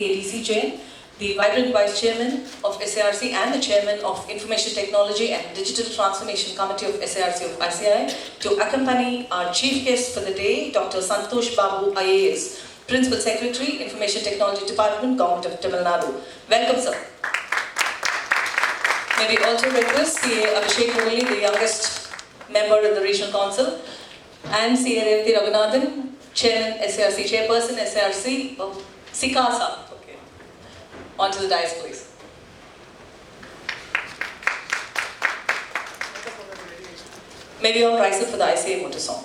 ADC Jain, the Vibrant Vice Chairman of SARC and the Chairman of Information Technology and Digital Transformation Committee of SARC of ICI, to accompany our chief guest for the day, Dr. Santosh Babu, IAS, Principal Secretary, Information Technology Department, Government of Tamil Nadu. Welcome, sir. May we also request CA Abhishek Murali, the youngest member in the Regional Council, and CA Revati Raghunathan, Chairman, SARC, Chairperson, SARC, Sikasa. Okay. On to the dais, please. May we all rise up for the ICA motor song.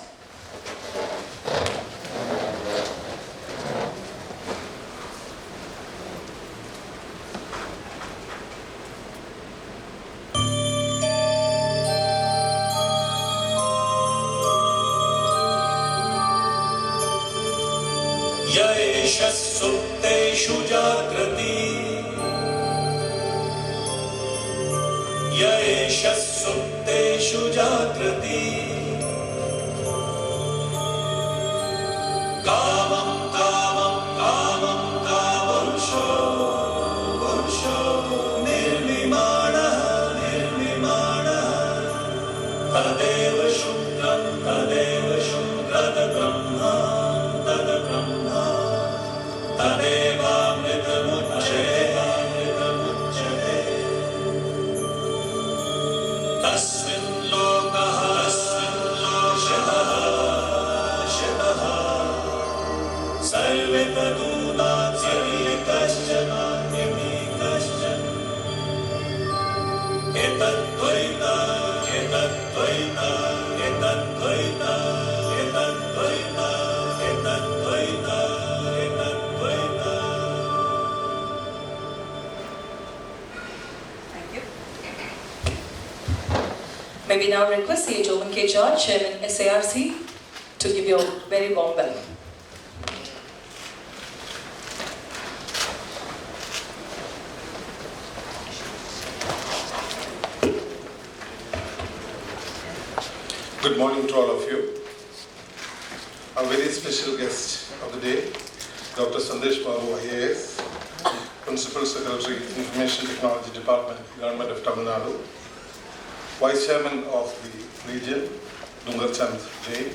सुप्तेषु जाग्रति य एष सुप्तेषु जाग्रति कामं कामं कामं कामंशो पुरुषो निर्मिमाणः तदेव शुक्रं तद्ब्रह्मा तस्मिन् लोकः शिवः सर्वे तदूनात्यकश्चन एतद्द्वैता एतद्द्वैता एतद्द्वैता एतद्द्वैता एतद्द्वैता एतद्द्वैता. Thank you. May we now request CA Joman K. George, Chairman SARC, to give you a very warm welcome. Good morning to all of you. A very special guest of the day, Dr. Santosh Babu, IAS, Principal Secretary, Information Technology Department, Government of Tamil Nadu, Vice Chairman of the region, Dungarchand Jain,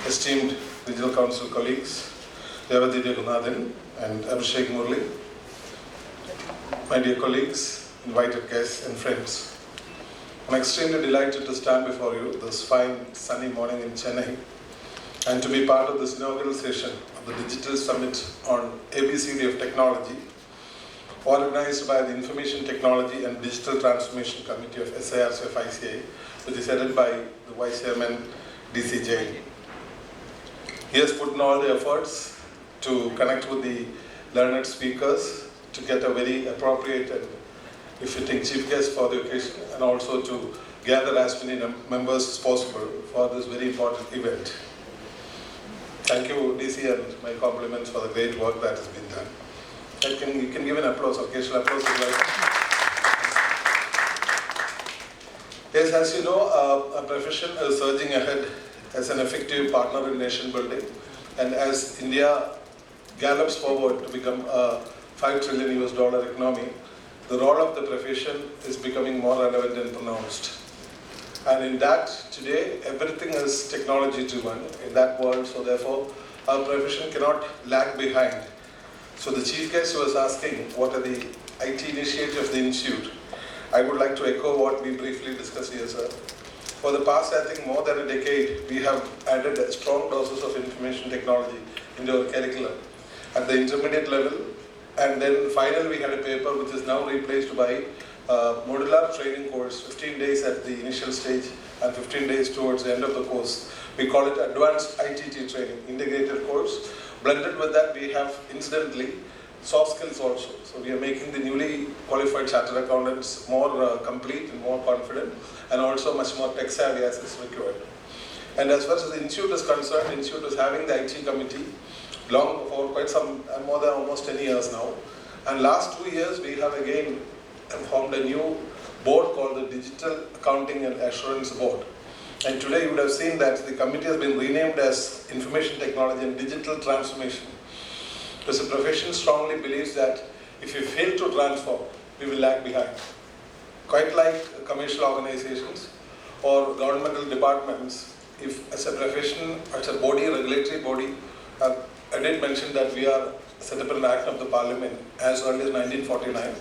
esteemed Regional Council colleagues, Revati Raghunathan and Abhishek Murali, my dear colleagues, invited guests and friends. I'm extremely delighted to stand before you this fine sunny morning in Chennai and to be part of this inaugural session of the Digital Summit on ABCD of Technology, organized by the Information Technology and Digital Transformation Committee of SARC of ICA, which is headed by the Vice Chairman DC Jain. He has put in all the efforts to connect with the learned speakers to get a very appropriate and befitting chief guest for the occasion, and also to gather as many members as possible for this very important event. Thank you, DC, and my compliments for the great work that has been done. You can give an applause, occasional applause as well. Yes, as you know, our profession is surging ahead as an effective partner in nation building, and as India gallops forward to become a $5 trillion economy, the role of the profession is becoming more relevant and pronounced. And in that, today, everything is technology driven in that world, so therefore, our profession cannot lag behind. So the chief guest was asking, what are the IT initiatives of the Institute? I would like to echo what we briefly discussed here, sir. For the past, I think, more than a decade, we have added strong doses of information technology into our curriculum at the intermediate level. And then finally we had a paper which is now replaced by modular training course, 15 days at the initial stage and 15 days towards the end of the course. We call it Advanced ITT Training, integrated course. Blended with that, we have incidentally soft skills also. So we are making the newly qualified chartered accountants more complete and more confident, and also much more tech savvy as is required. And as far as the Institute is concerned, the Institute is having the IT committee long for quite some, more than almost 10 years now. And last 2 years, we have again formed a new board called the Digital Accounting and Assurance Board. And today you would have seen that the committee has been renamed as Information Technology and Digital Transformation. Because the profession strongly believes that if we fail to transform, we will lag behind. Quite like commercial organizations or governmental departments, if as a profession, as a body, regulatory body, I did mention that we are set up an act of the parliament as early as 1949.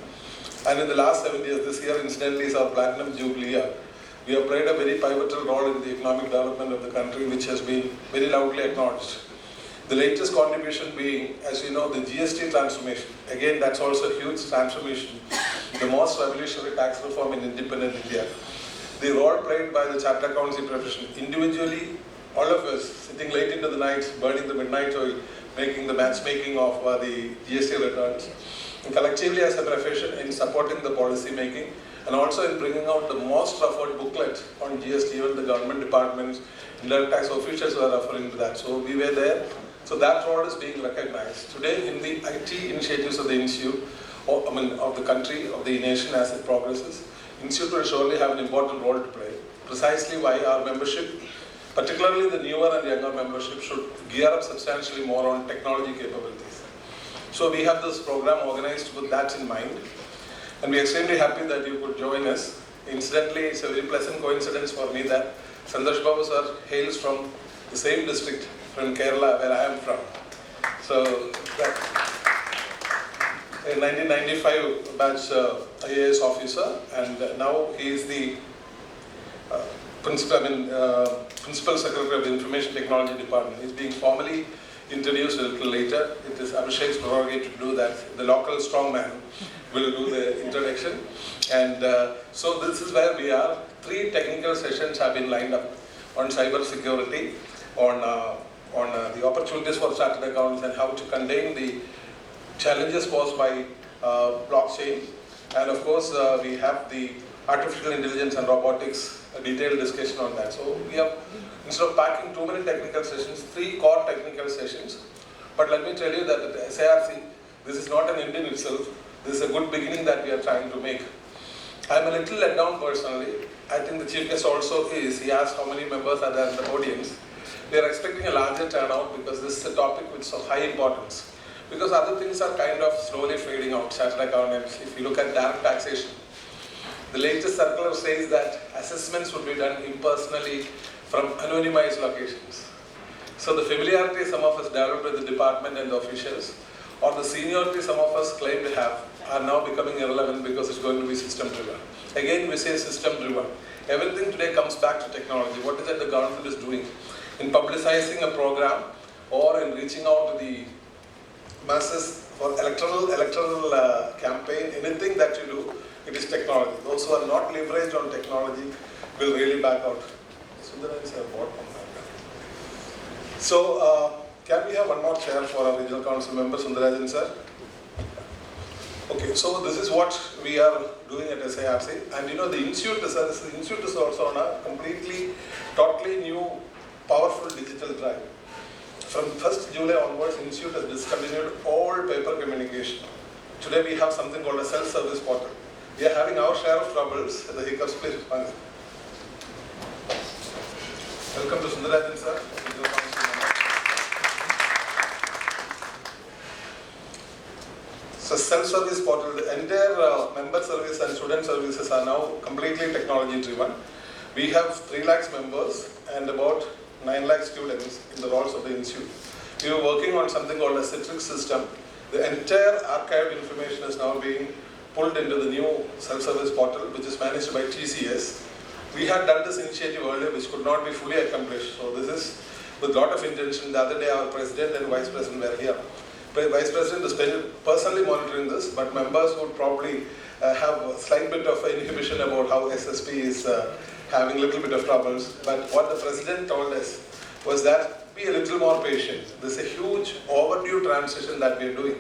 And in the last 7 years, this year incidentally is our platinum jubilee year. We have played a very pivotal role in the economic development of the country, which has been very loudly acknowledged. The latest contribution being, as you know, the GST transformation. Again, that's also a huge transformation. The most revolutionary tax reform in independent India. The role played by the chartered accountancy profession, individually, all of us sitting late into the night, burning the midnight oil, making the matchmaking of the GST returns, and collectively as a profession in supporting the policy making, and also in bringing out the most referred booklet on GST. Even the government departments, indirect tax officials were referring to that. So we were there. So that role is being recognized. Today in the IT initiatives of the institute, of the country, of the nation as it progresses, institute will surely have an important role to play. Precisely why our membership, particularly the newer and younger membership, should gear up substantially more on technology capabilities. So we have this program organized with that in mind. And we are extremely happy that you could join us. Incidentally, it's a very pleasant coincidence for me that Santosh Babu sir hails from the same district from Kerala where I am from. So, in 1995 batch IAS officer, and now he is the Principal Secretary of the Information Technology Department. He's being formally introduced a little later. It is Abhishek's prerogative to do that. The local strongman will do the introduction. And so this is where we are. 3 technical sessions have been lined up on cyber security, on the opportunities for chartered accountants and how to contain the challenges posed by blockchain. And of course, we have the artificial intelligence and robotics, a detailed discussion on that. So we have, instead of packing too many technical sessions, 3 core technical sessions. But let me tell you that at SARC, this is not an end in itself. This is a good beginning that we are trying to make. I'm a little let down personally. I think the chief guest also is. He asked how many members are there in the audience. We are expecting a larger turnout because this is a topic which is of high importance. Because other things are kind of slowly fading out. Chartered accountants, if you look at direct taxation, the latest circular says that assessments would be done impersonally from anonymized locations. So the familiarity some of us developed with the department and the officials, or the seniority some of us claim to have, are now becoming irrelevant because it's going to be system driven. Again, we say system driven. Everything today comes back to technology. What is it the government is doing? In publicizing a program or in reaching out to the masses for electoral campaign, anything that you do, it is technology. Those who are not leveraged on technology will really back out. So, can we have one more chair for our regional council member, Sundarajan sir? Okay, so this is what we are doing at SARC, and you know the institute is also on a totally new, powerful digital drive. From 1st July onwards, institute has discontinued all paper communication. Today we have something called a self-service portal. We are having our share of troubles, the hiccups, please respond. Welcome to Sundarajan sir. So self-service portal, the entire member service and student services are now completely technology driven. We have 3 lakhs members and about 9 lakh students in the roles of the institute. We are working on something called a Citrix system. The entire archived information is now being pulled into the new self-service portal, which is managed by TCS. We had done this initiative earlier, which could not be fully accomplished. So this is with a lot of intention. The other day, our president and vice president were here. The vice president is personally monitoring this, but members would probably have a slight bit of inhibition about how SSP is having a little bit of troubles. But what the president told us was that be a little more patient. This is a huge overdue transition that we are doing.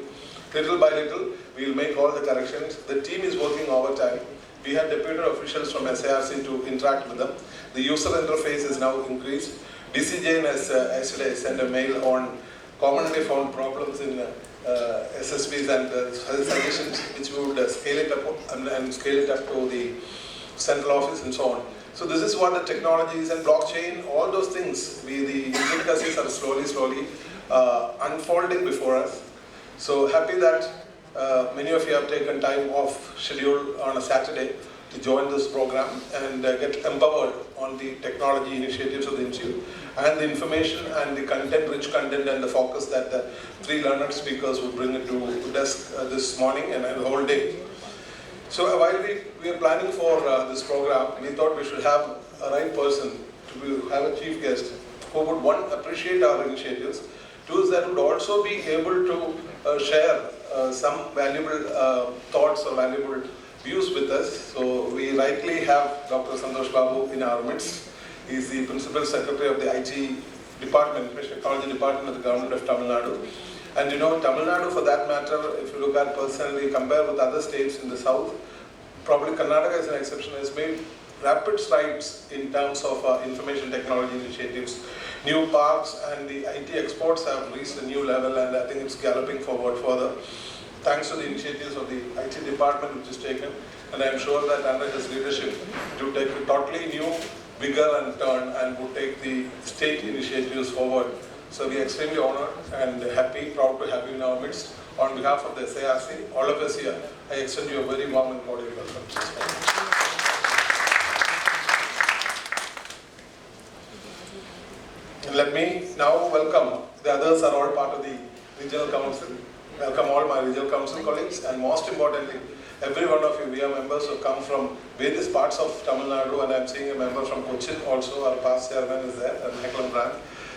Little by little, we will make all the corrections. The team is working overtime. We had deputed officials from SARC to interact with them. The user interface is now increased. DCJ has yesterday sent a mail on commonly found problems in SSPs and suggestions which we would scale it up and scale it up to the central office and so on. So this is what the technologies and blockchain, all those things, the intricacies are slowly unfolding before us. So happy that many of you have taken time off schedule on a Saturday to join this program and get empowered on the technology initiatives of the Institute and the information and the content, rich content and the focus that the three learned speakers would bring it to desk this morning and the whole day. So while we are planning for this program, we thought we should have a right person to have a chief guest who would, one, appreciate our initiatives, two, that would also be able to share some valuable thoughts or valuable views with us. So we rightly have Dr. Santosh Babu in our midst. He is the Principal Secretary of the IT Department, Information Technology Department of the Government of Tamil Nadu. And you know, Tamil Nadu, for that matter, if you look at personally, compare with other states in the south, probably Karnataka is an exception, has made rapid strides in terms of information technology initiatives. New parks and the IT exports have reached a new level, and I think it's galloping forward further, thanks to the initiatives of the IT department which is taken. And I'm sure that under his leadership, it will take a totally new, bigger and turn and would take the state initiatives forward. So we are extremely honored and happy, proud to have you in our midst. On behalf of the SARC, all of us here, I extend you a very warm and cordial welcome. And let me now welcome, the others are all part of the regional council. Welcome all my regional council colleagues, and most importantly, every one of you, we are members who come from various parts of Tamil Nadu, and I'm seeing a member from Cochin also, our past chairman is there, and Meklam branch.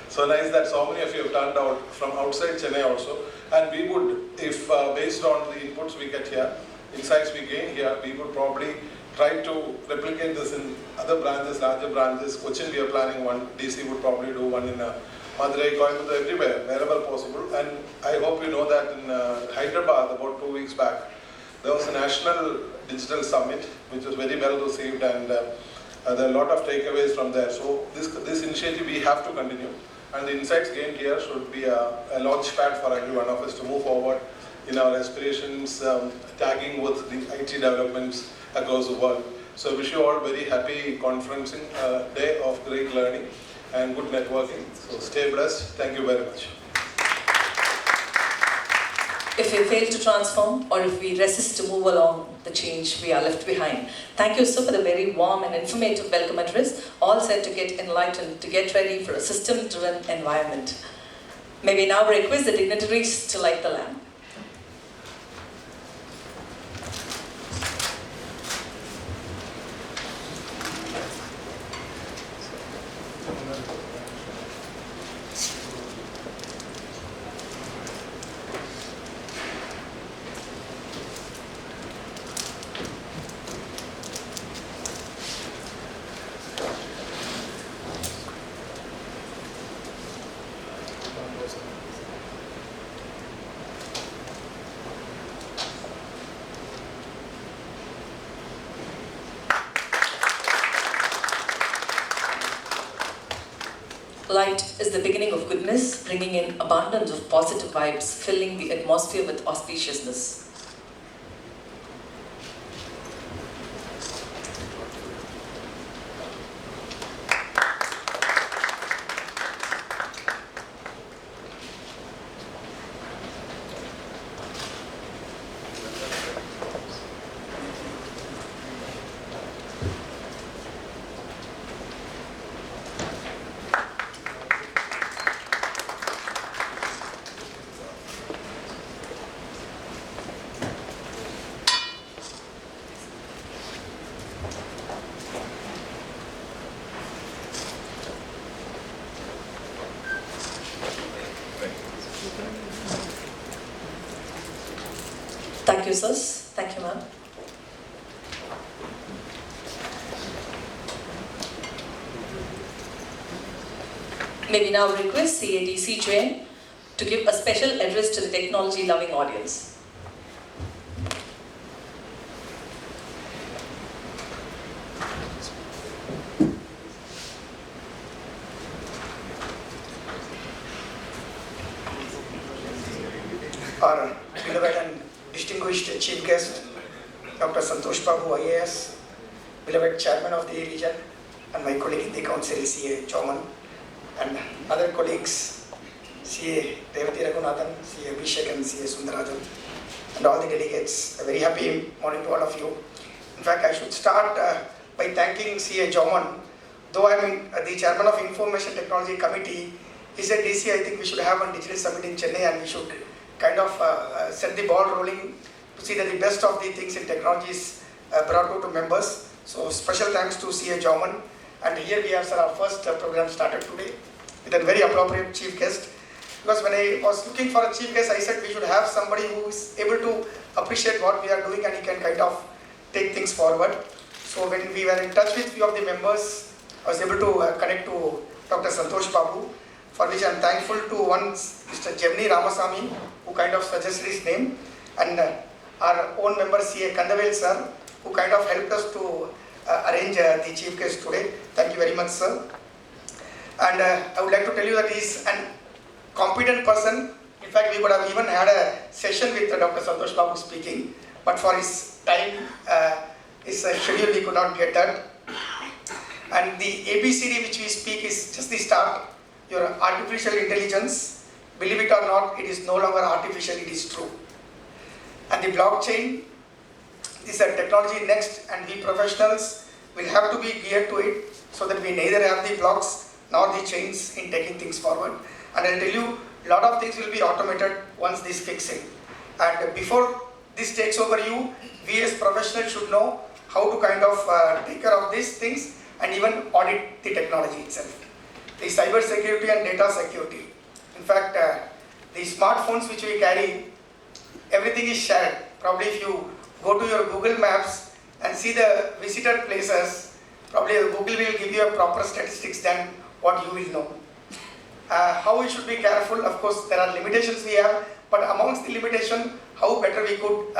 So nice that so many of you have turned out from outside Chennai also. And we would, if based on the inputs we get here, insights we gain here, we would probably try to replicate this in other branches, larger branches. Cochin we are planning one, DC would probably do one in Madurai, Coimbatore, everywhere, wherever possible. And I hope you know that in Hyderabad, about 2 weeks back, there was a national digital summit, which was very well received, and there are a lot of takeaways from there. So this initiative we have to continue. And the insights gained here should be a launch pad for every one of us to move forward in our aspirations, tagging with the IT developments across the world. So I wish you all very happy conferencing day of great learning and good networking. So stay blessed. Thank you very much. If we fail to transform, or if we resist to move along the change, we are left behind. Thank you, sir, for the very warm and informative welcome address, all set to get enlightened, to get ready for a system-driven environment. May we now request the dignitaries to light the lamp. Light is the beginning of goodness, bringing in abundance of positive vibes, filling the atmosphere with auspiciousness. Thank you, sirs. Thank you, ma'am. May we now request CADC Jain to give a special address to the technology-loving audience. Our beloved and distinguished Chief Guest, Dr. Santosh Babu, IAS, beloved Chairman of the region, and my colleague in the Council, CA Chauman, and other colleagues, CA Revati Raghunathan, CA Abhishek and CA Sundarajan, and all the delegates. A very happy morning to all of you. In fact, I should start by thanking CA Jauman. Though I am the chairman of Information Technology Committee, he said, DC, I think we should have a digital summit in Chennai and we should kind of set the ball rolling to see that the best of the things in technology is brought out to members. So special thanks to CA Jauman. And here we have our first program started today with a very appropriate chief guest. Because when I was looking for a chief guest, I said we should have somebody who is able to appreciate what we are doing and he can kind of take things forward. So when we were in touch with few of the members, I was able to connect to Dr. Santosh Babu, for which I am thankful to one Mr. Jemni Ramasamy, who kind of suggested his name, and our own member CA Kandavel sir, who kind of helped us to arrange the chief guest today. Thank you very much, sir. And I would like to tell you that he is an competent person. In fact, we would have even had a session with Dr. Santosh Babu speaking, but for his time, his schedule, we could not get that. And the ABCD which we speak is just the start. Your artificial intelligence, believe it or not, it is no longer artificial, it is true. And the blockchain is a technology next, and we professionals will have to be geared to it so that we neither have the blocks nor the chains in taking things forward. And I'll tell you, a lot of things will be automated once this kicks in. And before this takes over you, we as professionals should know how to kind of take care of these things and even audit the technology itself. The cyber security and data security. In fact, the smartphones which we carry, everything is shared. Probably if you go to your Google Maps and see the visited places, probably Google will give you a proper statistics than what you will know. How we should be careful, of course there are limitations we have, but amongst the limitation, how better we could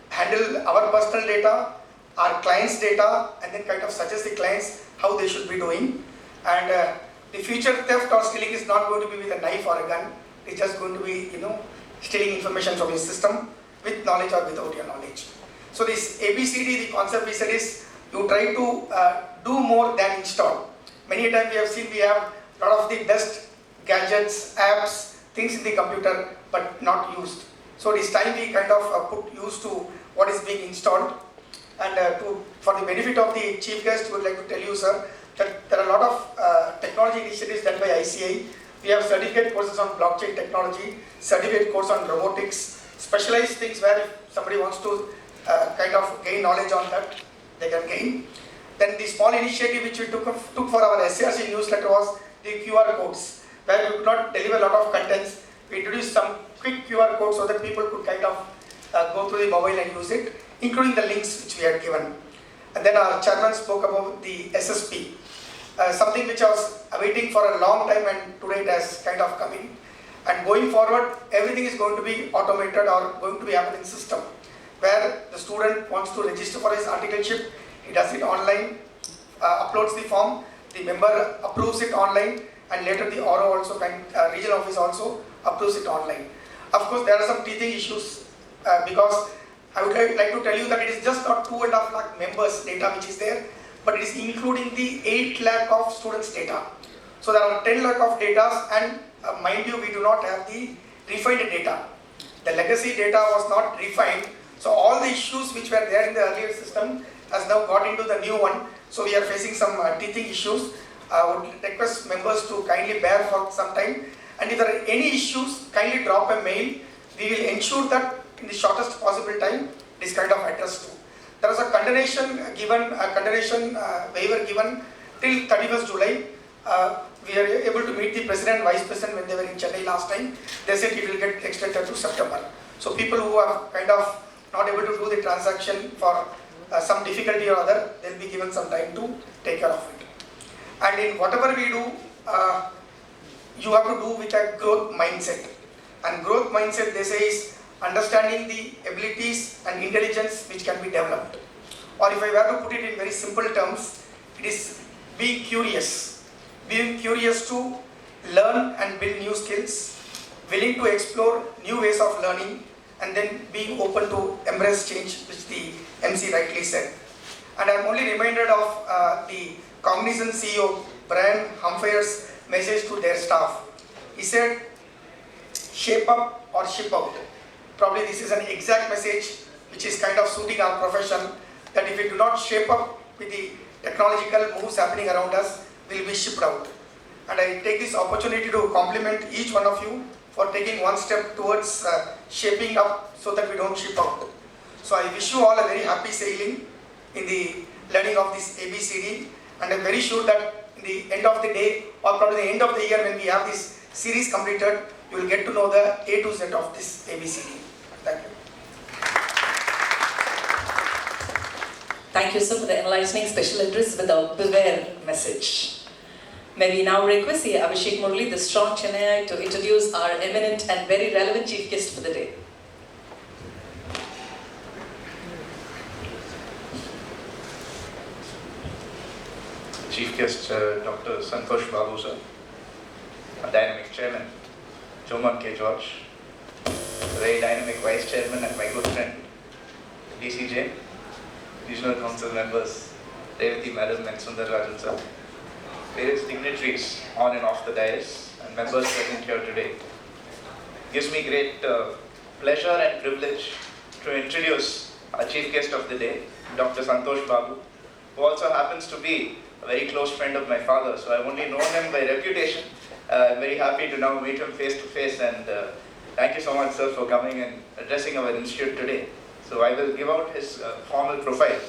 handle our personal data, our clients' data, and then kind of suggest the clients how they should be doing. And the future theft or stealing is not going to be with a knife or a gun. It's just going to be, stealing information from your system with knowledge or without your knowledge. So this ABCD, the concept we said is you try to do more than install. Many times we have seen we have a lot of the best gadgets, apps, things in the computer, but not used. So this time we kind of put use to what is being installed. And for the benefit of the chief guest, we would like to tell you, sir, that there are a lot of technology initiatives done by ICI. We have certificate courses on blockchain technology, certificate course on robotics, specialized things where if somebody wants to kind of gain knowledge on that, they can gain. Then the small initiative which we took for our SRC newsletter was the QR codes, where we could not deliver a lot of contents. We introduced some quick QR codes so that people could kind of go through the mobile and use it, including the links which we had given. And then our chairman spoke about the SSP, something which I was awaiting for a long time, and today it has kind of come in. And going forward, everything is going to be automated or going to be happening in system, where the student wants to register for his articleship, he does it online, uploads the form, the member approves it online, and later the RO also, regional office also approves it online. Of course, there are some teething issues because I would like to tell you that it is just not 2.5 lakh members data which is there, but it is including the 8 lakh of students data. So there are 10 lakh of data, and mind you, we do not have the refined data. The legacy data was not refined, so all the issues which were there in the earlier system has now got into the new one. So we are facing some teething issues. I would request members to kindly bear for some time, and if there are any issues, kindly drop a mail. We will ensure that in the shortest possible time it is kind of addressed to. There was a condemnation given, waiver given till 31st July. We are able to meet the president, vice president when they were in Chennai last time. They said it will get extended to September. So people who are kind of not able to do the transaction for some difficulty or other, they will be given some time to take care of it. And in whatever we do, you have to do with a growth mindset. And growth mindset, they say, is understanding the abilities and intelligence which can be developed. Or if I were to put it in very simple terms, it is being curious. Being curious to learn and build new skills, willing to explore new ways of learning, and then being open to embrace change, which the MC rightly said. And I am only reminded of the Cognizant CEO Brian Humphreys' message to their staff. He said, shape up or ship out. Probably this is an exact message which is kind of suiting our profession, that if we do not shape up with the technological moves happening around us, we will be shipped out. And I take this opportunity to compliment each one of you for taking one step towards shaping up so that we don't ship out. So I wish you all a very happy sailing in the learning of this ABCD, and I'm very sure that in the end of the day, or probably the end of the year when we have this series completed, you will get to know the A to Z of this ABCD. Thank you. Thank you, sir, for the enlightening special address with a beware message. May we now request the Abhishek Murli, the strong Chennai, to introduce our eminent and very relevant chief guest for the day. Chief guest Dr. Santosh Babu sir, a dynamic chairman, Joman K. George, a very dynamic vice chairman and my good friend, DCJ, regional council members, Revati Madam and Sundar Rajan sir, various dignitaries on and off the dais, and members present here today. It gives me great pleasure and privilege to introduce our chief guest of the day, Dr. Santosh Babu, who also happens to be a very close friend of my father, so I've only known him by reputation. I'm very happy to now meet him face to face, and thank you so much, sir, for coming and addressing our institute today. So I will give out his formal profile.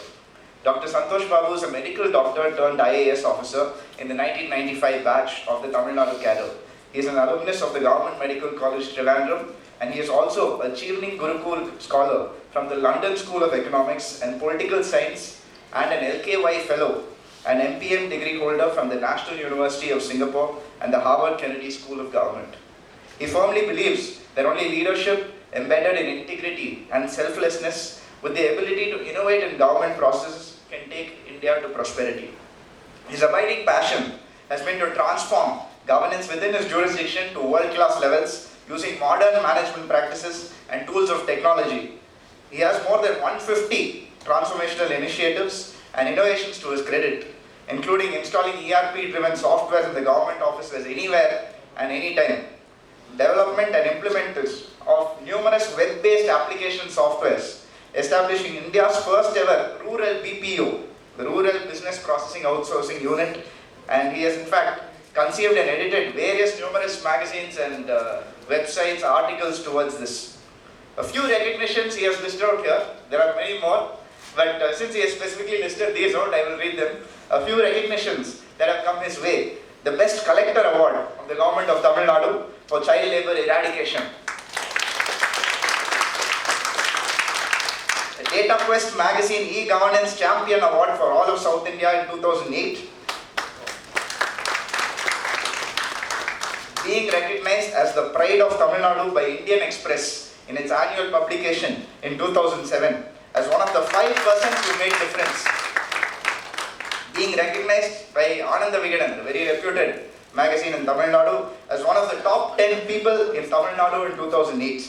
Dr. Santosh Babu is a medical doctor turned IAS officer in the 1995 batch of the Tamil Nadu cadre. He is an alumnus of the Government Medical College Trivandrum, and he is also a Chevening Gurukul scholar from the London School of Economics and Political Science, and an LKY fellow, an MPM degree holder from the National University of Singapore and the Harvard Kennedy School of Government. He firmly believes that only leadership embedded in integrity and selflessness with the ability to innovate in government processes can take India to prosperity. His abiding passion has been to transform governance within his jurisdiction to world-class levels using modern management practices and tools of technology. He has more than 150 transformational initiatives and innovations to his credit, including installing ERP-driven software in the government offices anywhere and anytime, development and implementation of numerous web-based application softwares, establishing India's first ever rural BPO, the Rural Business Processing Outsourcing Unit, and he has in fact conceived and edited various numerous magazines and websites, articles towards this. A few recognitions he has listed out here. There are many more, but since he has specifically listed these out, I will read them. A few recognitions that have come his way. The Best Collector Award of the Government of Tamil Nadu for child labour eradication. The Data Quest magazine e-Governance Champion Award for all of South India in 2008. Being recognized as the Pride of Tamil Nadu by Indian Express in its annual publication in 2007 as one of the 5 persons who made difference. Being recognized by Ananda Vigadan, the very reputed magazine in Tamil Nadu, as one of the top 10 people in Tamil Nadu in 2008.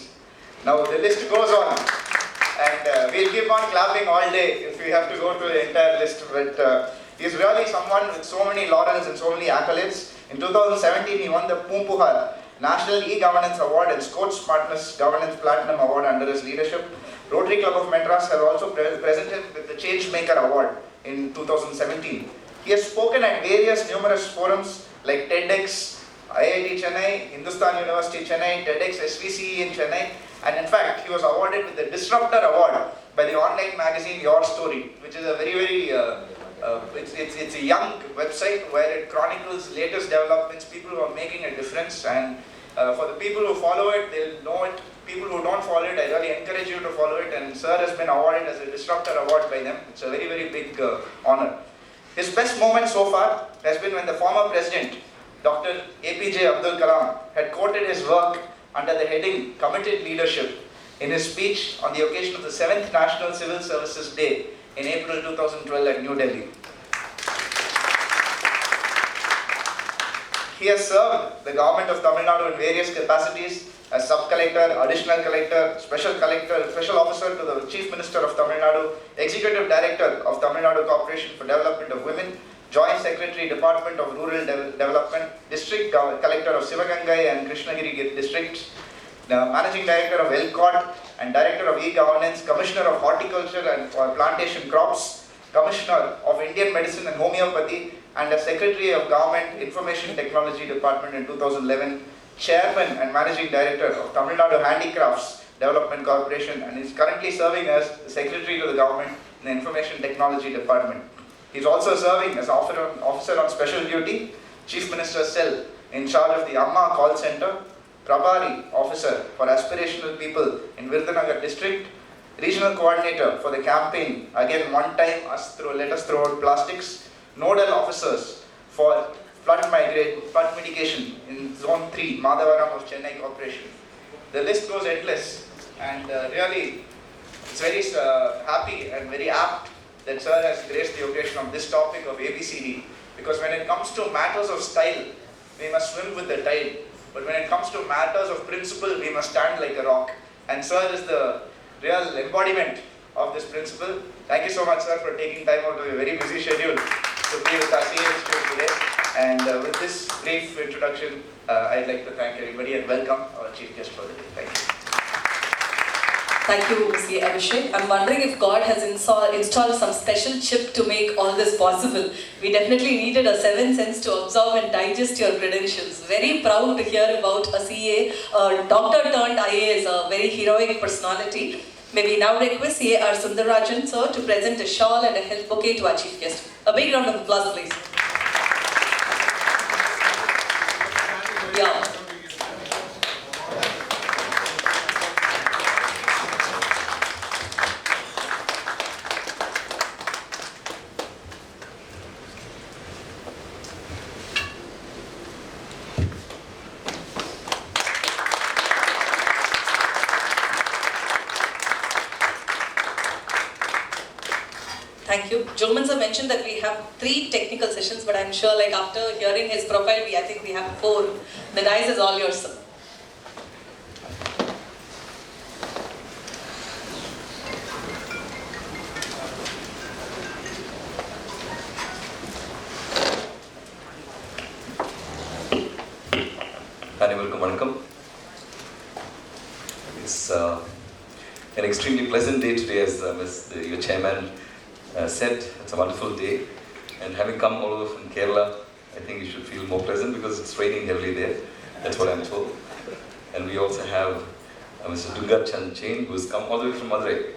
Now the list goes on, and we'll keep on clapping all day if we have to go through the entire list, but he's really someone with so many laurels and so many accolades. In 2017, he won the Poompuhar National E-Governance Award and Scots Smartness Governance Platinum Award under his leadership. Rotary Club of Madras has also presented him with the Changemaker Award in 2017. He has spoken at various numerous forums like TEDx, IIT Chennai, Hindustan University Chennai, TEDx SVCE in Chennai, and in fact he was awarded with the Disruptor Award by the online magazine Your Story, which is a very it's a young website where it chronicles latest developments, people who are making a difference, and for the people who follow it, they'll know it. People who don't follow it, I really encourage you to follow it, and Sir has been awarded as a Disruptor Award by them. It's a very big honor. His best moment so far has been when the former President, Dr. APJ Abdul Kalam, had quoted his work under the heading Committed Leadership in his speech on the occasion of the 7th National Civil Services Day in April 2012 at New Delhi. He has served the government of Tamil Nadu in various capacities as Sub-Collector, Additional Collector, Special Officer to the Chief Minister of Tamil Nadu, Executive Director of Tamil Nadu Corporation for Development of Women, Joint Secretary, Department of Rural Development, District Collector of Sivagangai and Krishnagiri districts, Managing Director of ELCOT and Director of E-Governance, Commissioner of Horticulture and Plantation Crops, Commissioner of Indian Medicine and Homeopathy, and as Secretary of Government Information Technology Department in 2011, Chairman and Managing Director of Tamil Nadu Handicrafts Development Corporation, and is currently serving as Secretary to the Government in the Information Technology Department. He is also serving as Officer on Special Duty, Chief Minister's Cell, in charge of the Amma Call Center, Prabhari Officer for Aspirational People in Virudhunagar District, Regional Coordinator for the campaign, again one time let us throw out plastics, Nodal Officers for flood mitigation in Zone 3, Madavaram of Chennai Corporation. The list goes endless, and really it's very happy and very apt that Sir has graced the occasion of this topic of ABCD, because when it comes to matters of style, we must swim with the tide, but when it comes to matters of principle, we must stand like a rock, and Sir is the real embodiment of this principle. Thank you so much, Sir, for taking time out of your very busy schedule to be with our CA Institute today. And with this brief introduction, I'd like to thank everybody and welcome our Chief Guest for the day. Thank you. Thank you, C. Abhishek. I'm wondering if God has installed some special chip to make all this possible. We definitely needed a 7th sense to absorb and digest your credentials. Very proud to hear about a CA, a doctor turned IAS, a very heroic personality. May we now request CA R. Sundarajan, sir, to present a shawl and a health bouquet to our chief guest. A big round of applause, please. Yeah. Thank you. Jomans mentioned that we have 3 technical sessions, but I'm sure like after hearing his profile, I think we have 4. The dice is all yours, sir. Welcome. It's an extremely pleasant day today, as your chairman said. It's a wonderful day, and having come all over from Kerala, I think you should feel more pleasant because it's raining heavily there. That's what I'm told. And we also have Mr. Durga Chain, who has come all the way from Madurai.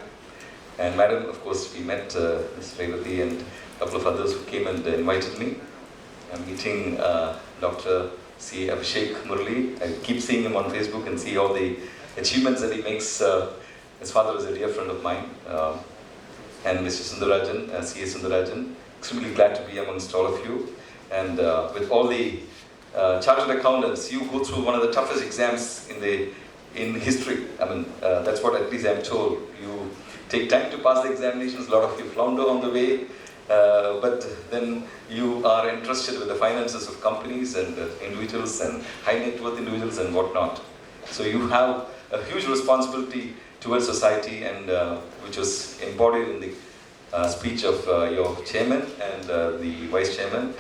And Madam, of course, we met Ms. Revati and a couple of others who came and invited me. I'm meeting Dr. C. Abhishek Murali. I keep seeing him on Facebook and see all the achievements that he makes. His father is a dear friend of mine. And Mr. Sundarajan, C.A. Sundarajan. Extremely glad to be amongst all of you. And with all the chartered accountants, you go through one of the toughest exams in history. I mean, that's what at least I'm told. You take time to pass the examinations, a lot of you flounder on the way, but then you are entrusted with the finances of companies and individuals and high net worth individuals and whatnot. So you have a huge responsibility towards society, and which was embodied in the speech of your chairman and the vice chairman.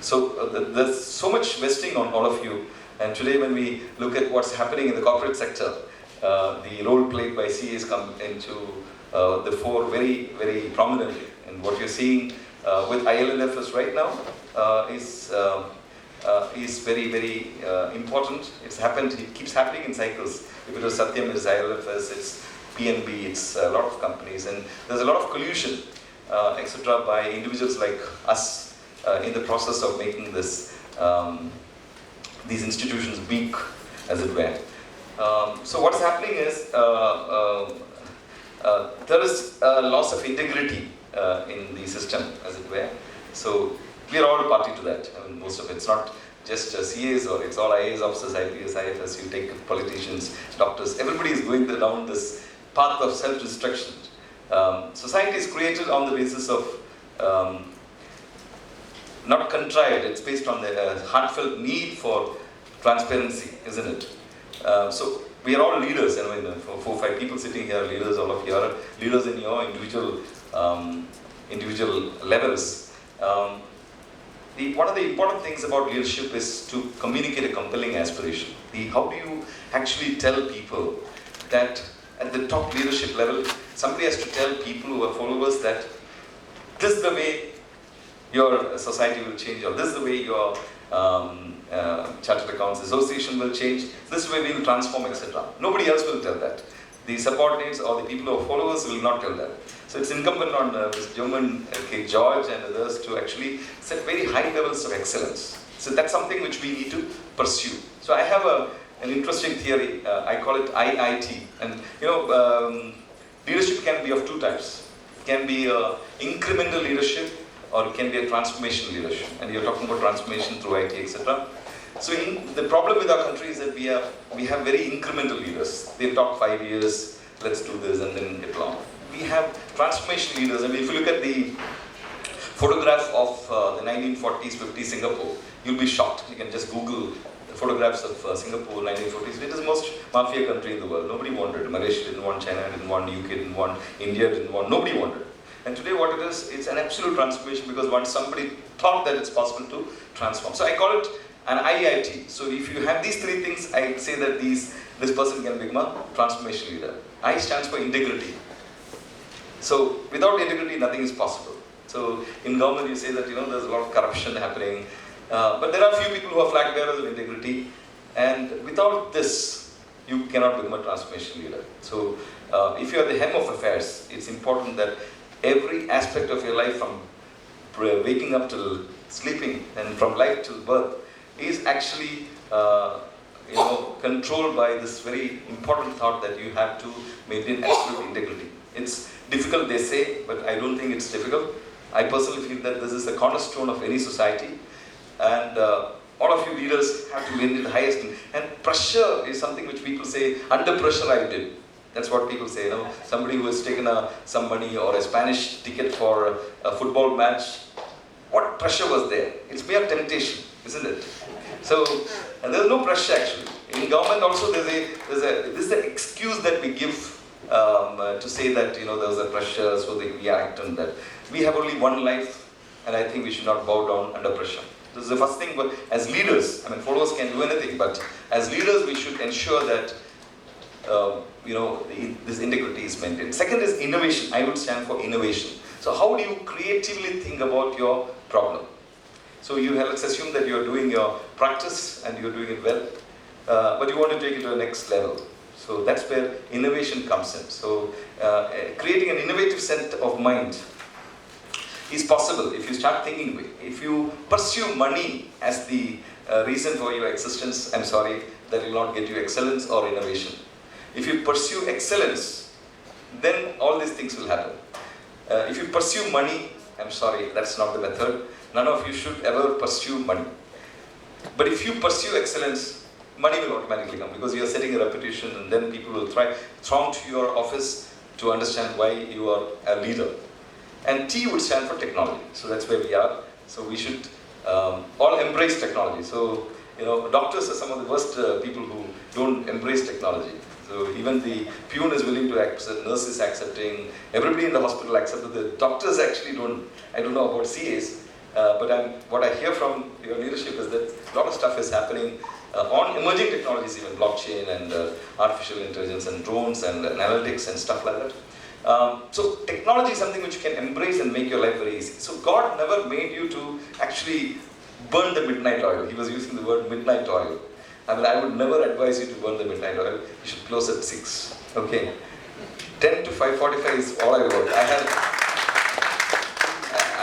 So there's so much vesting on all of you, and today when we look at what's happening in the corporate sector, the role played by CAs come into the fore very, very prominently. And what you're seeing with ILNFS right now is very, very important. It keeps happening in cycles. If it was Satyam, it's ILFS, it's PNB, it's a lot of companies, and there's a lot of collusion, etc., by individuals like us in the process of making this these institutions weak, as it were. So what's happening is there is a loss of integrity in the system, as it were. So we are all party to that. I mean, most of it's not just CAs, or it's all IAS officers, IPS, IFS, you take politicians, doctors, everybody is going down this path of self-destruction. Society is created on the basis of not contrived, it's based on the heartfelt need for transparency, isn't it? So we are all leaders. I mean, 4 or 5 people sitting here are leaders, all of you are leaders in your individual levels. one of the important things about leadership is to communicate a compelling aspiration. How do you actually tell people that at the top leadership level, somebody has to tell people who are followers that this is the way your society will change, or this is the way your Chartered Accounts Association will change, this way we will transform, etc. Nobody else will tell that. The subordinates or the people who are followers will not tell that. So it's incumbent on Mr. German, K. George and others to actually set very high levels of excellence. So that's something which we need to pursue. So I have an interesting theory, I call it IIT. And leadership can be of two types. It can be incremental leadership, or it can be a transformation leadership. And you're talking about transformation through IT, etc. So the problem with our country is that we have very incremental leaders. They talk 5 years, let's do this and then get along. We have transformation leaders. I mean, if you look at the photograph of the 1940s, 50s Singapore, you'll be shocked. You can just Google the photographs of Singapore 1940s. It is the most mafia country in the world. Nobody wanted. Malaysia didn't want, China didn't want, UK didn't want, India didn't want, nobody wanted. And today what it is, it's an absolute transformation because once somebody thought that it's possible to transform. So I call it an IIT. So if you have these three things, I say that this person can become a transformation leader. I stands for integrity. So without integrity, nothing is possible. So in government, you say that there's a lot of corruption happening, but there are few people who are flag bearers of integrity, and without this, you cannot become a transformation leader. So if you are the hem of affairs, it's important that every aspect of your life, from waking up till sleeping and from life till birth, is actually controlled by this very important thought that you have to maintain absolute integrity. It's difficult, they say, but I don't think it's difficult. I personally feel that this is the cornerstone of any society, and all of you leaders have to maintain the highest. And pressure is something which people say, under pressure I did. That's what people say, somebody who has taken some money or a Spanish ticket for a football match. What pressure was there? It's mere temptation, isn't it? So, and there's no pressure actually. In government also this is the excuse that we give to say that there was a pressure, so that we act on that. We have only one life, and I think we should not bow down under pressure. This is the first thing. But as leaders, followers can do anything, but as leaders we should ensure that this integrity is maintained. Second is innovation. I would stand for innovation. So how do you creatively think about your problem? So let's assume that you're doing your practice and you're doing it well, but you want to take it to the next level. So that's where innovation comes in. So creating an innovative set of mind is possible if you start thinking. If you pursue money as the reason for your existence, I'm sorry, that will not get you excellence or innovation. If you pursue excellence, then all these things will happen. If you pursue money, I'm sorry, that's not the method. None of you should ever pursue money. But if you pursue excellence, money will automatically come because you are setting a reputation, and then people will throng to your office to understand why you are a leader. And T would stand for technology. So that's where we are. So we should all embrace technology. So doctors are some of the worst people who don't embrace technology. So even the peon is willing to accept, nurse is accepting, everybody in the hospital accepts, but the doctors actually don't. I don't know about CAs, but what I hear from your leadership is that a lot of stuff is happening on emerging technologies, even blockchain and artificial intelligence and drones and analytics and stuff like that. So technology is something which you can embrace and make your life very easy. So God never made you to actually burn the midnight oil. He was using the word midnight oil. I would never advise you to burn the midnight oil. You should close at 6. Okay. 10 to 5:45 is all I work.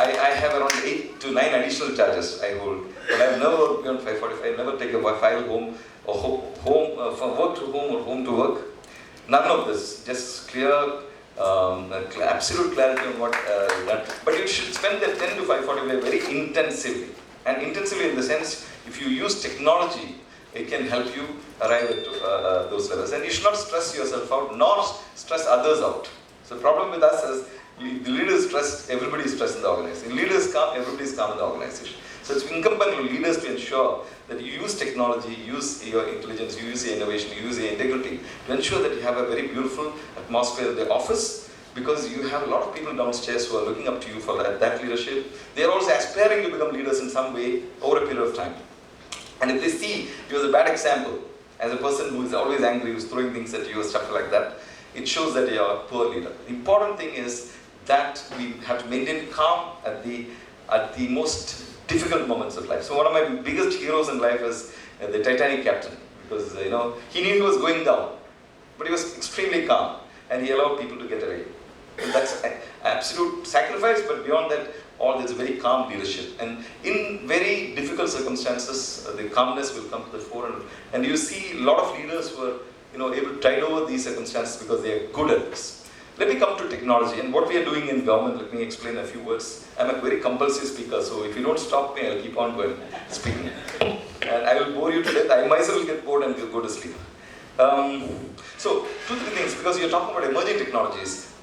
I have around 8 to 9 additional charges I hold. But I've never worked beyond 5:45. I never take a file home or from work to home or home to work. None of this. Just clear, absolute clarity on what you've done. But you should spend that 10 to 5:45 very intensively. And intensively in the sense, if you use technology, it can help you arrive at those levels. And you should not stress yourself out, nor stress others out. So the problem with us is, the leader is stressed, everybody is stressed in the organization. The leader is calm, everybody is calm in the organization. So it's incumbent on leaders to ensure that you use technology, use your intelligence, you use your innovation, you use your integrity to ensure that you have a very beautiful atmosphere in the office, because you have a lot of people downstairs who are looking up to you for that leadership. They are also aspiring to become leaders in some way over a period of time. And if they see you as a bad example, as a person who is always angry, who is throwing things at you or stuff like that, it shows that you are a poor leader. The important thing is that we have to maintain calm at the most difficult moments of life. So one of my biggest heroes in life is the Titanic captain, because he knew he was going down, but he was extremely calm and he allowed people to get away. And that's absolute sacrifice, but beyond that, there's a very calm leadership. And in very difficult circumstances, the calmness will come to the fore. And you see a lot of leaders who are able to tide over these circumstances because they are good at this. Let me come to technology and what we are doing in government. Let me explain a few words. I'm a very compulsive speaker, so if you don't stop me, I'll keep on going speaking. And I will bore you to death. I myself will get bored and will go to sleep. So, 2-3 things, because you're talking about emerging technologies.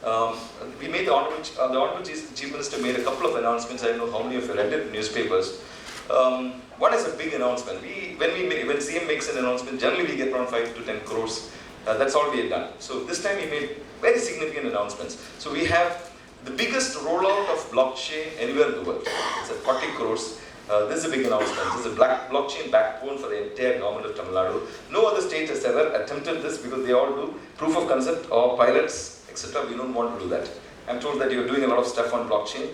We made the Honorable Chief Minister made a couple of announcements. I don't know how many of you read it in newspapers. One is a big announcement. When CM makes an announcement, generally we get around 5 to 10 crores. That's all we have done. So this time we made very significant announcements. So we have the biggest rollout of blockchain anywhere in the world. It's at 40 crores. This is a big announcement. This is a blockchain backbone for the entire government of Tamil Nadu. No other state has ever attempted this because they all do proof of concept or pilots, etc. We don't want to do that. I'm told that you're doing a lot of stuff on blockchain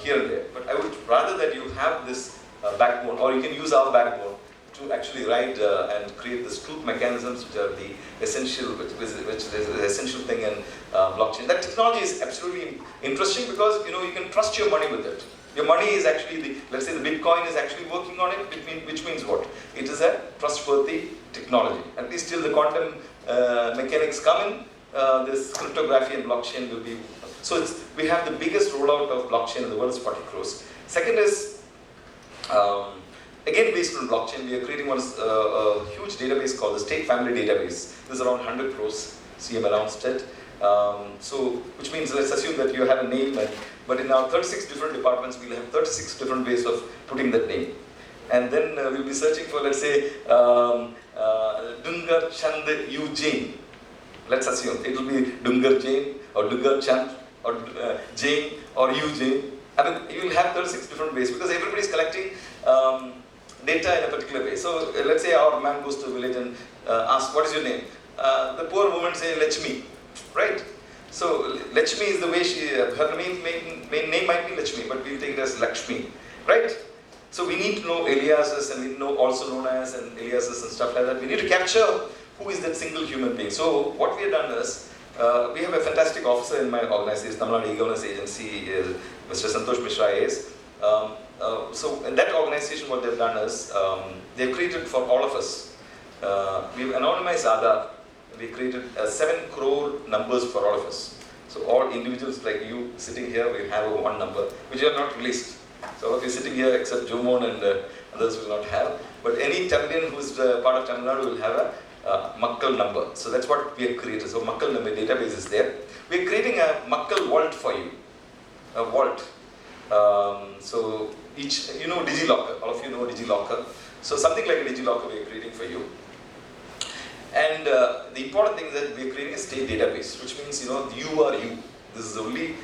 here and there. But I would rather that you have this backbone, or you can use our backbone to actually write and create these truth mechanisms, which are the essential, which is the essential thing in blockchain. That technology is absolutely interesting because you can trust your money with it. Your money is actually let's say the Bitcoin is actually working on it, which means what? It is a trustworthy technology. At least till the quantum mechanics come in, this cryptography and blockchain will be. So we have the biggest rollout of blockchain in the world is 40 crores. Second is, again based on blockchain, we are creating a huge database called the State Family Database. This is around 100 crores. CM announced it. Which means let's assume that you have a name, but in our 36 different departments, we'll have 36 different ways of putting that name. And then we'll be searching for, let's say, Dungar Chand Eugene. Let's assume it will be Dungar Jain or Dungar Chand or Jain or Eugene. I mean, you will have 36 different ways because everybody is collecting data in a particular way. So let's say our man goes to a village and asks, what is your name? The poor woman say Lachmi, right? So Lachmi is the way her main name might be Lachmi, but we'll take it as Lakshmi, right? So we need to know aliases, and we need to know also known as and aliases and stuff like that. We need to capture who is that single human being. So what we have done is, we have a fantastic officer in my organization, Tamil Nadu E-Governance Agency, Mr. Santosh Mishra is. So in that organization, what they've done is, they've created for all of us, we've anonymized Aadhaar. We created 7 crore numbers for all of us. So all individuals like you sitting here, we have one number, which are not released. So all of you sitting here, except Jomon and others will not have. But any Tamilian who is part of Tamil Nadu will have a Makkal number. So that's what we have created. So Makkal number database is there. We are creating a Makkal vault for you. A vault. So each, DigiLocker. All of you know DigiLocker. So something like a DigiLocker we are creating for you. And the important thing is that we are creating a state database, which means, you are you. This is only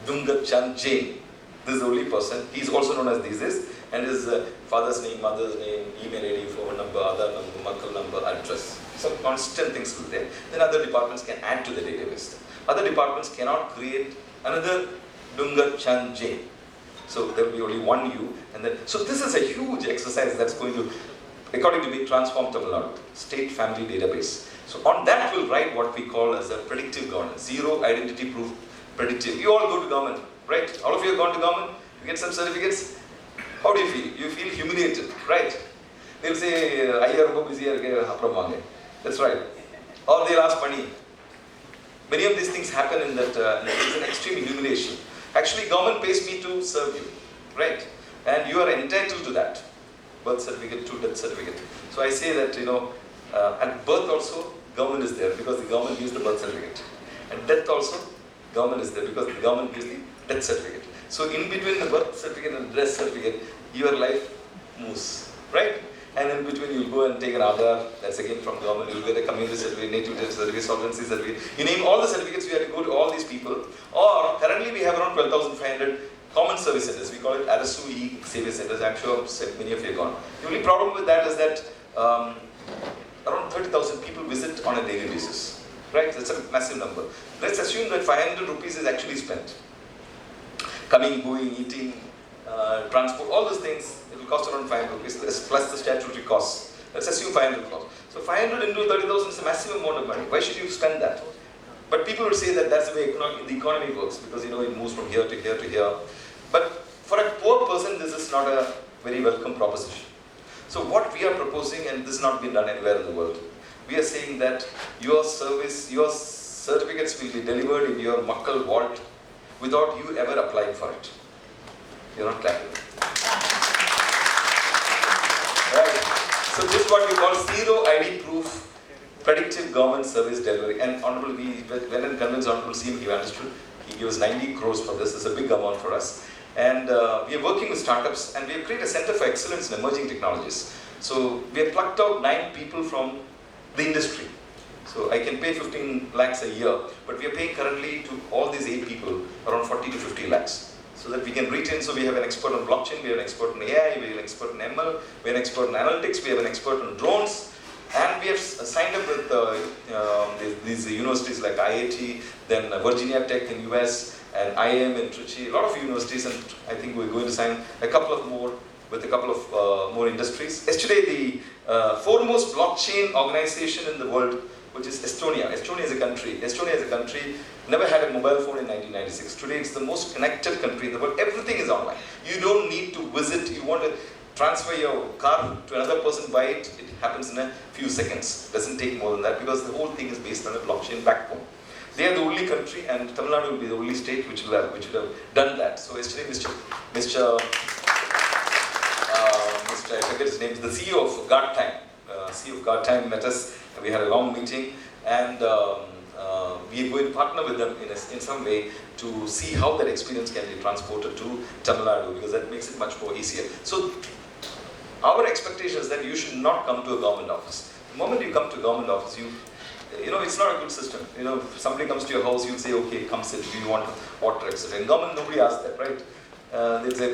Dungar Chand Jain. This is the only person. He is also known as this, and his father's name, mother's name, email ID, phone number, Aadhaar number, Makkal number, address. Some constant things will be there. Then other departments can add to the database. Other departments cannot create another Dungar Chand Jain. So there will be only one you. So this is a huge exercise that's going to, according to me, transform Tamil Nadu. State Family Database. So on that we'll write what we call as a predictive governance. Zero identity proof predictive. You all go to government, right? All of you have gone to government, you get some certificates. How do you feel? You feel humiliated, right? They'll say, that's right. Or they'll ask money. Many of these things happen in that, it's an extreme humiliation. Actually, government pays me to serve you, right? And you are entitled to that. Birth certificate to death certificate. So I say that, at birth also, government is there because the government gives the birth certificate. And death also, government is there because the government gives the death certificate. So in between the birth certificate and the death certificate, your life moves, right? And in between you'll go and take an Aadhaar, that's again from government, you'll get a community certificate, native certificate, solvency certificate. You name all the certificates, we have to go to all these people. Or currently we have around 12,500 common service centers. We call it RSU service centers. I'm sure many of you have gone. The only problem with that is that around 30,000 people visit on a daily basis. Right? That's a massive number. Let's assume that 500 rupees is actually spent. Coming, going, eating, transport, all those things, it will cost around 500 rupees plus the statutory costs. Let's assume 500 costs. So 500 into 30,000 is a massive amount of money. Why should you spend that? But people will say that that's the way the economy works because it moves from here to here to here. But for a poor person, this is not a very welcome proposition. So what we are proposing, and this has not been done anywhere in the world, we are saying that your certificates will be delivered in your Makkal vault without you ever applying for it. You're not clapping. Right. So this is what we call zero ID proof predictive government service delivery. And Honorable, we went and convinced Honorable CM, he understood. He gave us 90 crores for this. It's a big amount for us. And we are working with startups and we have created a center for excellence in emerging technologies. So we have plucked out 9 people from the industry. So I can pay 15 lakhs a year, but we are paying currently to all these 8 people around 40 to 50 lakhs. So that we can retain, so we have an expert on blockchain, we have an expert in AI, we have an expert in ML, we have an expert in analytics, we have an expert on drones, and we have signed up with these universities like IIT, then Virginia Tech in US, and IIM in Trichy, a lot of universities, and I think we're going to sign a couple of more with a couple of more industries. Yesterday, the foremost blockchain organization in the world, which is Estonia. Estonia is a country never had a mobile phone in 1996. Today, it's the most connected country in the world. Everything is online. You don't need to visit. You want to transfer your car to another person, buy it. It happens in a few seconds. It doesn't take more than that because the whole thing is based on a blockchain backbone. They are the only country, and Tamil Nadu will be the only state which will have done that. So yesterday, I forget his name, the CEO of Guard Time. CEO of Guard Time met us. We had a long meeting, and we are going to partner with them in some way to see how that experience can be transported to Tamil Nadu, because that makes it much more easier. So our expectation is that you should not come to a government office. The moment you come to a government office, it's not a good system. If somebody comes to your house, you'll say, okay, come sit, do you want water, etc. In government, nobody asks that, right? They'll say,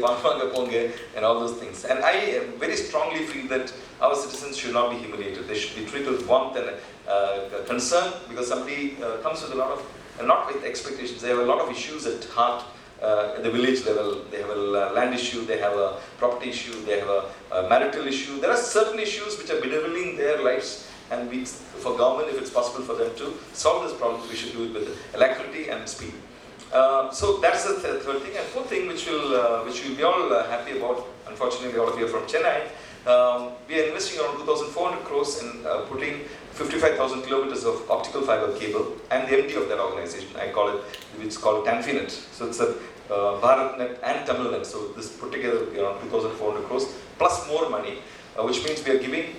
and all those things. And I very strongly feel that our citizens should not be humiliated. They should be treated with warmth and concern, because somebody comes with a lot of, not with expectations, they have a lot of issues at heart at the village level. They have a land issue, they have a property issue, they have a marital issue. There are certain issues which are bedeviling their lives, and for government, if it's possible for them to solve this problem, we should do it with alacrity and speed. So that's the third thing. And fourth thing, which you'll be all happy about, unfortunately all of you are from Chennai, we are investing around 2,400 crores in putting 55,000 kilometers of optical fiber cable. I'm the MD of that organization. It's called TANFINET. So it's a BharatNet and TamilNet. So this put together around 2,400 crores plus more money, which means we are giving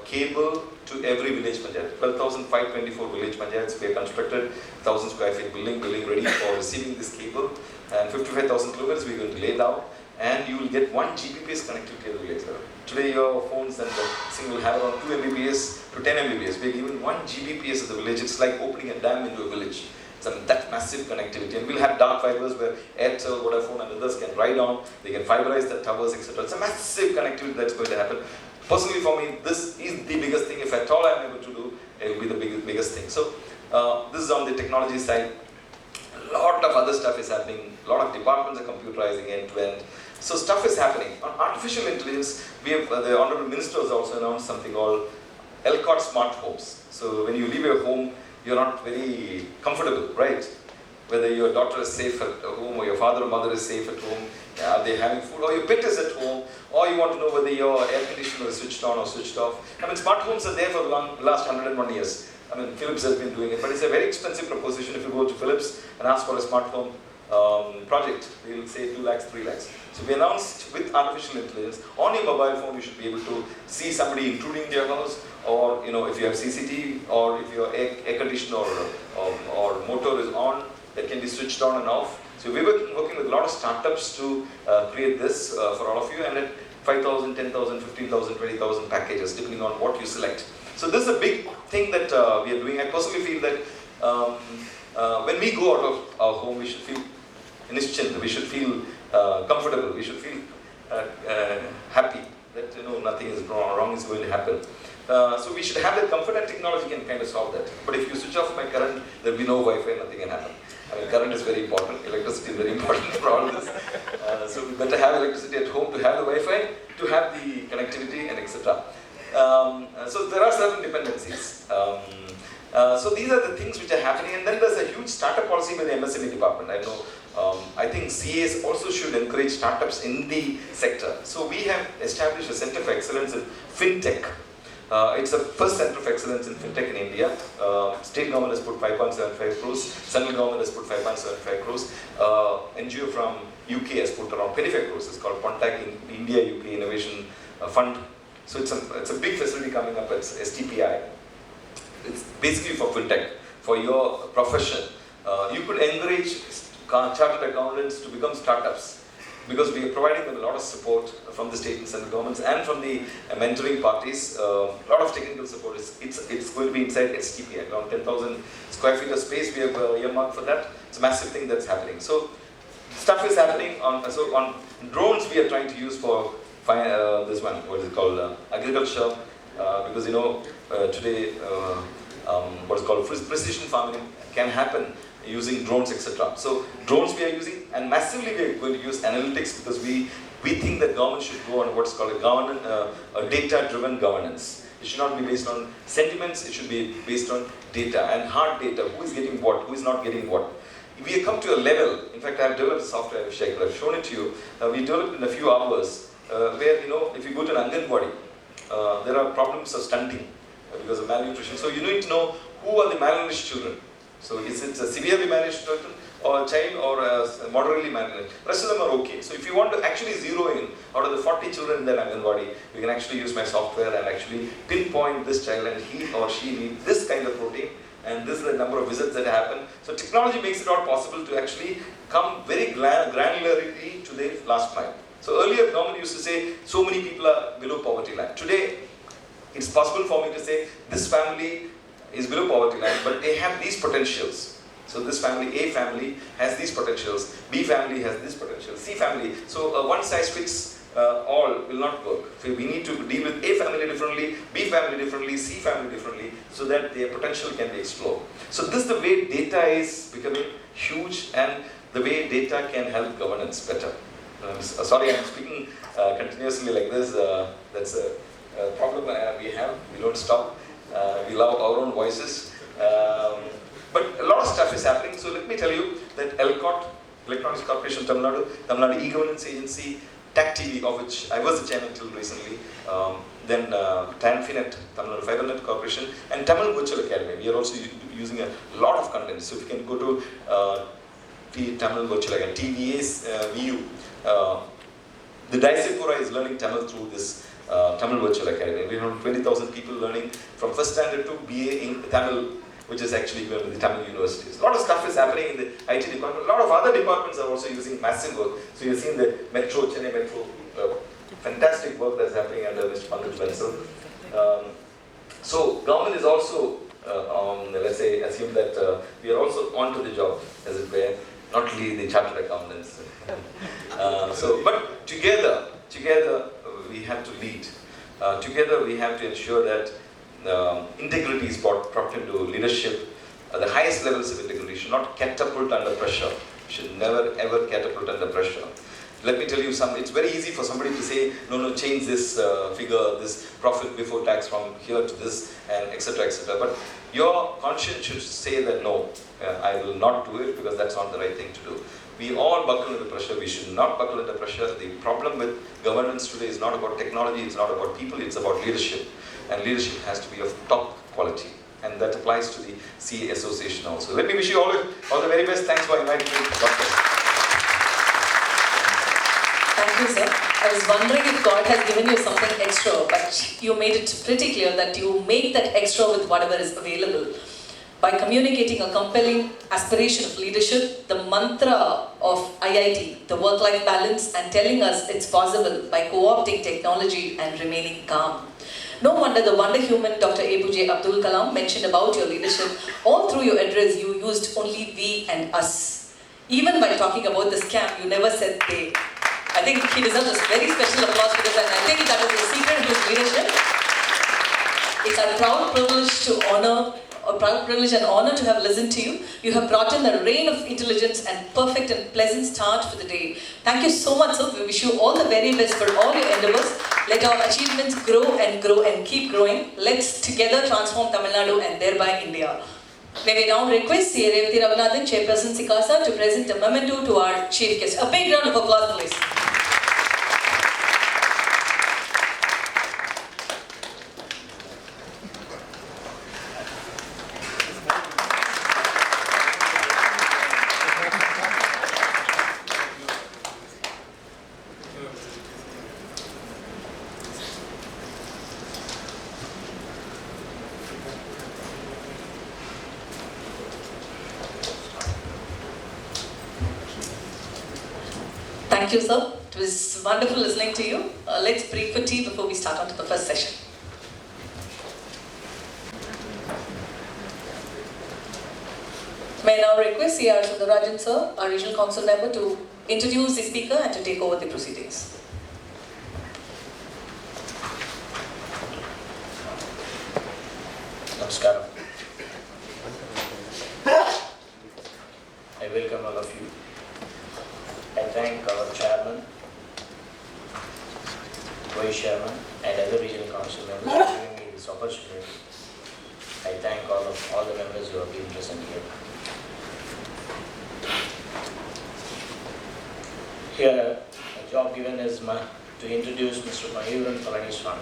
cable to every village panchayat. 12,524 village panchayats. We have constructed 1,000 square feet building ready for receiving this cable, and 55,000 kilometers we are going to lay down, and you will get 1 Gbps connectivity to the village level. Today your phones and the thing will have around 2 Mbps to 10 Mbps. We are giving 1 Gbps at the village. It's like opening a dam into a village. So that massive connectivity, and we'll have dark fibers where Airtel, Vodafone and others can ride on. They can fiberize the towers, etc. It's a massive connectivity that's going to happen. Personally, for me, this is the biggest thing. If at all I'm able to do, it will be the biggest thing. So this is on the technology side. A lot of other stuff is happening. A lot of departments are computerizing end to end. So stuff is happening. On artificial intelligence, we have the Honorable Minister has also announced something called LCOT smart homes. So when you leave your home, you're not very comfortable, right? Whether your daughter is safe at home or your father or mother is safe at home, are they having food, or your pet is at home, or you want to know whether your air conditioner is switched on or switched off. I mean, smart homes are there for the last 101 years. I mean, Philips has been doing it, but it's a very expensive proposition. If you go to Philips and ask for a smart home project, they will say 2 lakhs, 3 lakhs. So we announced with artificial intelligence, on your mobile phone you should be able to see somebody intruding in your house, or if you have CCTV, or if your air conditioner or motor is on, that can be switched on and off. So we're working with a lot of startups to create this for all of you, and 5,000, 10,000, 15,000, 20,000 packages, depending on what you select. So this is a big thing that we are doing. I personally feel that when we go out of our home, we should feel nischint, we should feel comfortable, we should feel happy that nothing is wrong is going to happen. So we should have that comfort, and technology can kind of solve that. But if you switch off my current, there will be no Wi-Fi, nothing can happen. I mean, current is very important, electricity is very important for all this. So we better have electricity at home to have the Wi-Fi, to have the connectivity, and etc. So there are certain dependencies. So these are the things which are happening, and then there's a huge startup policy by the MSME department. I know. I think CAs also should encourage startups in the sector. So we have established a Center for Excellence in FinTech. It's the first Center of Excellence in FinTech in India. State government has put 5.75 crores, central government has put 5.75 crores. NGO from UK has put around 25 crores. It's called Pontac India UK Innovation Fund. So it's a big facility coming up at STPI. It's basically for FinTech, for your profession. You could encourage chartered accountants to become startups, because we are providing them a lot of support from the state and central governments and from the mentoring parties. A lot of technical support. It's going to be inside STPI, around 10,000 square feet of space. We have earmarked for that. It's a massive thing that's happening. So stuff is happening on drones. We are trying to use for this one. What is it called? Agriculture. Because today what is called precision farming can happen using drones, etc. So drones we are using, and massively we are going to use analytics, because we think that government should go on what's called a data-driven governance. It should not be based on sentiments, it should be based on data, and hard data, who is getting what, who is not getting what. We have come to a level, in fact I have developed software, I've shown it to you, we developed in a few hours, where if you go to an Anganwadi, there are problems of stunting because of malnutrition. So you need to know who are the malnourished children. So is it a severely malnourished children, or a child, or a moderately malnourished? Rest of them are okay. So if you want to actually zero in out of the 40 children in that Anganwadi, you can actually use my software and actually pinpoint this child, and he or she needs this kind of protein, and this is the number of visits that happen. So technology makes it all possible to actually come very granularly to the last mile. So earlier government used to say so many people are below poverty line. Today it's possible for me to say this family is below poverty line, but they have these potentials. So this family, A family, has these potentials, B family has this potential, C family. So one size fits all will not work. So we need to deal with A family differently, B family differently, C family differently, so that their potential can be explored. So this is the way data is becoming huge, and the way data can help governance better. Sorry, I'm speaking continuously like this. That's a problem we have. We don't stop. We love our own voices. But a lot of stuff is happening. So let me tell you that ELCOT, Electronics Corporation of Tamil Nadu E-Governance Agency, TAC TV, of which I was the chairman till recently, then TANFINET, Tamil Nadu FiberNet Corporation, and Tamil Virtual Academy. We are also using a lot of content. So if you can go to Tamil Virtual Academy, TVA's VU. The Daisepura is learning Tamil through this Tamil Virtual Academy. We have 20,000 people learning from first standard to BA in Tamil, which is actually going to the Tamil universities. A lot of stuff is happening in the IT department. A lot of other departments are also using massive work. So you've seen the Metro, Chennai Metro, fantastic work that's happening under Mr. Pankaj Bansal. So government is also, let's say, assume that we are also onto the job, as it were, not only the chartered accountants. But together we have to lead. Together we have to ensure that integrity is brought into leadership. The highest levels of integrity should not catapult under pressure. Should never ever catapult under pressure. Let me tell you it's very easy for somebody to say, no, change this figure, this profit before tax from here to this, and etc., etc. But your conscience should say that no, I will not do it, because that's not the right thing to do. We all buckle under pressure. We should not buckle under pressure. The problem with governance today is not about technology, it's not about people, it's about leadership. And leadership has to be of top quality. And that applies to the CA Association also. Let me wish you all the very best. Thanks for inviting me. Thank you, sir. I was wondering if God has given you something extra, but you made it pretty clear that you make that extra with whatever is available. by communicating a compelling aspiration of leadership, the mantra of IIT, the work-life balance, and telling us it's possible by co-opting technology and remaining calm. No wonder the wonder human Dr. APJ Abdul Kalam mentioned about your leadership. All through your address, you used only we and us. Even by talking about the scam, you never said they. I think he deserves a very special applause for this, and I think that is the secret of his leadership. It's a proud privilege and honor to have listened to you. You have brought in a rain of intelligence and perfect and pleasant start for the day. Thank you so much, sir. We wish you all the very best for all your endeavors. Let our achievements grow and keep growing. Let's together transform Tamil Nadu and thereby India. May we now request C. Revati Raghunathan, Chairperson Sikasa, to present a memento to our chief guest. A big round of applause, please. Thank you, sir. It was wonderful listening to you. Let's break for tea before we start on to the first session. May I now request C.R. Sundarajan, sir, our Regional Council member, to introduce the speaker and to take over the proceedings. Namaskaram. I welcome all of you. I thank our chairman, vice chairman, and other regional council members for giving me this opportunity. I thank all the members who have been present here. Here, a job given is to introduce Mr. Mayuran Palanisamy.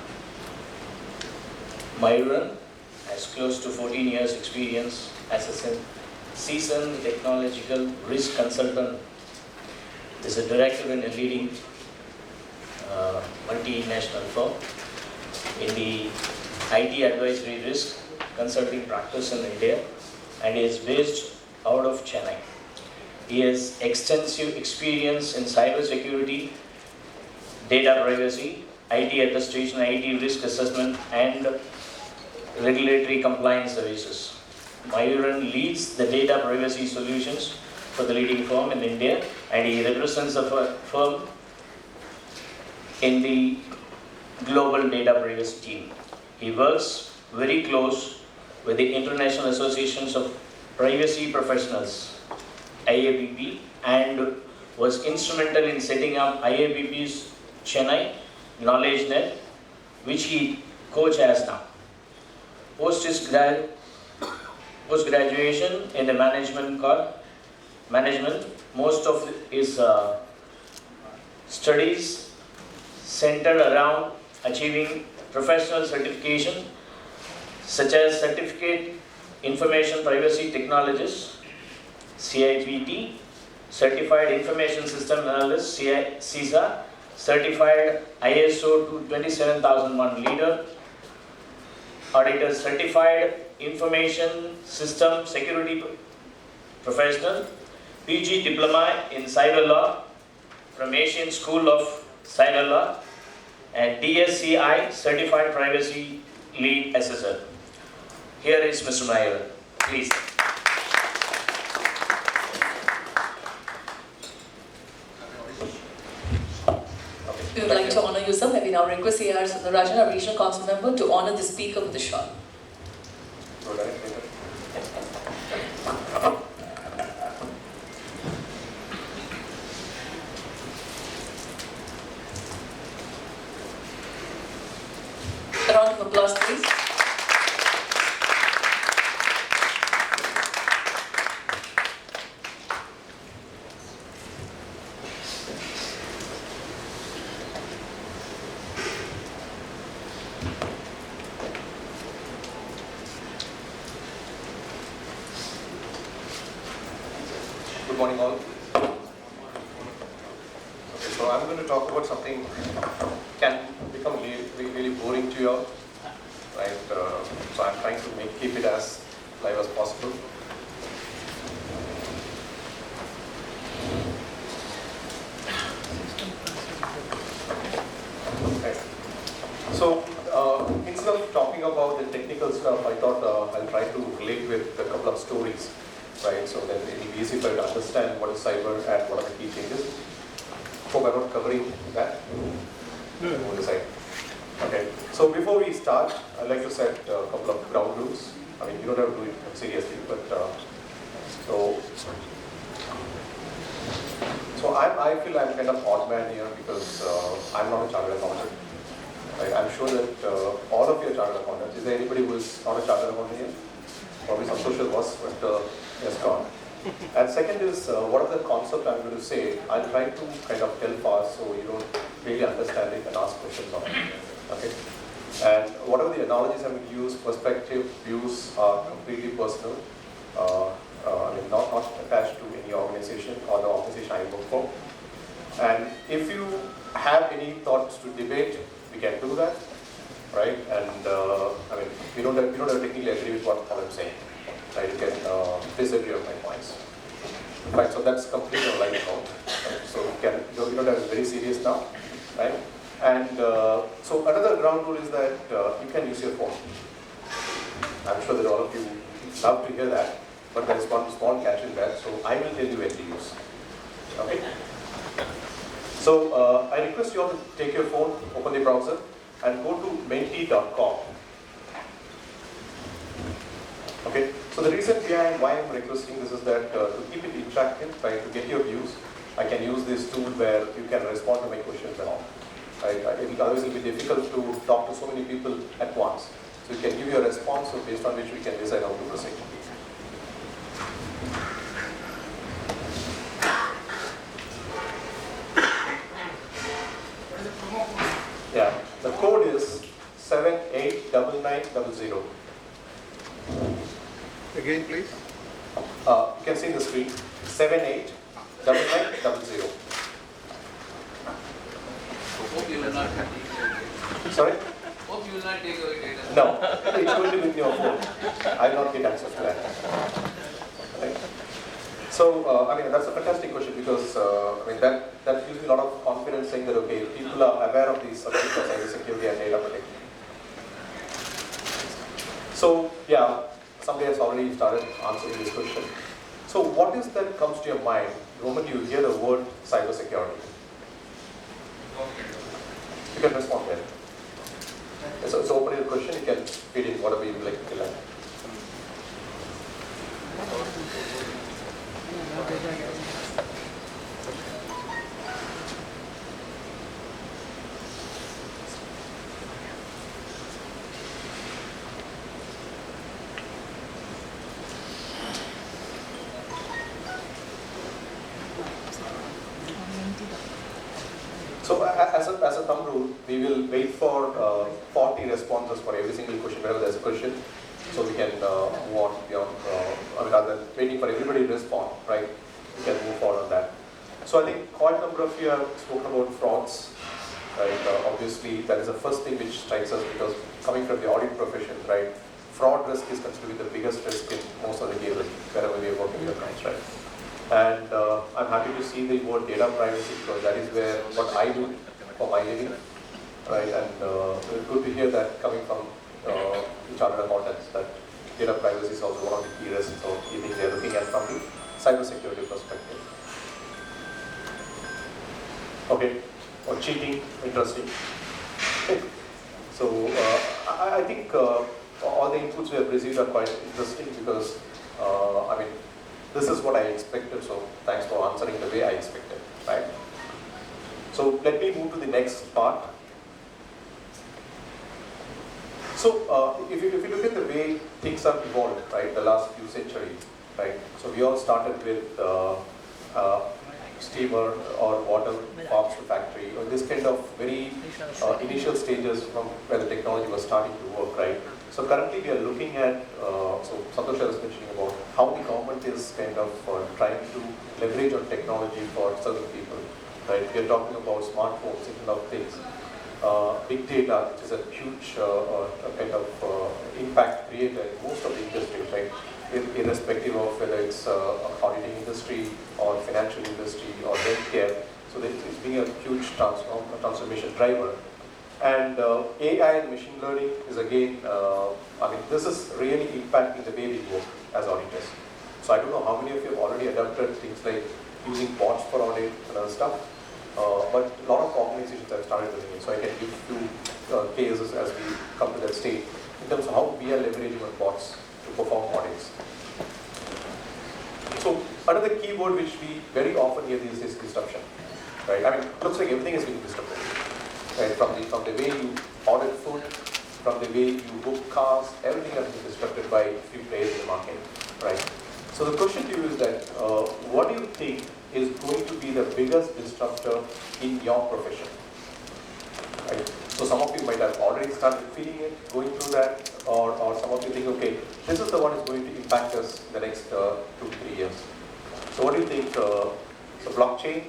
Mayuran has close to 14 years experience as a seasoned technological risk consultant. Is a director in a leading multinational firm in the IT advisory risk consulting practice in India, and is based out of Chennai. He has extensive experience in cyber security, data privacy, IT administration, IT risk assessment, and regulatory compliance services. Mayuran leads the data privacy solutions for the leading firm in India, and he represents the firm in the global data privacy team. He works very close with the International Associations of Privacy Professionals, IAPP, and was instrumental in setting up IAPP's Chennai Knowledge Net, which he co-chairs now. Post his graduation in the management, most of his studies centered around achieving professional certification such as Certificate Information Privacy Technologist, CIPT, Certified Information System Analyst, CISA, Certified ISO 27001 Leader, Auditor Certified Information System Security Professional, PG Diploma in Cyber Law from Asian School of Cyber Law, and DSCI Certified Privacy Lead Assessor. Here is Mr. Mayuran. Please. We would like to honor you, sir. May we now request C.R. Sundarajan, our Regional Council member, to honor the speaker with a shot. A round of applause, please. Good morning all. Okay, so I'm going to talk about something can become really boring to you all, right? So I'm trying to keep it as live as possible. Okay. So instead of talking about the technical stuff, I thought I'll try to relate with a couple of stories, right? So then it'll be easy for you to understand what is cyber and what are the key changes. Hope I'm not covering that. On the side. Okay. So before we start, I'd like to set a couple of ground rules. I mean, you don't have to do it seriously, but so I feel I'm kind of odd man here because I'm not a chartered accountant. Right? I'm sure that all of you are chartered accountants. Is there anybody who is not a chartered accountant here? Probably some social was, but yes, gone. And second is, what are the concepts I'm going to say, I'll try to kind of tell fast so you don't really understand it and ask questions on it. Okay? And whatever the analogies I'm going to use, perspective, views are completely personal. I mean, not attached to any organization or the organization I work for. And if you have any thoughts to debate, we can do that, right? And I mean, we don't have to technically agree with what I'm saying, right? You can disagree on my points. Right, so that's completely a light note. Right? So you don't have to be very serious now, right? And so another ground rule is that you can use your phone. I'm sure that all of you love to hear that, but there is one small catch in that, so I will tell you when to use. Okay? So I request you all to take your phone, open the browser, and go to menti.com. Okay? So the reason behind why I'm requesting this is that to keep it interactive, right, to get your views, I can use this tool where you can respond to my questions and all. Right? Otherwise it will be difficult to talk to so many people at once. So you can give your response, so based on which we can decide how to proceed. Yeah, the code is 789900. Again, please. You can see the screen, 789900. Hope you will not take Sorry? Hope you will not take away data. No, it's going to be with your phone. I will not get access to that. Right. So, I mean, that's a fantastic question because, I mean, that gives me a lot of confidence saying that, okay, people are aware of these subjects of cybersecurity and data protection. So, yeah, somebody has already started answering this question. So, what is that comes to your mind the moment you hear the word cybersecurity? You can respond there. So, it's open your question, you can feed in whatever you would like to tell. So as a thumb rule, we will wait for 40 responses for every single question, whenever there's a question, so we can move on beyond, I mean, rather than waiting for everybody to respond, right? We can move forward on that. So I think quite a number of you have spoken about frauds, right? Obviously, that is the first thing which strikes us because coming from the audit profession, right? Fraud risk is considered to be the biggest risk in most of the cases wherever we are working with accounts, right? And I'm happy to see the word data privacy because that is where what I do for my living, right? And it's good to hear that coming from chartered accountants that data privacy is also one of the key risks or key things they're looking at from the cybersecurity perspective. Okay, or cheating, interesting. Okay. So I think all the inputs we have received are quite interesting because I mean, this is what I expected, so thanks for answering the way I expected, right? So let me move to the next part. So if you look at the way things have evolved, right, the last few centuries, right? So we all started with steamer or water pumps to factory, or this kind of very initial stages from where the technology was starting to work, right? So currently we are looking at, so Santosh was mentioning about how the government is kind of trying to leverage on technology for certain people, right? We are talking about smartphones, Internet of Things. big data, which is a huge kind of impact creator in most of the industries, right? Irrespective of whether it's auditing industry or financial industry or healthcare. So it's being a huge transformation driver. And AI and machine learning is again, I mean, this is really impacting the way we work as auditors. So I don't know how many of you have already adopted things like using bots for audit and other stuff, but a lot of organizations have started doing it. So I can give you cases as we come to that stage in terms of how we are leveraging on bots to perform audits. So another keyword which we very often hear these days is disruption, right? I mean, it looks like everything is being disrupted, right? From the way you audit food, from the way you book cars, everything has been disrupted by a few players in the market, right? So the question to you is that, what do you think is going to be the biggest disruptor in your profession? Right? So some of you might have already started feeling it, going through that, or some of you think, okay, this is the one that's going to impact us the next 2 to 3 years. So what do you think? So blockchain?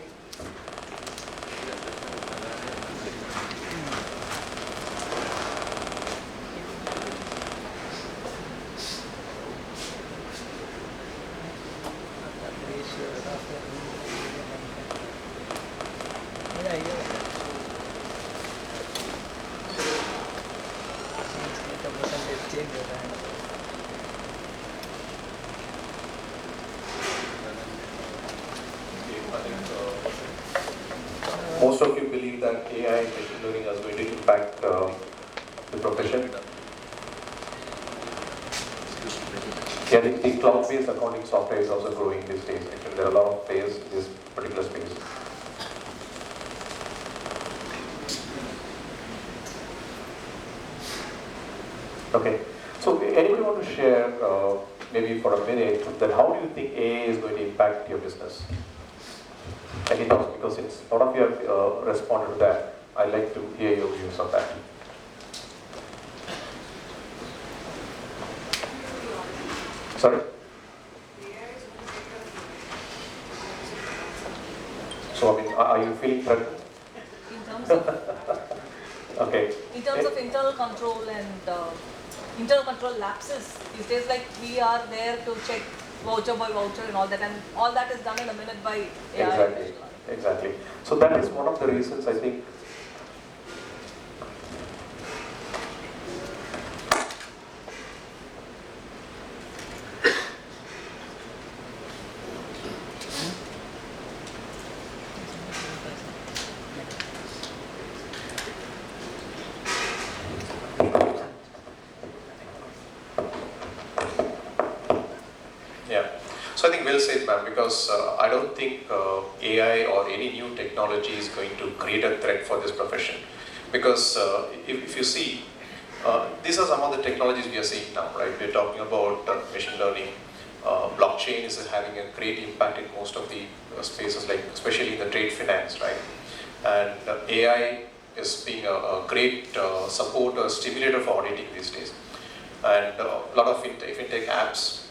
Most of you believe that AI and machine learning is going to impact the profession. Yeah, the cloud-based accounting software is also growing these days. Actually, there are a lot of players in this particular space. Okay, so anybody want to share, maybe for a minute, that how do you think AI is going to impact your business? Any thoughts? Because since a lot of you have responded to that, I'd like to hear your views on that. Sorry? So, I mean, are you feeling threatened? In terms of, okay. In terms of internal control and internal control lapses, these days, like we are there to check voucher by voucher and all that is done in a minute by AI. Exactly, exactly. So that is one of the reasons I think. Well said, ma'am, because I don't think AI or any new technology is going to create a threat for this profession. Because if you see, these are some of the technologies we are seeing now, right? We're talking about machine learning. Blockchain is having a great impact in most of the spaces, like especially in the trade finance, right? And AI is being a great support or stimulator for auditing these days. And a lot of fintech apps.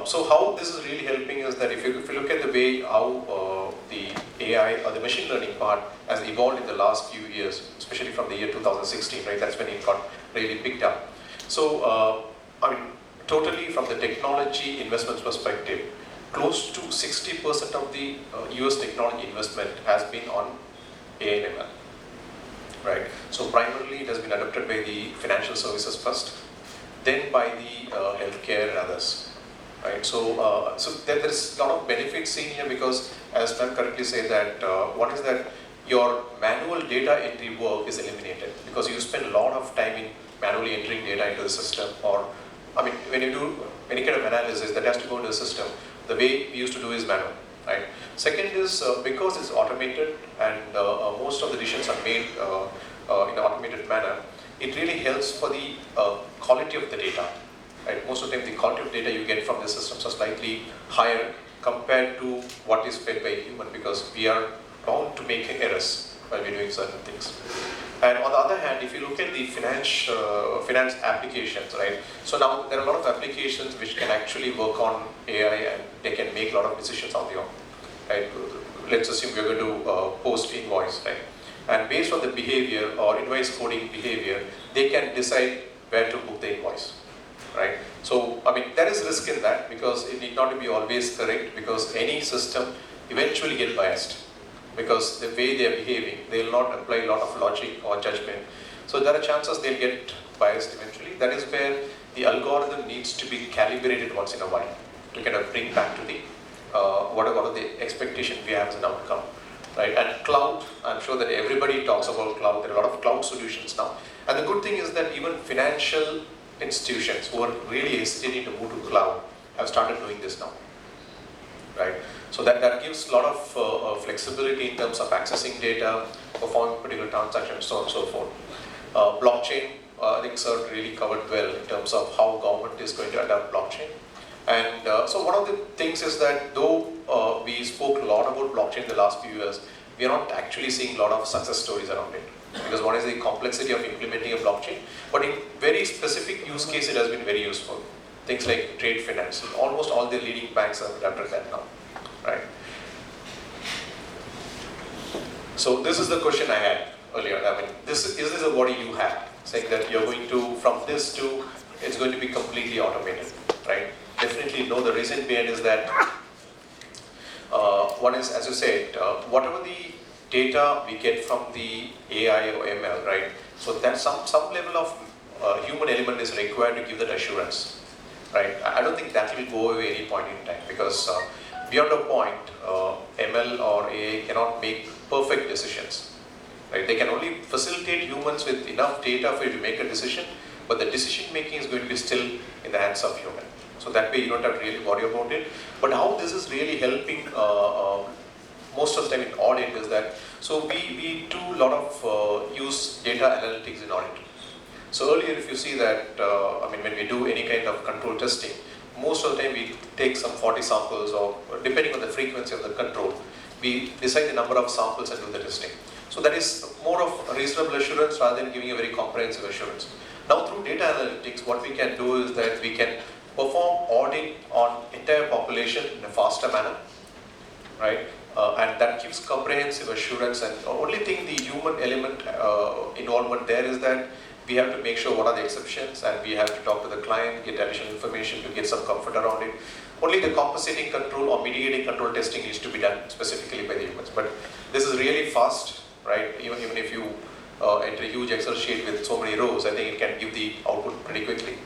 So how this is really helping is that if you look at the way how the AI or the machine learning part has evolved in the last few years, especially from the year 2016, right? That's when it got really picked up. So I mean, totally from the technology investments perspective, close to 60% of the US technology investment has been on AI and ML, right? So primarily it has been adopted by the financial services first, then by the healthcare and others. Right, so there is a lot of benefits seen here because, as ma'am correctly said, that one is that your manual data entry work is eliminated because you spend a lot of time in manually entering data into the system. Or, I mean, when you do any kind of analysis that has to go into the system, the way we used to do is manual. Right. Second is because it's automated and most of the decisions are made in an automated manner. It really helps for the quality of the data. Right? Most of the time, the quality of data you get from the systems are slightly higher compared to what is fed by a human because we are bound to make errors while we're doing certain things. And on the other hand, if you look at the finance applications, right? So now there are a lot of applications which can actually work on AI and they can make a lot of decisions on their own. Right? Let's assume we're going to post invoice, right? And based on the behavior or invoice coding behavior, they can decide where to book the invoice, right? So, I mean, there is risk in that because it need not be always correct, because any system eventually get biased because the way they are behaving, they will not apply a lot of logic or judgment. So there are chances they'll get biased eventually. That is where the algorithm needs to be calibrated once in a while to kind of bring back to the what are the expectation we have as an outcome, right? And cloud, I'm sure that everybody talks about cloud. There are a lot of cloud solutions now. And the good thing is that even financial institutions who are really hesitating to move to cloud have started doing this now, right? So that gives a lot of flexibility in terms of accessing data, performing particular transactions, so on and so forth. Blockchain, I think Sir really covered well in terms of how government is going to adopt blockchain. And so one of the things is that though we spoke a lot about blockchain in the last few years, we are not actually seeing a lot of success stories around it. Because one is the complexity of implementing a blockchain, but in very specific use case it has been very useful. Things like trade finance, almost all the leading banks have adapted that now, right? So this is the question I had earlier. I mean, is this a what you have? Saying that you're going to, from this to, it's going to be completely automated, right? Definitely no, the reason behind is that one is, as you said, whatever the data we get from the AI or ML, right? So that some level of human element is required to give that assurance, right? I don't think that will go away any point in time, because beyond a point, ML or AI cannot make perfect decisions, right? They can only facilitate humans with enough data for you to make a decision, but the decision making is going to be still in the hands of human. So that way you don't have to really worry about it. But how this is really helping most of the time in audit is that, so we do a lot of use data analytics in audit. So earlier if you see that, I mean, when we do any kind of control testing, most of the time we take some 40 samples, or depending on the frequency of the control, we decide the number of samples and do the testing. So that is more of reasonable assurance rather than giving a very comprehensive assurance. Now through data analytics, what we can do is that we can perform audit on entire population in a faster manner, right? And that gives comprehensive assurance. And the only thing the human element involvement there is that we have to make sure what are the exceptions, and we have to talk to the client, get additional information to get some comfort around it. Only the compensating control or mitigating control testing needs to be done specifically by the humans. But this is really fast, right? Even if you enter a huge Excel sheet with so many rows, I think it can give the output pretty quickly.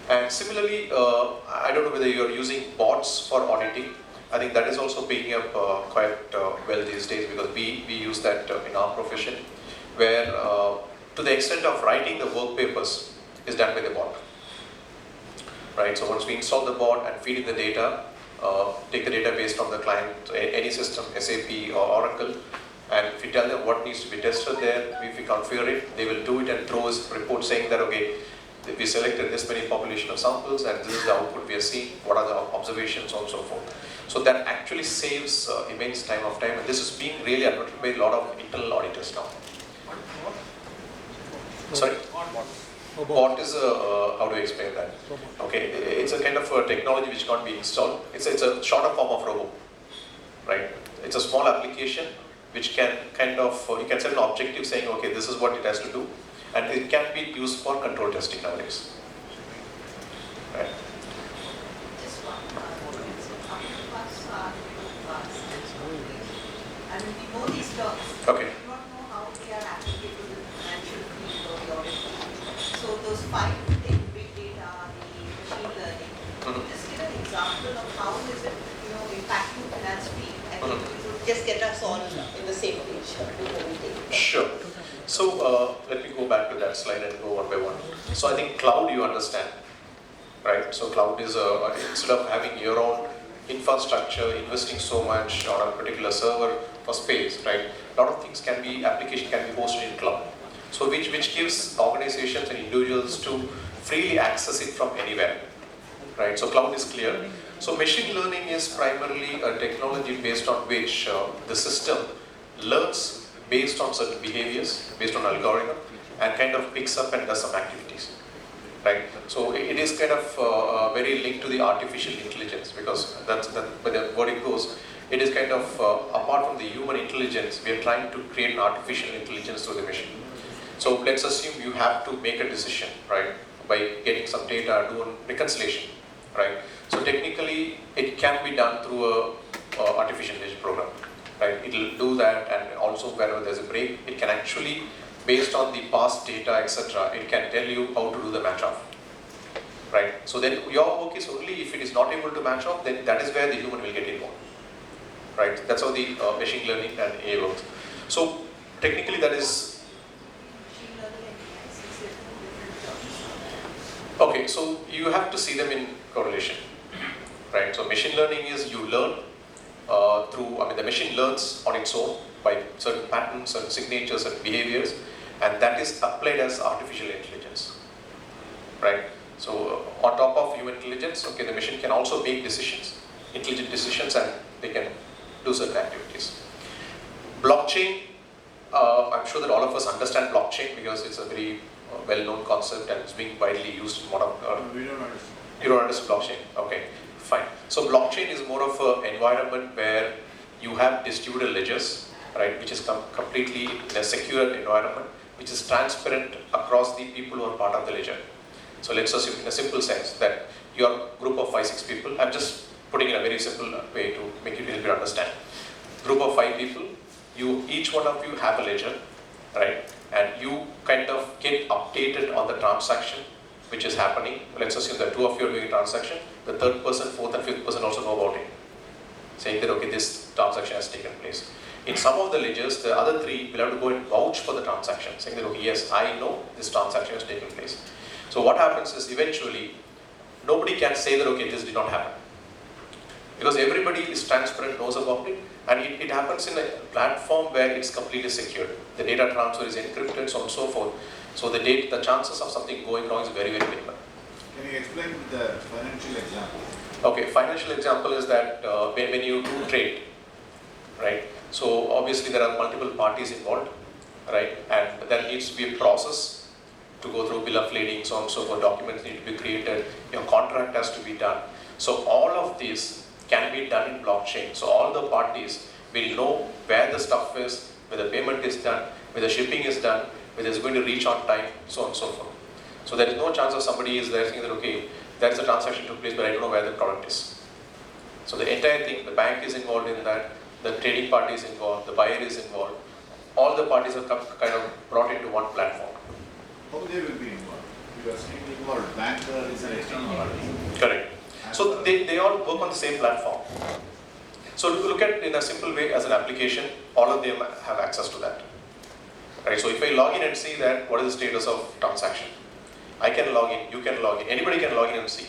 And similarly, I don't know whether you're using bots for auditing. I think that is also picking up quite well these days, because we use that in our profession, where to the extent of writing the work papers is done by the bot. Right, so once we install the bot and feed in the data, take the data based on the client, any system, SAP or Oracle, and if we tell them what needs to be tested there, if we configure it, they will do it and throw us a report saying that, okay, we selected this many population of samples and this is the output we are seeing, what are the observations, so on and so forth. So that actually saves immense time, and this is being really adopted by a lot of internal auditors now. Sorry? Bot is how do you explain that? Okay, it's a kind of a technology which can't be installed. It's a shorter form of robo, right? It's a small application which can kind of, you can set an objective saying, okay, this is what it has to do, and it can be used for control testing nowadays. Right? Just one I mean, we know these terms. Okay. We don't know how they are applicable to the financial field or the audit field. So those 5 things, big data, the machine learning, just give an example of how is it, impacting finance field, and it will just get us all in the same page before we take it. Sure. So let me go back to that slide and go one by one. So I think cloud you understand, right? So cloud is instead of having your own infrastructure, investing so much on a particular server for space, right? A lot of things application can be hosted in cloud. So which gives organizations and individuals to freely access it from anywhere, right? So cloud is clear. So machine learning is primarily a technology based on which the system learns based on certain behaviors, based on algorithm, and kind of picks up and does some activities, right? So it is kind of very linked to the artificial intelligence, because that's where the wording goes. It is kind of apart from the human intelligence, we are trying to create an artificial intelligence through the machine. So let's assume you have to make a decision, right, by getting some data, do a reconciliation, right? So technically, it can be done through a artificial intelligence program, right? It will do that, and also whenever there's a break, it can actually, based on the past data, etc., it can tell you how to do the match off, right? So then your work is only if it is not able to match off, then that is where the human will get involved, right? That's how the machine learning and AI works. So technically, that is. Okay, so you have to see them in correlation, right? So machine learning is you learn the machine learns on its own by certain patterns, certain signatures, certain behaviors, and that is applied as artificial intelligence, right? So on top of human intelligence, okay, the machine can also make decisions, intelligent decisions, and they can do certain activities. Blockchain, I'm sure that all of us understand blockchain because it's a very well-known concept and it's being widely used in modern. We don't understand. You don't understand blockchain? Okay, fine. So blockchain is more of an environment where you have distributed ledgers, right, which is completely in a secure environment, which is transparent across the people who are part of the ledger. So let's assume in a simple sense that your group of 5-6 people, I'm just putting in a very simple way to make it easier to understand. Group of 5 people, each one of you have a ledger, right? And you kind of get updated on the transaction which is happening. Let's assume that 2 of you are doing a transaction, the 3rd person, 4th and 5th person also know about it, saying that okay, this transaction has taken place. In some of the ledgers, the other 3 will have to go and vouch for the transaction, saying that okay, yes, I know this transaction has taken place. So what happens is eventually, nobody can say that okay, this did not happen. Because everybody is transparent, knows about it, and it happens in a platform where it's completely secured. The data transfer is encrypted, so on and so forth. So the chances of something going wrong is very, very minimal. Can you explain the financial example? Okay, financial example is that when you do trade, right? So obviously there are multiple parties involved, right? And there needs to be a process to go through bill of lading, so on and so forth. Documents need to be created. Your contract has to be done. So all of this can be done in blockchain. So all the parties will know where the stuff is, where the payment is done, where the shipping is done, whether it's going to reach on time, so on and so forth. So there is no chance of somebody is there saying that okay, there's a transaction took place, but I don't know where the product is. So the entire thing, the bank is involved in that, the trading party is involved, the buyer is involved. All the parties are kind of brought into one platform. How they will be involved? Because involved banker is an external party. Correct. So they all work on the same platform. So look at it in a simple way as an application, all of them have access to that. Right? So if I log in and see that, what is the status of transaction? I can log in, you can log in, anybody can log in and see.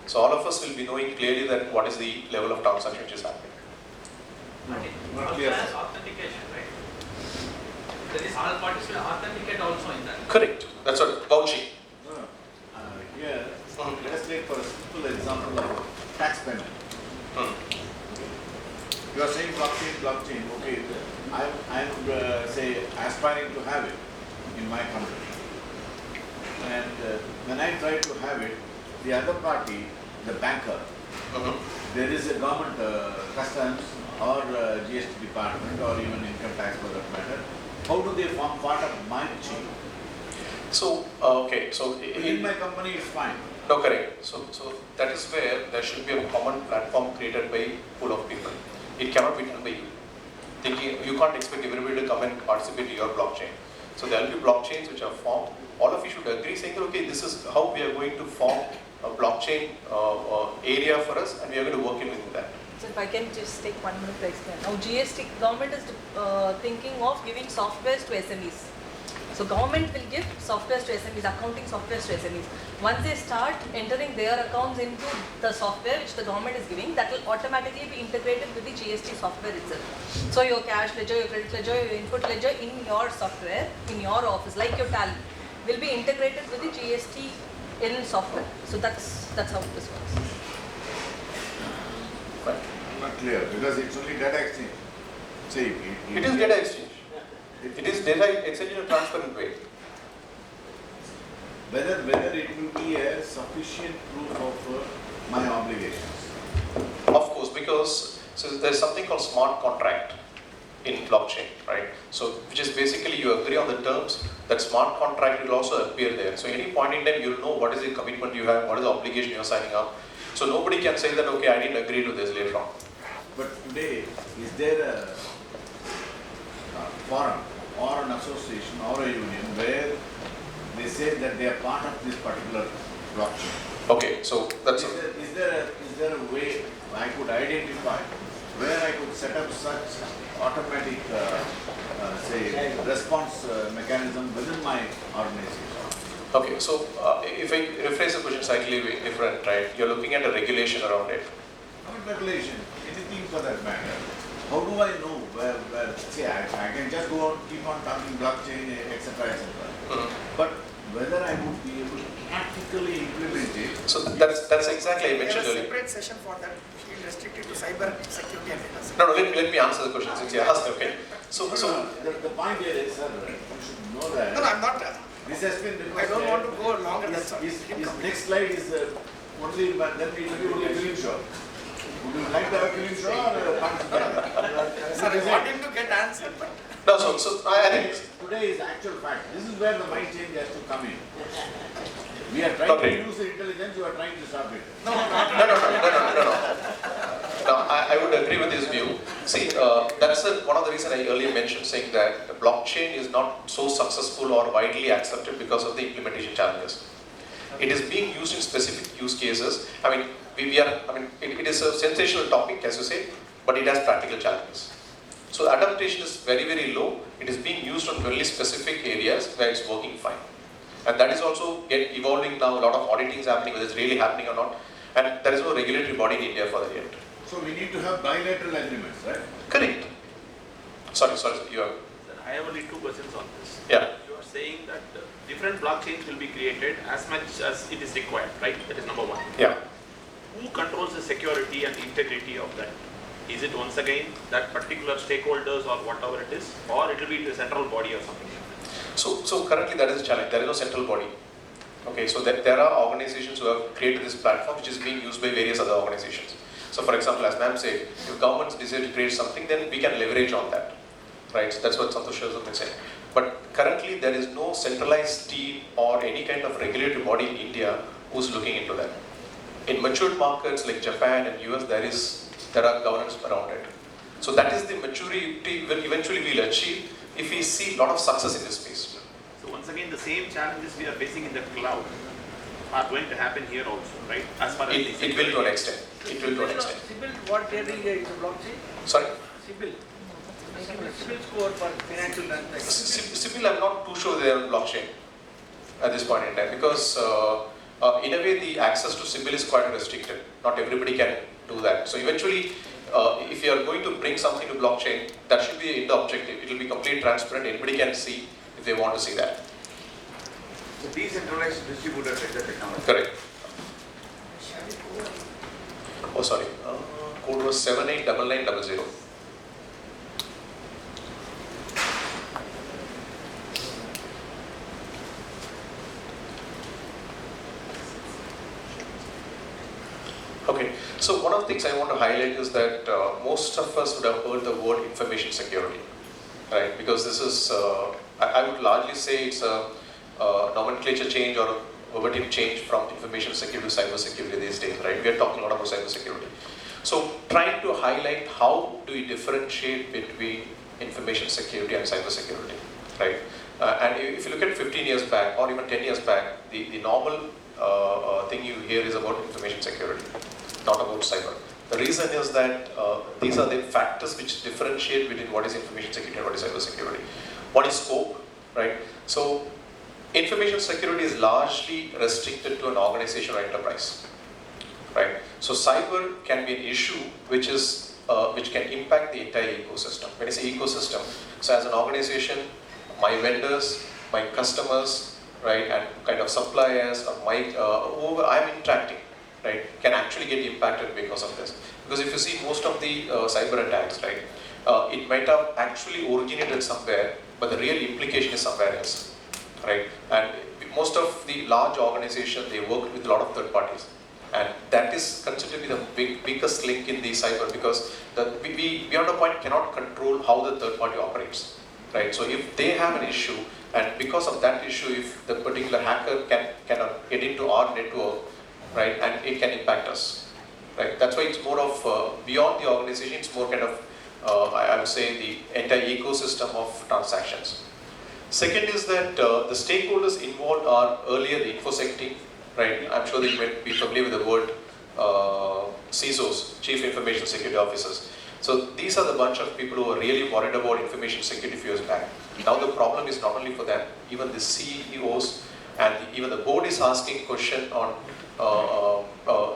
So all of us will be knowing clearly that what is the level of transaction which is happening. Not clear. As authentication, right? There is all parties will authenticate also in that. Correct. That's what vouching. No. Here, let us take for a simple example of tax payment. You are saying blockchain, okay, I'm say aspiring to have it in my company. And when I try to have it, the other party, the banker, there is a government customs or GST department or even income tax for that matter. How do they form part of my chain? So, okay, so In my company it's fine. no, correct. So that is where there should be a common platform created by pool of people. It cannot be done by you. You can't expect everybody to come and participate in your blockchain. So there will be blockchains which are formed. All of you should agree saying that okay, this is how we are going to form a blockchain area for us, and we are going to work in within that. So if I can just take 1 minute to explain. Now GST, government is thinking of giving softwares to SMEs. So government will give softwares to SMEs, accounting softwares to SMEs. Once they start entering their accounts into the software which the government is giving, that will automatically be integrated with the GST software itself. So your cash ledger, your credit ledger, your input ledger in your software, in your office, like your tally, will be integrated with the GST in software. So that's how this works. Not clear, because it's only data exchange. See, It is data exchange. It is data exchange in a transparent way. whether it will be a sufficient proof of my obligations. Of course, because there's something called smart contract in blockchain, right? So which is basically you agree on the terms, that smart contract will also appear there. So any point in time you'll know what is the commitment you have, what is the obligation you're signing up. So nobody can say that, okay, I didn't agree to this later on. But today, is there a forum or an association or a union where they say that they are part of this particular blockchain? Okay, so that's Is there a way I could identify where I could set up such automatic, say, response mechanism within my organization? okay. So if I rephrase the question slightly different, right? You're looking at a regulation around it. Not regulation, anything for that matter. How do I know where see, I can just go on, keep on talking blockchain, etc., etc. But whether I would be able to practically implement it. So that's exactly I mentioned There is a earlier. separate session for that, restricted to cyber security and data. No, let me answer the question since you asked. Okay. So The point here is, sir, you should know that. No, I'm not. This has been I don't want to go longer. That's all. His next slide is only, but then it will be only a film show. Would you like to have a film show or a participant? Sir, I want him to get answered, but no, so I think Today is actual fact. This is where the mind change has to come in. We are trying to use the intelligence, you are trying to stop it. No. No, I would agree with his view. See, that's one of the reasons I earlier mentioned, saying that the blockchain is not so successful or widely accepted because of the implementation challenges. It is being used in specific use cases. I mean, it is a sensational topic, as you say, but it has practical challenges. So adaptation is very, very low. It is being used on very specific areas where it's working fine. And that is also evolving now. A lot of auditing is happening, whether it's really happening or not. And there is no regulatory body in India for that yet. So we need to have bilateral agreements, right? Correct. Sorry, you are. Sir, I have only two questions on this. Yeah. You are saying that different blockchains will be created as much as it is required, right? That is number one. Yeah. Who controls the security and integrity of that? Is it once again that particular stakeholders or whatever it is, or it will be the central body or something? So currently that is a challenge. There is no central body. Okay, so there are organizations who have created this platform which is being used by various other organizations. So for example, as ma'am said, if governments decide to create something, then we can leverage on that. Right? So that's what Santosh has been saying. But currently there is no centralized team or any kind of regulatory body in India who's looking into that. In matured markets like Japan and US, there are governance around it. So that is the maturity eventually we'll achieve if we see a lot of success in this space. So once again, the same challenges we are facing in the cloud are going to happen here also, right? As far as it will to an extent. It will to an extent. Sibyl, what they will get is a blockchain? Sorry? Sibyl. Sibyl score for financial transactions. Sibyl, I'm not too sure they are on blockchain at this point in time because in a way the access to Sibyl is quite restricted. Not everybody can do that. So eventually, if you are going to bring something to blockchain, that should be in the objective. It will be completely transparent. Anybody can see if they want to see that. So decentralized distributed technology. Correct. Oh, sorry. Code was 789900. Okay, so one of the things I want to highlight is that most of us would have heard the word information security, right? Because this is, I would largely say it's a nomenclature change or a verbatim change from information security to cyber security these days, right? We are talking a lot about cyber security. So trying to highlight how do we differentiate between information security and cyber security, right? And if you look at 15 years back or even 10 years back, the normal thing you hear is about information security, not about cyber. The reason is that these are the factors which differentiate between what is information security and what is cyber security. One is scope, right? So information security is largely restricted to an organization or enterprise, right? So cyber can be an issue which can impact the entire ecosystem. When I say ecosystem, so as an organization, my vendors, my customers, right, and kind of suppliers or whoever I'm interacting, right, can actually get impacted because of this. Because if you see most of the cyber attacks, right, it might have actually originated somewhere, but the real implication is somewhere else, right? And most of the large organizations, they work with a lot of third parties. And that is considered to be the biggest link in the cyber, because we beyond a point cannot control how the third party operates, right? So if they have an issue, and because of that issue, if the particular hacker can get into our network, right, and it can impact us, right? That's why it's more of beyond the organization, it's more kind of I would say the entire ecosystem of transactions. Second is that the stakeholders involved are earlier the InfoSec team, right? I'm sure that you might be familiar with the word CISOs, Chief Information Security Officers. So these are the bunch of people who are really worried about information security a few years back. Now the problem is not only for them, even the CEOs and even the board is asking question on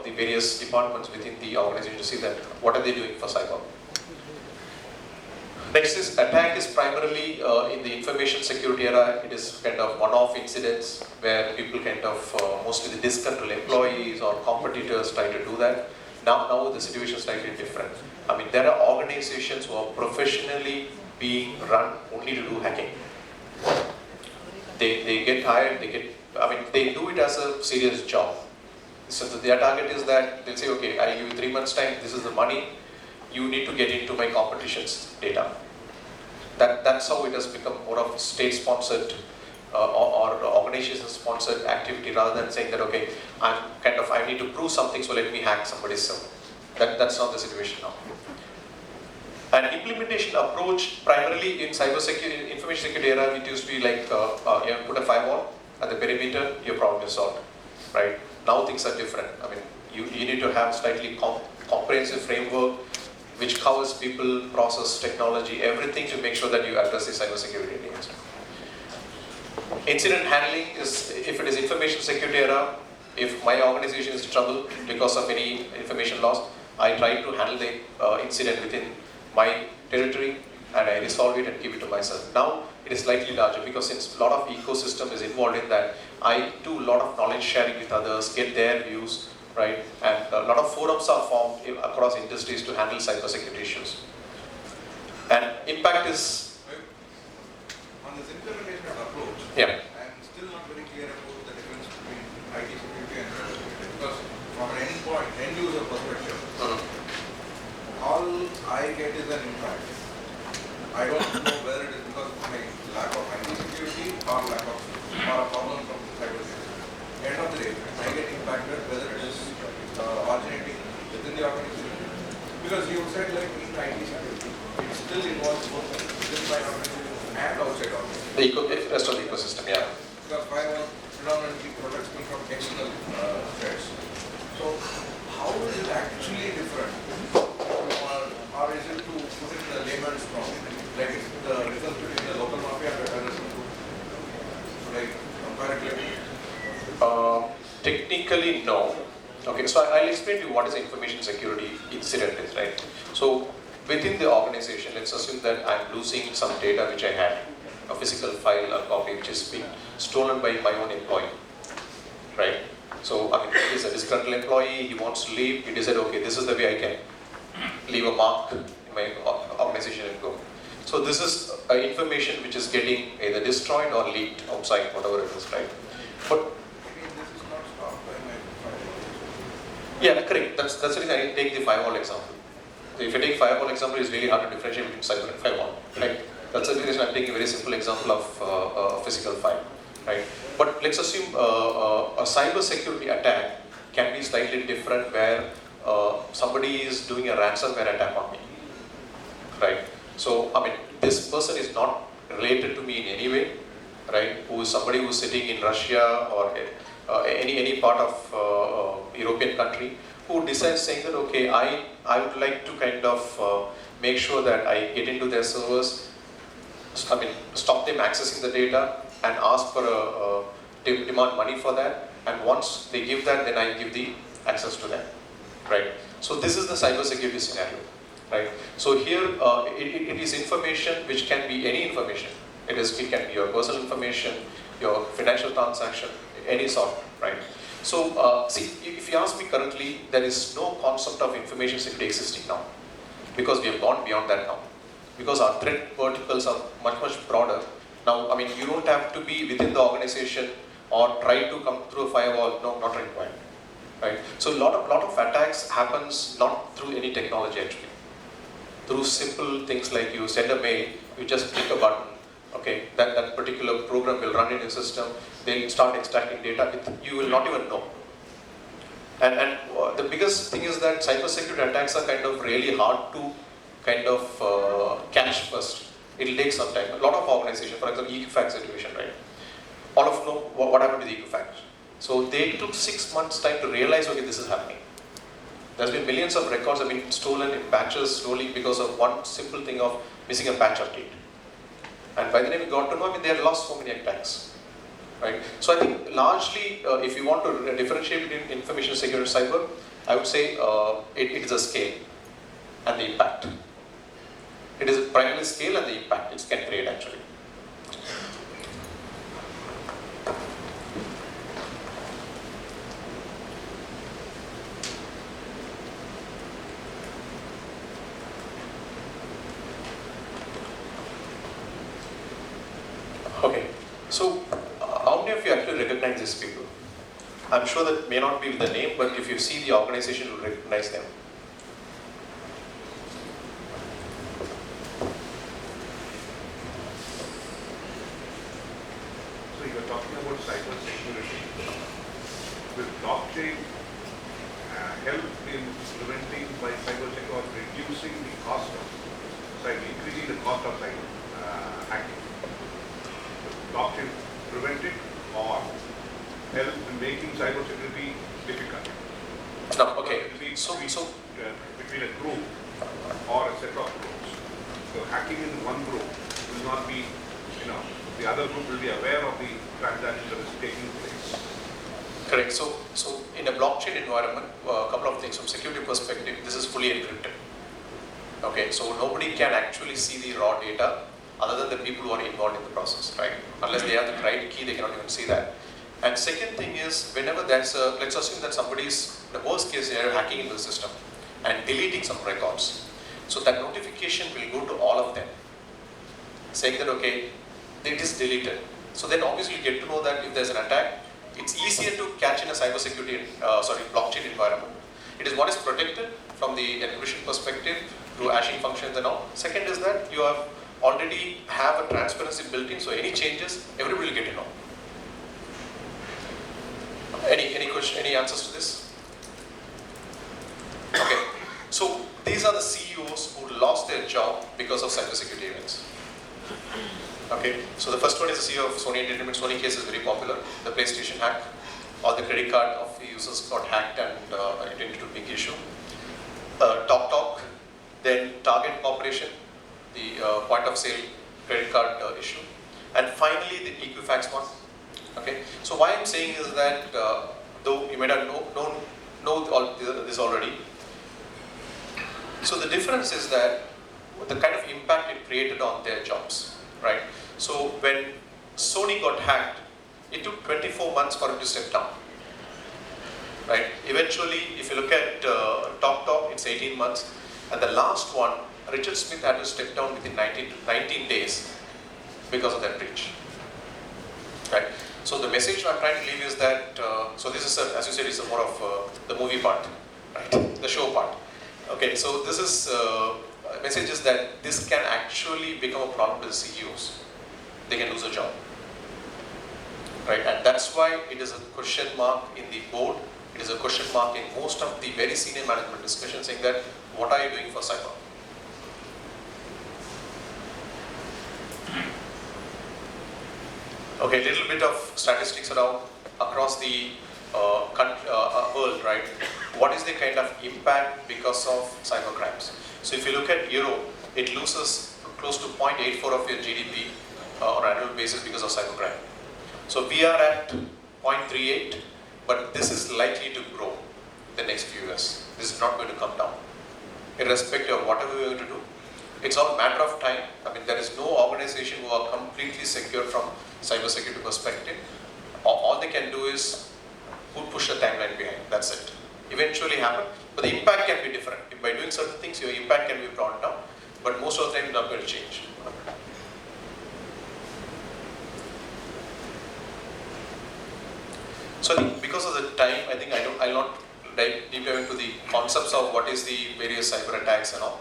the various departments within the organization to see that what are they doing for cyber. Next is attack is primarily in the information security era. It is kind of one-off incidents where people kind of mostly the disgruntled employees or competitors try to do that. Now the situation is slightly different. I mean, there are organizations who are professionally being run only to do hacking. They get hired, they do it as a serious job. So their target is that they'll say, okay, I'll give you 3 months time, this is the money, you need to get into my competition's data. That's how it has become more of state-sponsored or organization-sponsored activity, rather than saying that, okay, I need to prove something, so let me hack somebody's server. That's not the situation now. And implementation approach, primarily in cybersecurity, information security era, it used to be like, you put a firewall at the perimeter, your problem is solved, right? Now things are different. I mean, you need to have slightly comprehensive framework which covers people, process, technology, everything to make sure that you address the cybersecurity needs. Incident handling is, if it is information security era, if my organization is in trouble because of any information loss, I try to handle the incident within my territory and I resolve it and keep it to myself. Now it is slightly larger because since a lot of ecosystem is involved in that, I do a lot of knowledge sharing with others, get their views, right? And a lot of forums are formed across industries to handle cybersecurity issues. And impact is... On this implementation approach, yeah. I am still not very clear about the difference between IT security and cybersecurity, because from an end user perspective, all I get is an impact. I don't know whether it is because of my lack of IT security or a problem from cybersecurity. End of the day, I get impacted whether it is originating within the organization. Because you said like in IT security, it still involves both within my organization and outside organization. The rest of the ecosystem, yeah. Because firewall predominantly protects me from external threats. So how is it actually different? Or is it to put it in the layman's term? Like it's the difference between the local mafia and the terrorism group? So like comparatively? Technically, no. Okay, so I'll explain to you what is information security incident is, right? So within the organization, let's assume that I'm losing some data which I had, a physical file or copy which is being stolen by my own employee, right? So I mean, he's a disgruntled employee, he wants to leave, he decided, okay, this is the way I can leave a mark in my organization and go. So this is information which is getting either destroyed or leaked outside, whatever it is, right? But yeah, correct. That's the reason I take the firewall example. So if I take firewall example, it's really hard to differentiate between cyber and firewall, right? That's the reason I'm taking a very simple example of a physical file, right? But let's assume a cyber security attack can be slightly different, where somebody is doing a ransomware attack on me, right? So I mean, this person is not related to me in any way, right? Who is somebody who is sitting in Russia or any part of European country, who decides saying that, okay, I would like to kind of make sure that I get into their servers, I mean, stop them accessing the data and ask for demand money for that, and once they give that, then I give the access to them, right? So this is the cyber security scenario, right? So here it is information which can be any information. It can be your personal information, your financial transaction, any sort, right? So see, if you ask me currently, there is no concept of information security existing now, because we have gone beyond that now. Because our threat verticals are much broader. Now, I mean, you don't have to be within the organization or try to come through a firewall. No, not required. Right? So a lot of attacks happens not through any technology actually. Through simple things like you send a mail, you just click a button, okay, that particular program will run in your system, they'll start extracting data, you will not even know. And the biggest thing is that cybersecurity attacks are kind of really hard to kind of catch first. It'll take some time. A lot of organizations, for example, Equifax situation, right? All of know what happened with Equifax. So they took 6 months time to realize, okay, this is happening. There's been millions of records have been stolen in batches slowly because of one simple thing of missing a patch update. And by the time we got to know, I mean, they had lost so many attacks. Right? So I think largely, if you want to differentiate between information security and cyber, I would say it is a scale and the impact. It is primarily scale and the impact it can create actually. Okay, so how many of you actually recognize these people? I'm sure that may not be the name, but if you see the organization, you'll recognize them. So you're talking about cyber security. Will blockchain help in preventing by cyber security or reducing the cost of cyber, increasing the cost of cyber hacking? Blockchain prevent it or help in making cyber security difficult? No, okay. Between a group or a set of groups. So hacking in one group will not be, the other group will be aware of the transaction that is taking place. Correct. So in a blockchain environment, a couple of things from security perspective, this is fully encrypted. Okay, so nobody can actually see the raw data other than the people who are involved in the process, right? Unless they have the right key, they cannot even see that. And second thing is, whenever there's a, let's assume that somebody's, the worst case, they're hacking into the system and deleting some records. So that notification will go to all of them, saying that, okay, it is deleted. So then obviously you get to know that if there's an attack, it's easier to catch in a cybersecurity, blockchain environment. It is what is protected from the encryption perspective through hashing functions and all. Second is that you have already have a transparency built in, so any changes, everybody will get to know. Any question, any answers to this? Okay, so these are the CEOs who lost their job because of cybersecurity events. Okay, so the first one is the CEO of Sony Entertainment. Sony case is very popular. The PlayStation hack, or the credit card of the users got hacked and it into a big issue. TalkTalk, then Target Corporation, the point of sale credit card issue, and finally the Equifax one. Okay, so why I'm saying is that though you might have know all this already, so the difference is that the kind of impact it created on their jobs, right? So when Sony got hacked, it took 24 months for it to step down, right? Eventually, if you look at TalkTalk, it's 18 months, and the last one, Richard Smith had to step down within 19 days because of that breach, right? So the message I'm trying to leave is that, so this is, as you said, it's more of the movie part, right? The show part. Okay, so this is, message is that this can actually become a problem to the CEOs. They can lose a job, right? And that's why it is a question mark in the board. It is a question mark in most of the very senior management discussions, saying that, what are you doing for cyber? Okay, little bit of statistics around across the world, right? What is the kind of impact because of cyber crimes? So if you look at Europe, it loses close to 0.84 of your GDP on an annual basis because of cybercrime. So we are at 0.38, but this is likely to grow the next few years. This is not going to come down. Irrespective of whatever we are going to do, it's all a matter of time. I mean, there is no organization who are completely secure from cybersecurity perspective. All they can do is push the timeline behind. That's it. Eventually happen, but the impact can be different. If by doing certain things, your impact can be brought down, but most of the time it's not going to change. So I think because of the time, I think I'll not deep dive into the concepts of what is the various cyber attacks and all.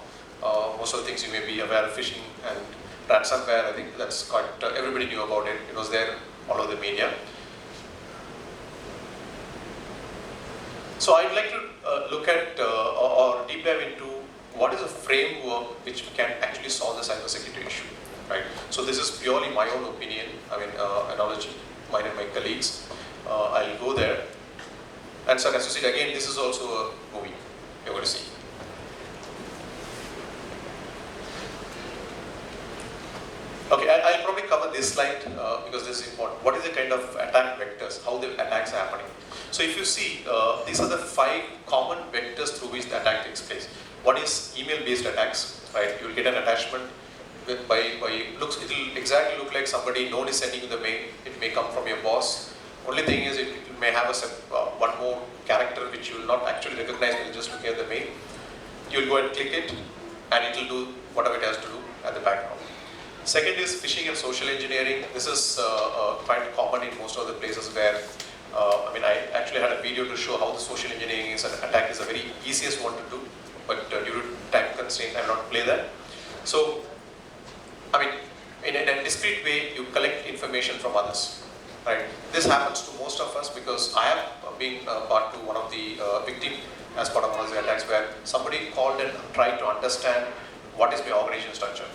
Most of the things you may be aware of, phishing and ransomware. I think that's quite everybody knew about it. It was there all over the media. So I'd like to look at or deep dive into what is a framework which can actually solve the cybersecurity issue, right? So this is purely my own opinion. I mean, analogy, mine and my colleagues. I'll go there. And so as you see, again, this is also a movie you're going to see. Okay, I'll probably cover this slide because this is important. What is the kind of attack vectors, how the attacks are happening? So if you see, these are the 5 common vectors through which the attack takes place. One is email-based attacks, right? You'll get an attachment with it'll exactly look like somebody known is sending you the mail. It may come from your boss. Only thing is it may have one more character which you will not actually recognize when you just look at the mail. You'll go and click it and it will do whatever it has to do at the background. Second is phishing and social engineering. This is quite common in most of the places where, I actually had a video to show how the social engineering attack is the very easiest one to do, but due to time constraint, I will not play that. So, in a discrete way, you collect information from others, right? This happens to most of us because I have been part to one of the victim as part of one of the attacks where somebody called and tried to understand what is my organization structure,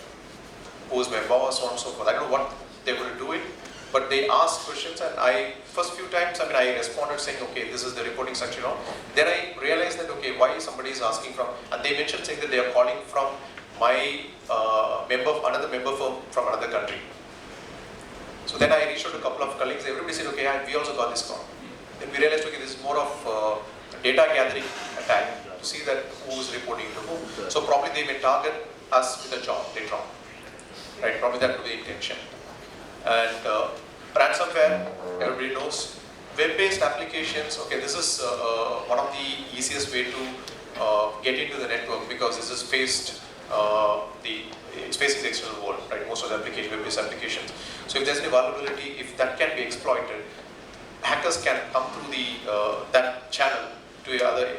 who is my boss, so on and so forth. I don't know what they're going to do it, but they asked questions and first few times, I responded saying, okay, this is the reporting structure. Then I realized that, okay, why somebody is asking from, and they mentioned saying that they are calling from my another member firm from another country. So then I reached out to a couple of colleagues, everybody said, okay, we also got this call. Then we realized, okay, this is more of data gathering attack to see that who is reporting to whom. So probably they may target us with a job later on. Right, probably that would be the intention. And ransomware, everybody knows. Web-based applications, okay, this is one of the easiest way to get into the network because this is it's facing the external world, right? Most of the web-based applications. So if there's any vulnerability, if that can be exploited, hackers can come through that channel to your other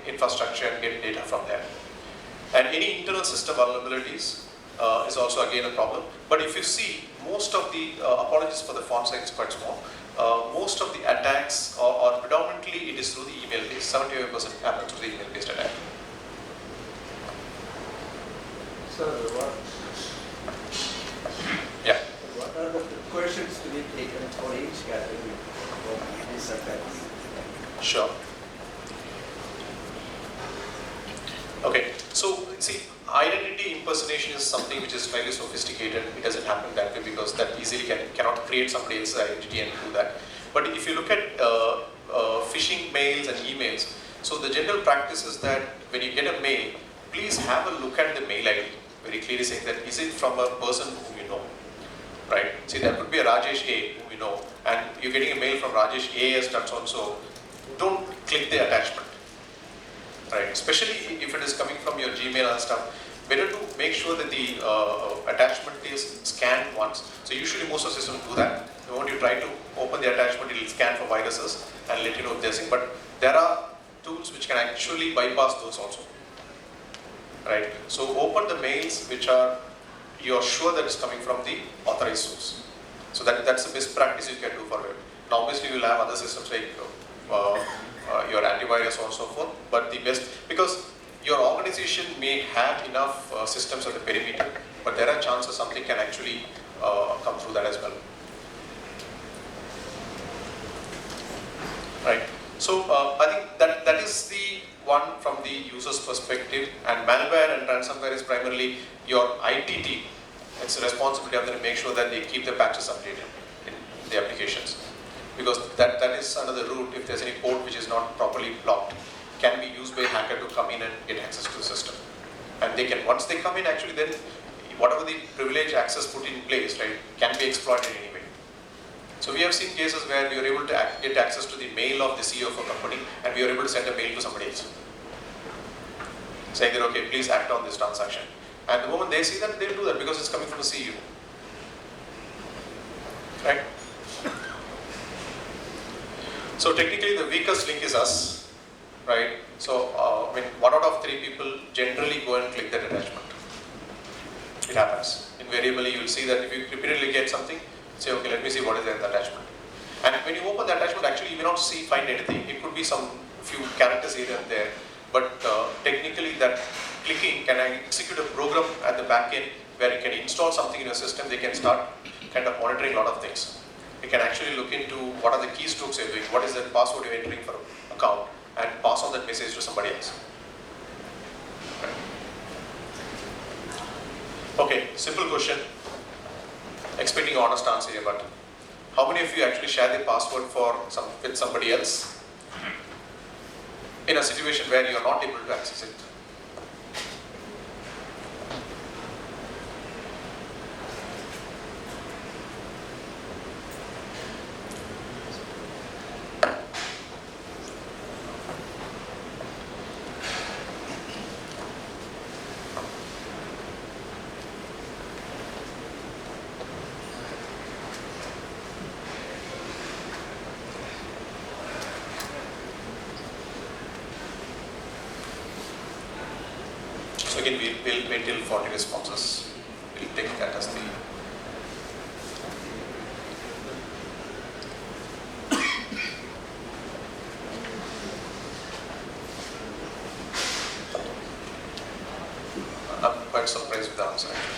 infrastructure and get data from there. And any internal system vulnerabilities is also again a problem. But if you see, most of the, apologies for the font size, quite small, most of the attacks or predominantly it is through the email based, 75% happens through the email based attack. Sir, Yeah. What are the precautions to be taken for each category of these attacks? Sure. Okay, so see, identity impersonation is something which is fairly sophisticated. It doesn't happen that way because that easily cannot create somebody else's identity and do that. But if you look at phishing mails and emails, so the general practice is that when you get a mail, please have a look at the mail ID, very clearly saying that is it from a person whom you know, right? See, that could be a Rajesh A whom you know, and you're getting a mail from Rajesh A has done so and so. Don't click the attachment. Right, especially if it is coming from your Gmail and stuff, better to make sure that the attachment is scanned once. So usually most of the systems do that. The moment you try to open the attachment, it will scan for viruses and let you know if there's anything. But there are tools which can actually bypass those also. Right, so open the mails which you are sure that it's coming from the authorized source. So that's the best practice you can do for it. Now obviously you will have other systems like your antivirus and so forth, but the best, because your organization may have enough systems at the perimeter, but there are chances something can actually come through that as well. Right. So I think that is the one from the user's perspective, and malware and ransomware is primarily your IT team. It's the responsibility of them to make sure that they keep the patches updated in the applications. Because that is another route. If there's any port which is not properly blocked, can be used by a hacker to come in and get access to the system. And they can, once they come in, actually then whatever the privilege access put in place, right, can be exploited anyway. So we have seen cases where we are able to get access to the mail of the CEO of a company, and we are able to send a mail to somebody else, saying that, okay, please act on this transaction. And the moment they see that, they'll do that because it's coming from the CEO. Right? So technically the weakest link is us, right? So, 1 out of 3 people generally go and click that attachment. It happens. Invariably, you will see that if you repeatedly get something, say, okay, let me see what is in the attachment. And when you open the attachment, actually you may not find anything. It could be some few characters here and there, but technically that clicking can execute a program at the back end where you can install something in your system. They can start kind of monitoring a lot of things. You can actually look into what are the keystrokes you're doing, what is the password you're entering for an account, and pass on that message to somebody else. Okay, simple question. Expecting honest answer here, but how many of you actually share the password with somebody else in a situation where you are not able to access it? So again, we'll wait till 40 responses. We'll take that as the... I'm quite surprised with the answer actually.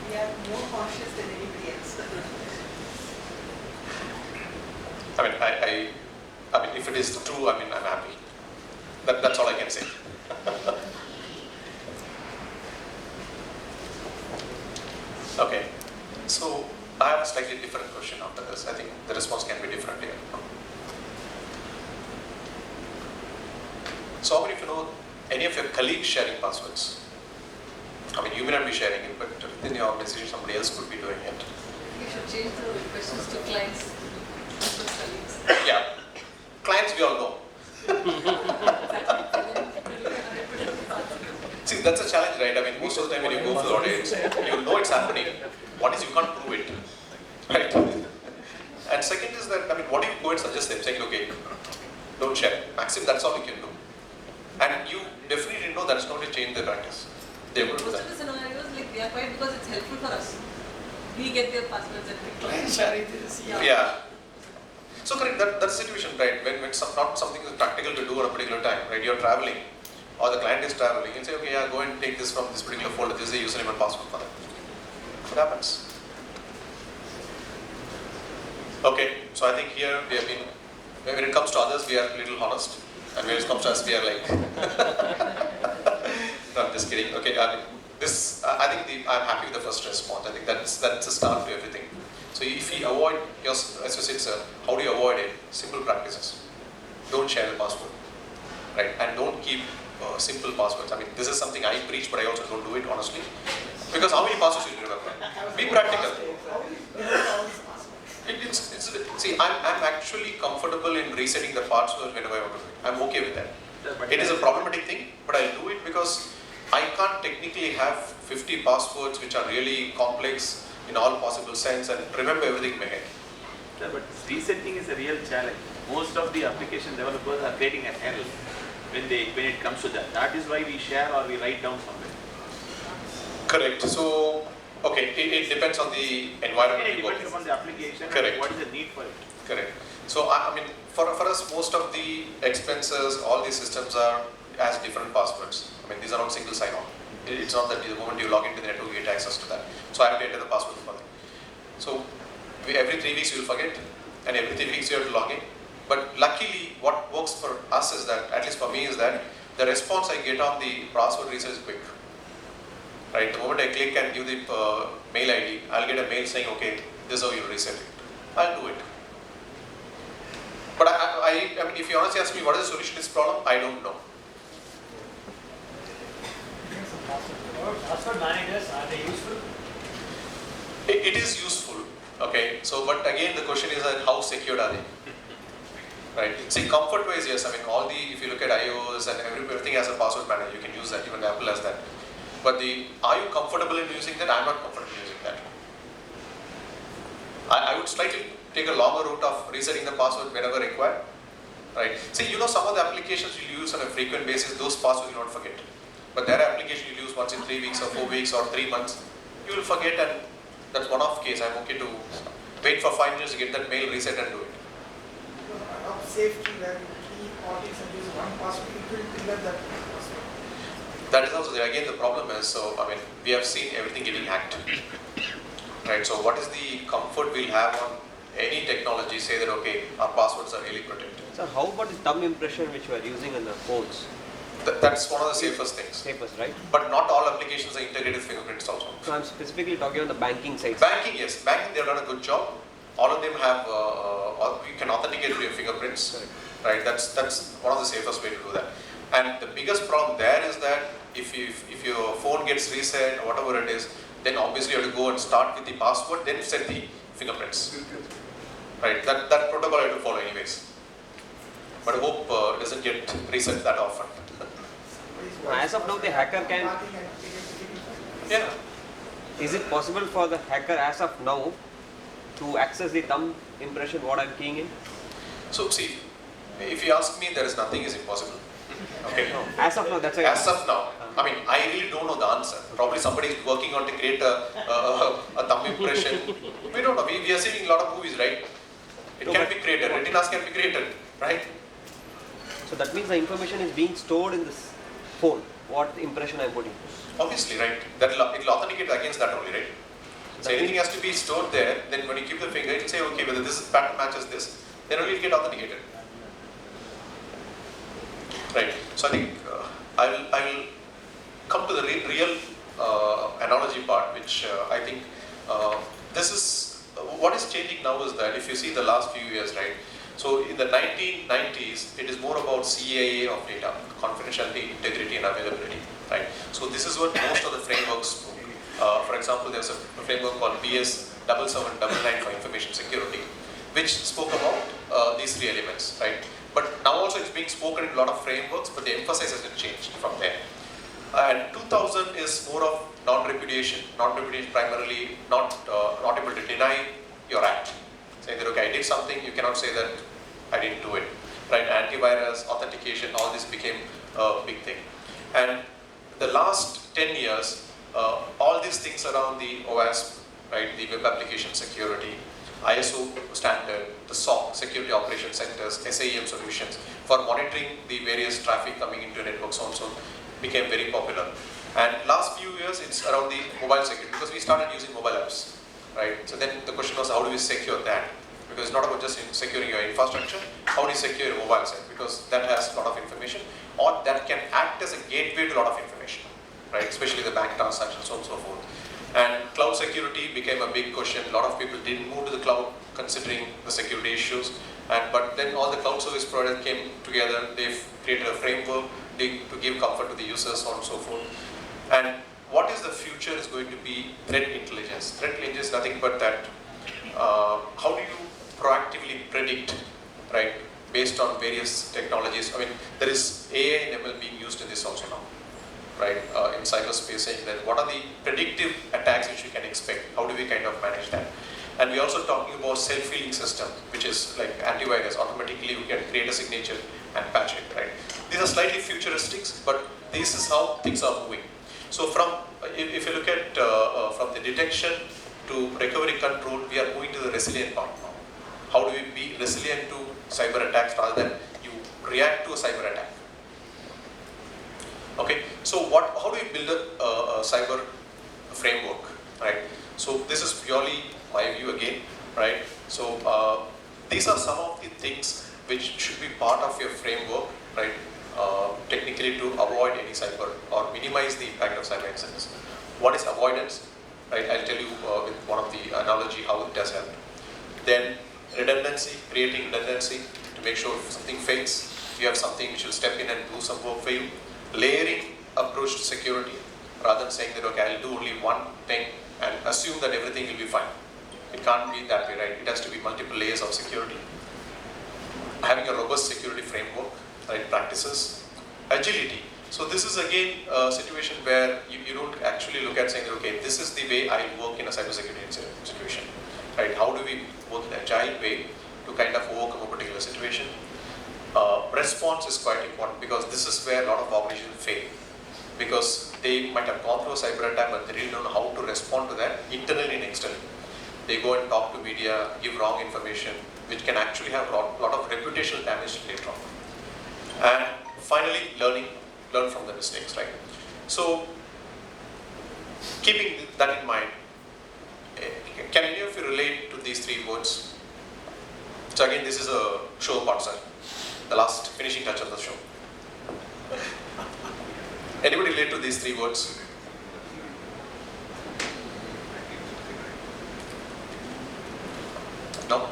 We are more cautious than anybody else. I mean, if it is true, I'm happy. That's all I can say. Okay, so I have a slightly different question after this. I think the response can be different here. So how many of you know any of your colleagues sharing passwords? I mean, you may not be sharing it, but within your organization, somebody else could be doing it. You should change the questions to clients. Yeah, clients we all know. See, that's a challenge, right? I mean, most of the time when you go for the audits, you know it's happening. One is you can't prove it, right? And second is that, what do you go and suggest them? Saying, okay, don't share. Maximum, that's all you can do. And you definitely know that's going to change the practice. They will do Most that. of the scenarios, they are quiet because it's helpful for us. We get their passwords and we Client sharing this. Yeah. So correct, that's the situation, right? When not something is practical to do at a particular time, right? You're traveling, or the client is traveling, and say, okay, yeah, go and take this from this particular folder. This is the username and password for that. What happens? Okay, so I think here we have been. When it comes to others, we are a little honest, and when it comes to us, we are like. No, I'm just kidding. Okay, I think I'm happy with the first response. I think that's a start to everything. So if you avoid your associates, how do you avoid it? Simple practices. Don't share the password, right? And don't keep simple passwords. I mean, this is something I preach, but I also don't do it honestly. Because how many passwords will you remember? Be practical. See, I'm actually comfortable in resetting the password whenever I want to do it. I'm okay with that. It is a problematic thing, but I'll do it because I can't technically have 50 passwords which are really complex in all possible sense and remember everything in my head. Yeah, but resetting is a real challenge. Most of the application developers are creating a hell when it comes to that. That is why we share or we write down somewhere. Correct. So, okay, it depends on the environment. Yeah, it depends upon the application. Correct. And what is the need for it. Correct. So, I mean, for us, most of the expenses, all these systems has different passwords. I mean, these are not single sign-on. It's not that the moment you log into the network, you get access to that. So I have to enter the password for that. So every 3 weeks you will forget, and every 3 weeks you have to log in. But luckily, what works for us is that, at least for me, is that the response I get on the password reset is quick. Right? The moment I click and give the mail ID, I'll get a mail saying, okay, this is how you reset it. I'll do it. But I mean, if you honestly ask me what is the solution to this problem, I don't know. Password managers, are they useful? It is useful, okay. So, but again, the question is that how secured are they? Right. See, comfort-wise, yes. I mean, if you look at iOS and everything has a password manager, you can use that. Even Apple has that. But are you comfortable in using that? I'm not comfortable using that. I would slightly take a longer route of resetting the password whenever required. Right? See, some of the applications you use on a frequent basis, those passwords you will not forget. But there are applications you use once in 3 weeks or 4 weeks or 3 months, you will forget, and that's one-off case. I'm okay to wait for 5 minutes to get that mail reset and do it. Of safety where key audits and use one password, it will trigger that password. That is also there. Again, the problem is, we have seen everything getting hacked. Right? So what is the comfort we'll have on any technology, say that, okay, our passwords are really protected. So how about the thumb impression which we are using in the phones? That's one of the safest things. Safest, right? But not all applications are integrated with fingerprints also. So I'm specifically talking on the banking side. Banking, yes. Banking, they've done a good job. All of them have, you can authenticate through your fingerprints. Right? That's one of the safest way to do that. And the biggest problem there is that if your phone gets reset or whatever it is, then obviously you have to go and start with the password, then set the fingerprints. Right? That protocol I have to follow anyways. But I hope it doesn't get reset that often. As of now, the hacker can. Yeah. Is it possible for the hacker as of now to access the thumb impression what I'm keying in? So see, if you ask me, there is nothing is impossible. Okay. No, as of now, that's why. As of now, I really don't know the answer. Probably somebody is working on to create a thumb impression. We don't know. We are seeing a lot of movies, right? It can be created. Retinas can be created, right? So that means the information is being stored in this phone. What impression I'm putting? Obviously, right. It will authenticate against that only, right? So anything has to be stored there. Then when you keep the finger, it will say, okay, whether this pattern matches this, then only it will get authenticated. Right. So I think I will come to the real analogy part, which I think this is what is changing now is that if you see the last few years, right? So in the 1990s, it is more about CAA of data, confidentiality, integrity, and availability, right? So this is what most of the frameworks spoke. For example, there's a framework called BS 7799 for information security, which spoke about these 3 elements, right? But now also it's being spoken in a lot of frameworks, but the emphasis hasn't changed from there. And 2000 is more of non-repudiation. Non-repudiation primarily not able to deny your act. Saying that, okay, I did something, you cannot say that I didn't do it. Right? Antivirus, authentication, all this became a big thing. And the last 10 years, all these things around the OWASP, right, the web application security, ISO standard, the SOC, Security Operations Centers, SAEM solutions for monitoring the various traffic coming into networks also became very popular. And last few years, it's around the mobile security because we started using mobile apps, right? So then the question was, how do we secure that? Because it's not about just securing your infrastructure, how do you secure your mobile site? Because that has a lot of information, or that can act as a gateway to a lot of information, right? Especially the bank transactions, so on and so forth. And cloud security became a big question. A lot of people didn't move to the cloud considering the security issues. But then all the cloud service providers came together, they've created a framework to give comfort to the users, so on and so forth. And what is the future is going to be threat intelligence. Threat intelligence is nothing but that, how do you proactively predict, right, based on various technologies. I mean, there is AI and ML being used in this also now, right, in cyberspace, saying that what are the predictive attacks which we can expect, how do we kind of manage that. And we're also talking about self-healing system, which is like antivirus, automatically we can create a signature and patch it, right. These are slightly futuristics, but this is how things are moving. So from, if you look at from the detection to recovery control, we are moving to the resilient part now. How do we be resilient to cyber attacks rather than you react to a cyber attack? Okay, so how do we build a cyber framework, right? So this is purely my view again, right? So these are some of the things which should be part of your framework, right? Technically to avoid any cyber or minimize the impact of cyber incidents. What is avoidance? Right, I'll tell you with one of the analogy how it does help. Then redundancy, creating redundancy to make sure if something fails, you have something which will step in and do some work for you. Layering approach to security, rather than saying that, okay, I'll do only one thing and assume that everything will be fine. It can't be that way, right? It has to be multiple layers of security. Having a robust security framework, right, practices. Agility, So this is again a situation where you don't actually look at saying, okay, this is the way I work in a cybersecurity situation, right? How do we work in an agile way to kind of overcome a particular situation? Response is quite important because this is where a lot of organizations fail, because they might have gone through a cyber attack but they really don't know how to respond to that internally and externally. They go and talk to media, give wrong information, which can actually have a lot of reputational damage later on. And finally, learn from the mistakes, right? So, keeping that in mind, can any of you relate to these 3 words? So again, this is a show part, sir. The last finishing touch of the show. Anybody relate to these 3 words? No?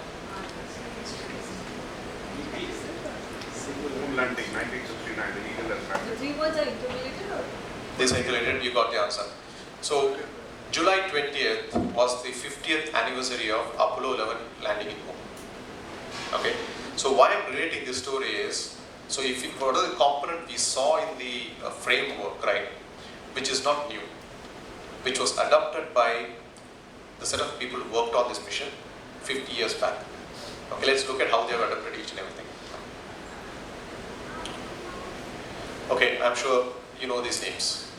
Moon landing, 1969, the eagle has landed. The 3 words are interrelated or? This is interrelated, you got the answer. So, July 20th was the 50th anniversary of Apollo 11 landing in Moon. Okay, so why I'm relating this story is, so if you, what are the component we saw in the framework, right, which is not new, which was adopted by the set of people who worked on this mission 50 years back. Okay, let's look at how they have adopted each and everything. Okay, I'm sure you know these names.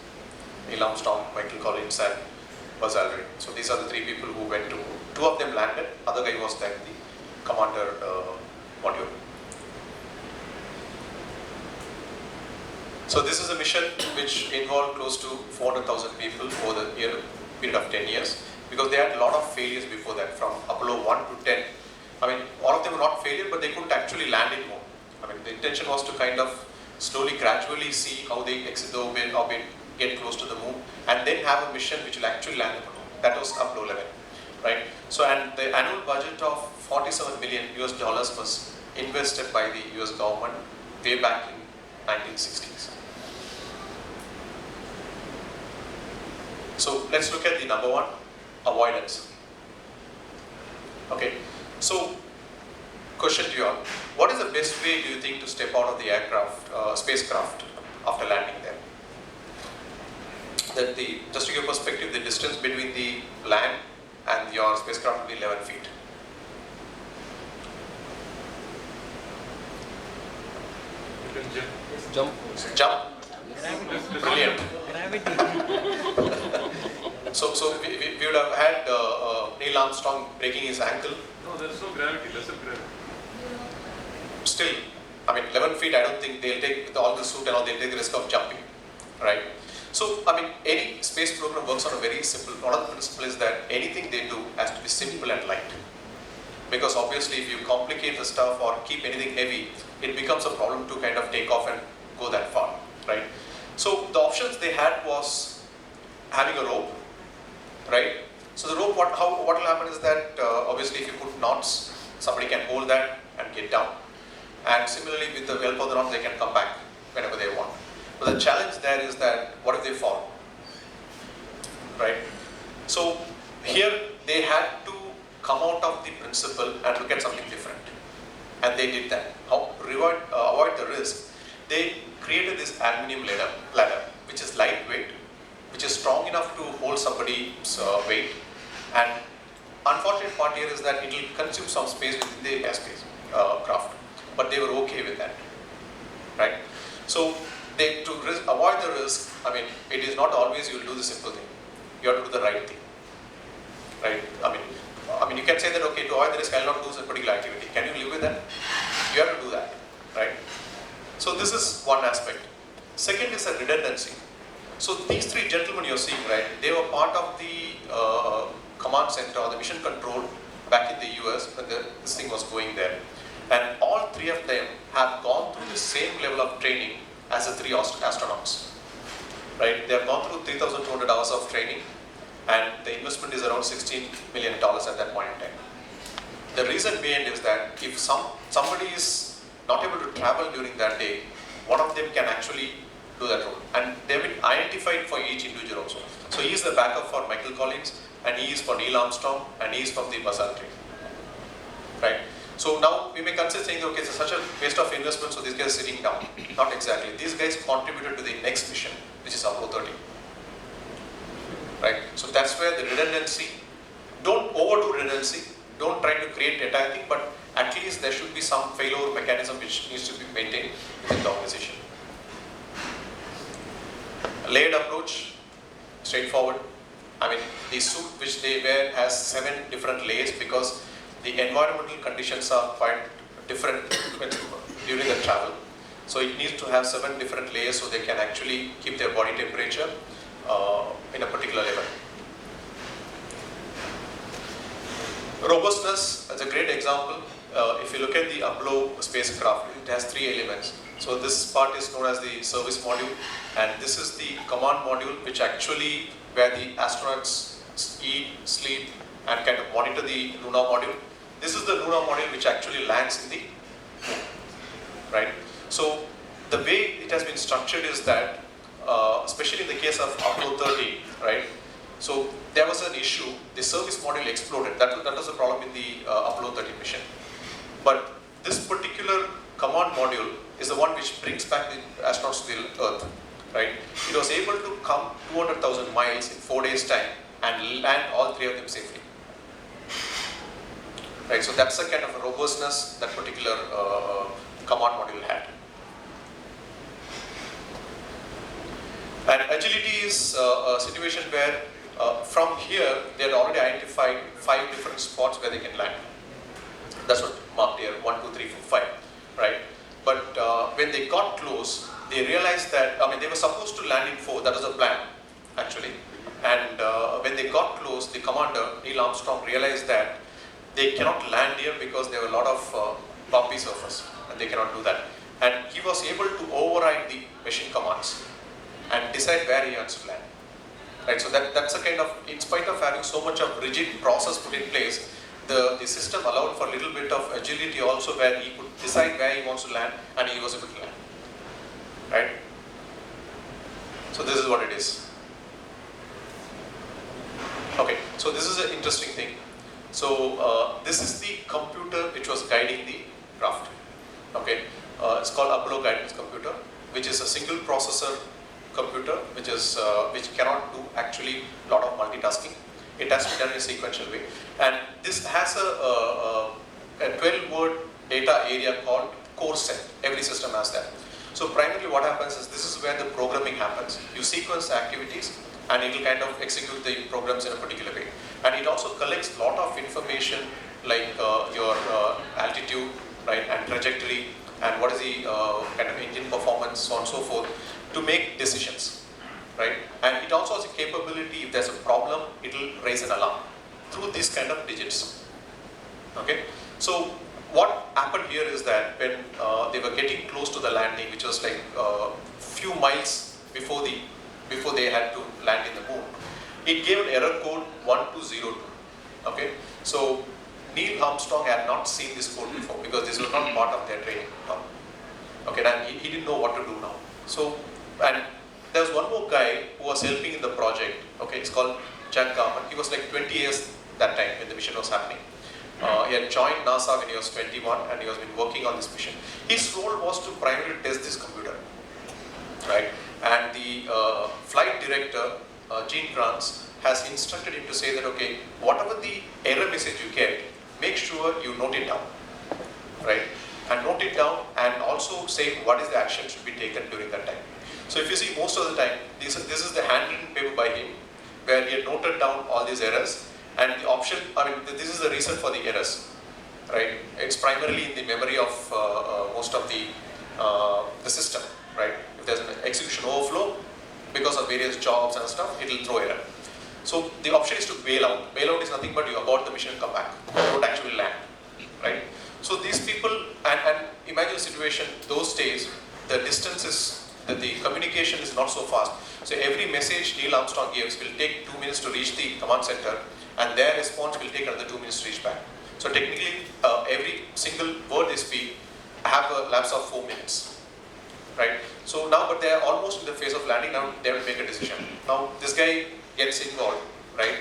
Neil Armstrong, Michael Collins and Buzz Aldrin. So these are the 3 people who went to, 2 of them landed, other guy was like the commander module. So this is a mission which involved close to 400,000 people over the period of 10 years, because they had a lot of failures before that, from Apollo 1 to 10. I mean, all of them were not failure, but they couldn't actually land in Moon. I mean, the intention was to kind of slowly, gradually see how they exit the orbit, get close to the Moon, and then have a mission which will actually land in the Moon. That was Apollo 11, right? So, and the annual budget of $47 million was invested by the US government way back in 1960s. So let's look at the number 1, avoidance. Okay, so question to you all, what is the best way do you think to step out of the spacecraft after landing there? That just to give perspective, the distance between the land and your spacecraft will be 11 feet. Jump. Jump. Brilliant. So we would have had Neil Armstrong breaking his ankle. No, there's no gravity, lesser gravity. Still, I mean, 11 feet, I don't think they'll take, with all the suit and all, they'll take the risk of jumping, right? So, I mean, any space program works on a very simple, one of the principles is that anything they do has to be simple and light. Because obviously, if you complicate the stuff or keep anything heavy, it becomes a problem to kind of take off and go that far, right? So, the options they had was having a rope, right? So, the rope, what will happen is that, obviously, if you put knots, somebody can hold that and get down. And similarly, with the help of the knots, they can come back whenever they want. But the challenge there is that, what if they fall, right? So here they had to come out of the principle and look at something different. And they did that. How avoid the risk? They created this aluminum ladder, which is lightweight, which is strong enough to hold somebody's weight. And unfortunate part here is that it will consume some space within the craft. But they were okay with that, right? So to avoid the risk, I mean, it is not always you will do the simple thing. You have to do the right thing, right? I mean, you can say that, okay, to avoid the risk, I will not do this particular activity. Can you live with that? You have to do that, right? So this is one aspect. Second is a redundancy. So these 3 gentlemen you're seeing, right? They were part of the command center or the mission control back in the US when this thing was going there. And all 3 of them have gone through the same level of training as the 3 astronauts, right? They have gone through 3,200 hours of training, and the investment is around $16 million at that point in time. The reason behind is that if somebody is not able to travel during that day, one of them can actually do that role. And they've been identified for each individual also. So he is the backup for Michael Collins, and he is for Neil Armstrong, and he is from the Buzz Aldrin, right? So now we may consider saying, okay, it's such a waste of investment, so these guys are sitting down. Not exactly. These guys contributed to the next mission, which is Apollo 13. Right? So that's where the redundancy, don't overdo redundancy, don't try to create entire thing, but at least there should be some failover mechanism which needs to be maintained within the organization. A layered approach, straightforward. I mean, the suit which they wear has 7 different layers because the environmental conditions are quite different during the travel. So it needs to have 7 different layers so they can actually keep their body temperature in a particular level. Robustness, that's a great example. If you look at the Apollo spacecraft, it has 3 elements. So this part is known as the service module, and this is the command module, which actually where the astronauts eat, sleep, and kind of monitor the lunar module. This is the lunar module which actually lands in the moon, right? So the way it has been structured is that, especially in the case of Apollo 13, right? So there was an issue, the service module exploded. That was the problem in the Apollo 13 mission. But this particular command module is the one which brings back the astronauts to the Earth, right? It was able to come 200,000 miles in 4 days' time and land all 3 of them safely. Right, so that's the kind of robustness that particular command module had. And agility is a situation where from here they had already identified 5 different spots where they can land. That's what marked here, 1, 2, 3, 4, 5, right? But when they got close, they realized that, I mean, they were supposed to land in 4, that was the plan, actually. And when they got close, the commander, Neil Armstrong, realized that they cannot land here because there were a lot of bumpy surface, and they cannot do that. And he was able to override the machine commands and decide where he wants to land. Right, so that's a kind of, in spite of having so much of rigid process put in place, the system allowed for a little bit of agility also, where he could decide where he wants to land and he was able to land. Right? So this is what it is. Okay, so this is an interesting thing. So this is the computer which was guiding the craft. Okay, it's called Apollo Guidance Computer, which is a single processor computer, which cannot do actually a lot of multitasking. It has to be done in a sequential way, and this has a 12-word data area called core set. Every system has that. So primarily what happens is, this is where the programming happens. You sequence activities and it will kind of execute the programs in a particular way. And it also collects a lot of information like your altitude, right, and trajectory, and what is the kind of engine performance, so on and so forth, to make decisions, right? And it also has a capability, if there's a problem, it will raise an alarm through these kind of digits. Okay, so what happened here is that when they were getting close to the landing, which was like few miles before they had to land in the moon, it gave an error code 1202. Okay, so Neil Armstrong had not seen this code before because this was not part of their training. Okay, and he didn't know what to do now. So, and there was one more guy who was helping in the project. Okay, it's called Jack Garman. He was like 20 years that time when the mission was happening. He had joined NASA when he was 21 and he has been working on this mission. His role was to primarily test this computer, right? And the flight director, Gene Kranz, has instructed him to say that, okay, whatever the error message you get, make sure you note it down, right? And note it down and also say what is the action should be taken during that time. So if you see, most of the time, this is the handwritten paper by him, where he had noted down all these errors. And the option, I mean, this is the reason for the errors, right? It's primarily in the memory of most of the system, right? If there's an execution overflow, because of various jobs and stuff, it will throw error. So the option is to bail out. Bail out is nothing but you abort the mission and come back. You don't actually land, right? So these people, and imagine a situation, those days, the distance is, the communication is not so fast. So every message Neil Armstrong gives will take 2 minutes to reach the command center, and their response will take another 2 minutes to reach back. So technically, every single word they speak have a lapse of 4 minutes, right? So now, but they are almost in the phase of landing. Now they have to make a decision. Now this guy gets involved, right?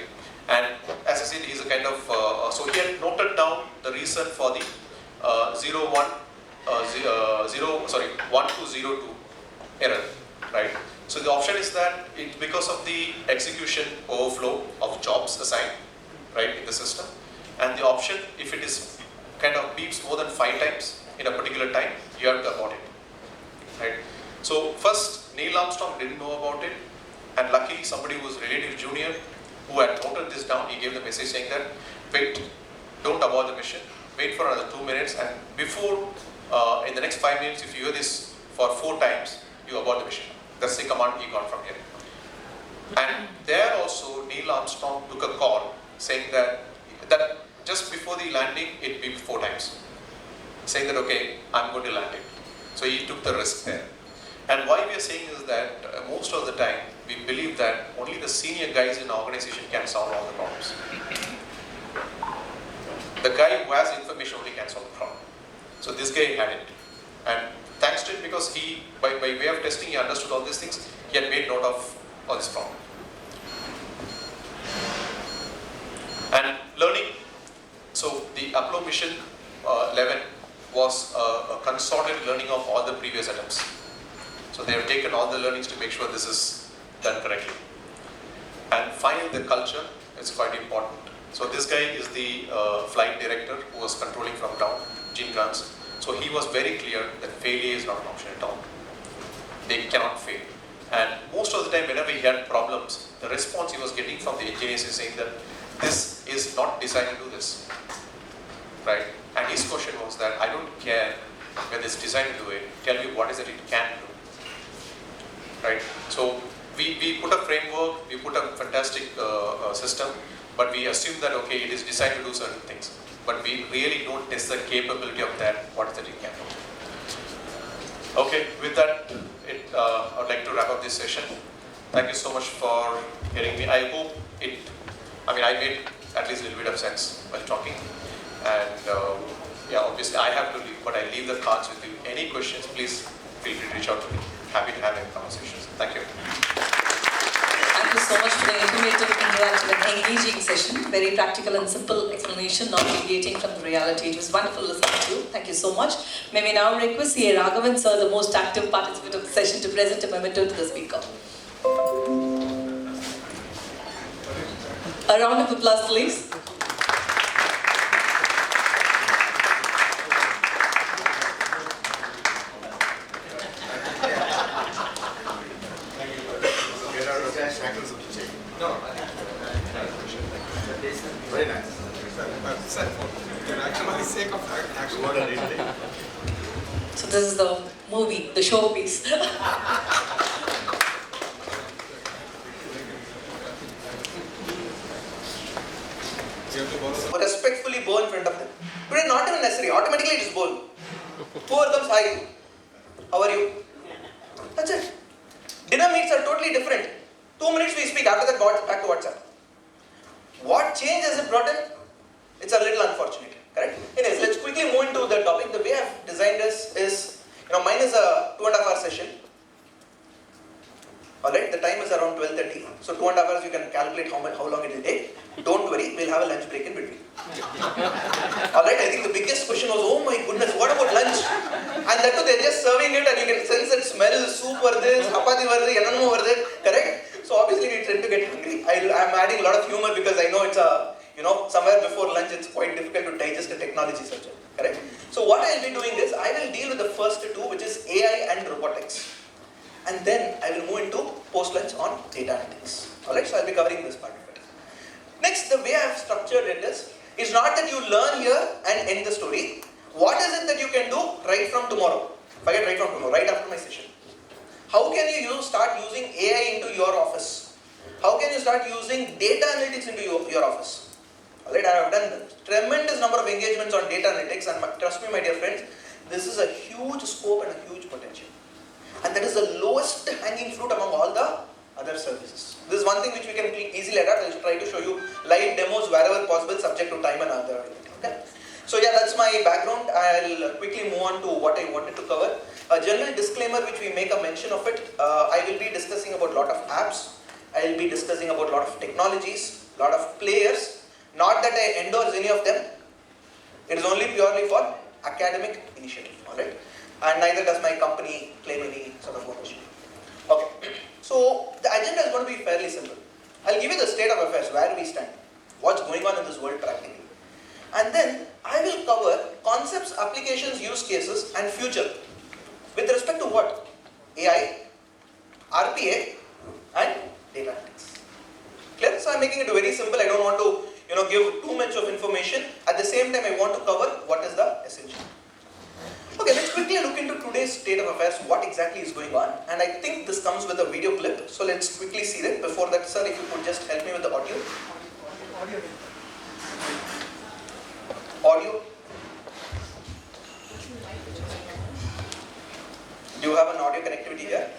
And as I said, he's a kind of, so he had noted down the reason for the 1202 error, right? So the option is that because of the execution overflow of jobs assigned, right, in the system, and the option, if it is kind of beeps more than 5 times in a particular time, you have to abort it, right? So first, Neil Armstrong didn't know about it, and luckily somebody who was relatively junior who had noted this down, he gave the message saying that, wait, don't abort the mission, wait for another 2 minutes, and before, in the next 5 minutes, if you hear this for 4 times, you abort the mission. That's the command he got from here. And there also, Neil Armstrong took a call saying that just before the landing, it beeped 4 times, saying that, okay, I'm going to land it. So he took the risk there. And why we are saying is that most of the time, we believe that only the senior guys in the organization can solve all the problems. The guy who has information only can solve the problem. So this guy had it. And thanks to it, because he, by way of testing, he understood all these things, he had made note of all this problem. And learning, so the Apollo mission 11 was a consorted learning of all the previous attempts. So they have taken all the learnings to make sure this is done correctly. And finally, the culture is quite important. So this guy is the flight director who was controlling from ground, Gene Kranz. So he was very clear that failure is not an option at all. They cannot fail. And most of the time, whenever he had problems, the response he was getting from the engineers is saying that this is not designed to do this, right? And his question was that, I don't care whether it's designed to do it, tell me what is it can do, right? So we put a framework, we put a fantastic system, but we assume that, okay, it is designed to do certain things, but we really don't test the capability of that, what is it can do. Okay, with that, I would like to wrap up this session. Thank you so much for hearing me. I hope I made at least a little bit of sense while talking. And yeah, obviously I have to leave, but I leave the cards with you. Any questions, please feel free to reach out to me. Happy to have any conversations. Thank you. Thank you so much for the informative, interactive and engaging session. Very practical and simple explanation, not deviating from the reality. It was wonderful listening to you. Thank you so much. May we now request C.A. Raghavan sir, the most active participant of the session, to present a memento to the speaker. A round of applause, please. Very nice. So this is the movie, the showpiece. Respectfully bow in front of them. Today not even necessary, automatically it is bow. Whoever comes, hi, how are you? That's it. Dinner meets are totally different. 2 minutes we speak, after that back to WhatsApp. What change has it brought in? It's a little unfortunate, correct? Anyways, let's quickly move into the topic. The way I've designed this is, mine is a 2.5 hour session. Alright, the time is around 12:30. So 2.5 hours, you can calculate how long it will take. Don't worry, we'll have a lunch break in between. Alright, I think the biggest question was, oh my goodness, what about lunch? And that too, they're just serving it and you can sense that smell, soup or this, chapati or this, correct? So obviously we tend to get hungry. I'm adding a lot of humor because I know it's somewhere before lunch it's quite difficult to digest the technology subject, correct? So what I'll be doing is, I will deal with the first two, which is AI and robotics. And then I will move into post-lunch on data analytics. Alright, so I'll be covering this part of it. Next, the way I have structured it is, it's not that you learn here and end the story. What is it that you can do right from tomorrow? Forget right from tomorrow, right after my session. How can you start using AI into your office? How can you start using data analytics into your office? Alright, I have done a tremendous number of engagements on data analytics, and trust me, my dear friends, this is a huge scope and a huge potential. And that is the lowest hanging fruit among all the other services. This is one thing which we can easily adapt. I'll try to show you live demos wherever possible, subject to time and other. Okay? So yeah, that's my background. I'll quickly move on to what I wanted to cover. A general disclaimer which we make a mention of it. I will be discussing about a lot of apps. I will be discussing about a lot of technologies, a lot of players. Not that I endorse any of them. It is only purely for academic initiative, alright? And neither does my company claim any sort of ownership. Okay, so the agenda is going to be fairly simple. I'll give you the state of affairs, where we stand, what's going on in this world practically. And then I will cover concepts, applications, use cases and future. With respect to what? AI, RPA and data analytics. Clear? So I'm making it very simple. I don't want to give too much of information. At the same time, I want to cover what is the essential. Okay, let's quickly look into today's state of affairs, what exactly is going on. And I think this comes with a video clip. So let's quickly see that. Before that, sir, if you could just help me with the audio. Audio. Do you have an audio connectivity here?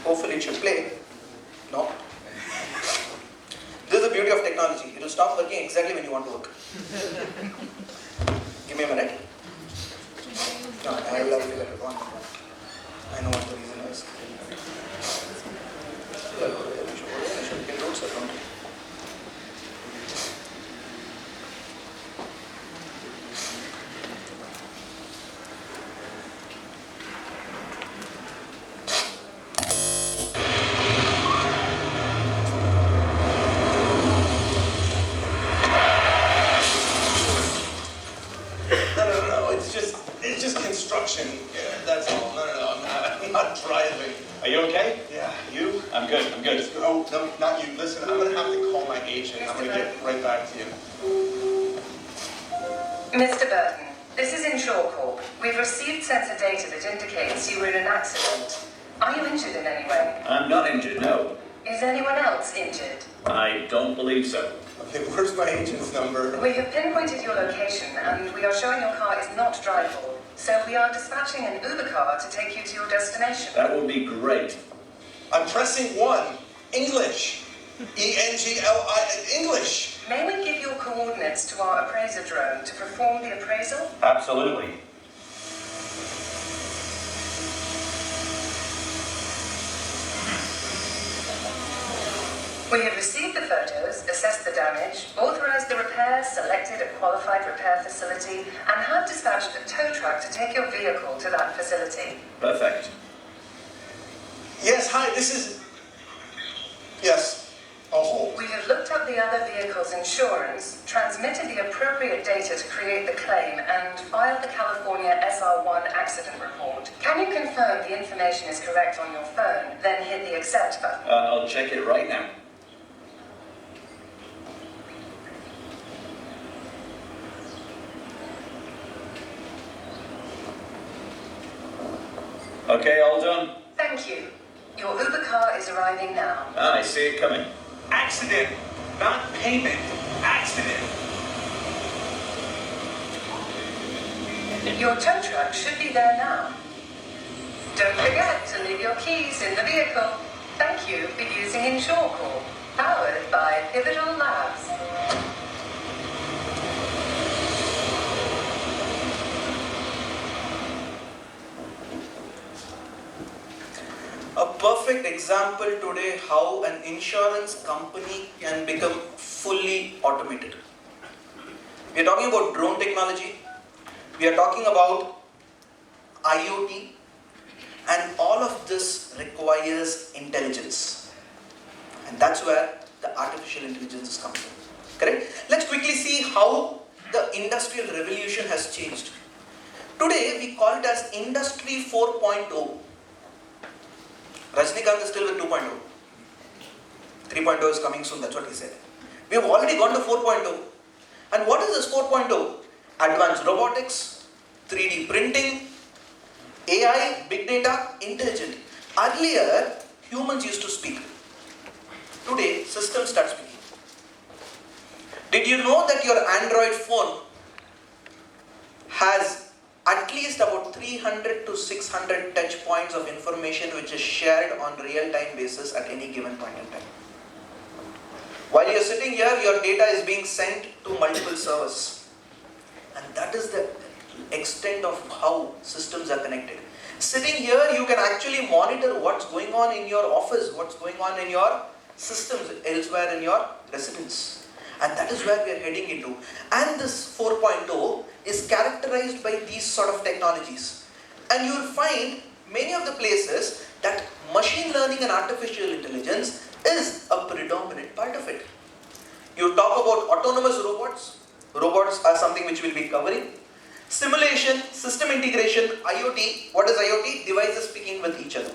Hopefully it should play. No? This is the beauty of technology. It will stop working exactly when you want to work. Give me a minute. No, I will figure it out. I know what the reason is. It's just construction. Yeah, that's all. No, I'm not driving. Are you okay? Yeah. You? I'm good. Oh, no, not you. Listen, I'm going to have to call my agent. I'm going to get right back to you. Mr. Burton, this is Insure Corp. We've received sensor data that indicates you were in an accident. Are you injured in any way? I'm not injured, no. Is anyone else injured? I don't believe so. Okay, where's my agent's number? We have pinpointed your location and we are showing your car is not drivable. So we are dispatching an Uber car to take you to your destination. That would be great. I'm pressing 1. English. E-N-G-L-I, English. May we give your coordinates to our appraiser drone to perform the appraisal? Absolutely. We have received the photos, assessed the damage, authorized the repair, selected a qualified repair facility, and have dispatched a tow truck to take your vehicle to that facility. Perfect. Yes, hi, this is... Yes. Oh. We have looked up the other vehicle's insurance, transmitted the appropriate data to create the claim, and filed the California SR1 accident report. Can you confirm the information is correct on your phone, then hit the accept button? I'll check it right now. Okay, all done. Thank you. Your Uber car is arriving now. I see it coming. Accident, not payment. Accident. Your tow truck should be there now. Don't forget to leave your keys in the vehicle. Thank you for using Insure Corp, powered by Pivotal Labs. A perfect example today how an insurance company can become fully automated. We are talking about drone technology, we are talking about IoT, and all of this requires intelligence. And that's where the artificial intelligence is coming in. Correct? Let's quickly see how the industrial revolution has changed. Today we call it as Industry 4.0. Rajnikant is still with 2.0. 3.0 is coming soon, that's what he said. We have already gone to 4.0. And what is this 4.0? Advanced robotics, 3D printing, AI, big data, intelligent. Earlier, humans used to speak. Today, systems start speaking. Did you know that your Android phone has at least about 300 to 600 touch points of information which is shared on real-time basis at any given point in time? While you're sitting here, your data is being sent to multiple servers. And that is the extent of how systems are connected. Sitting here, you can actually monitor what's going on in your office, what's going on in your systems elsewhere in your residence. And that is where we are heading into. And this 4.0 is characterized by these sort of technologies. And you will find many of the places that machine learning and artificial intelligence is a predominant part of it. You talk about autonomous robots. Robots are something which we'll be covering. Simulation, system integration, IoT. What is IoT? Devices speaking with each other.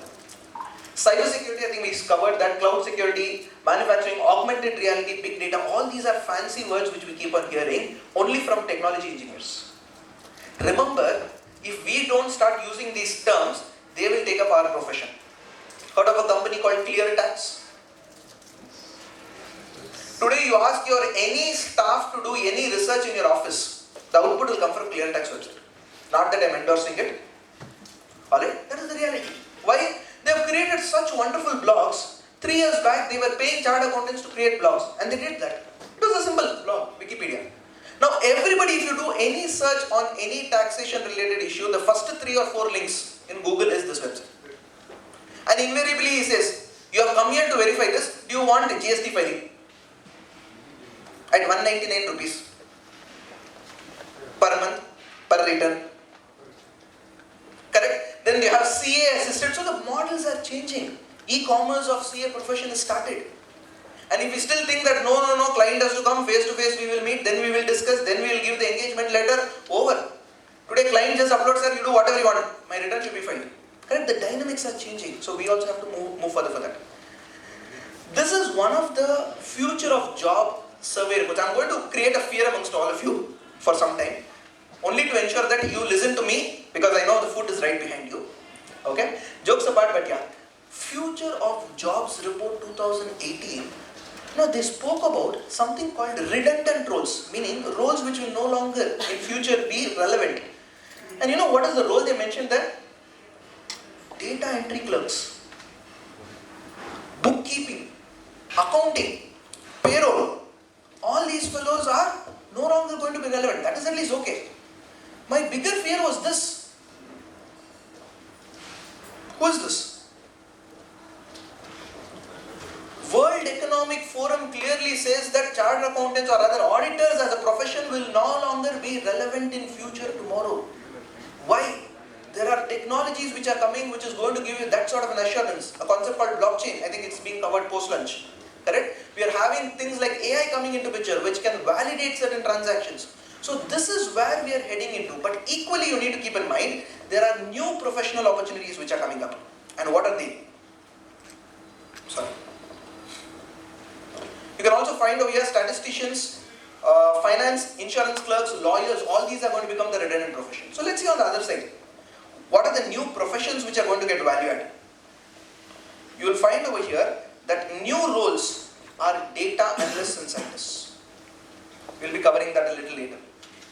Cybersecurity, I think we covered that. Cloud security, manufacturing, augmented reality, big data. All these are fancy words which we keep on hearing only from technology engineers. Remember, if we don't start using these terms, they will take up our profession. Heard of a company called ClearTax? Today you ask your any staff to do any research in your office, the output will come from ClearTax website. Not that I'm endorsing it. Alright, that is the reality. Why? They have created such wonderful blogs. 3 years back they were paying chartered accountants to create blogs and they did that. It was a simple blog, Wikipedia. Now everybody, if you do any search on any taxation related issue, the first 3 or 4 links in Google is this website. And invariably he says, you have come here to verify this, do you want GST filing? At 199 rupees per month, per return. Correct? Then you have CA assisted. So the models are changing. E-commerce of CA profession is started. And if we still think that no, client has to come face to face, we will meet, then we will discuss, then we will give the engagement letter, over. Today client just uploads, sir, you do whatever you want, my return should be filed. Correct? The dynamics are changing. So we also have to move further for that. This is one of the future of job survey reports. I'm going to create a fear amongst all of you for some time, only to ensure that you listen to me, because I know the food is right behind you. Okay? Jokes apart, but yeah. Future of Jobs Report 2018. Now they spoke about something called redundant roles, meaning roles which will no longer in future be relevant. And you know what is the role they mentioned there? Data entry clerks, bookkeeping, accounting, payroll. All these fellows are no longer going to be relevant. That is at least okay. My bigger fear was this. Who is this? World Economic Forum clearly says that chartered accountants or other auditors as a profession will no longer be relevant in future tomorrow. Why? There are technologies which are coming which is going to give you that sort of an assurance. A concept called blockchain. I think it's being covered post-lunch. Correct? We are having things like AI coming into picture which can validate certain transactions. So this is where we are heading into. But equally you need to keep in mind, there are new professional opportunities which are coming up. And what are they? Sorry. You can also find over here statisticians, finance, insurance clerks, lawyers, all these are going to become the redundant profession. So let's see on the other side. What are the new professions which are going to get value added? You will find over here that new roles are data analysts and scientists. We'll be covering that a little later.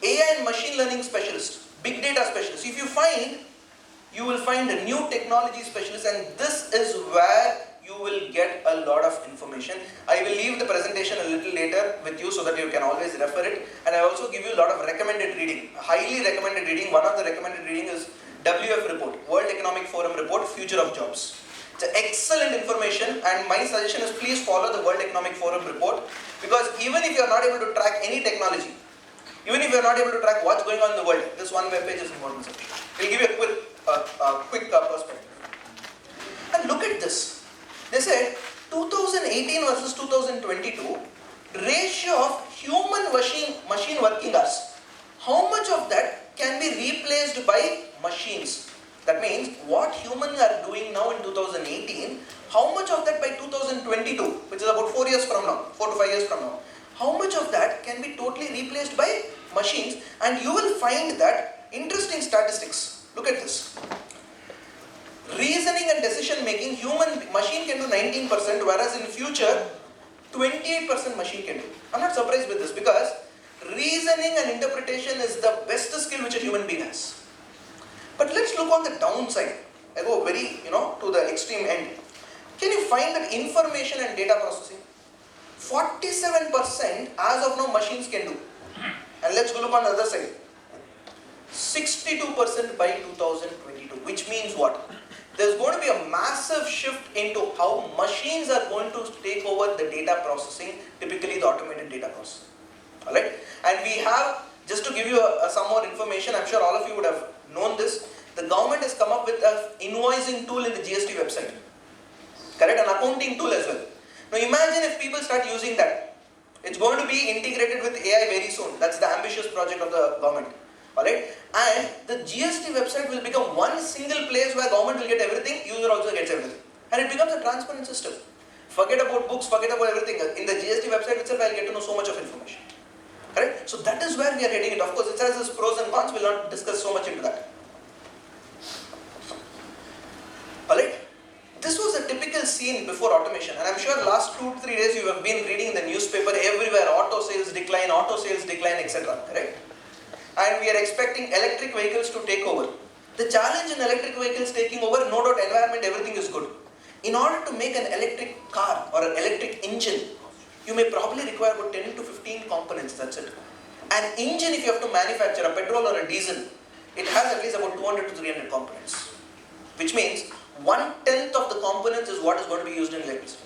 AI and machine learning specialist, big data specialist. If you will find a new technology specialist, and this is where you will get a lot of information. I will leave the presentation a little later with you so that you can always refer it. And I also give you a lot of recommended reading, highly recommended reading. One of the recommended reading is WF report, World Economic Forum report, Future of Jobs. It's excellent information, and my suggestion is please follow the World Economic Forum report, because even if you are not able to track any technology, even if you are not able to track what's going on in the world, this one web page is important. It will give you a quick perspective. And look at this. They said 2018 versus 2022 ratio of human machine working hours. How much of that can be replaced by machines? That means what humans are doing now in 2018, how much of that by 2022, which is about 4 years from now, 4 to 5 years from now, how much of that can be totally replaced by machines? And you will find that interesting statistics. Look at this. Reasoning and decision making, machine can do 19%, whereas in future, 28% machine can do. I'm not surprised with this, because reasoning and interpretation is the best skill which a human being has. But let's look on the downside. I go very, to the extreme end. Can you find that information and data processing? 47% as of now machines can do. And let's go look on the other side. 62% by 2022, which means what? There's going to be a massive shift into how machines are going to take over the data processing, typically the automated data processing. Alright? And we have, just to give you some more information, I'm sure all of you would have known this, the government has come up with an invoicing tool in the GST website. Correct? An accounting tool as well. Now imagine if people start using that. It's going to be integrated with AI very soon. That's the ambitious project of the government. Alright? And the GST website will become one single place where government will get everything, user also gets everything. And it becomes a transparent system. Forget about books, forget about everything. In the GST website itself, I'll get to know so much of information. Correct? So that is where we are heading it. Of course, it has its pros and cons. We'll not discuss so much into that. Alright? This was a typical scene before automation, and I'm sure last 2 to 3 days you have been reading in the newspaper everywhere, auto sales decline, etc. Correct? And we are expecting electric vehicles to take over. The challenge in electric vehicles taking over, no doubt environment, everything is good. In order to make an electric car or an electric engine, you may probably require about 10 to 15 components, that's it. An engine, if you have to manufacture a petrol or a diesel, it has at least about 200 to 300 components. Which means 1/10 of the components is what is going to be used in electricity.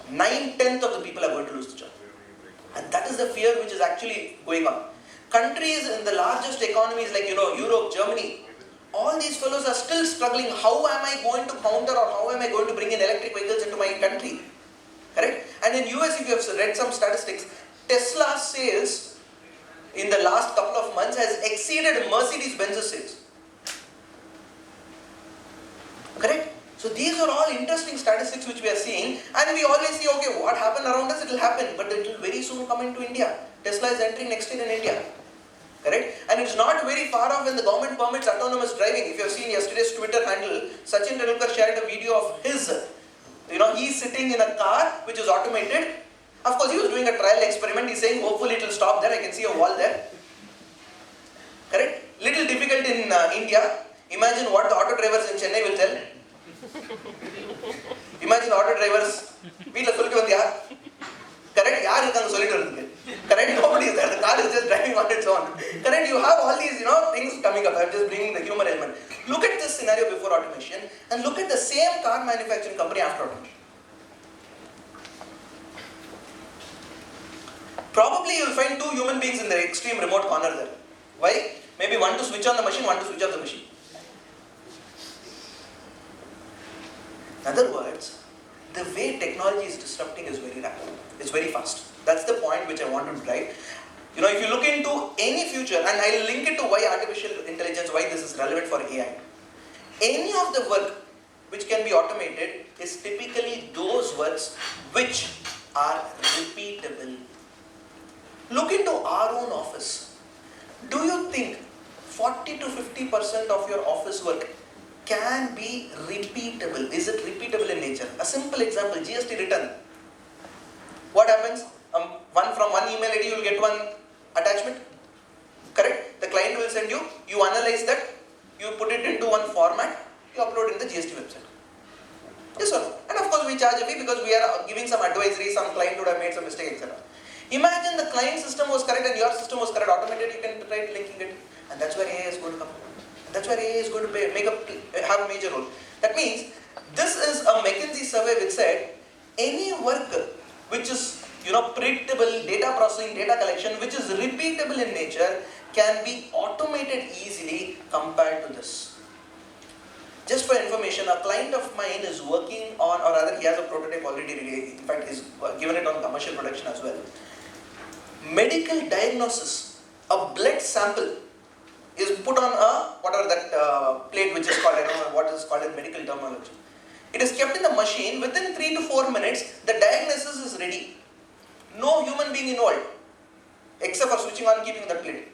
9/10 of the people are going to lose the job. And that is the fear which is actually going on. Countries in the largest economies like Europe, Germany, all these fellows are still struggling. How am I going to counter or how am I going to bring in electric vehicles into my country? Correct? And in US, if you have read some statistics, Tesla sales in the last couple of months has exceeded Mercedes-Benz's sales. Correct? So these are all interesting statistics which we are seeing, and we always see, okay, what happened around us, it will happen, but it will very soon come into India. Tesla is entering next year in India. Correct? And it's not very far off when the government permits autonomous driving. If you have seen yesterday's Twitter handle, Sachin shared a video of his, he's sitting in a car which is automated. Of course, he was doing a trial experiment. He's saying, hopefully it will stop there. I can see a wall there. Correct? Little difficult in India. Imagine what the auto drivers in Chennai will tell. Imagine auto drivers, correct? Correct? Nobody is there. The car is just driving on its own. Correct? You have all these, things coming up. I'm just bringing the humor element. Look at this scenario before automation and look at the same car manufacturing company after automation. Probably you will find 2 human beings in the extreme remote corner there. Why? Maybe one to switch on the machine, one to switch off the machine. In other words, the way technology is disrupting is very rapid. It's very fast. That's the point which I want to drive. If you look into any future, and I'll link it to why artificial intelligence, why this is relevant for AI. Any of the work which can be automated is typically those works which are repeatable. Look into our own office. Do you think 40 to 50% of your office work can be repeatable? Is it repeatable in nature? A simple example, GST return. What happens? From one email ID you will get one attachment. Correct? The client will send you analyze that, you put it into one format, you upload in the GST website. Yes or no? And of course we charge a fee because we are giving some advisory, some client would have made some mistake, etc. Imagine the client system was correct and your system was correct, automated, you can try linking it. And that's where AI is going to come. That's where AI is going to have a major role. That means, this is a McKinsey survey which said, any work which is predictable, data processing, data collection, which is repeatable in nature, can be automated easily compared to this. Just for information, a client of mine is working on, or rather he has a prototype already ready, in fact he's given it on commercial production as well. Medical diagnosis, a blood sample is put on a plate which is called, I don't know what is called in medical terminology. It is kept in the machine. Within 3 to 4 minutes, the diagnosis is ready. No human being involved, except for switching on and keeping the plate.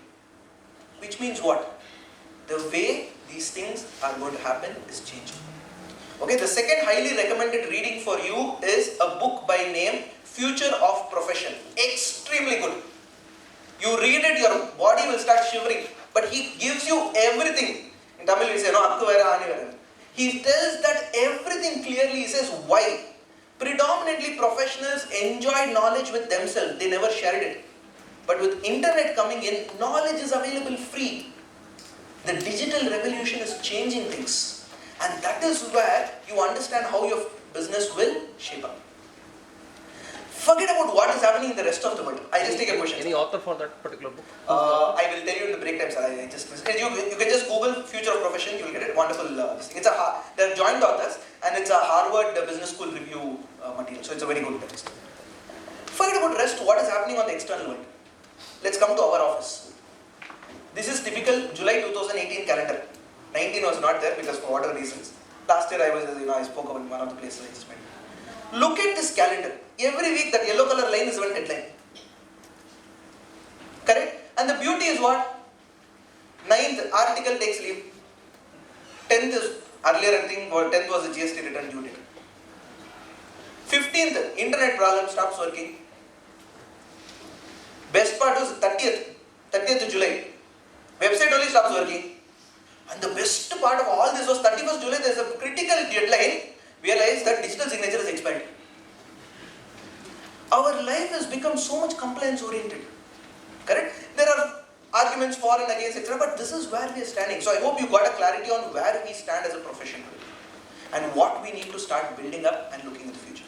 Which means what? The way these things are going to happen is changing. Okay, the second highly recommended reading for you is a book by name Future of Profession. Extremely good. You read it, your body will start shivering. But he gives you everything. In Tamil we say, no, akku vera, aani vera. He tells that everything clearly. He says why. Predominantly professionals enjoyed knowledge with themselves, they never shared it. But with internet coming in, knowledge is available free. The digital revolution is changing things. And that is where you understand how your business will shape up. Forget about what is happening in the rest of the world. I just take a question. Any author for that particular book? I will tell you in the break time, sir. You can just Google future of profession, you will get it. Wonderful thing. They're joint authors and it's a Harvard Business School review material. So it's a very good text. Forget about rest, what is happening on the external world. Let's come to our office. This is typical July 2018 calendar. 19 was not there because for whatever reasons. Last year I spoke about one of the places I just went. Look at this calendar. Every week that yellow color line is one headline. Correct? And the beauty is what? 9th article takes leave. 10th is earlier I think, or 10th was the GST return due date. 15th, internet problem stops working. Best part was 30th of July. Website only stops working. And the best part of all this was 31st July, there is a critical deadline. Realize that digital signature is expired. Our life has become so much compliance oriented. Correct? There are arguments for and against, etc. But this is where we are standing. So I hope you got a clarity on where we stand as a profession and what we need to start building up and looking at the future.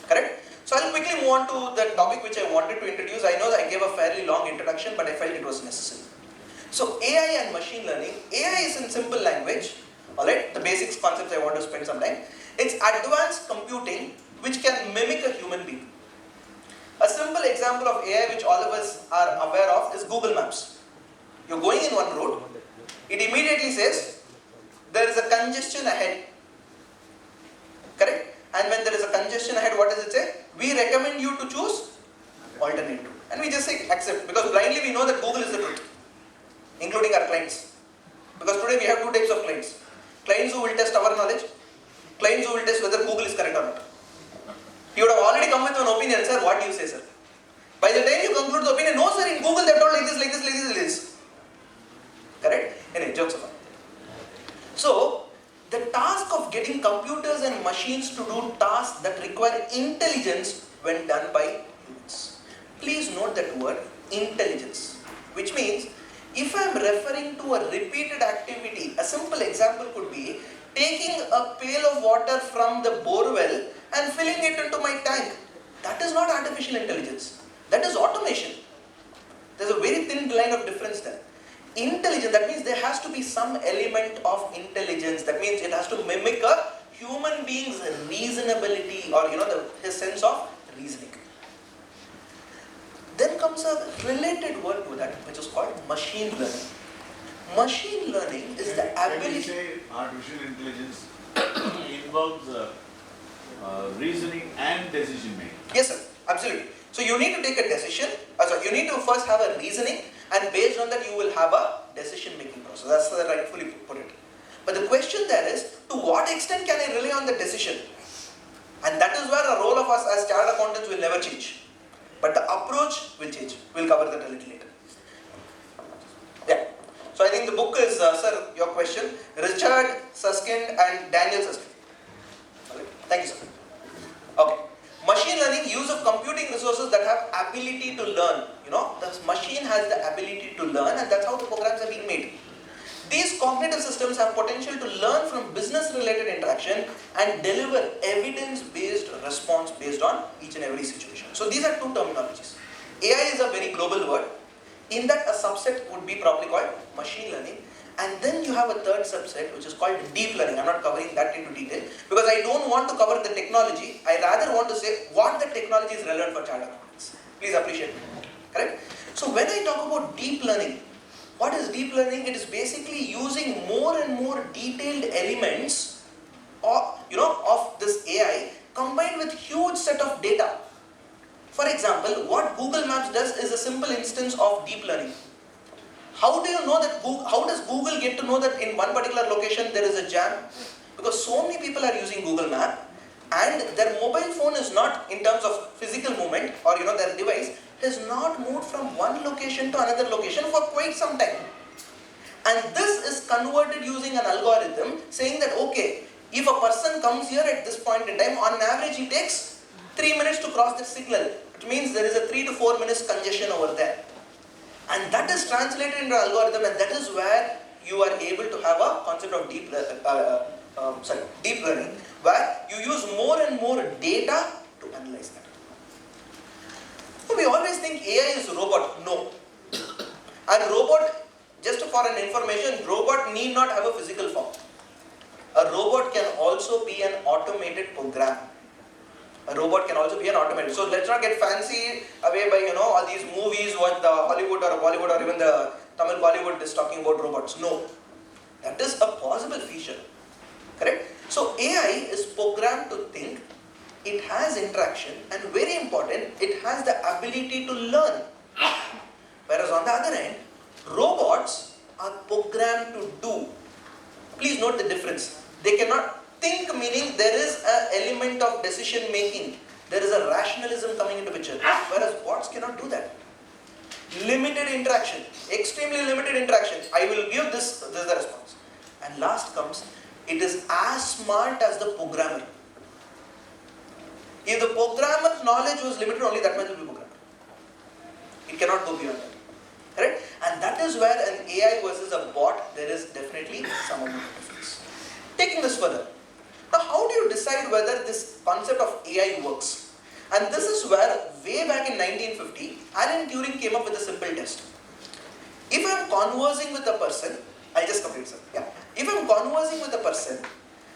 Correct? So I'll quickly move on to the topic which I wanted to introduce. I know that I gave a fairly long introduction, but I felt it was necessary. So AI and machine learning. AI is in simple language. Alright, the basics concepts I want to spend some time. It's advanced computing which can mimic a human being. A simple example of AI which all of us are aware of is Google Maps. You're going in one road, it immediately says there is a congestion ahead. Correct? And when there is a congestion ahead, what does it say? We recommend you to choose alternate route. And we just say accept, because blindly we know that Google is the truth, including our clients. Because today we have two types of clients. Clients who will test our knowledge, clients who will test whether Google is correct or not. You would have already come with an opinion, sir, what do you say, sir? By the time you conclude the opinion, no sir, in Google they have told like this, like this, like this, like this. Correct? Anyway, jokes apart. So, the task of getting computers and machines to do tasks that require intelligence when done by humans. Please note that word, intelligence. Which means, if I am referring to a repeated activity, a simple example could be taking a pail of water from the borewell and filling it into my tank. That is not artificial intelligence. That is automation. There is a very thin line of difference there. Intelligence, that means there has to be some element of intelligence. That means it has to mimic a human being's reasonability or his sense of reasoning. Then comes a related word to that which is called machine learning. Machine learning is the ability... Can we say artificial intelligence involves reasoning and decision making? Yes sir, absolutely. So you need to take a decision, you need to first have a reasoning, and based on that you will have a decision making process. That's the rightfully put it. But the question there is, to what extent can I rely on the decision? And that is where the role of us as chartered accountants will never change. But the approach will change. We'll cover that a little later. Yeah. So I think the book is, sir, your question, Richard Susskind and Daniel Susskind. Okay. Thank you, sir. Okay. Machine learning, use of computing resources that have ability to learn. The machine has the ability to learn, and that's how the programs are being made. These cognitive systems have potential to learn from business-related interaction and deliver evidence-based response based on each and every situation. So these are two terminologies. AI is a very global word. In that, a subset would be probably called machine learning. And then you have a third subset which is called deep learning. I'm not covering that into detail because I don't want to cover the technology. I rather want to say what the technology is relevant for chartered accountants. Please appreciate it. Correct? So when I talk about deep learning, what is deep learning? It is basically using more and more detailed elements of this AI combined with huge set of data. For example, what Google Maps does is a simple instance of deep learning. How do you know that how does Google get to know that in one particular location there is a jam? Because so many people are using Google Map and their mobile phone is not, in terms of physical movement or their device, has not moved from one location to another location for quite some time. And this is converted using an algorithm saying that okay, if a person comes here at this point in time, on average he takes 3 minutes to cross the signal. It means there is a 3 to 4 minutes congestion over there. And that is translated into algorithm, and that is where you are able to have a concept of deep learning, where you use more and more data to analyze that. So we always think AI is a robot. No. And robot, just for an information, robot need not have a physical form. A robot can also be an automated program. A robot can also be an automated. So let's not get fancy away by all these movies, what the Hollywood or Bollywood or even the Tamil Bollywood is talking about robots. No, that is a possible feature. Correct? So AI is programmed to think. It has interaction, and very important, it has the ability to learn. Whereas on the other end, robots are programmed to do. Please note the difference. They cannot think, meaning there is an element of decision making. There is a rationalism coming into picture. Whereas bots cannot do that. Limited interaction, extremely limited interaction. I will give this is the response. And last comes, it is as smart as the programmer. If the programmer's knowledge was limited, only that much will be programmed. It cannot go beyond that. Correct? And that is where an AI versus a bot, there is definitely some amount of difference. Taking this further. Now, how do you decide whether this concept of AI works? And this is where, way back in 1950, Alan Turing came up with a simple test. If I am conversing with a person, I'll just complete this. Yeah. If I am conversing with a person,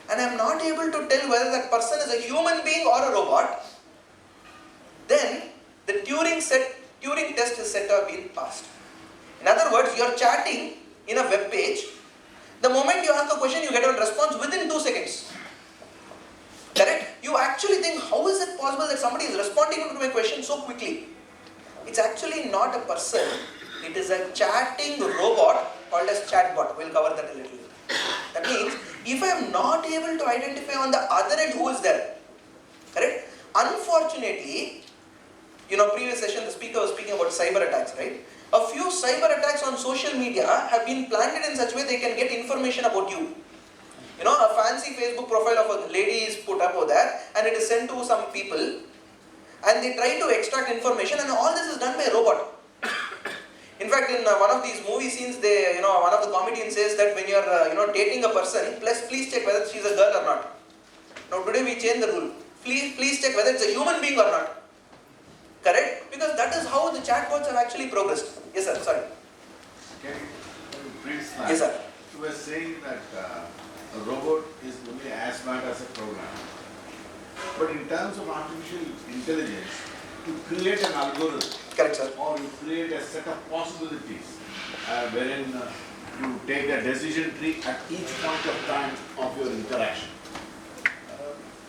and I am not able to tell whether that person is a human being or a robot, then the Turing test is said to have been passed. In other words, you are chatting in a web page. The moment you ask a question, you get a response within 2 seconds. Correct? You actually think, how is it possible that somebody is responding to my question so quickly? It's actually not a person. It is a chatting robot called as chatbot. We'll cover that a little bit. That means, if I am not able to identify on the other end who is there, correct? Unfortunately, previous session the speaker was speaking about cyber attacks, right? A few cyber attacks on social media have been planted in such a way they can get information about you. A fancy Facebook profile of a lady is put up over there, and it is sent to some people, and they try to extract information, and all this is done by a robot. In fact, in one of these movie scenes, one of the comedians says that when you are, dating a person, please check whether she is a girl or not. Now today we change the rule. Please check whether it's a human being or not. Correct? Because that is how the chatbots have actually progressed. Yes, sir. Sorry. Can you please slide? Yes, sir. You were saying that a robot is only as smart as a program. But in terms of artificial intelligence, to create an algorithm, correct, sir, or you create a set of possibilities wherein you take a decision tree at each point of time of your interaction.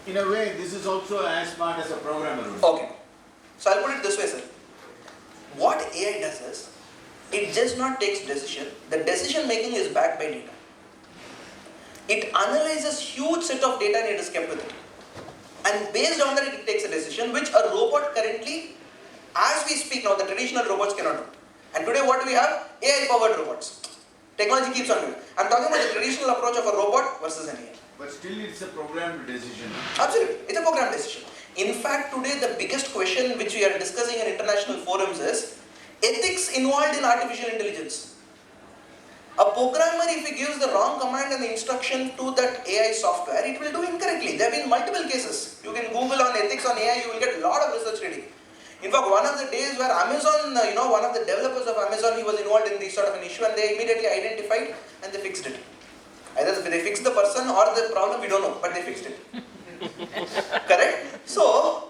In a way, this is also as smart as a programmer. Okay. So I'll put it this way, sir. What AI does is, it just not takes decision. The decision making is backed by data. It analyzes huge set of data and it is kept with it. And based on that, it takes a decision which a robot currently, as we speak now, the traditional robots cannot do. And today what do we have? AI-powered robots. Technology keeps on doing. I'm talking about the traditional approach of a robot versus an AI. But still it's a programmed decision. Absolutely. It's a programmed decision. In fact, today the biggest question which we are discussing in international forums is ethics involved in artificial intelligence. A programmer, if he gives the wrong command and the instruction to that AI software, it will do incorrectly. There have been multiple cases. You can Google on ethics on AI, you will get a lot of research reading. In fact, one of the days where Amazon, one of the developers of Amazon, he was involved in this sort of an issue, and they immediately identified and they fixed it. Either they fixed the person or the problem, we don't know, but they fixed it. Correct? So,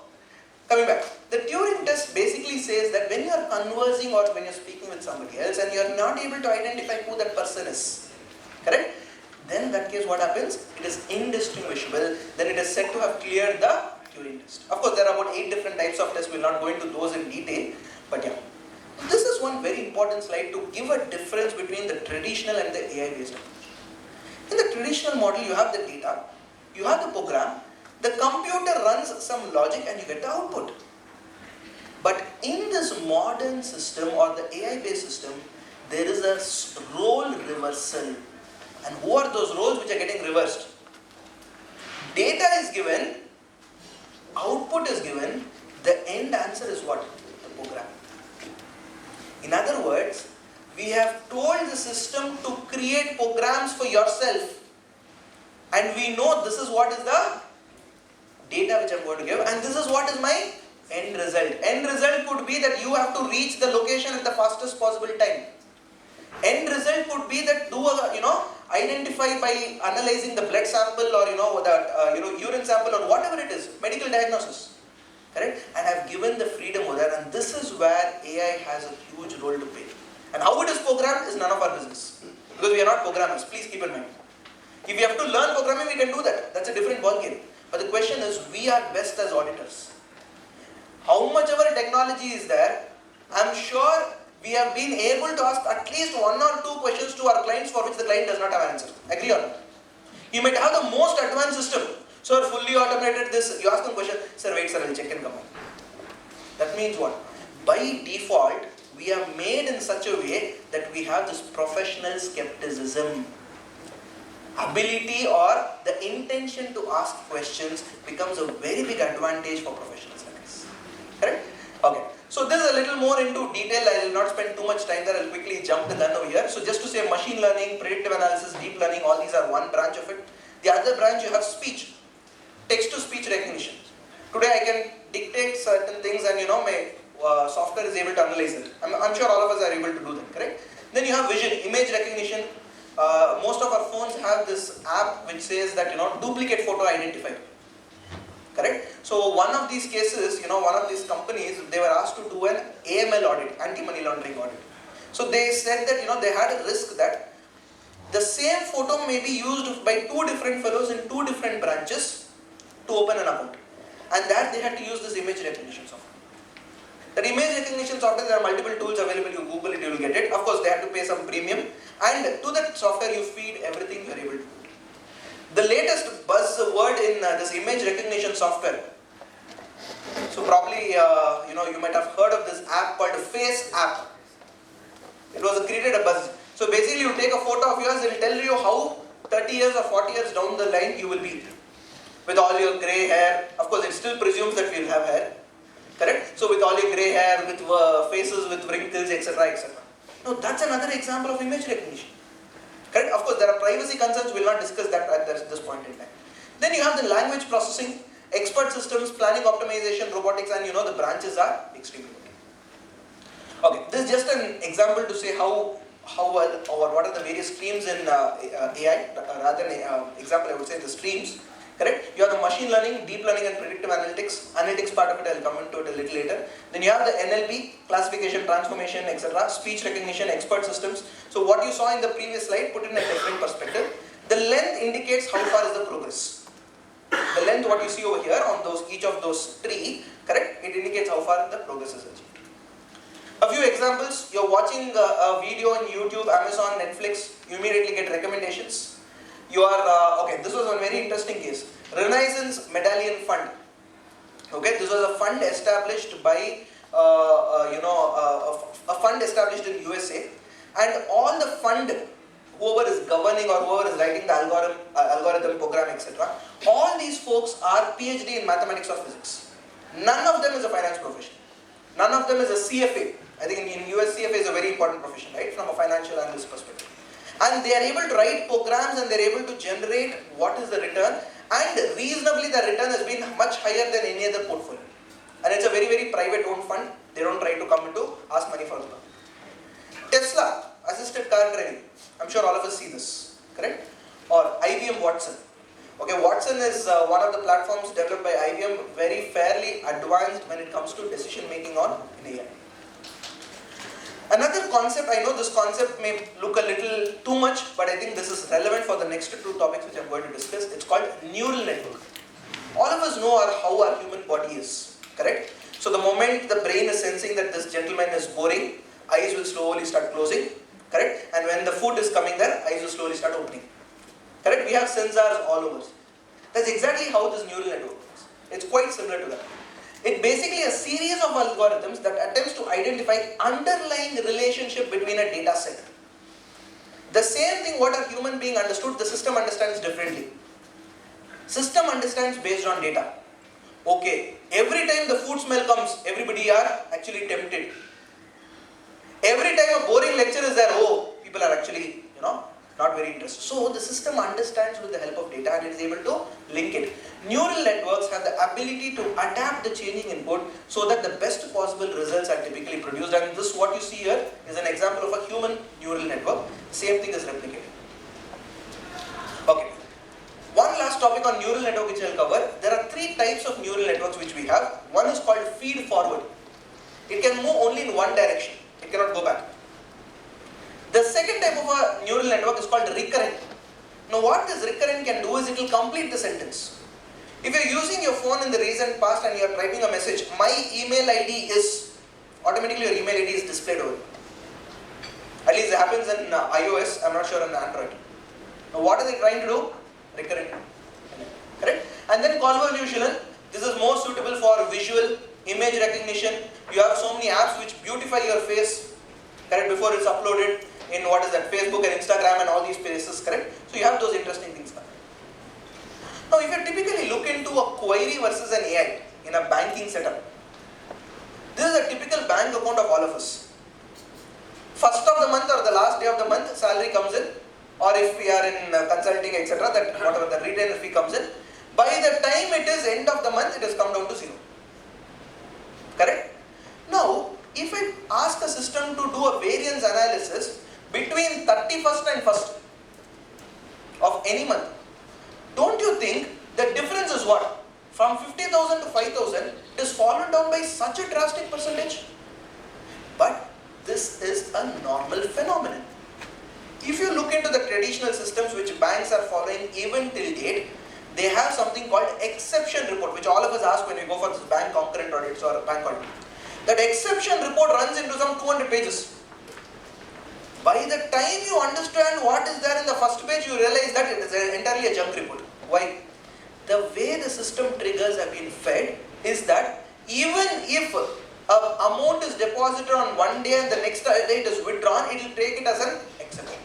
coming back, the Turing test basically says that when you are conversing or when you are speaking with somebody else and you are not able to identify who that person is, correct? Then in that case what happens? It is indistinguishable, then it is said to have cleared the Turing test. Of course, there are about 8 different types of tests, we will not go into those in detail, but yeah. This is one very important slide to give a difference between the traditional and the AI based approach. In the traditional model, you have the data, you have the program, the computer runs some logic and you get the output. But in this modern system or the AI based system, there is a role reversal. And who are those roles which are getting reversed? Data is given, output is given, the end answer is what? The program. In other words, we have told the system to create programs for yourself, and we know this is what is the data which I'm going to give, and this is what is my end result. End result could be that you have to reach the location at the fastest possible time. End result could be that identify by analyzing the blood sample or the urine sample or whatever it is, medical diagnosis. Correct? And I've given the freedom over there, and this is where AI has a huge role to play. And how it is programmed is none of our business, because we are not programmers. Please keep in mind. If we have to learn programming, we can do that. That's a different ballgame. But the question is, we are best as auditors. How much of our technology is there? I'm sure we have been able to ask at least 1 or 2 questions to our clients for which the client does not have an answer. Agree or not? You might have the most advanced system. Sir, fully automated this. You ask them a question. Sir, wait, sir, I will check and come on. That means what? By default, we are made in such a way that we have this professional skepticism. Ability or the intention to ask questions becomes a very big advantage for professionals like us. Correct? Okay. So this is a little more into detail. I will not spend too much time there. I will quickly jump the gun over here. So just to say, machine learning, predictive analysis, deep learning, all these are one branch of it. The other branch, you have speech, text-to-speech recognition. Today I can dictate certain things and my software is able to analyze it. I'm sure all of us are able to do that, correct? Then you have vision, image recognition. Most of our phones have this app which says that duplicate photo identifier. Correct? So one of these cases, one of these companies, they were asked to do an AML audit, anti-money laundering audit. So they said that they had a risk that the same photo may be used by 2 different fellows in 2 different branches to open an account. And that they had to use this image recognition software. That image recognition software, there are multiple tools available. You Google it, you will get it. Of course, they have to pay some premium. And to that software, you feed everything you are able to do. The latest buzzword in this image recognition software. So probably, you might have heard of this app called Face app. It was created a buzz. So basically, you take a photo of yours, it will tell you how 30 years or 40 years down the line you will be. With all your grey hair. Of course, it still presumes that we will have hair. Correct? So with all your grey hair, with faces with wrinkles, etc., etc. Now that's another example of image recognition. Correct? Of course, there are privacy concerns. We will not discuss that at this point in time. Then you have the language processing, expert systems, planning optimization, robotics, and the branches are extremely good. Okay, this is just an example to say how or what are the various streams in AI. Rather than example, I would say the streams. Correct? You have the machine learning, deep learning and predictive analytics. Analytics part of it, I will come into it a little later. Then you have the NLP, classification, transformation, etc. Speech recognition, expert systems. So what you saw in the previous slide, put in a different perspective. The length indicates how far is the progress. The length, what you see over here on each of those 3, correct? It indicates how far the progress is achieved. A few examples. You're watching a video on YouTube, Amazon, Netflix. You immediately get recommendations. You are, okay, this was a very interesting case. Renaissance Medallion Fund. Okay, this was a fund established by, a fund established in USA. And all the fund, whoever is governing or whoever is writing the algorithm program, etc. All these folks are PhD in mathematics or physics. None of them is a finance professional. None of them is a CFA. I think in US CFA is a very important profession, right, from a financial analyst perspective. And they are able to write programs and they are able to generate what is the return, and reasonably the return has been much higher than any other portfolio. And it's a very, very private owned fund. They don't try to come into ask money for the fund. Tesla, assisted car driving. I'm sure all of us see this, correct? Or IBM Watson. Okay, Watson is one of the platforms developed by IBM, very fairly advanced when it comes to decision making on AI. Another concept, I know this concept may look a little too much, but I think this is relevant for the next 2 topics which I'm going to discuss. It's called neural network. All of us know how our human body is, correct? So the moment the brain is sensing that this gentleman is boring, eyes will slowly start closing, correct? And when the food is coming there, eyes will slowly start opening. Correct? We have sensors all over. That's exactly how this neural network works. It's quite similar to that. It's basically a series of algorithms that attempts to identify underlying relationship between a data set. The same thing what a human being understood, the system understands differently. System understands based on data. Okay, every time the food smell comes, everybody are actually tempted. Every time a boring lecture is there, oh, people are actually, not very interested. So the system understands with the help of data and it is able to link it. Neural networks have the ability to adapt the changing input so that the best possible results are typically produced. And this, what you see here, is an example of a human neural network. Same thing is replicated. Okay. One last topic on neural network which I will cover. There are three types of neural networks which we have. One is called feed forward. It can move only in one direction. It cannot go back. The second type of a neural network is called recurrent. Now what this recurrent can do is it will complete the sentence. If you are using your phone in the recent past and you are typing a message, my email ID is, automatically your email ID is displayed over. At least it happens in iOS, I am not sure on Android. Now what are they trying to do? Recurrent. Correct? And then convolutional, this is more suitable for visual, image recognition. You have so many apps which beautify your face, correct, before it's uploaded in what is that, Facebook and Instagram and all these places, correct? So you have those interesting things. Now if you typically look into a query versus an AI in a banking setup, this is a typical bank account of all of us. First of the month or the last day of the month, salary comes in, or if we are in consulting, etc., that whatever the retainer fee comes in, by the time it is end of the month, it has come down to zero. Correct? Now, if I ask the system to do a variance analysis between 31st and 1st of any month, don't you think the difference is what? From 50,000 to 5,000, it has fallen down by such a drastic percentage. But this is a normal phenomenon. If you look into the traditional systems which banks are following even till date, they have something called exception report, which all of us ask when we go for this bank concurrent audits or bank audit. That exception report runs into some 200 pages. By the time you understand what is there in the first page, you realize that it is entirely a junk report. Why? The way the system triggers have been fed is that even if an amount is deposited on one day and the next day it is withdrawn, it will take it as an exception.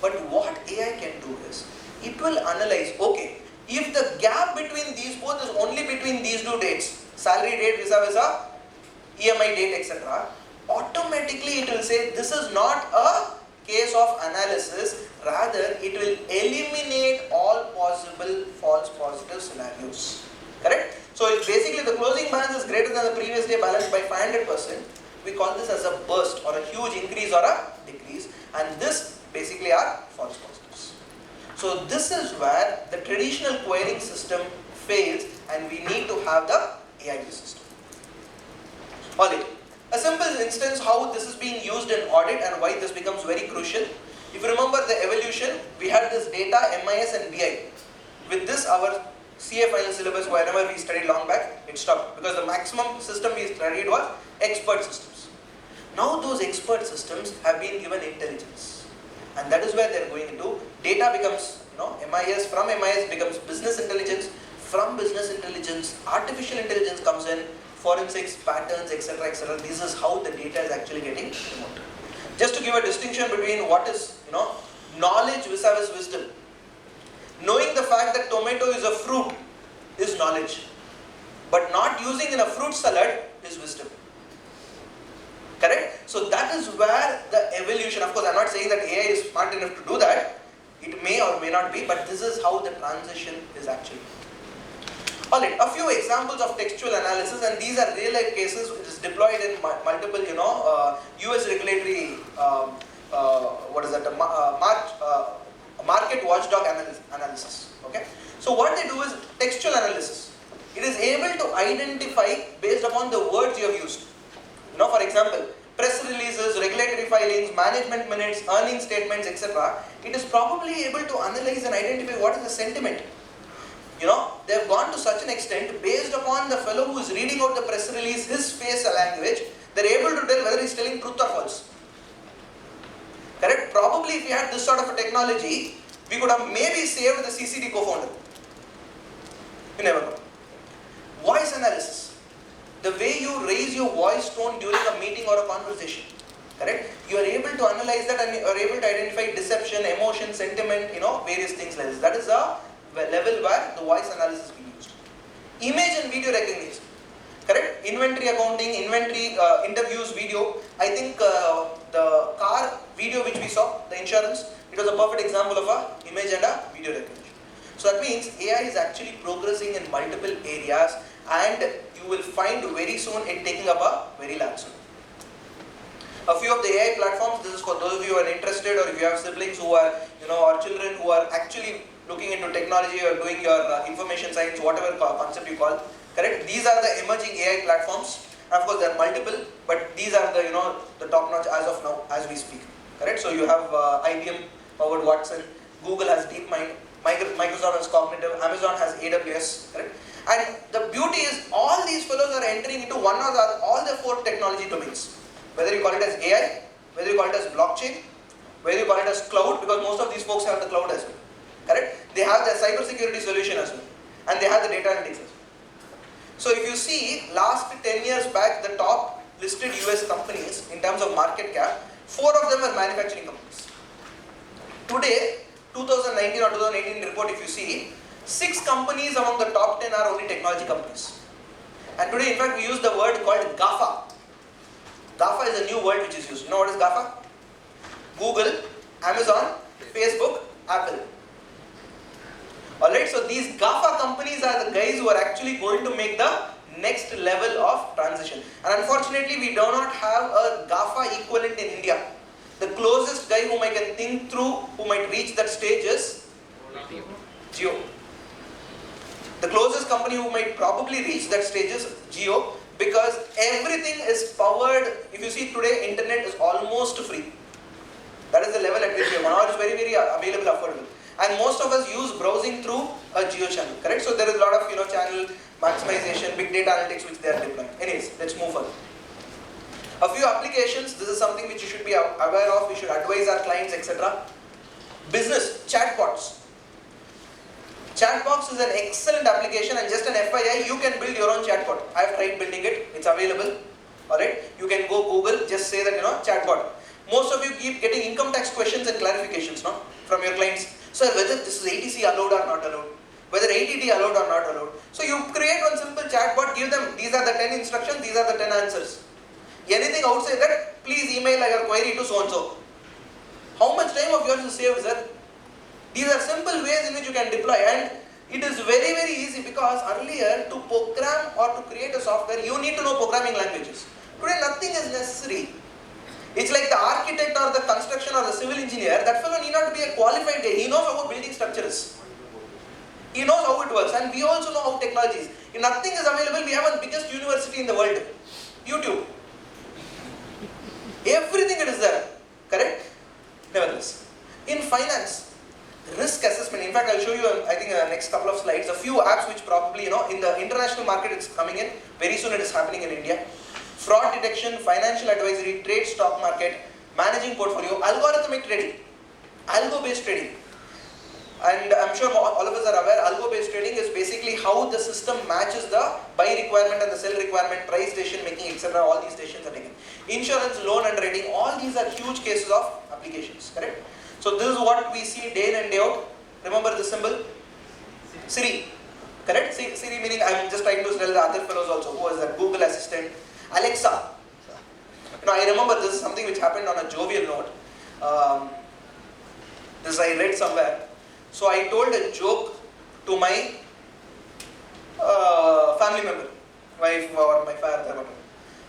But what AI can do is, it will analyze, okay, if the gap between these both is only between these two dates, salary date vis-a-vis EMI date, etc., automatically it will say this is not a case of analysis, rather it will eliminate all possible false positive scenarios. Correct? So if basically the closing balance is greater than the previous day balance by 500%, we call this as a burst or a huge increase or a decrease, and this basically are false positives. So this is where the traditional querying system fails and we need to have the AI-based system. Alright, a simple instance how this is being used in audit and why this becomes very crucial. If you remember the evolution, we had this data, MIS and BI. With this our CA final syllabus, wherever we studied long back, it stopped because the maximum system we studied was expert systems. Now those expert systems have been given intelligence, and that is where they are going into. Data becomes, MIS, from MIS becomes business intelligence, from business intelligence, artificial intelligence comes in, forensics, patterns, etc., etc. This is how the data is actually getting removed. Just to give a distinction between what is, knowledge vis-a-vis wisdom. Knowing the fact that tomato is a fruit is knowledge, but not using in a fruit salad is wisdom. Correct? So that is where the evolution, of course I am not saying that AI is smart enough to do that, it may or may not be, but this is how the transition is actually. Alright, a few examples of textual analysis, and these are real life cases which is deployed in multiple, US regulatory, market watchdog analysis. Okay, so what they do is textual analysis. It is able to identify based upon the words you have used. For example, press releases, regulatory filings, management minutes, earnings statements, etc. It is probably able to analyze and identify what is the sentiment. They have gone to such an extent, based upon the fellow who is reading out the press release, his face language, they are able to tell whether he is telling truth or false. Correct? Probably if we had this sort of a technology, we could have maybe saved the CCD co-founder. You never know. Voice analysis. The way you raise your voice tone during a meeting or a conversation. Correct? You are able to analyze that and you are able to identify deception, emotion, sentiment, various things like this. That is a level where the voice analysis is being used. Image and video recognition. Correct? Inventory accounting, inventory interviews, video. I think the car video which we saw, the insurance, it was a perfect example of a image and a video recognition. So that means AI is actually progressing in multiple areas, and you will find very soon it taking up a very large role. A few of the AI platforms, this is for those of you who are interested, or if you have siblings who are, or children who are actually looking into technology or doing your information science, whatever concept you call, correct? These are the emerging AI platforms. And of course, there are multiple, but these are the, the top notch as of now, as we speak, correct? So you have IBM powered Watson, Google has DeepMind, Microsoft has Cognitive, Amazon has AWS, correct? And the beauty is all these fellows are entering into one or all the 4 technology domains. Whether you call it as AI, whether you call it as blockchain, whether you call it as cloud, because most of these folks have the cloud as well, correct? They have the cybersecurity solution as well, and they have the data analytics as well. So if you see, last 10 years back, the top listed US companies in terms of market cap, 4 of them are manufacturing companies. Today, 2019 or 2018 report, if you see, 6 companies among the top 10 are only technology companies. And today, in fact, we use the word called GAFA. GAFA is a new word which is used. You know what is GAFA? Google, Amazon, Facebook, Apple. Alright, so these GAFA companies are the guys who are actually going to make the next level of transition. And unfortunately, we do not have a GAFA equivalent in India. The closest guy whom I can think through who might reach that stage is Jio. The closest company who might probably reach that stage is Jio, because everything is powered. If you see today, internet is almost free. That is the level at which we are. Now it's very, very available, affordable. And most of us use browsing through a Jio channel, correct? So there is a lot of channel maximization, big data analytics which they are deploying. Anyways, let's move further. A few applications, this is something which you should be aware of, we should advise our clients, etc. Business, chatbots. Chatbots is an excellent application, and just an FYI, you can build your own chatbot. I have tried building it, it's available. Alright, you can go Google, just say that chatbot. Most of you keep getting income tax questions and clarifications from your clients. So whether this is ATC allowed or not allowed, whether ATD allowed or not allowed. So you create one simple chatbot, give them, these are the 10 instructions, these are the 10 answers. Anything outside that, please email your query to so and so. How much time of yours is saved, sir? These are simple ways in which you can deploy, and it is very, very easy, because earlier to program or to create a software, you need to know programming languages. Today nothing is necessary. It's like the architect or the construction or the civil engineer, that fellow need not to be a qualified guy. He knows how a building structure is. He knows how it works, and we also know how technology is. If nothing is available, we have the biggest university in the world, YouTube. Everything it is there, correct? Nevertheless, in finance, risk assessment, in fact I'll show you, I think next couple of slides, a few apps which probably, in the international market it's coming in, very soon it is happening in India. Fraud detection, financial advisory, trade stock market, managing portfolio, algorithmic trading, algo-based trading. And I'm sure all of us are aware, algo-based trading is basically how the system matches the buy requirement and the sell requirement, price decision making, etc. All these decisions are taken. Insurance, loan underwriting, all these are huge cases of applications, correct? So this is what we see day in and day out. Remember the symbol? Siri, correct? Siri meaning, I'm just trying to tell the other fellows also, who was that? Google Assistant, Alexa. I remember this is something which happened on a jovial note. This I read somewhere. So I told a joke to my family member, wife or my father, whatever.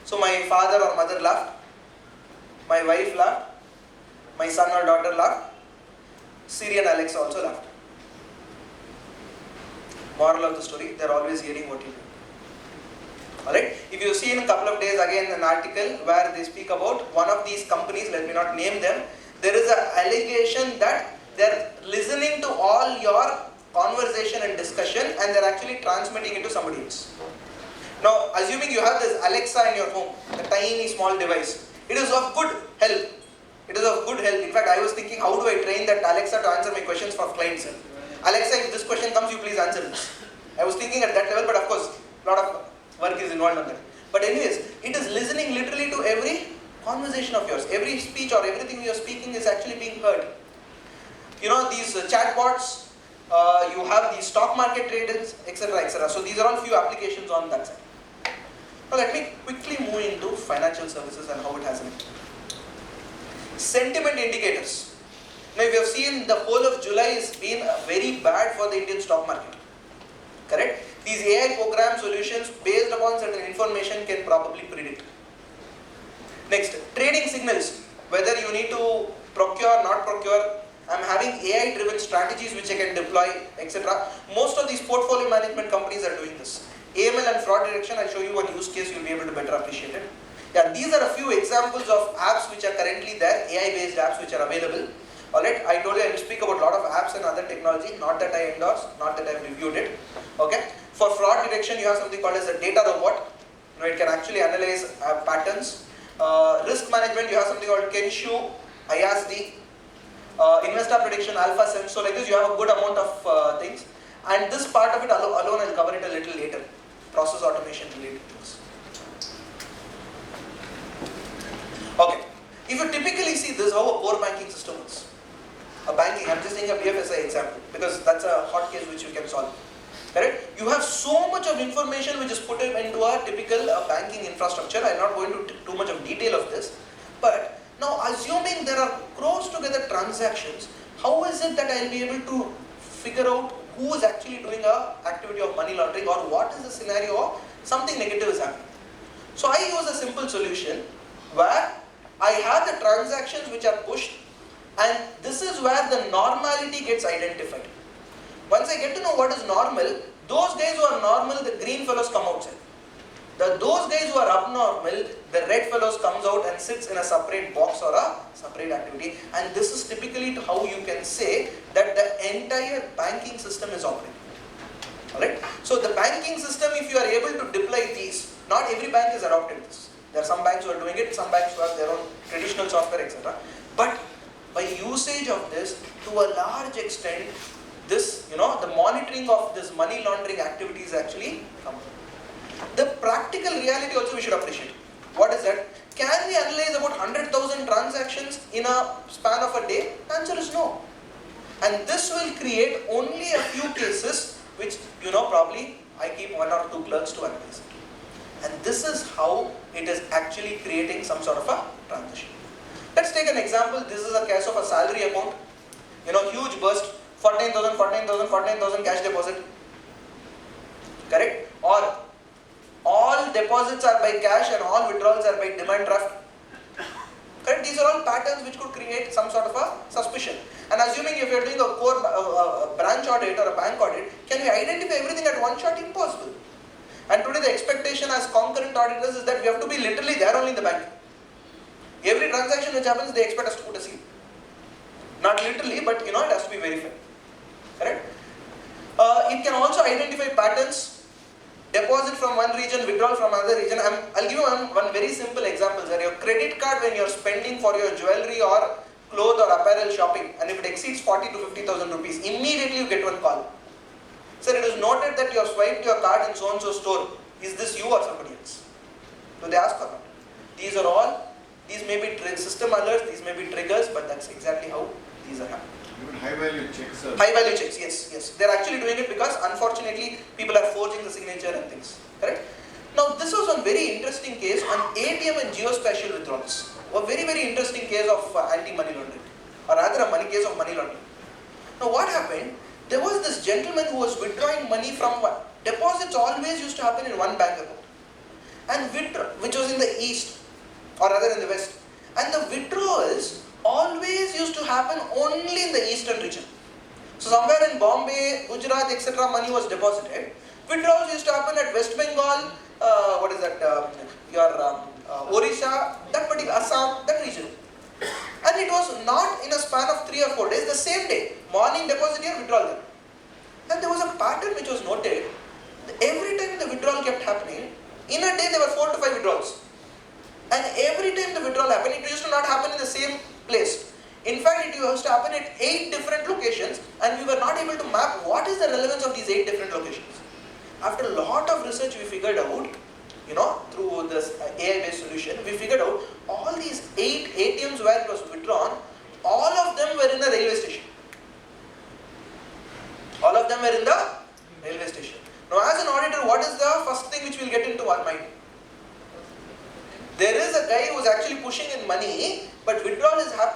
So my father or mother laughed, my wife laughed, my son or daughter laughed, Siri and Alexa also laughed. Moral of the story, they are always hearing what you do. Alright, if you see in a couple of days again an article where they speak about one of these companies, let me not name them, there is an allegation that they are listening to all your conversation and discussion, and they are actually transmitting it to somebody else. Now, assuming you have this Alexa in your home, the tiny small device, it is of good help. It is of good help. In fact, I was thinking, how do I train that Alexa to answer my questions for clients? Alexa, if this question comes, you please answer this. I was thinking at that level, but of course, a lot of work is involved on that. But anyways, it is listening literally to every conversation of yours. Every speech or everything you are speaking is actually being heard. These chatbots, You have the stock market traders, etc., etc. So these are all few applications on that side. Now let me quickly move into financial services and how it has an impact. Sentiment indicators. Now we have seen the whole of July has been very bad for the Indian stock market. Correct? These AI program solutions based upon certain information can probably predict. Next, trading signals. Whether you need to procure, not procure. I'm having AI driven strategies which I can deploy, etc. Most of these portfolio management companies are doing this. AML and fraud detection, I'll show you one use case, you'll be able to better appreciate it. Yeah, these are a few examples of apps which are currently there, AI based apps which are available. Alright, I told you I will speak about a lot of apps and other technology, not that I endorse, not that I have reviewed it. Okay. For fraud detection, you have something called as a data robot. It can actually analyze patterns. Risk management, you have something called Kenshu, IASD. Investor prediction, Alpha Sense. So like this, you have a good amount of things. And this part of it alone, I'll cover it a little later. Process automation related things. Okay. If you typically see this, how a core banking system is. A banking, I'm just taking a BFSI example because that's a hot case which you can solve. Correct? You have so much of information which is put into a typical banking infrastructure. I'm not going into too much of detail of this. But now assuming there are close together transactions, how is it that I'll be able to figure out who is actually doing a activity of money laundering or what is the scenario of something negative is happening? So I use a simple solution where I have the transactions which are pushed, and this is where the normality gets identified. Once I get to know what is normal, those guys who are normal, the green fellows come outside. Those guys who are abnormal, the red fellows comes out and sits in a separate box or a separate activity. And this is typically how you can say that the entire banking system is operating. Alright? So the banking system, if you are able to deploy these, not every bank has adopted this. There are some banks who are doing it, some banks who have their own traditional software, etc. But by usage of this, to a large extent, this, the monitoring of this money laundering activities actually come. The practical reality also we should appreciate. What is that? Can we analyze about 100,000 transactions in a span of a day? The answer is no. And this will create only a few cases which, probably I keep one or two clerks to analyze it. And this is how it is actually creating some sort of a transition. Let's take an example. This is a case of a salary account. Huge burst, 49,000 cash deposit. Correct? Or all deposits are by cash and all withdrawals are by demand draft. Correct? These are all patterns which could create some sort of a suspicion. And assuming if you are doing a core branch audit or a bank audit, can we identify everything at one shot? Impossible. And today the expectation as concurrent auditors is that we have to be literally there only in the bank. Every transaction which happens, they expect us to put a seal. Not literally, but it has to be verified. Correct? It can also identify patterns. Deposit from one region, withdrawal from another region. I'll give you one very simple example, sir. Your credit card, when you're spending for your jewelry or clothes or apparel shopping, and if it exceeds 40 to 50,000 rupees, immediately you get one call. Sir, it is noted that you have swiped your card in so-and-so store. Is this you or somebody else? So they ask for that. These may be system alerts, these may be triggers, but that's exactly how these are happening. Even high value checks. High value checks, yes. They're actually doing it because unfortunately people are forging the signature and things. Correct? Now this was one very interesting case on ATM and geospatial withdrawals. A very, very interesting case of anti-money laundering. Or rather a case of money laundering. Now what happened? There was this gentleman who was withdrawing money from deposits always used to happen in one bank account. And which was in the east or rather in the west. And the withdrawals always used to happen only in the eastern region. So somewhere in Bombay, Gujarat, etc. money was deposited. Withdrawals used to happen at West Bengal, Orissa, that particular Assam, that region. And it was not in a span of 3 or 4 days, the same day. Morning deposit here, withdrawal there. And there was a pattern which was noted. Every time the withdrawal kept happening, in a day there were 4 to 5 withdrawals. And every time the withdrawal happened, it used to not happen in the same place. In fact, it used to happen at 8 different locations, and we were not able to map what is the relevance of these 8 different locations. After a lot of research, we figured out, through this AI-based solution, we figured out all these 8 ATMs where it was withdrawn, all of them were in a railway station. All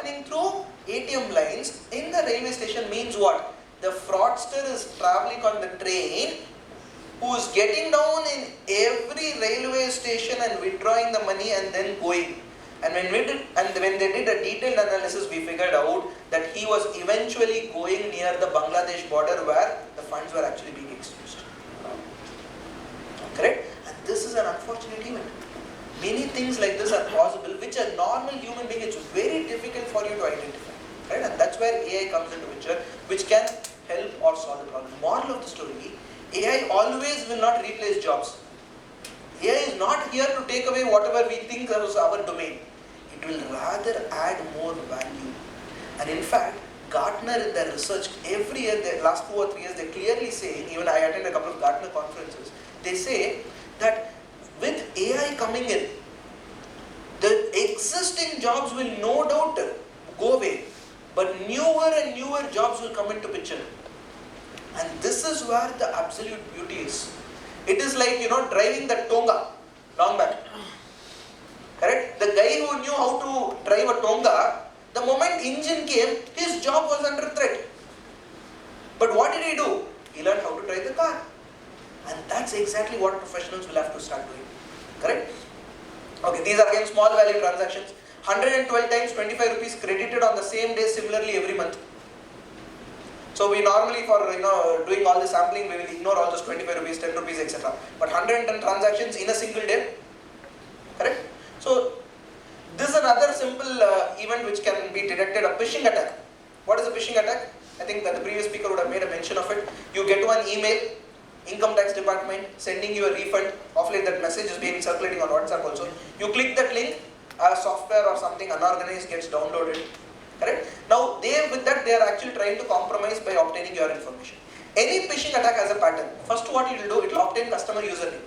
happening through ATM lines in the railway station means what? The fraudster is traveling on the train, who is getting down in every railway station and withdrawing the money and then going. And when they did a detailed analysis, we figured out that he was eventually going near the Bangladesh border where the funds were actually being exchanged. Correct? And this is an unfortunate event. Many things like this are possible, which a normal human being, it's very difficult for you to identify. Right? And that's where AI comes into picture, which can help or solve the problem. Moral of the story, AI always will not replace jobs. AI is not here to take away whatever we think is our domain. It will rather add more value. And in fact, Gartner in their research, every year, the last 2 or 3 years, they clearly say, even I attend a couple of Gartner conferences, they say that with AI coming in, the existing jobs will no doubt go away, but newer and newer jobs will come into picture. And this is where the absolute beauty is. It is like, driving the Tonga, long back. Correct? The guy who knew how to drive a Tonga, the moment engine came, his job was under threat. But what did he do? He learned how to drive the car. And that's exactly what professionals will have to start doing. Correct? Okay, these are again small value transactions. 112 times 25 rupees credited on the same day, similarly every month. So we normally, for doing all the sampling, we will ignore all those 25 rupees, 10 rupees, etc. But 110 transactions in a single day. Correct? So this is another simple event which can be detected, a phishing attack. What is a phishing attack? I think that the previous speaker would have made a mention of it. You get one email, income tax department sending you a refund. Of late that message is being circulating on WhatsApp also. You click that link, a software or something unorganized gets downloaded. Correct? Now with that they are actually trying to compromise by obtaining your information. Any phishing attack has a pattern. First what it will do, it will obtain customer username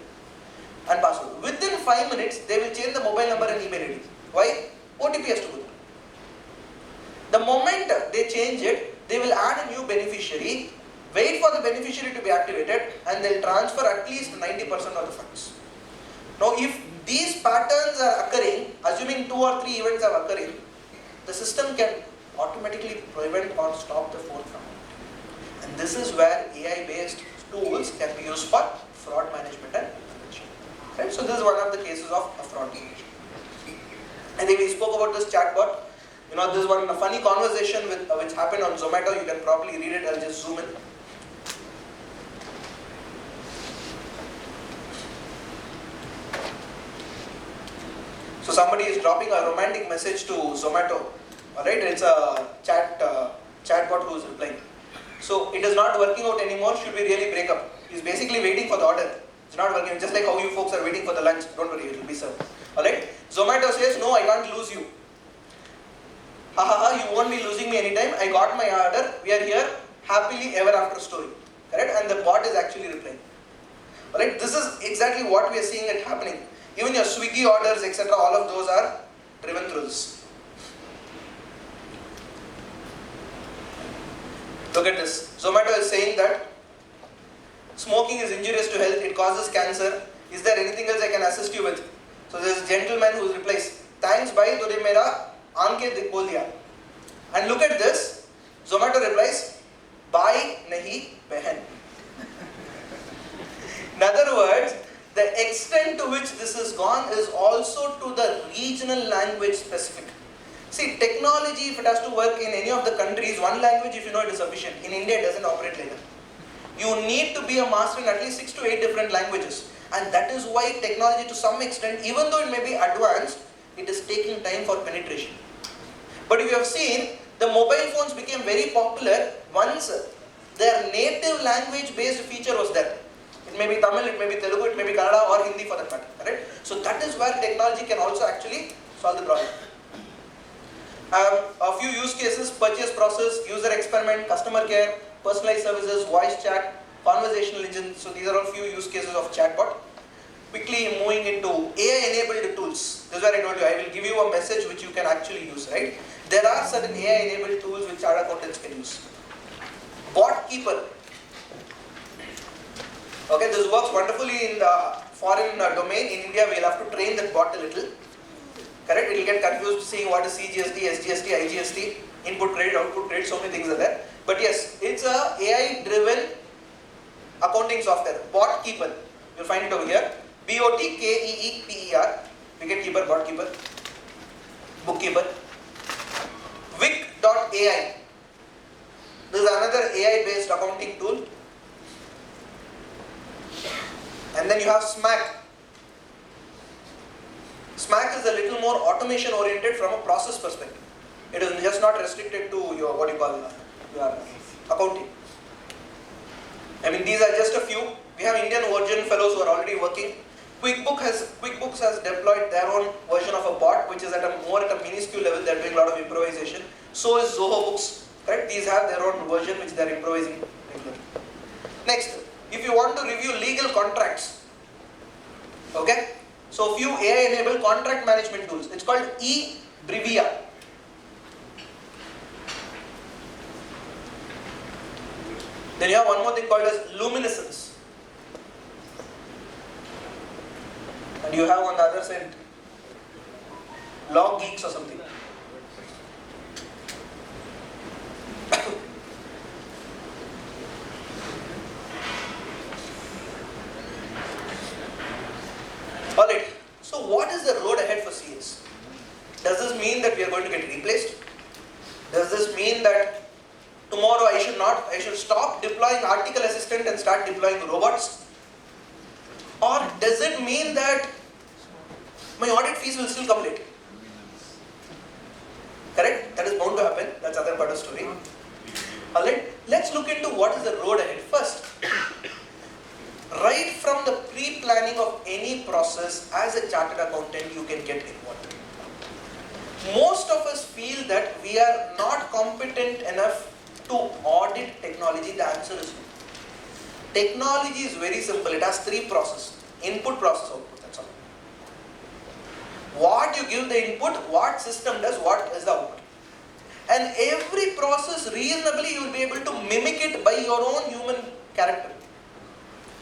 and password. Within 5 minutes they will change the mobile number and email ID. Why? OTP has to go there. The moment they change it, they will add a new beneficiary, wait for the beneficiary to be activated, and they'll transfer at least 90% of the funds. Now if these patterns are occurring, assuming 2 or 3 events are occurring, the system can automatically prevent or stop the fourth from happening. And this is where AI-based tools can be used for fraud management and prevention. Right? So this is one of the cases of a fraud detection. I think we spoke about this chatbot. This is one funny conversation which happened on Zomato. You can probably read it. I'll just zoom in. So somebody is dropping a romantic message to Zomato. Alright, it's a chatbot who is replying. So it is not working out anymore. Should we really break up? He's basically waiting for the order. It's not working. Just like how you folks are waiting for the lunch. Don't worry, it will be served. Alright. Zomato says, no, I can't lose you. You won't be losing me anytime. I got my order. We are here. Happily ever after story. Correct? And the bot is actually replying. Alright. This is exactly what we are seeing it happening. Even your Swiggy orders, etc., all of those are driven through this. Look at this. Zomato is saying that smoking is injurious to health, it causes cancer. Is there anything else I can assist you with? So there is a gentleman who replies, thanks bhai, tujhe mera aanke khol diya. And look at this. Zomato replies, bhai nahi behan. In other words, the extent to which this has gone is also to the regional language specific. See, technology, if it has to work in any of the countries, one language, if you know it is sufficient. In India, it doesn't operate like that. You need to be a master in at least 6 to 8 different languages. And that is why technology, to some extent, even though it may be advanced, it is taking time for penetration. But if you have seen, the mobile phones became very popular once their native language-based feature was there. It may be Tamil, it may be Telugu, it may be Kannada or Hindi for that matter. Right? So that is where technology can also actually solve the problem. A few use cases: purchase process, user experiment, customer care, personalized services, voice chat, conversational engine. So these are all few use cases of chatbot. Quickly moving into AI-enabled tools. This is where I told you, I will give you a message which you can actually use, right? There are certain AI-enabled tools which chartered accountants can use. Bot Keeper. Okay, this works wonderfully in the foreign domain. In India, we'll have to train that bot a little. Correct? It will get confused seeing what is CGST, SGST, IGST, input credit, output credit, so many things are there. But yes, it's a AI driven accounting software. Bot Keeper. You'll find it over here. BOTKEEPER. Wicket keeper, bot keeper, bookkeeper. Vic.ai. This is another AI based accounting tool. And then you have Smack. Smack is a little more automation oriented from a process perspective. It is just not restricted to your, what you call, your accounting. I mean, these are just a few. We have Indian version fellows who are already working. QuickBooks has deployed their own version of a bot, which is at a minuscule level. They're doing a lot of improvisation. So is Zoho Books. Correct? These have their own version which they're improvising regularly. Next, if you want to review legal contracts, okay? So few AI-enabled contract management tools. It's called eBrevia. Then you have one more thing called as Luminescence. And you have on the other side Log Geeks or something. Alright, so what is the road ahead for CS? Does this mean that we are going to get replaced? Does this mean that tomorrow I should stop deploying article assistant and start deploying robots? Or does it mean that my audit fees will still come late? Correct? That is bound to happen. That's other part of the story. Alright, let's look into what is the road ahead. First, right from the pre-planning of any process, as a chartered accountant, you can get involved. Most of us feel that we are not competent enough to audit technology. The answer is no. Technology is very simple. It has three processes. Input, process, output. That's all. What you give the input, what system does, what is the output. And every process reasonably you will be able to mimic it by your own human character,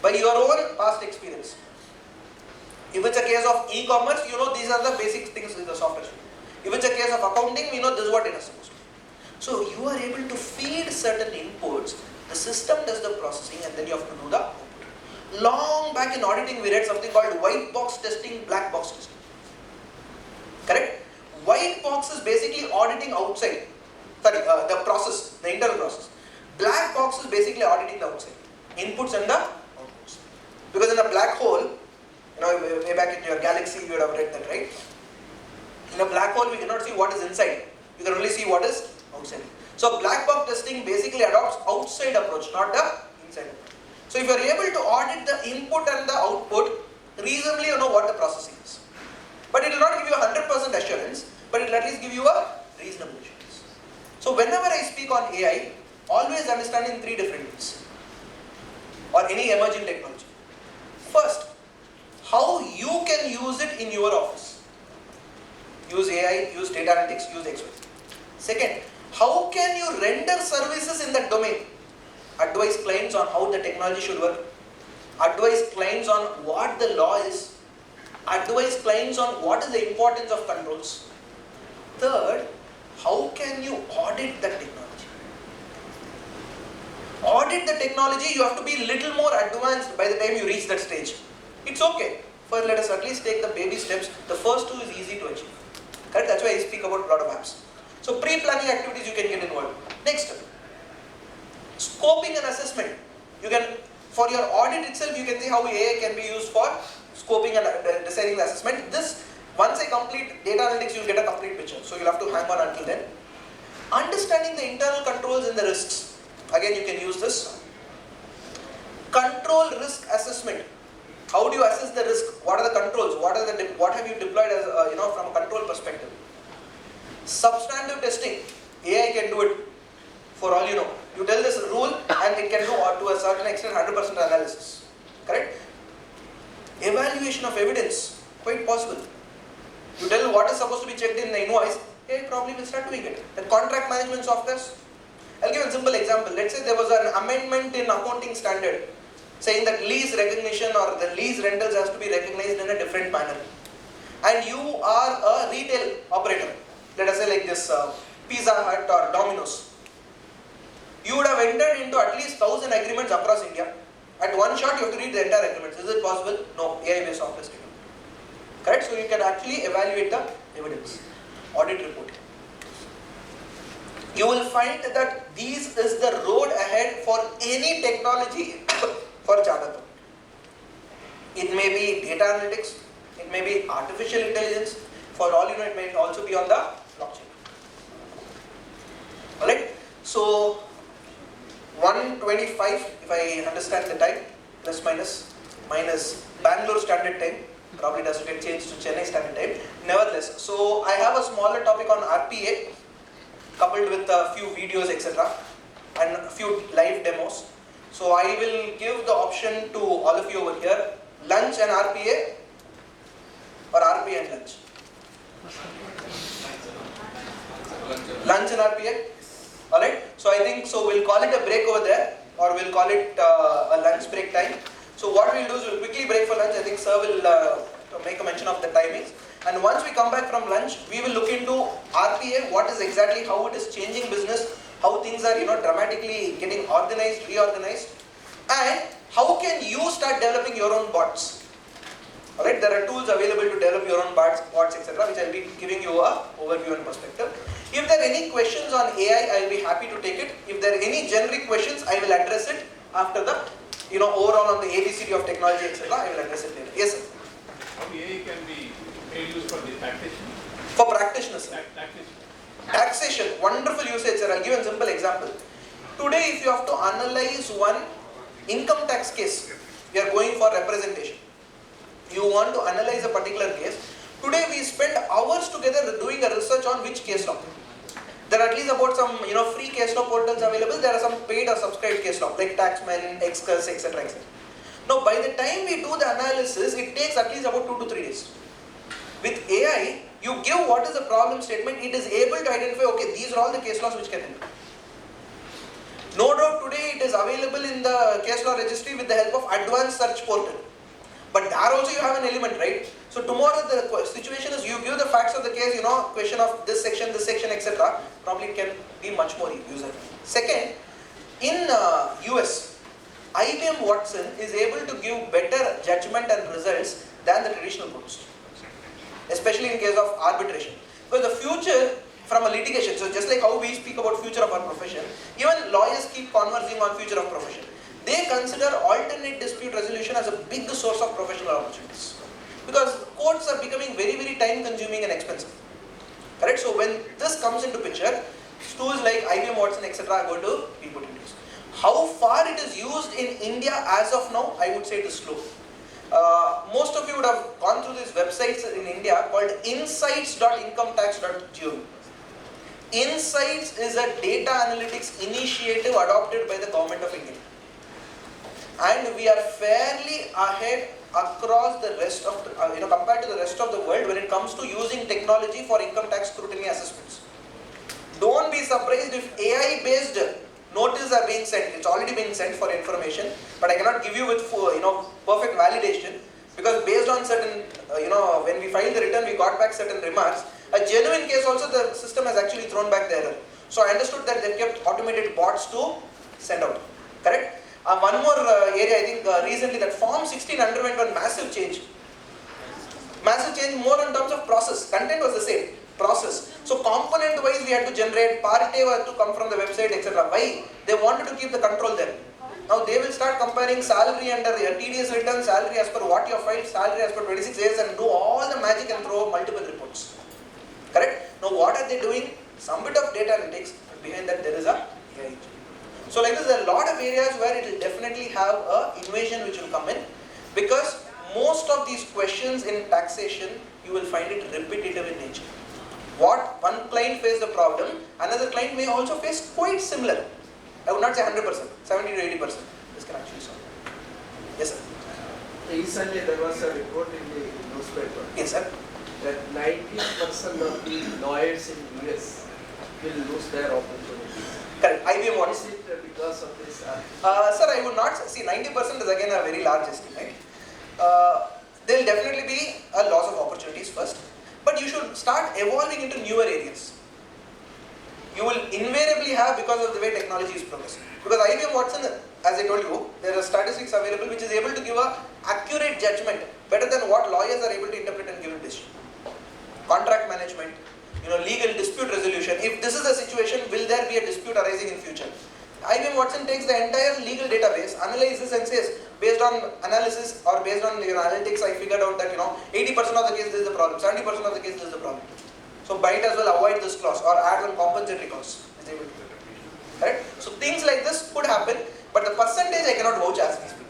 by your own past experience. If it's a case of e-commerce, you know these are the basic things in the software. If it's a case of accounting, we know this is what it is supposed to be. So you are able to feed certain inputs, the system does the processing, and then you have to do the output. Long back in auditing, we read something called white box testing, black box testing. Correct? White box is basically auditing outside, the process, the internal process. Black box is basically auditing the outside, inputs and the outputs. Because in a black hole, you know, way back in your galaxy, you would have read that, right? In a black hole, we cannot see what is inside. You can only see what is outside. So black box testing basically adopts outside approach, not the inside approach. So if you are able to audit the input and the output, reasonably you know what the processing is. But it will not give you 100% assurance, but it will at least give you a reasonable assurance. So whenever I speak on AI, always understand in three different ways, or any emerging technology. First, how you can use it in your office. Use AI, use data analytics, use XY. Second, how can you render services in that domain? Advise clients on how the technology should work. Advise clients on what the law is. Advise clients on what is the importance of controls. Third, how can you audit the technology? Audit the technology, you have to be little more advanced by the time you reach that stage. It's okay. First, let us at least take the baby steps. The first two is easy to achieve. Correct? That's why I speak about a lot of apps. So pre-planning activities you can get involved. Next, scoping and assessment. You can, for your audit itself, you can see how AI can be used for scoping and deciding the assessment. This, once I complete data analytics, you'll get a complete picture. So you'll have to hang on until then. Understanding the internal controls and the risks. Again, you can use this. Control risk assessment. How do you assess the risk? What are the controls? What have you deployed as from a control perspective? Substantive testing. AI can do it for all you know. You tell this rule and it can do to a certain extent 100% analysis. Correct? Evaluation of evidence. Quite possible. You tell what is supposed to be checked in the invoice, AI probably will start doing it. The contract management softwares. I'll give a simple example. Let's say there was an amendment in accounting standard saying that lease recognition or the lease rentals has to be recognized in a different manner. and you are a retail operator, let us say like this Pizza Hut or Domino's, you would have entered into at least 1,000 agreements across India. At one shot you have to read the entire agreements. Is it possible? No, AI based software is taken. Correct? So you can actually evaluate the evidence. Audit report. You will find that this is the road ahead for any technology for chartered accountant. It may be data analytics, it may be artificial intelligence, for all you know it may also be on the blockchain. Alright, so 125 if I understand the time, plus minus, minus Bangalore standard time, probably doesn't get changed to Chennai standard time. Nevertheless, so I have a smaller topic on RPA coupled with a few videos etc. and a few live demos. So I will give the option to all of you over here, lunch and RPA or RPA and lunch? Lunch and RPA? Alright, so I think so we'll call it a break over there or we'll call it a lunch break time. So what we'll do is we'll quickly break for lunch. I think sir will make a mention of the timings. And once we come back from lunch, we will look into RPA, what is exactly, how it is changing business, how things are dramatically getting organized, reorganized, and how can you start developing your own bots. Alright, there are tools available to develop your own bots etc., which I will be giving you a overview and perspective. If there are any questions on AI, I will be happy to take it. If there are any generic questions, I will address it after the overall on the ABCD of technology etc., I will address it later. Yes sir. How AI can be made use for the taxation? For practitioners. Taxation. Taxation, wonderful usage sir. I'll give a simple example. Today if you have to analyze one income tax case, we are going for representation. You want to analyze a particular case. Today we spend hours together doing a research on which case law. There are at least about some free case law portals available. There are some paid or subscribed case law like Taxman, Excurse, etc. etc. Now by the time we do the analysis, it takes at least about 2 to 3 days. With AI, you give what is the problem statement, it is able to identify, okay, these are all the case laws which can help. No doubt today it is available in the case law registry with the help of advanced search portal. But there also you have an element, right? So tomorrow the situation is you give the facts of the case, question of this section, etc. Probably can be much more user. Second, in US, IBM Watson is able to give better judgment and results than the traditional courts, especially in case of arbitration. Because the future from a litigation, so just like how we speak about future of our profession, even lawyers keep conversing on future of profession. They consider alternate dispute resolution as a big source of professional opportunities. Because courts are becoming very, very time consuming and expensive. Correct? So when this comes into picture, tools like IBM Watson, etc. are going to be put into use. How far it is used in India as of now, I would say it is slow. Most of you would have gone through these websites in India called insights.incometax.gov. Insights is a data analytics initiative adopted by the government of India. And we are fairly ahead across the rest of the, compared to the rest of the world when it comes to using technology for income tax scrutiny assessments. Don't be surprised if AI based notices are being sent. It's already being sent for information, but I cannot give you with perfect validation because based on certain, when we filed the return, we got back certain remarks. A genuine case also the system has actually thrown back the error. So I understood that they kept automated bots to send out. Correct? One more area, I think recently that Form 16 underwent one massive change. Massive change more in terms of process. Content was the same. Process. So component wise we had to generate, part A had to come from the website, etc. Why? They wanted to keep the control there. Now they will start comparing salary under a TDS return, salary as per what you have filed, salary as per 26 days and do all the magic and throw multiple reports. Correct? Now what are they doing? Some bit of data analytics, but behind that there is a AI engine. So like this, there are a lot of areas where it will definitely have a invasion which will come in because most of these questions in taxation, you will find it repetitive in nature. What one client faced the problem, another client may also face quite similar. I would not say 100%, 70 to 80%. This can actually solve. Yes sir. Recently there was a report in the newspaper. Yes sir. That 90% of the lawyers in US will lose their opportunities. Correct. IBM Watson. Is it because of this? Sir, I would not see 90% is again a very large estimate. there will definitely be a loss of opportunities first, but you should start evolving into newer areas. You will invariably have because of the way technology is progressing. Because IBM Watson, as I told you, there are statistics available which is able to give a accurate judgment better than what lawyers are able to interpret and give a decision. Contract management, legal dispute resolution. If this is the situation, will there be a dispute arising in future? IBM Watson takes the entire legal database, analyzes and says, based on analysis or based on analytics, I figured out that 80% of the case this is the problem, 70% of the case this is the problem. So might as well avoid this clause or add one compensatory clause. Correct? So things like this could happen, but the percentage I cannot vouch as we speak.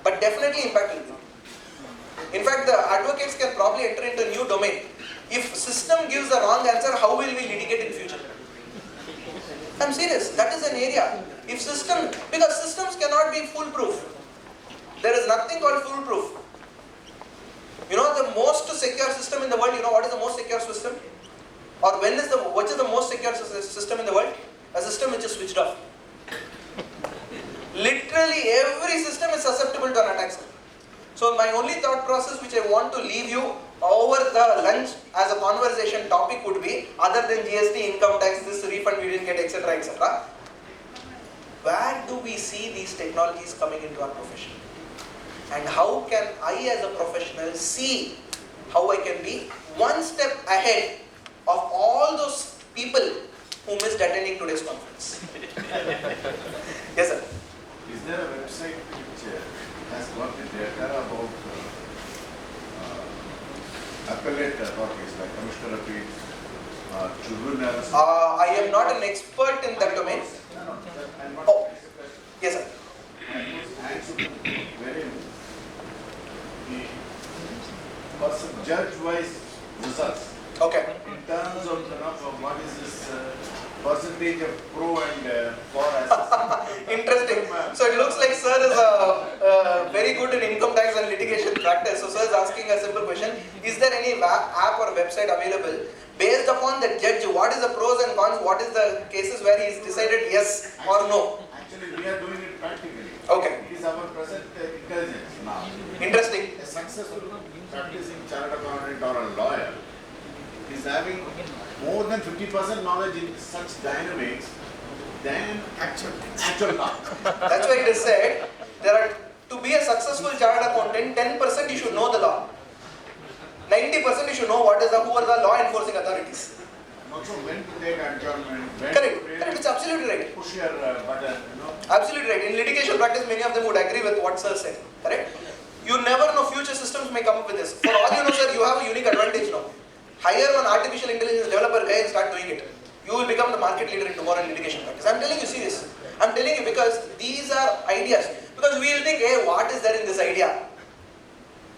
But definitely impact will be. In fact, the advocates can probably enter into a new domain. If system gives the wrong answer, how will we litigate in future? I'm serious. That is an area. If because systems cannot be foolproof. There is nothing called foolproof. The most secure system in the world, what is the most secure system? Or what is the most secure system in the world? A system which is switched off. Literally every system is susceptible to an attack. So my only thought process which I want to leave you over the lunch as a conversation topic would be, other than GST, income tax, this refund we didn't get, etc., etc. Where do we see these technologies coming into our profession? And how can I as a professional see how I can be one step ahead of all those people who missed attending today's conference? Yes, sir. Is there a website which has got the data about appellate authorities like Commissioner of Appeals, tribunals? I am not an expert in that domain. Oh, yes, sir. The judge-wise results. Okay. In terms of what is this percentage of pro and for Interesting. So it looks like sir is very good in income tax and litigation practice. So sir is asking a simple question. Is there any app or website available based upon the judge? What is the pros and cons? What is the cases where he has decided yes or no? Actually, we are doing it practically. Okay. It is our present intelligence now. Interesting. A successful practicing chartered accountant or a lawyer is having more than 50% knowledge in such dynamics than actual law. That's why it is said, to be a successful chartered accountant, 10% you should know the law. 90% you should know who are the law enforcing authorities. Also when to take adjournment, when Correct. to Correct. It's absolutely right. push your button, Absolutely right. In litigation practice, many of them would agree with what sir said. Correct? You never know, future systems may come up with this. For all you know, sir, you have a unique advantage now. Hire one artificial intelligence developer guy and start doing it. You will become the market leader in tomorrow in litigation practice. I'm telling you serious. I'm telling you because these are ideas. Because we will think, hey, what is there in this idea?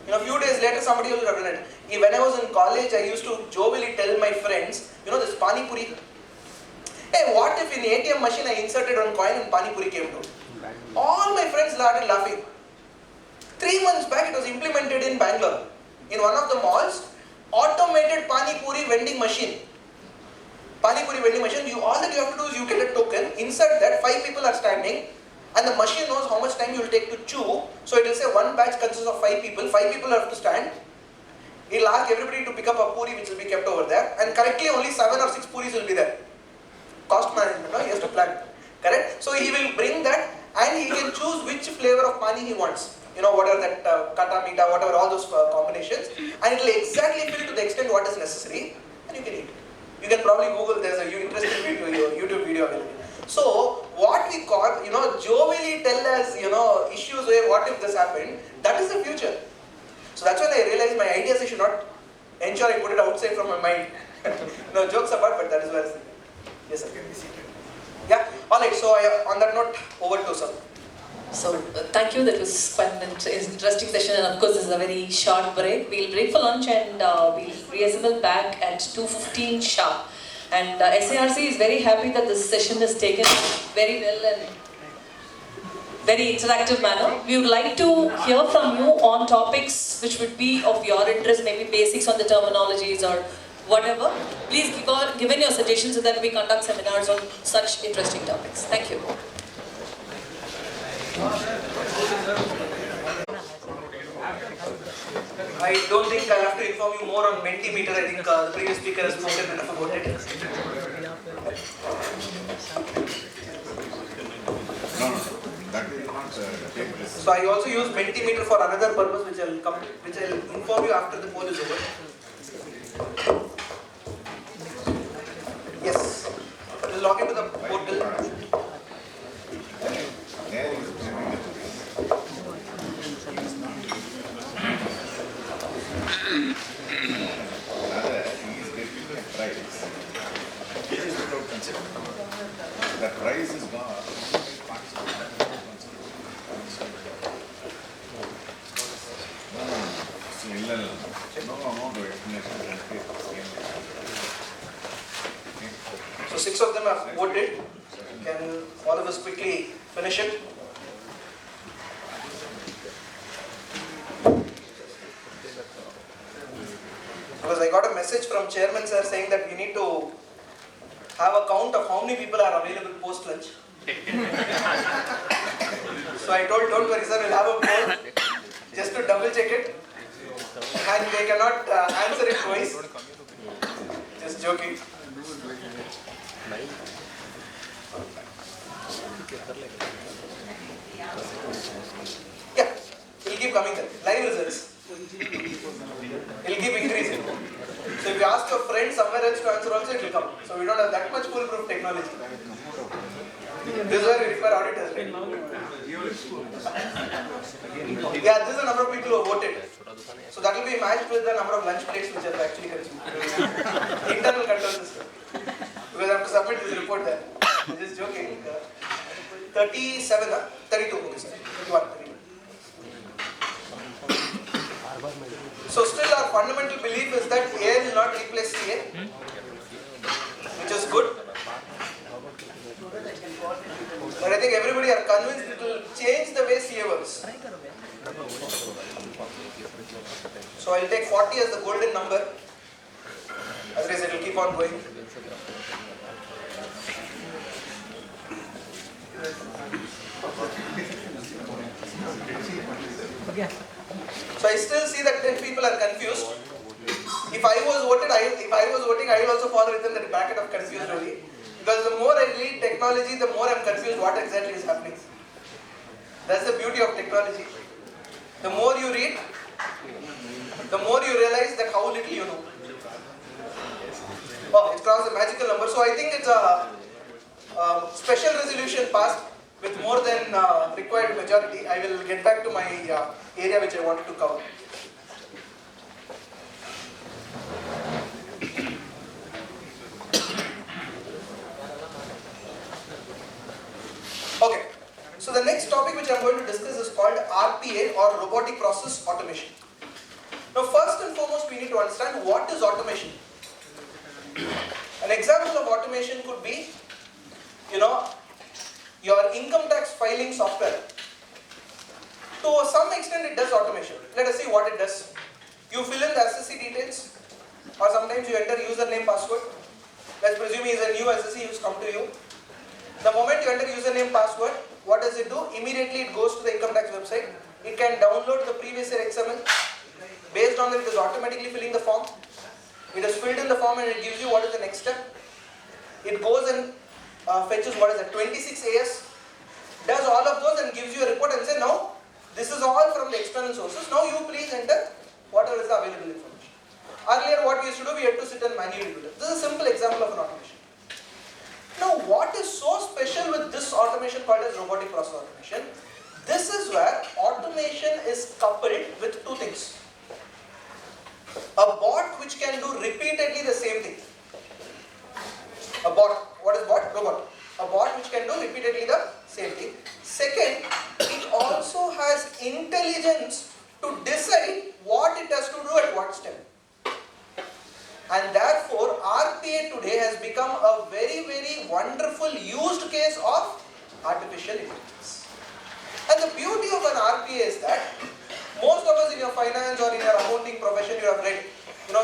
A few days later, somebody will have done it. When I was in college, I used to jovially tell my friends, this Pani Puri. Hey, what if in the ATM machine I inserted one coin and Pani Puri came to? All my friends started laughing. 3 months back, it was implemented in Bangalore. In one of the malls, automated Pani Puri vending machine. Pani Puri vending machine, all that you have to do is you get a token, insert that, 5 people are standing, and the machine knows how much time you will take to chew. So it will say one batch consists of 5 people have to stand. He will ask everybody to pick up a puri which will be kept over there, and correctly only 7 or 6 puris will be there. Cost management, he has to plan. Correct? So he will bring that and he can choose which flavor of pani he wants. Whatever that kata, mita, whatever, all those combinations, and it will exactly fill to the extent what is necessary, and you can eat. You can probably Google, there's a interesting video, YouTube video available. So, what we call, jovially tell us, issues where what if this happened, that is the future. So that's when I realized my ideas I should not ensure I put it outside from my mind. No, jokes apart, but that is where I think. Yes, sir. Yeah, alright, so on that note, over to sir. So, thank you. That was quite an interesting session, and of course, this is a very short break. We'll break for lunch and we'll reassemble back at 2:15 sharp. And SARC is very happy that this session is taken very well and very interactive manner. We would like to hear from you on topics which would be of your interest, maybe basics on the terminologies or whatever. Please give in your suggestions so that we conduct seminars on such interesting topics. Thank you. Thank you. I don't think I'll have to inform you more on Mentimeter. I think the previous speaker has spoken enough about it. No, that will not take place. So I also use Mentimeter for another purpose, which I'll inform you after the poll is over. Yes. We'll log into the portal. The price is gone. So 6 of them have voted. Can all of us quickly finish it? Because I got a message from Chairman Sir saying that we need to have a count of how many people are available post lunch. So I told, don't worry sir, we'll have a poll just to double check it. And they cannot answer it twice. Just joking. Yeah, it'll keep coming there. Live results. It'll keep increasing. So if you ask your friend somewhere else to answer also, it will come. So we don't have that much foolproof technology. This is where we require auditors, right? Yeah, this is the number of people who voted. So that will be matched with the number of lunch plates which are actually consumed. Internal control system. Because I have to submit this report there. I'm just joking. 37, 32, okay, sir. 31, 32. So still our fundamental belief is that A will not replace CA, which is good. But I think everybody are convinced it will change the way CA works. So I'll take 40 as the golden number. Otherwise it will keep on going. So I still see that 10 people are confused. If I was voting, I will also fall within the bracket of confused only. Because the more I read technology, the more I am confused what exactly is happening. That's the beauty of technology. The more you read, the more you realize that how little you know. Oh, it's crossed a magical number. So I think it's a special resolution passed with more than required majority. I will get back to my area which I wanted to cover. Okay, so the next topic which I am going to discuss is called RPA or Robotic Process Automation. Now first and foremost we need to understand what is automation. An example of automation could be, your income tax filing software. To some extent it does automation. Let us see what it does. You fill in the SSC details, or sometimes you enter username password. Let's presume he is a new SSC who's come to you. The moment you enter username password, what does it do? Immediately it goes to the income tax website. It can download the previous year XML. Based on that, it is automatically filling the form. It has filled in the form and it gives you what is the next step. It goes and fetches what is it, 26 AS, does all of those and gives you a report and say, now this is all from the external sources. Now you please enter whatever is the available information. Earlier what we used to do, we had to sit and manually do that. This is a simple example of an automation. Now what is so special with this automation called as robotic process automation? This is where automation is coupled with two things. A bot which can do repeatedly the same thing. A bot, what is bot? Robot. A bot which can do repeatedly the same thing. Second, it also has intelligence to decide what it has to do at what step. And therefore, RPA today has become a very, very wonderful used case of artificial intelligence. And the beauty of an RPA is that most of us in your finance or in your accounting profession, you have read,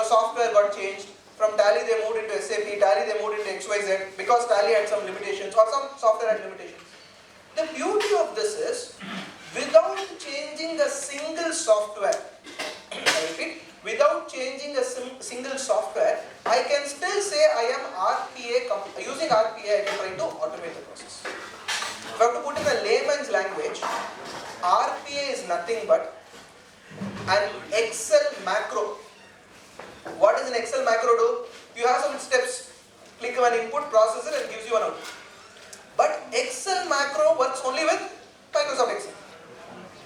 software got changed. From Tally they moved into SAP, Tally they moved into XYZ because Tally had some limitations or some software had limitations. The beauty of this is, without changing a single software, I repeat, changing a single software, I can still say I am using RPA, I can try to automate the process. If I have to put in a layman's language, RPA is nothing but an Excel macro. What does an Excel macro do? You have some steps. Click one input, process it, and gives you an output. But Excel macro works only with Microsoft Excel.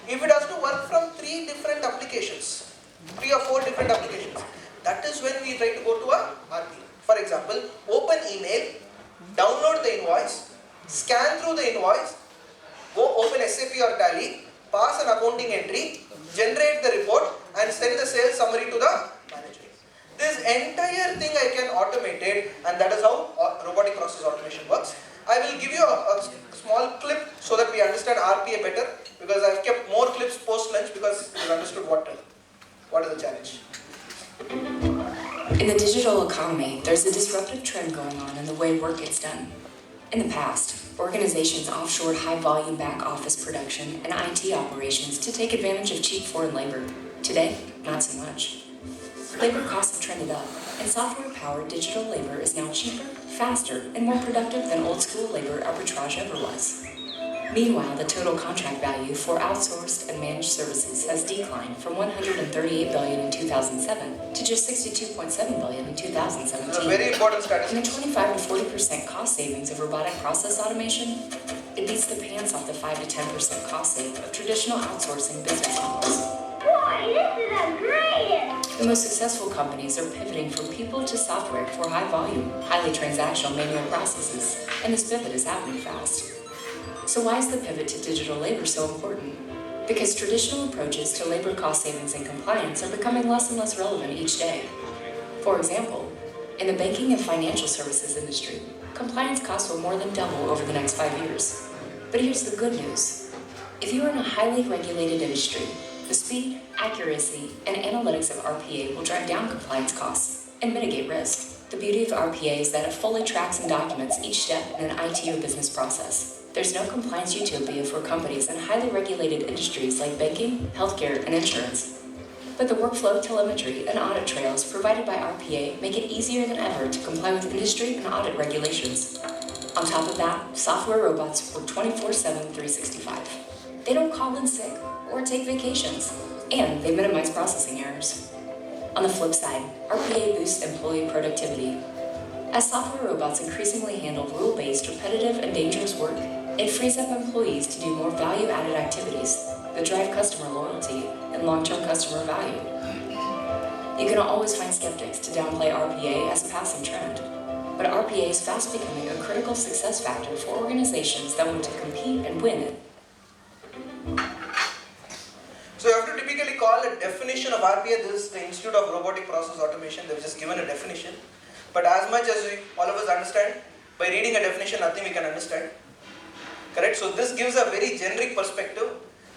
If it has to work from 3 different applications, 3 or 4 different applications, that is when we try to go to a RPA. For example, open email, download the invoice, scan through the invoice, go open SAP or Tally, pass an accounting entry, generate the report, and send the sales summary to the manager. This entire thing I can automate it, and that is how robotic process automation works. I will give you a small clip so that we understand RPA better, because I have kept more clips post lunch because we understood what is the challenge. In the digital economy, there's a disruptive trend going on in the way work gets done. In the past, organizations offshored high-volume back-office production and IT operations to take advantage of cheap foreign labor. Today, not so much. Labor costs have trended up, and software-powered digital labor is now cheaper, faster, and more productive than old-school labor arbitrage ever was. Meanwhile, the total contract value for outsourced and managed services has declined from $138 billion in 2007 to just $62.7 billion in 2017. That's a very important statistic. And the 25 to 40% cost savings of robotic process automation, it beats the pants off the 5 to 10% cost save of traditional outsourcing business models. Boy, this is the greatest! The most successful companies are pivoting from people to software for high volume, highly transactional manual processes, and this pivot is happening fast. So why is the pivot to digital labor so important? Because traditional approaches to labor cost savings and compliance are becoming less and less relevant each day. For example, in the banking and financial services industry, compliance costs will more than double over the next 5 years. But here's the good news. If you are in a highly regulated industry, the speed, accuracy, and analytics of RPA will drive down compliance costs and mitigate risk. The beauty of RPA is that it fully tracks and documents each step in an IT or business process. There's no compliance utopia for companies in highly regulated industries like banking, healthcare, and insurance. But the workflow, telemetry, and audit trails provided by RPA make it easier than ever to comply with industry and audit regulations. On top of that, software robots work 24/7, 365. They don't call in sick or take vacations, and they minimize processing errors. On the flip side, RPA boosts employee productivity. As software robots increasingly handle rule-based, repetitive, and dangerous work, it frees up employees to do more value-added activities that drive customer loyalty and long-term customer value. You can always find skeptics to downplay RPA as a passing trend, but RPA is fast becoming a critical success factor for organizations that want to compete and win it. So you have to typically call a definition of RPA. This is the Institute of Robotic Process Automation. They've just given a definition. But as much as all of us understand, by reading a definition, nothing we can understand. Correct? So this gives a very generic perspective.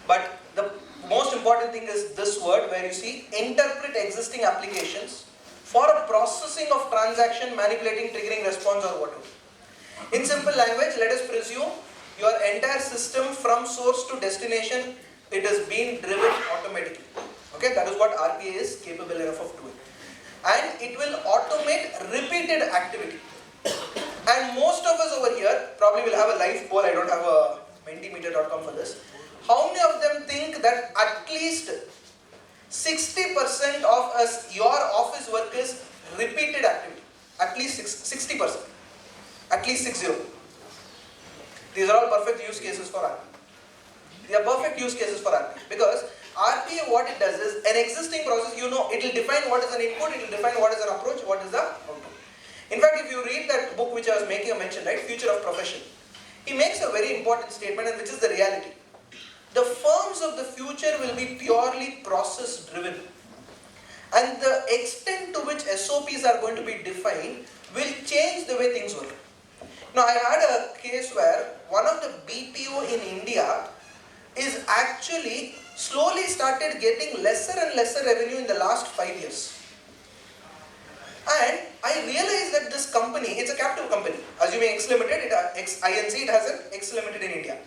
But the most important thing is this word where you see interpret existing applications for a processing of transaction, manipulating, triggering response or whatever. In simple language, let us presume your entire system from source to destination, it is being driven automatically. Okay, that is what RPA is capable enough of doing. And it will automate repeated activity. And most of us over here probably will have a live poll. I don't have a mentimeter.com for this. How many of them think that at least 60% of us, your office work is repeated activity? At least 60%. At least 60. These are all perfect use cases for RPA. They are perfect use cases for RPA because RPA, what it does is an existing process, it will define what is an input, it will define what is an approach, what is the output. In fact, if you read that book which I was making a mention, right, Future of Profession, he makes a very important statement, and which is the reality. The firms of the future will be purely process driven. And the extent to which SOPs are going to be defined will change the way things work. Now, I had a case where one of the BPO in India is actually slowly started getting lesser and lesser revenue in the last 5 years. And I realized that this company, it's a captive company. Assuming X Limited, it has an X Limited in India.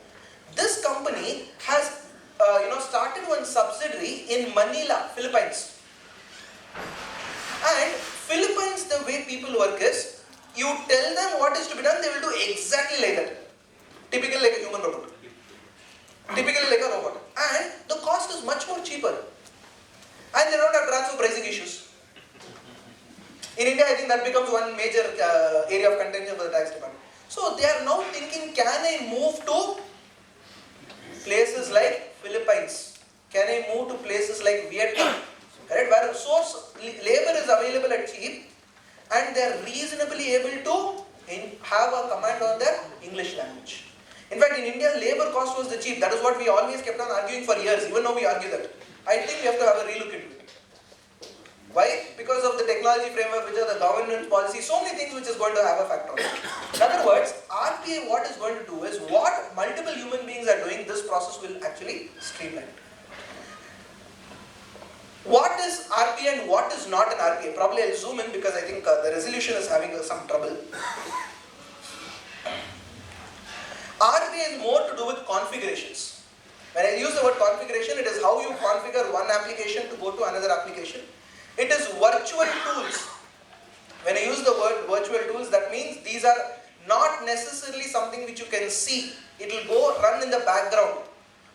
This company has started one subsidiary in Manila, Philippines. And Philippines, the way people work is, you tell them what is to be done, they will do exactly like that. Typically like a human robot. Typically like a robot. And the cost is much more cheaper. And they don't have transfer pricing issues. In India, I think that becomes one major area of contention for the tax department. So they are now thinking, can I move to places like Philippines? Can I move to places like Vietnam? Correct? Where source labor is available at cheap and they are reasonably able to have a command on their English language. In fact, in India, labor cost was the cheap. That is what we always kept on arguing for years. Even now we argue that. I think we have to have a relook into it. Why? Because of the technology framework, which are the government policy, so many things which is going to have a factor on it. In other words, RPA what is going to do is what multiple human beings are doing, this process will actually streamline. What is RPA and what is not an RPA? Probably I'll zoom in because I think the resolution is having some trouble. RPA is more to do with configurations. When I use the word configuration, it is how you configure one application to go to another application. It is virtual tools. When I use the word virtual tools, that means these are not necessarily something which you can see. It will go run in the background.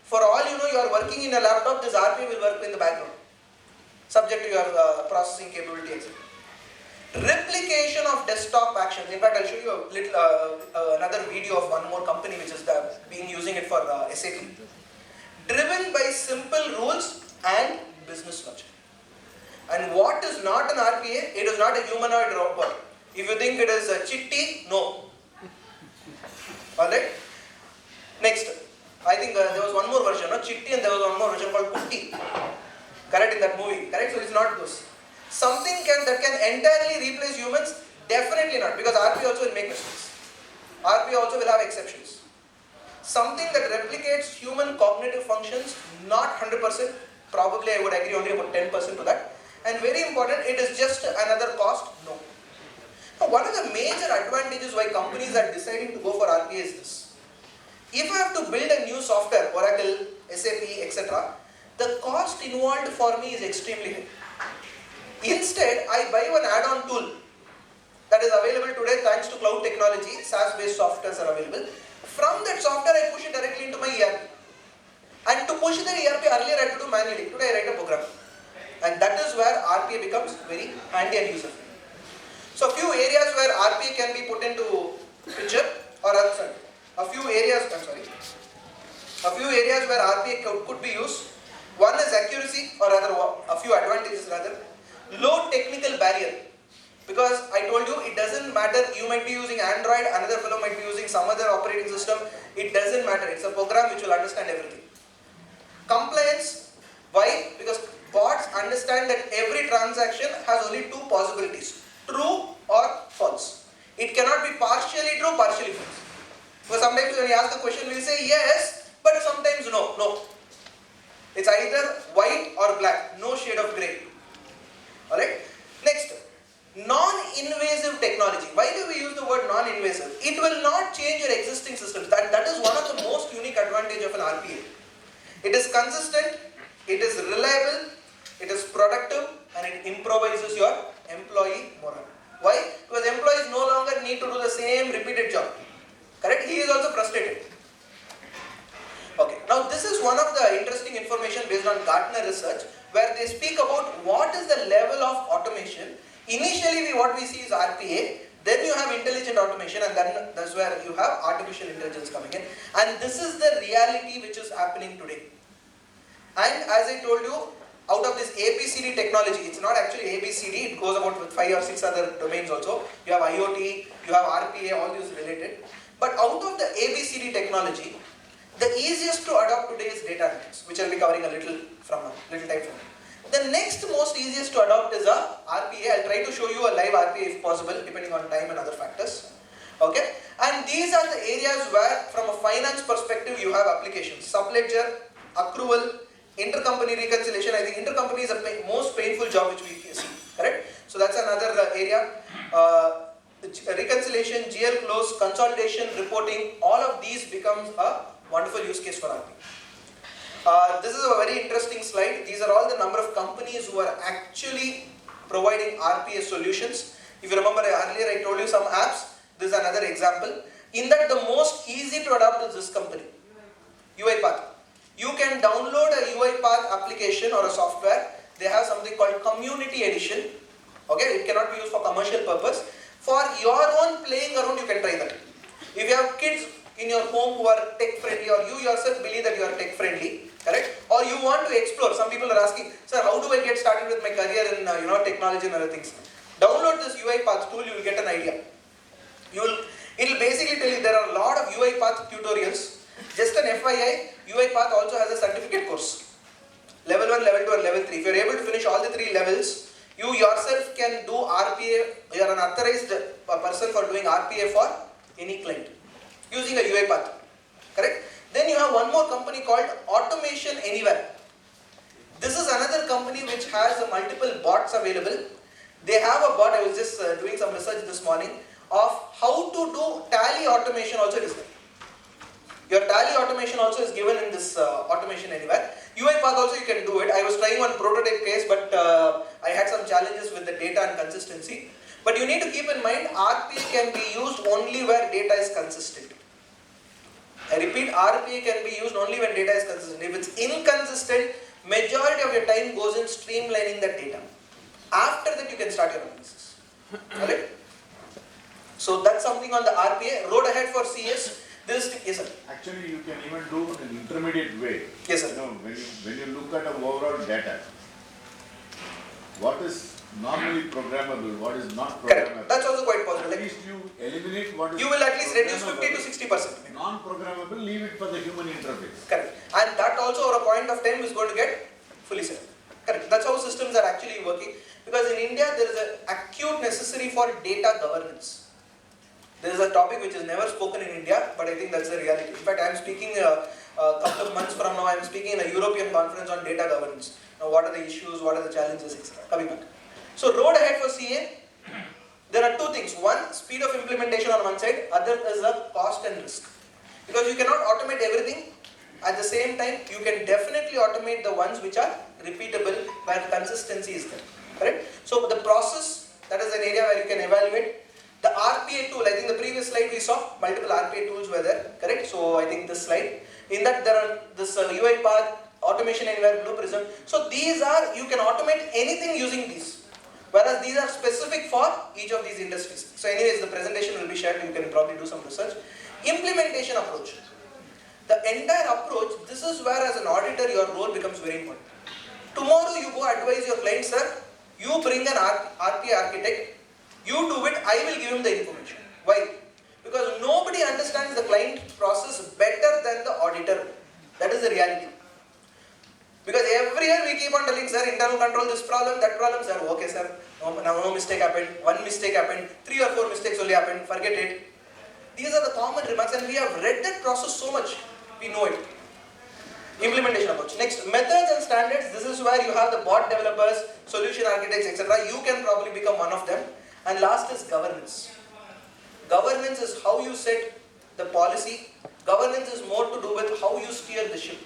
For all you know, you are working in a laptop, this RPA will work in the background, subject to your processing capability, etc. Replication of desktop actions. In fact, I'll show you a little another video of one more company which is being using it for SAP. Driven by simple rules and business logic. And what is not an RPA? It is not a humanoid robot. If you think it is a chitti, no. Alright? Next, I think there was one more version, no? Chitti, and there was one more version called Kutti. Correct, in that movie. Correct? So it's not those. Something that can entirely replace humans? Definitely not, because RPA also will make mistakes. RPA also will have exceptions. Something that replicates human cognitive functions? Not 100%. Probably I would agree only about 10% to that. And very important, it is just another cost? No. Now, one of the major advantages why companies are deciding to go for RPA is this. If I have to build a new software, Oracle, SAP, etc., the cost involved for me is extremely high. Instead, I buy one add-on tool that is available today thanks to cloud technology, SaaS-based softwares are available. From that software, I push it directly into my ERP. And to push the ERP, earlier I had to do manually. Today I write a program. And that is where RPA becomes very handy and user-friendly. So a few areas where RPA can be put into picture, or a few areas where RPA could be used. One is accuracy, or rather a few advantages rather. Low technical barrier. Because I told you, it doesn't matter, you might be using Android, another fellow might be using some other operating system. It doesn't matter, it's a program which will understand everything. Compliance, why? Because bots understand that every transaction has only two possibilities, true or false. It cannot be partially true, partially false. Because sometimes when you ask the question, we will say yes, but sometimes no. It's either white or black, no shade of grey. Alright? Next, non-invasive technology. Why do we use the word non-invasive? It will not change your existing systems. That is one of the most unique advantage of an RPA. It is consistent, it is reliable, it is productive, and it improvises your employee morale. Why? Because employees no longer need to do the same repeated job. Correct? He is also frustrated. Okay, now this is one of the interesting information based on Gartner research where they speak about what is the level of automation. Initially what we see is RPA, then you have intelligent automation, and then that's where you have artificial intelligence coming in. And this is the reality which is happening today. And as I told you, out of this ABCD technology, it's not actually ABCD, it goes about with 5 or 6 other domains also. You have IoT, you have RPA, all these related. But out of the ABCD technology, the easiest to adopt today is data analytics, which I'll be covering a little time from now. The next most easiest to adopt is a RPA. I'll try to show you a live RPA if possible, depending on time and other factors. Okay? And these are the areas where, from a finance perspective, you have applications. Subledger, accrual, intercompany reconciliation. I think intercompany is the most painful job which we see. Correct? So that's another area. Reconciliation, GL close, consolidation, reporting, all of these becomes a wonderful use case for RPA. This is a very interesting slide. These are all the number of companies who are actually providing RPA solutions. If you remember earlier I told you some apps, this is another example. In that the most easy to adopt is this company, UiPath. You can download a UiPath application or a software. They have something called Community Edition. Okay, it cannot be used for commercial purpose. For your own playing around, you can try that. If you have kids in your home who are tech friendly, or you yourself believe that you are tech friendly, correct? Or you want to explore. Some people are asking, sir, how do I get started with my career in technology and other things? Download this UiPath tool, you will get an idea. It will basically tell you there are a lot of UiPath tutorials. Just an FYI, UiPath also has a certificate course. Level 1, level 2 and level 3. If you are able to finish all the 3 levels, you yourself can do RPA. You are an authorized person for doing RPA for any client using a UiPath. Correct? Then you have one more company called Automation Anywhere. This is another company which has multiple bots available. They have a bot, I was just doing some research this morning, of how to do tally automation also is there. Your tally automation also is given in this Automation Anywhere. UiPath also you can do it. I was trying one prototype case, but I had some challenges with the data and consistency. But you need to keep in mind, RPA can be used only where data is consistent. I repeat, RPA can be used only when data is consistent. If it's inconsistent, majority of your time goes in streamlining that data. After that, you can start your analysis. Alright? So that's something on the RPA. Road ahead for CS. This, yes sir. Actually, you can even do an intermediate way. Yes sir. When you look at an overall data, what is normally programmable, what is not programmable. Correct. That's also quite possible. At least you eliminate what is. You will at least reduce 50 to 60%. Non-programmable, leave it for the human interface. Correct. And that also over a point of time is going to get fully set up. Correct. That's how systems are actually working. Because in India there is an acute necessity for data governance. There is a topic which is never spoken in India, but I think that's the reality. In fact, I am speaking a couple of months from now, I am speaking in a European conference on data governance. Now, what are the issues, what are the challenges, etc. Coming back. So, road ahead for CA, there are two things. One, speed of implementation on one side, other is the cost and risk. Because you cannot automate everything. At the same time, you can definitely automate the ones which are repeatable, where consistency is there. Correct? So, the process, that is an area where you can evaluate. The RPA tool, I think the previous slide we saw, multiple RPA tools were there, correct? So I think this slide. In that there are this UiPath, Automation Anywhere, Blue Prism. So these are, you can automate anything using these. Whereas these are specific for each of these industries. So anyways, the presentation will be shared, you can probably do some research. Implementation approach. The entire approach, this is where as an auditor your role becomes very important. Tomorrow you go advise your client, sir, you bring an RPA architect, you do it, I will give him the information. Why? Because nobody understands the client process better than the auditor. That is the reality. Because every year we keep on telling, sir, internal control this problem, that problem, sir, okay sir, no mistake happened, one mistake happened, 3 or 4 mistakes only happened, forget it. These are the common remarks and we have read that process so much, we know it. Implementation approach. Next, methods and standards. This is where you have the bot developers, solution architects, etc. You can probably become one of them. And last is governance. Governance is how you set the policy. Governance is more to do with how you steer the ship.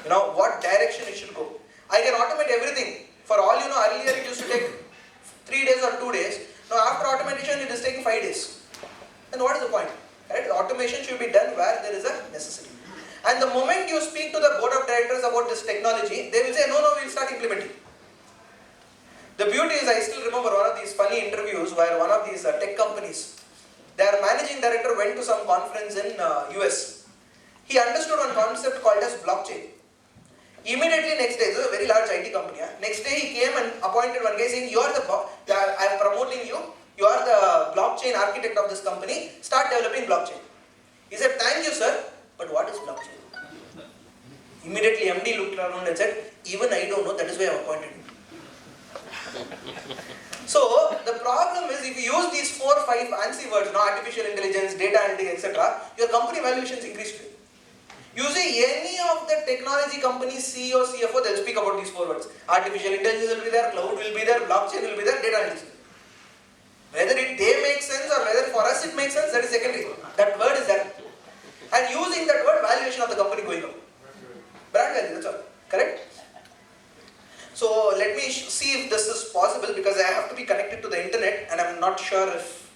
You know, what direction it should go. I can automate everything. For all you know, earlier it used to take 3 days or 2 days. Now after automation it is taking 5 days. Then what is the point? Right? Automation should be done where there is a necessity. And the moment you speak to the board of directors about this technology, they will say, no, we will start implementing. The beauty is, I still remember one of these funny interviews where one of these tech companies, their managing director went to some conference in US. He understood one concept called as blockchain. Immediately next day, this is a very large IT company. Next day he came and appointed one guy saying, I am promoting you, you are the blockchain architect of this company, start developing blockchain. He said, thank you sir, but what is blockchain? Immediately MD looked around and said, even I don't know, that is why I am appointed you. So the problem is if you use these 4 or 5 fancy words, artificial intelligence, data analytics, etc., your company valuations increase too. You see any of the technology companies, CEO, CFO, they'll speak about these 4 words. Artificial intelligence will be there, cloud will be there, blockchain will be there, data analytics. Whether they make sense or whether for us it makes sense, that is secondary. That word is there. And using that word, valuation of the company going up. Brand value, that's all. Correct? So let me see if this is possible, because I have to be connected to the internet and I'm not sure if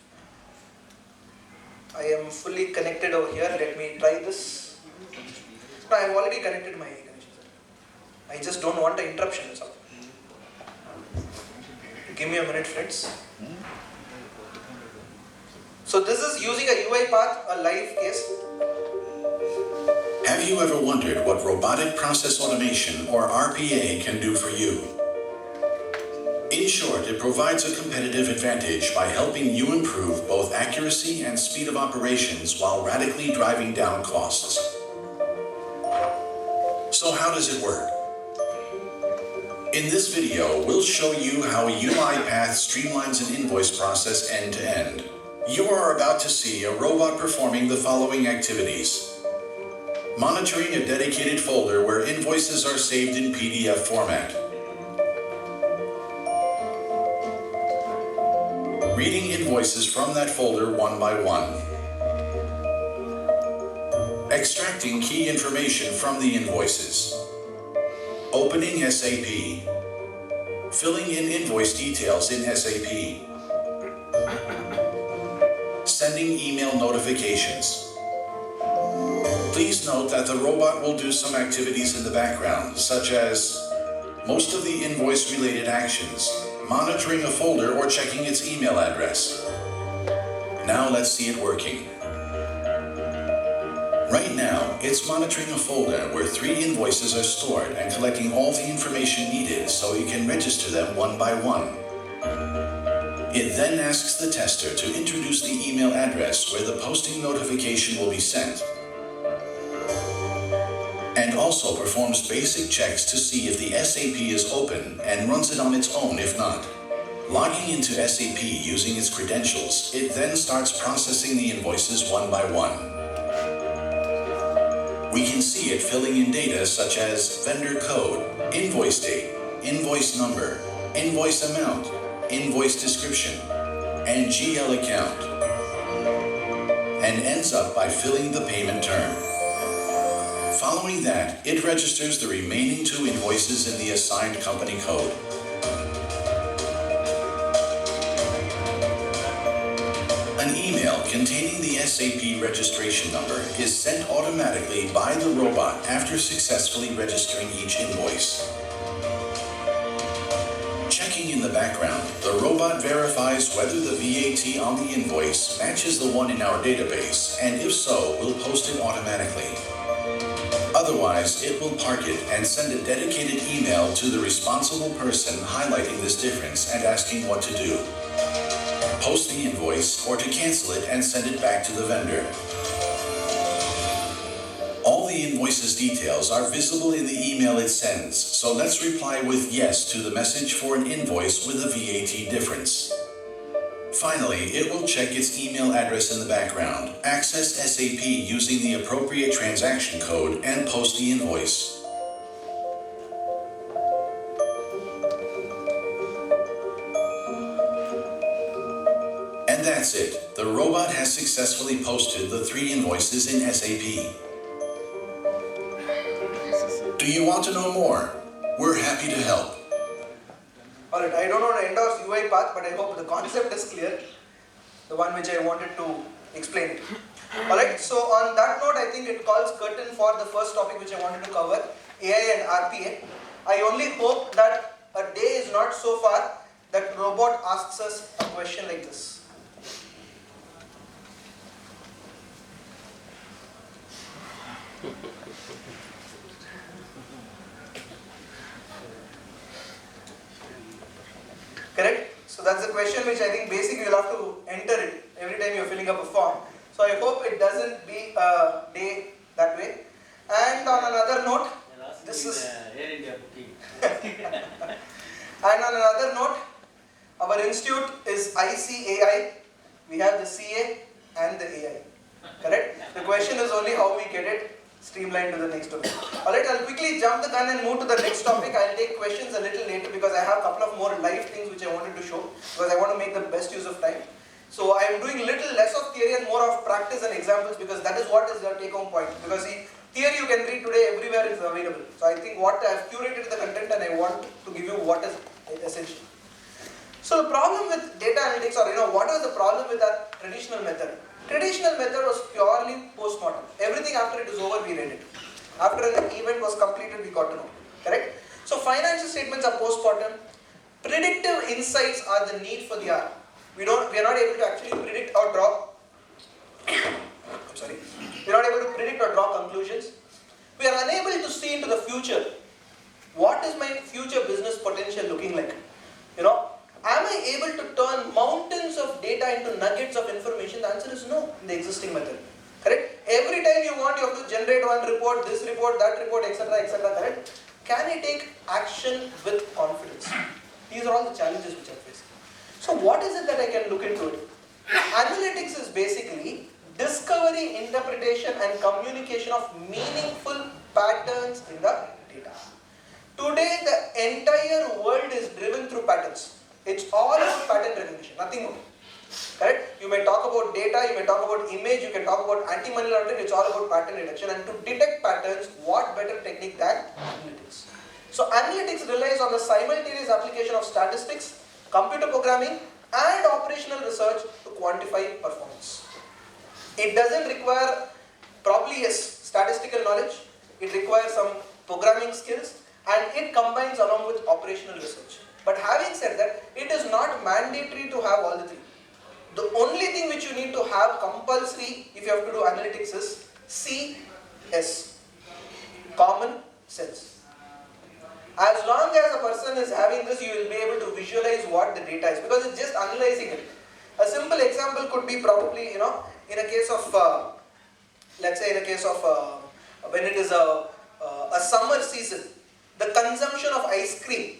I am fully connected over here. Let me try this. No, I have already connected my connection. I just don't want an interruption. So give me a minute, friends. So this is using a UiPath, a live case. Have you ever wondered what robotic process automation, or RPA, can do for you? In short, it provides a competitive advantage by helping you improve both accuracy and speed of operations while radically driving down costs. So how does it work? In this video, we'll show you how UiPath streamlines an invoice process end to end. You are about to see a robot performing the following activities: monitoring a dedicated folder where invoices are saved in PDF format, reading invoices from that folder one by one, extracting key information from the invoices, opening SAP, filling in invoice details in SAP, sending email notifications. Please note that the robot will do some activities in the background, such as most of the invoice-related actions, monitoring a folder or checking its email address. Now let's see it working. Right now, it's monitoring a folder where 3 invoices are stored and collecting all the information needed so it can register them one by one. It then asks the tester to introduce the email address where the posting notification will be sent, and also performs basic checks to see if the SAP is open and runs it on its own if not. Logging into SAP using its credentials, it then starts processing the invoices one by one. We can see it filling in data such as vendor code, invoice date, invoice number, invoice amount, invoice description, and GL account, and ends up by filling the payment term. Following that, it registers the remaining 2 invoices in the assigned company code. An email containing the SAP registration number is sent automatically by the robot after successfully registering each invoice. Checking in the background, the robot verifies whether the VAT on the invoice matches the one in our database, and if so, will post it automatically. Otherwise, it will park it and send a dedicated email to the responsible person highlighting this difference and asking what to do: post the invoice or to cancel it and send it back to the vendor. All the invoice's details are visible in the email it sends, so let's reply with yes to the message for an invoice with a VAT difference. Finally, it will check its email address in the background, access SAP using the appropriate transaction code, and post the invoice. And that's it. The robot has successfully posted the 3 invoices in SAP. Do you want to know more? We're happy to help. Alright, I don't want to endorse UiPath, but I hope the concept is clear, the one which I wanted to explain it. Alright, so on that note, I think it calls curtain for the first topic which I wanted to cover, AI and RPA. I only hope that a day is not so far that robot asks us a question like this. Correct? So that's the question which I think basically you'll have to enter it every time you're filling up a form. So I hope it doesn't be a day that way. And on another note, this is Air India booking. And on another note, our institute is ICAI. We have the CA and the AI. Correct? The question is only how we get it streamlined to the next topic. Alright, I'll quickly jump the gun and move to the next topic. I'll take questions a little later because I have a couple of more live things which I wanted to show because I want to make the best use of time. So I am doing little less of theory and more of practice and examples because that is what is your take home point. Because see, Here you can read today, everywhere it's available. So I think what I have curated the content and I want to give you what is essential. So the problem with data analytics, or what was the problem with that traditional method? Traditional method was purely post-mortem. Everything after it is over, we read it. After an event was completed, we got to know. Correct? So financial statements are post-mortem. Predictive insights are the need for the hour. We are not able to actually predict or draw. I'm sorry. We are not able to predict or draw conclusions. We are unable to see into the future. What is my future business potential looking like? Am I able to turn mountains of data into nuggets of information? The answer is no in the existing method. Correct? Every time you want, you have to generate one report, this report, that report, etc., etc. Correct? Can I take action with confidence? These are all the challenges which I face. So what is it that I can look into it? Analytics is basically discovery, interpretation and communication of meaningful patterns in the data. Today the entire world is driven through patterns. It's all about pattern recognition, nothing more. Correct? You may talk about data, you may talk about image, you can talk about anti-money laundering, it's all about pattern detection. And to detect patterns, what better technique than analytics? So analytics relies on the simultaneous application of statistics, computer programming and operational research to quantify performance. It doesn't require, probably yes, statistical knowledge, it requires some programming skills and it combines along with operational research. But having said that, it is not mandatory to have all the three. The only thing which you need to have compulsory if you have to do analytics is CS, common sense. As long as a person is having this, you will be able to visualize what the data is because it's just analyzing it. A simple example could be probably, in a case of, let's say in a case of when it is a summer season, the consumption of ice cream,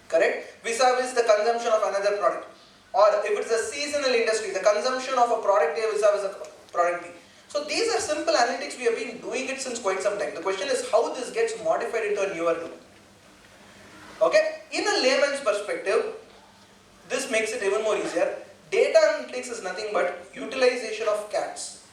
correct, vis-a-vis the consumption of another product. Or if it's a seasonal industry, the consumption of a product A vis-a-vis a product B. So these are simple analytics, we have been doing it since quite some time. The question is how this gets modified into a newer domain. Okay, in a layman's perspective, this makes it even more easier. Data analytics is nothing but utilization of CATs.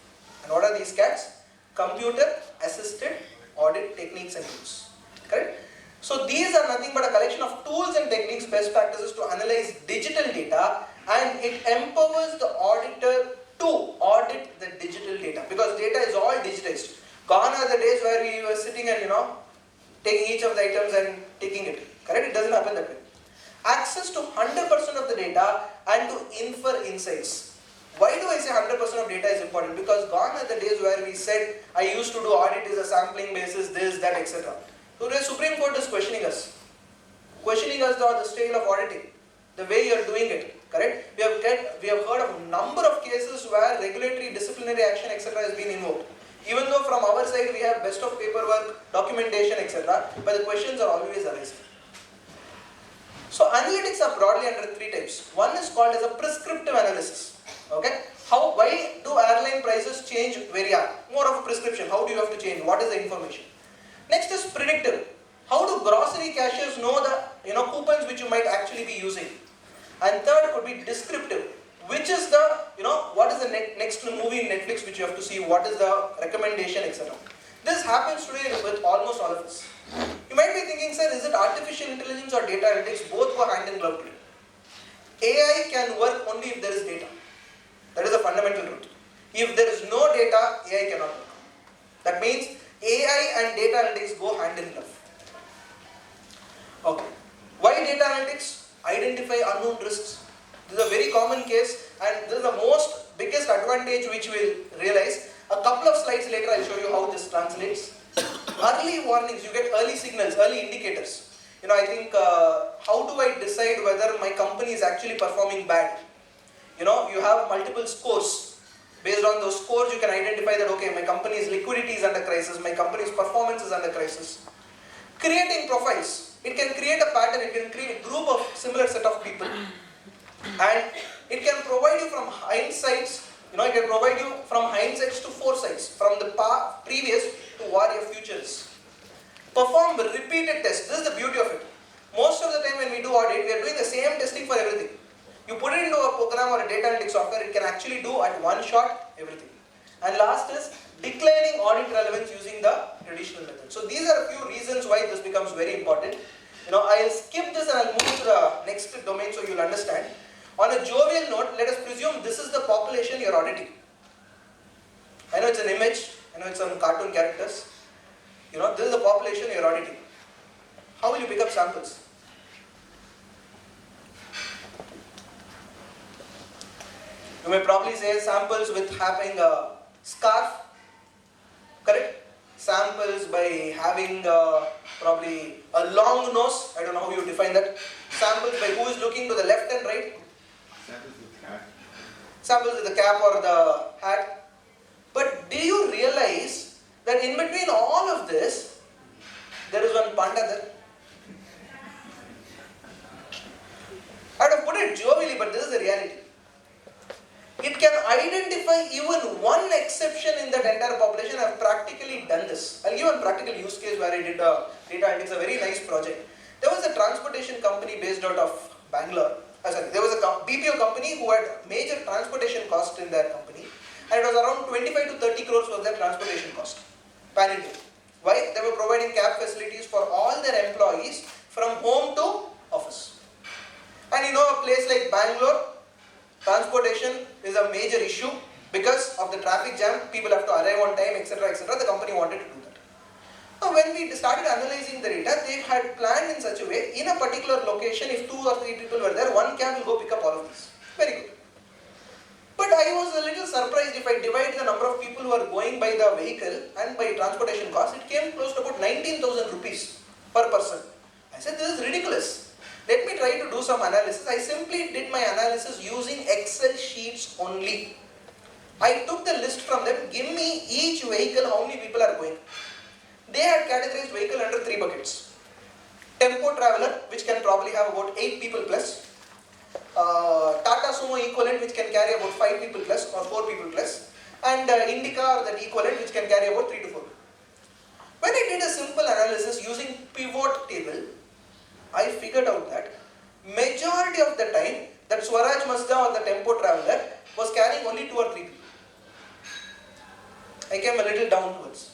And what are these CATs? Computer assisted audit techniques and tools. Correct? So these are nothing but a collection of tools and techniques, best practices to analyze digital data, and it empowers the auditor to audit the digital data because data is all digitized. Gone are the days where we were sitting and taking each of the items and taking it. Correct? It doesn't happen that way. Access to 100% of the data and to infer insights. Why do I say 100% of data is important? Because gone are the days where we said I used to do audit is a sampling basis, this, that, etc. So the Supreme Court is questioning us on the style of auditing, the way you are doing it, correct? We have heard of a number of cases where regulatory, disciplinary action, etc. has been invoked. Even though from our side we have best of paperwork, documentation, etc. But the questions are always arising. So analytics are broadly under three types. One is called as a prescriptive analysis. Okay? Why do airline prices change where you are? More of a prescription. How do you have to change? What is the information? Next is predictive. How do grocery cashiers know the coupons which you might actually be using? And third could be descriptive. Which is the, what is the next movie in Netflix which you have to see? What is the recommendation, etc. This happens today with almost all of us. You might be thinking, sir, is it artificial intelligence or data analytics? Both go hand in glove today. AI can work only if there is data. That is the fundamental truth. If there is no data, AI cannot work. That means AI and data analytics go hand in glove. Okay. Why data analytics? Identify unknown risks. This is a very common case and this is the biggest advantage which we will realize. A couple of slides later I will show you how this translates. Early warnings, you get early signals, early indicators. I think how do I decide whether my company is actually performing bad? You have multiple scores. Based on those scores you can identify that okay, my company's liquidity is under crisis, my company's performance is under crisis. Creating profiles. It can create a pattern, it can create a group of similar set of people. And it can provide you from hindsights, it can provide you from hindsights to foresights, from the previous to what your future is. Perform repeated tests. This is the beauty of it. Most of the time when we do audit, we are doing the same testing for everything. You put it into a program or a data analytics software, it can actually do at one shot everything. And last is declining audit relevance using the traditional method. So these are a few reasons why this becomes very important. I'll skip this and I'll move to the next domain so you'll understand. On a jovial note, let us presume this is the population you're auditing. I know it's an image, I know it's some cartoon characters. This is the population you're auditing. How will you pick up samples? You may probably say samples with having a scarf, correct? Samples by having probably a long nose, I don't know how you define that. Samples by who is looking to the left and right. Samples with cap. Samples with the cap or the hat. But do you realize that in between all of this, there is one panda there? I would have put it jovially, but this is the reality. It can identify even one exception in that entire population. I have practically done this. I'll give a practical use case where I did a data, and it's a very nice project. There was a transportation company based out of Bangalore. There was a BPO company who had major transportation cost in their company, and it was around 25 to 30 crores was their transportation cost. Pan-India. Why? They were providing cab facilities for all their employees from home to office. And a place like Bangalore, transportation is a major issue because of the traffic jam. People have to arrive on time, etc., etc. The company wanted to do that. Now, when we started analyzing the data, they had planned in such a way, in a particular location, if 2 or 3 people were there, one cab will go pick up all of this. Very good. But I was a little surprised. If I divide the number of people who are going by the vehicle and by transportation cost, it came close to about 19,000 rupees per person. I said, this is ridiculous. Let me try to do some analysis. I simply did my analysis using Excel sheets only. I took the list from them. Give me each vehicle, how many people are going. They had categorized vehicle under 3 buckets. Tempo traveler, which can probably have about 8 people plus. Tata Sumo equivalent, which can carry about 5 people plus or 4 people plus. And Indica or that equivalent, which can carry about 3 to 4. When I did a simple analysis using pivot table, I figured out that majority of the time that Swaraj Mazda or the Tempo Traveler was carrying only 2 or 3 people. I came a little downwards.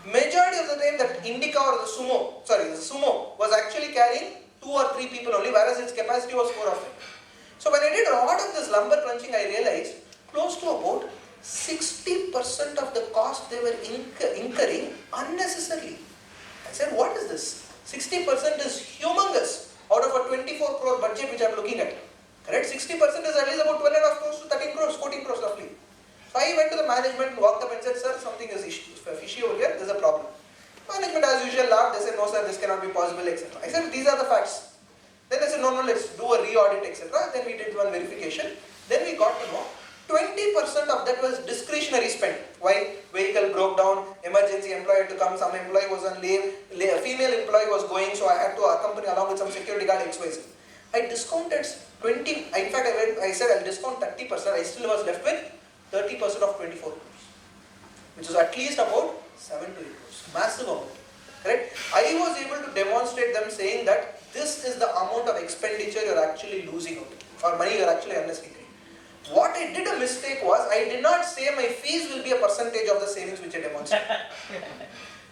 Majority of the time that Indica or the Sumo was actually carrying 2 or 3 people only, whereas its capacity was 4 or 5. So when I did a lot of this lumber crunching, I realized close to about 60% of the cost they were incurring unnecessarily. I said, what is this? 60% is humongous out of a 24 crore budget which I am looking at. Correct? 60% is at least about 12.5 crores to 13 crores, 14 crores roughly. So I went to the management and walked up and said, sir, something is fishy over here, there's a problem. Management as usual laughed, they said, no sir, this cannot be possible, etc. I said, these are the facts. Then they said, no, let's do a re-audit, etc. Then we did one verification. Then we got to know 20% of that was discretionary spend. Why? Vehicle broke down, emergency employee had to come, some employee was on leave, a female employee was going, so I had to accompany along with some security guard XYZ. I discounted 20, in fact I said I'll discount 30%, I still was left with 30% of 24 crores, which is at least about 7 to 8 crores, massive amount. Correct? I was able to demonstrate them saying that this is the amount of expenditure you're actually losing out, or money you're actually unnecessarily. What I did a mistake was, I did not say my fees will be a percentage of the savings which I demonstrated.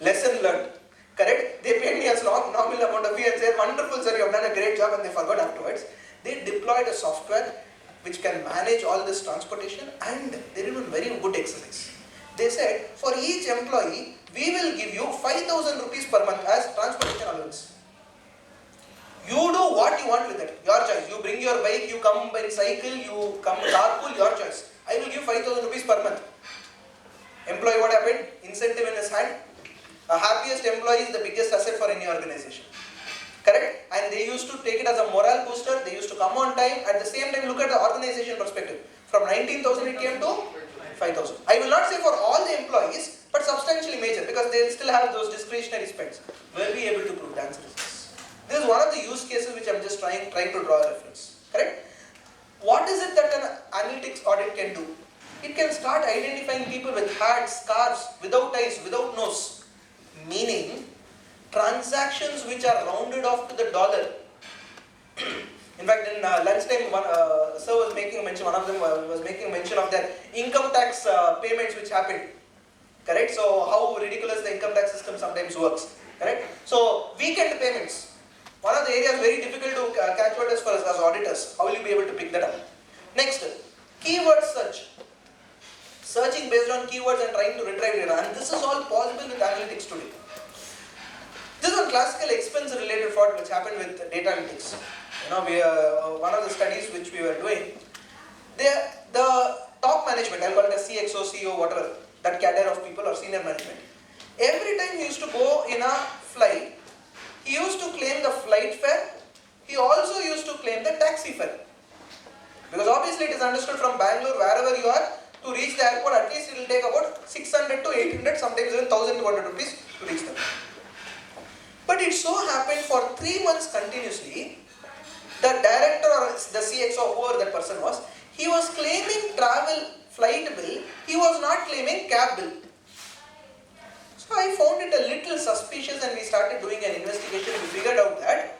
Lesson learned. Correct? They paid me a nominal amount of fee and said, wonderful sir, you have done a great job, and they forgot afterwards. They deployed a software which can manage all this transportation, and they did a very good exercise. They said, for each employee, we will give you 5,000 rupees per month as transportation allowance. You do what you want with it, your choice. You bring your bike, you come by cycle, you come carpool, your choice. I will give 5,000 rupees per month. Employee, what happened? Incentive in his hand. A happiest employee is the biggest asset for any organization. Correct? And they used to take it as a morale booster. They used to come on time. At the same time, look at the organization perspective. From 19,000 it came to 5,000. I will not say for all the employees, but substantially major, because they still have those discretionary spends. Will be able to prove the answer is this. This is one of the use cases which I am just trying to draw a reference. Correct? What is it that an analytics audit can do? It can start identifying people with hats, scarves, without eyes, without nose. Meaning, transactions which are rounded off to the dollar. In fact, in lunchtime, sir was making a mention, one of them was making a mention of their income tax payments which happened. Correct? So how ridiculous the income tax system sometimes works. Correct? So weekend payments. One of the areas very difficult to catch what is for us as auditors. How will you be able to pick that up? Next, keyword search. Searching based on keywords and trying to retrieve data. And this is all possible with analytics today. This is a classical expense related fraud which happened with data analytics. One of the studies which we were doing, the top management, I'll call it a CXO, CEO, whatever, that cadre of people or senior management, every time he used to go in a flight, he used to claim the flight fare, he also used to claim the taxi fare. Because obviously it is understood from Bangalore, wherever you are, to reach the airport, at least it will take about 600 to 800, sometimes even 1200 rupees to reach them. But it so happened for 3 months continuously, the director or the CXO, whoever that person was, he was claiming travel flight bill, he was not claiming cab bill. So I found it a little suspicious and we started doing an investigation. We figured out that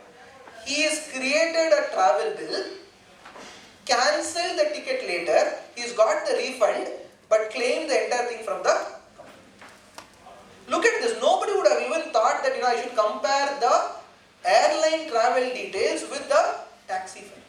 he has created a travel bill, cancelled the ticket later, he's got the refund, but claimed the entire thing from the company. Look at this, nobody would have even thought that I should compare the airline travel details with the taxi fare.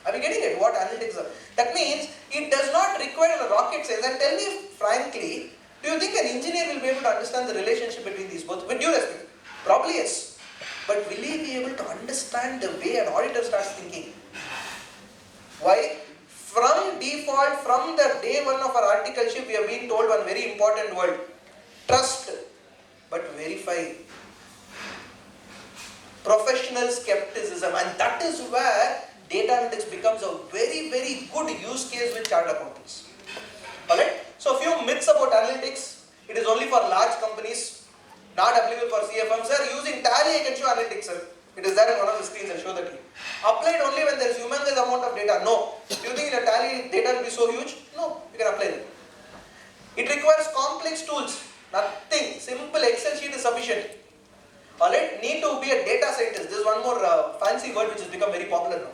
Are we getting it? What analytics are? That means it does not require a rocket science. And tell me frankly, do you think an engineer will be able to understand the relationship between these both? With due respect, probably yes. But will he be able to understand the way an auditor starts thinking? Why? From default, from the day one of our articleship, we are being told one very important word. Trust, but verify. Professional skepticism, and that is where data analytics becomes a very, very good use case with chartered accountants. Alright? So a few myths about analytics. It is only for large companies, not applicable for CFMs. Sir, using Tally I can show analytics, sir. It is there in one of the screens, I'll show that to you. Applied only when there is humongous amount of data. No. Do you think in a Tally data will be so huge? No. You can apply it. It requires complex tools. Nothing. Simple Excel sheet is sufficient. Alright, need to be a data scientist. This is one more fancy word which has become very popular now.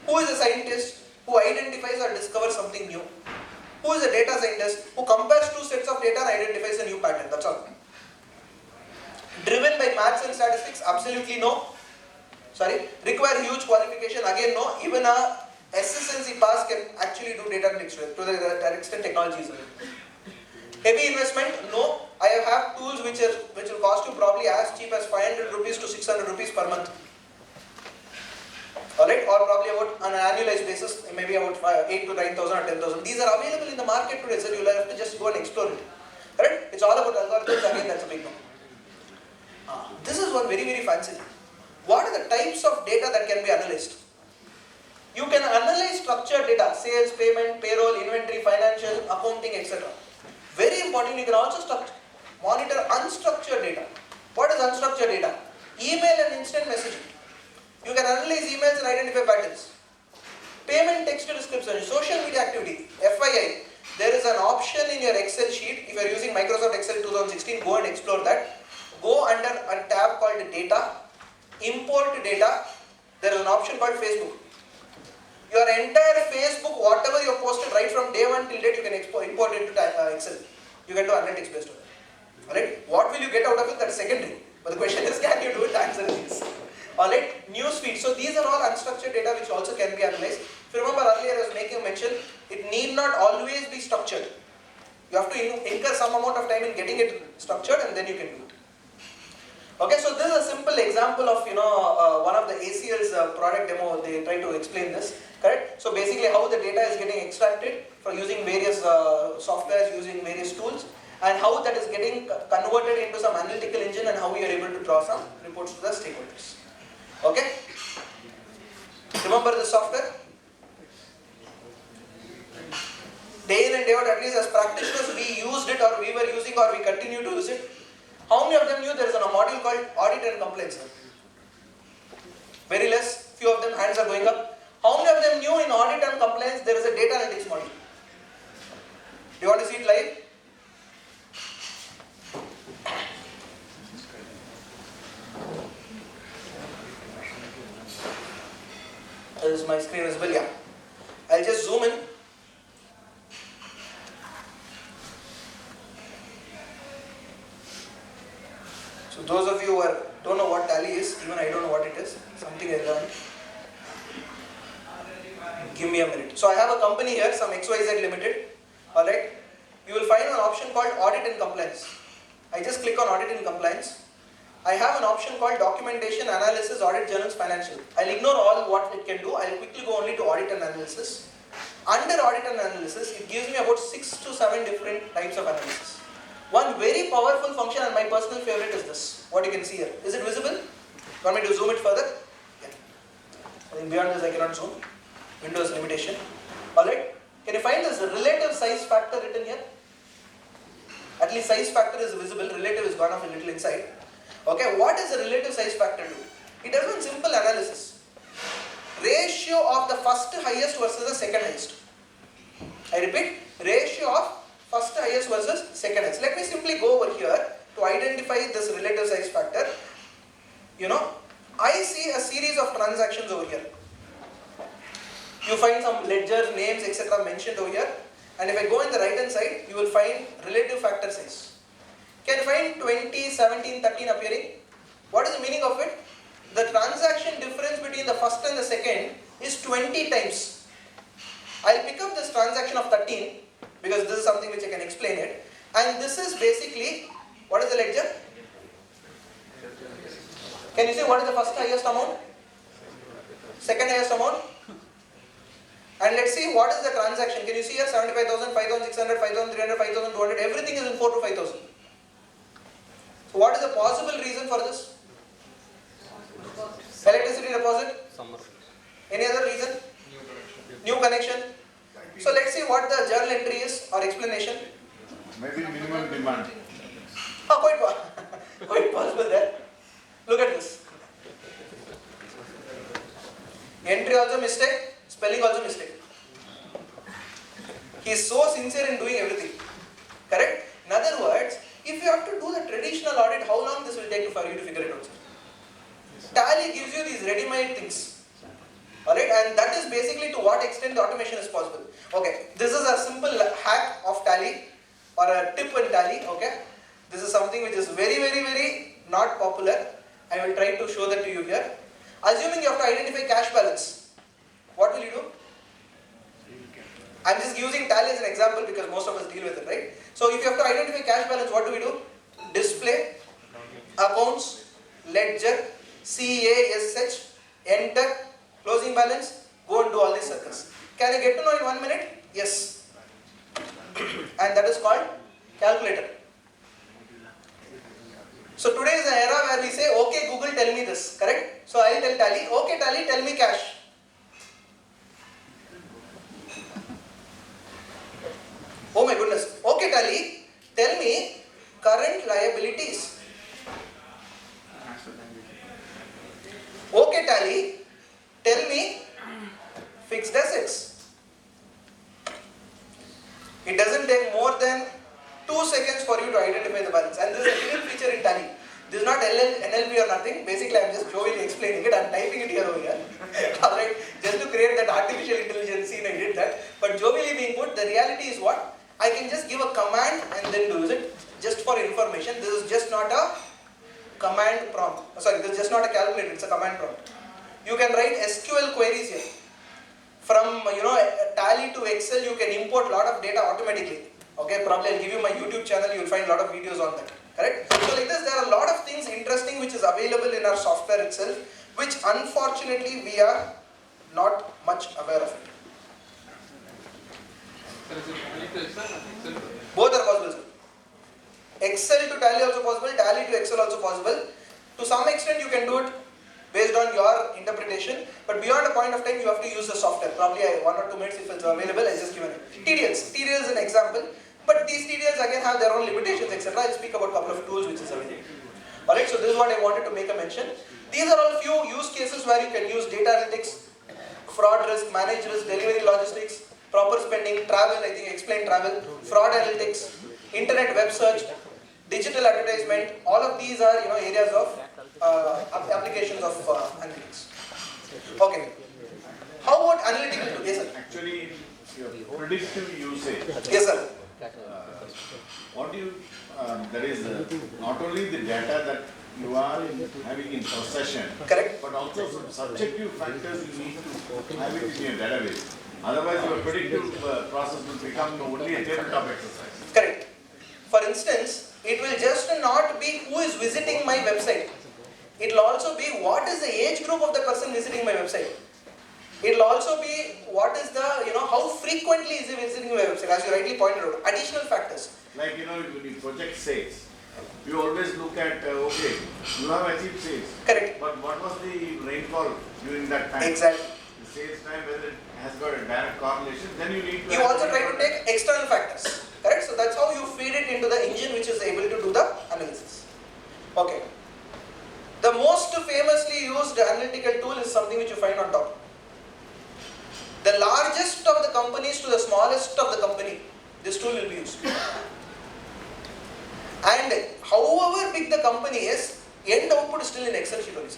Who is a scientist who identifies or discovers something new? Who is a data scientist who compares two sets of data and identifies a new pattern? That's all. Driven by maths and statistics? Absolutely no. Sorry. Require huge qualification? Again no. Even a SSLC pass can actually do data analytics to the extent technology is available. Heavy investment? No. I have tools which will cost you probably as cheap as 500 rupees to 600 rupees per month. Alright, or probably about on an annualized basis, maybe about 8 to 9,000 or 10,000. These are available in the market today, so you'll have to just go and explore it. Alright, it's all about algorithms, again that's a big one. This is one very, very fancy thing. What are the types of data that can be analyzed? You can analyze structured data, sales, payment, payroll, inventory, financial, accounting, etc. Very important, you can also monitor unstructured data. What is unstructured data? Email and instant messaging. You can analyze emails and identify patterns. Payment text description, social media activity, FYI. There is an option in your Excel sheet. If you are using Microsoft Excel 2016, go and explore that. Go under a tab called data, import data. There is an option called Facebook. Your entire Facebook, whatever you have posted right from day one till date, you can import it to Excel. You can do analytics based on it. Alright? What will you get out of it? That's secondary. But the question is, can you do it? The answer is yes. Alright? Newsfeed. So these are all unstructured data which also can be analyzed. If you remember earlier I was making a mention, it need not always be structured. You have to incur some amount of time in getting it structured and then you can do it. Okay, so this is a simple example of one of the ACL's product demo. They try to explain this, correct? So basically how the data is getting extracted from using various softwares, using various tools, and how that is getting converted into some analytical engine and how we are able to draw some reports to the stakeholders. Okay? Remember the software? Day in and day out, at least as practitioners, we used it or we were using or we continue to use it. How many of them knew there is a module called audit and complaints? Very less, few of them hands are going up. How many of them knew in audit and complaints there is a data analytics module? Do you want to see it live? Is my screen visible? Yeah. I'll just zoom in. So those of you who don't know what tally is, even I don't know what it is, something I learned. Give me a minute. So I have a company here, some XYZ Limited. Alright. You will find an option called Audit and Compliance. I just click on Audit and Compliance. I have an option called Documentation, Analysis, Audit, Journals, Financial. I'll ignore all what it can do. I'll quickly go only to Audit and Analysis. Under Audit and Analysis, it gives me about 6 to 7 different types of analysis. One very powerful function, and my personal favorite, is this. What you can see here. Is it visible? Want me to zoom it further? Yeah. I think beyond this I cannot zoom. Windows limitation. Alright. Can you find this relative size factor written here? At least size factor is visible. Relative is gone off a little inside. Okay. What does the relative size factor do? It does one simple analysis. Ratio of the first highest versus the second highest. I repeat. Ratio of first highest versus second highest. Let me simply go over here to identify this relative size factor. I see a series of transactions over here. You find some ledgers, names, etc. mentioned over here. And if I go in the right hand side, you will find relative factor size. Can you find 20, 17, 13 appearing? What is the meaning of it? The transaction difference between the first and the second is 20 times. I'll pick up this transaction of 13 because this is something which I can explain it. And this is basically, what is the ledger? Can you see what is the first highest amount? Second highest amount? And let's see what is the transaction. Can you see here 75,000, 5,600, 5,300, 5,200, everything is in 4 to 5,000. So what is the possible reason for this? Electricity deposit? Any other reason? New connection. So let's see what the journal entry is or explanation. Maybe minimum demand. Quite possible there. Look at this. Entry also mistake. Spelling also mistake. He is so sincere in doing everything. Correct? In other words, if you have to do the traditional audit, how long this will take for you to figure it out? Tally gives you these ready-made things. Alright, and that is basically to what extent the automation is possible. Okay, this is a simple hack of Tally or a tip in Tally. Okay, this is something which is very, very, very not popular. I will try to show that to you here. Assuming you have to identify cash balance, what will you do? I am just using Tally as an example because most of us deal with it, right? So if you have to identify cash balance, what do we do? Display, accounts, ledger, CASH, enter, closing balance, go and do all these circles. Can you get to know in 1 minute? Yes. And that is called calculator. So today is an era where we say, okay Google, tell me this, correct? So I will tell Tally, okay Tally, tell me cash. Oh my goodness. Okay Tally, tell me current liabilities. Okay Tally, tell me fixed assets. It doesn't take more than 2 seconds for you to identify the balance, and this is a hidden feature in Tally. This is not NLP or nothing. Basically, I am just jovially explaining it. I am typing it here over here. Alright, just to create that artificial intelligence scene, I did that. But jovially being put, the reality is what? I can just give a command and then do it. Just for information, this is just not a command prompt. Sorry, this is just not a calculator. It's a command prompt. You can write SQL queries here. From Tally to Excel, you can import a lot of data automatically. Okay, probably I'll give you my YouTube channel, you will find a lot of videos on that. Correct? So like this, there are a lot of things interesting which is available in our software itself, which unfortunately we are not much aware of it. Both are possible, sir. Excel to Tally also possible, Tally to Excel also possible. To some extent you can do it based on your interpretation, but beyond a point of time you have to use the software. Probably 1 or 2 minutes if it's available, I just given it. TDLs. TDL is an example, but these TDLs again have their own limitations, etc. I'll speak about a couple of tools which is available. Alright, so this is what I wanted to make a mention. These are all few use cases where you can use data analytics, fraud risk, managed risk, delivery logistics, proper spending, travel, I think I explained travel, fraud analytics, internet web search, digital advertisement, all of these are areas of applications of analytics. Okay. How How about analytical tool? Yes, sir. Actually, your predictive usage. Yes, sir. What do you, that is not only the data that you are having in possession, correct, but also some subjective factors you need to have it in your database. Otherwise, your predictive process will become only a tabletop exercise. Correct. For instance, it will just not be who is visiting my website. It will also be what is the age group of the person visiting my website. It will also be what is the, how frequently is he visiting my website, as you rightly pointed out. Additional factors. Like, when you project sales, you always look at, okay, you have achieved sales. Correct. But what was the rainfall during that time? Exactly. The sales time, whether it has got a direct correlation, then you need to... You also try to take external factors. Correct? So that's how you feed it into the engine which is able to do the analysis. Okay. The most famously used analytical tool is something which you find on top. The largest of the companies to the smallest of the company, this tool will be used. And however big the company is, end output is still in Excel sheet only.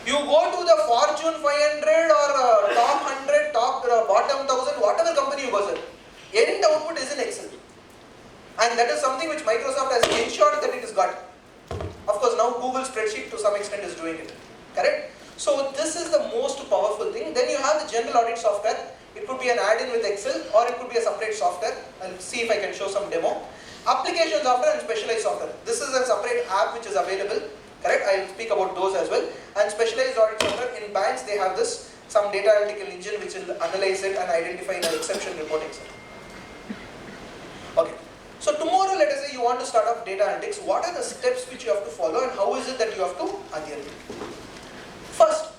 You go to the Fortune 500 or top 100, top bottom 1000, whatever company you go to, end output is in Excel. And that is something which Microsoft has ensured that it is got. Of course, now Google spreadsheet to some extent is doing it. Correct? So this is the most powerful thing. Then you have the general audit software. It could be an add-in with Excel or it could be a separate software. I'll see if I can show some demo. Application software and specialized software. This is a separate app which is available. Correct? I'll speak about those as well. And specialized audit software, in banks they have this, some data analytical engine which will analyze it and identify the exception reporting. Okay. So tomorrow, let us say you want to start off data analytics. What are the steps which you have to follow and how is it that you have to adhere to? First,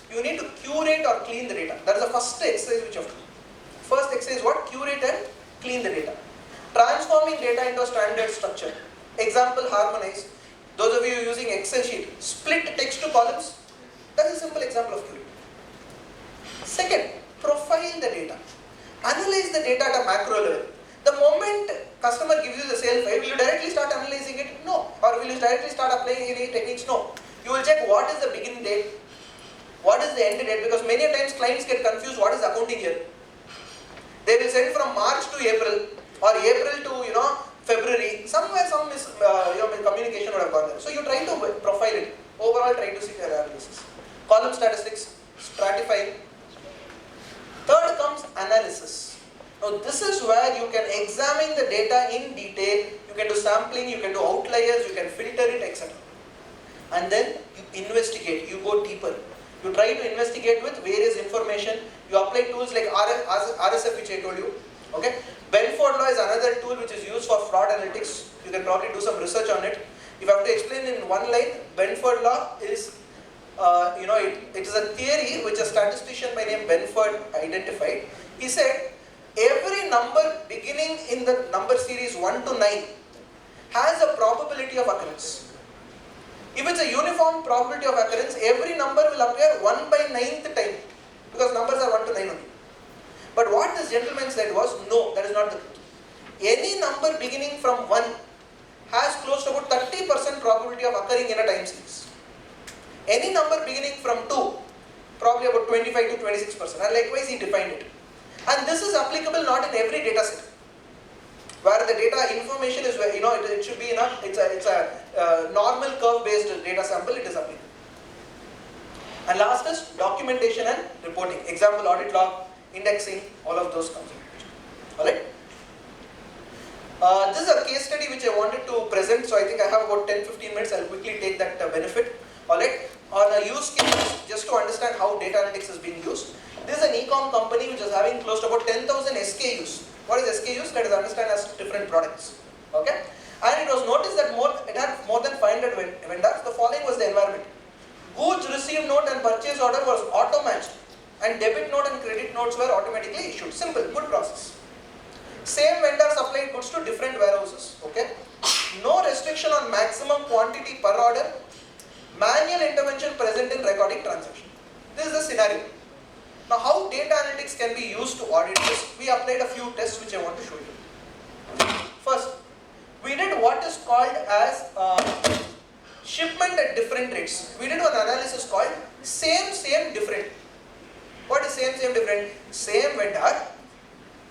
you need to curate or clean the data. That is the first exercise which you have to do. First exercise is what? Curate and clean the data. Transforming data into a standard structure. Example, harmonize. Those of you using Excel sheet, split text to columns. That is a simple example of curate. Second, profile the data. Analyze the data at a macro level. The moment customer gives you the sale file, will you directly start analyzing it? No. Or will you directly start applying any techniques? No. You will check what is the beginning date, what is the end date, because many times clients get confused what is accounting year. They will send from March to April or April to February. Somewhere some communication would have gone there. So you try to profile it. Overall try to see the analysis. Column statistics, stratifying. Third comes analysis. Now this is where you can examine the data in detail. You can do sampling, you can do outliers, you can filter it, etc. And then you investigate, you go deeper. You try to investigate with various information. You apply tools like RSF which I told you. Okay. Benford law is another tool which is used for fraud analytics. You can probably do some research on it. If I have to explain in one line, Benford law is, it is a theory which a statistician by name Benford identified. He said, every number beginning in the number series 1 to 9 has a probability of occurrence. If it's a uniform probability of occurrence, every number will appear 1 by 9th time, because numbers are 1 to 9 only. But what this gentleman said was, no, that is not the truth. Any number beginning from 1 has close to about 30% probability of occurring in a time series. Any number beginning from 2, probably about 25 to 26%, and likewise he defined it. And this is applicable not in every data set. Where the data information is, it should be enough, it's a normal curve based data sample, it is applicable. And last is documentation and reporting. Example, audit log, indexing, all of those comes in. Alright? This is a case study which I wanted to present, so I think I have about 10-15 minutes, I'll quickly take that benefit. Alright? On a use case, just to understand how data analytics is being used. This is an e-com company which is having close to about 10,000 SKUs. What is SKUs? Let us understand as different products. Okay? And it was noticed that it had more than 500 vendors. The following was the environment. Goods received note and purchase order was auto-matched, and debit note and credit notes were automatically issued. Simple, good process. Same vendor supplied goods to different warehouses. Okay? No restriction on maximum quantity per order. Manual intervention present in recording transaction. This is the scenario. Now, how data analytics can be used to audit this? We applied a few tests which I want to show you. First, we did what is called as shipment at different rates. We did one analysis called same, different. What is same, different? Same vendor,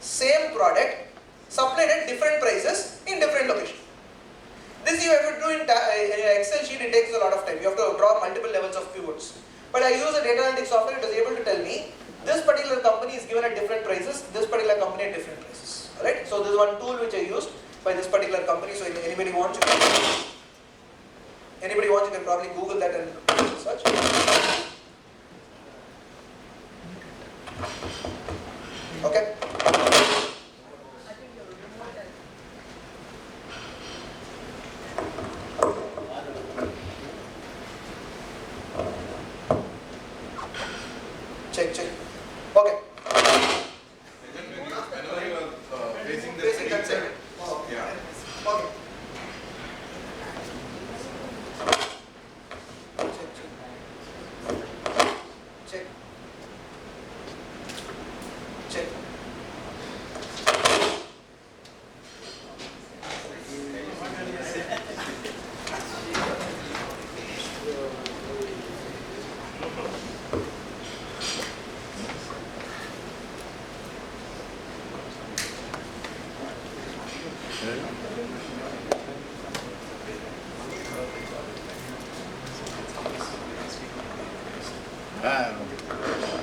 same product, supplied at different prices in different locations. This you have to do in Excel sheet, it takes a lot of time. You have to draw multiple levels of pivots. But I use a data analytics software, it is able to tell me this particular company is given at different prices, this particular company at different prices. Alright? So this is one tool which I used by this particular company. So if anybody wants, you can probably Google that and search. Okay? Check. Okay. Whenever you are facing the Facing that segment. yeah. Okay. Check.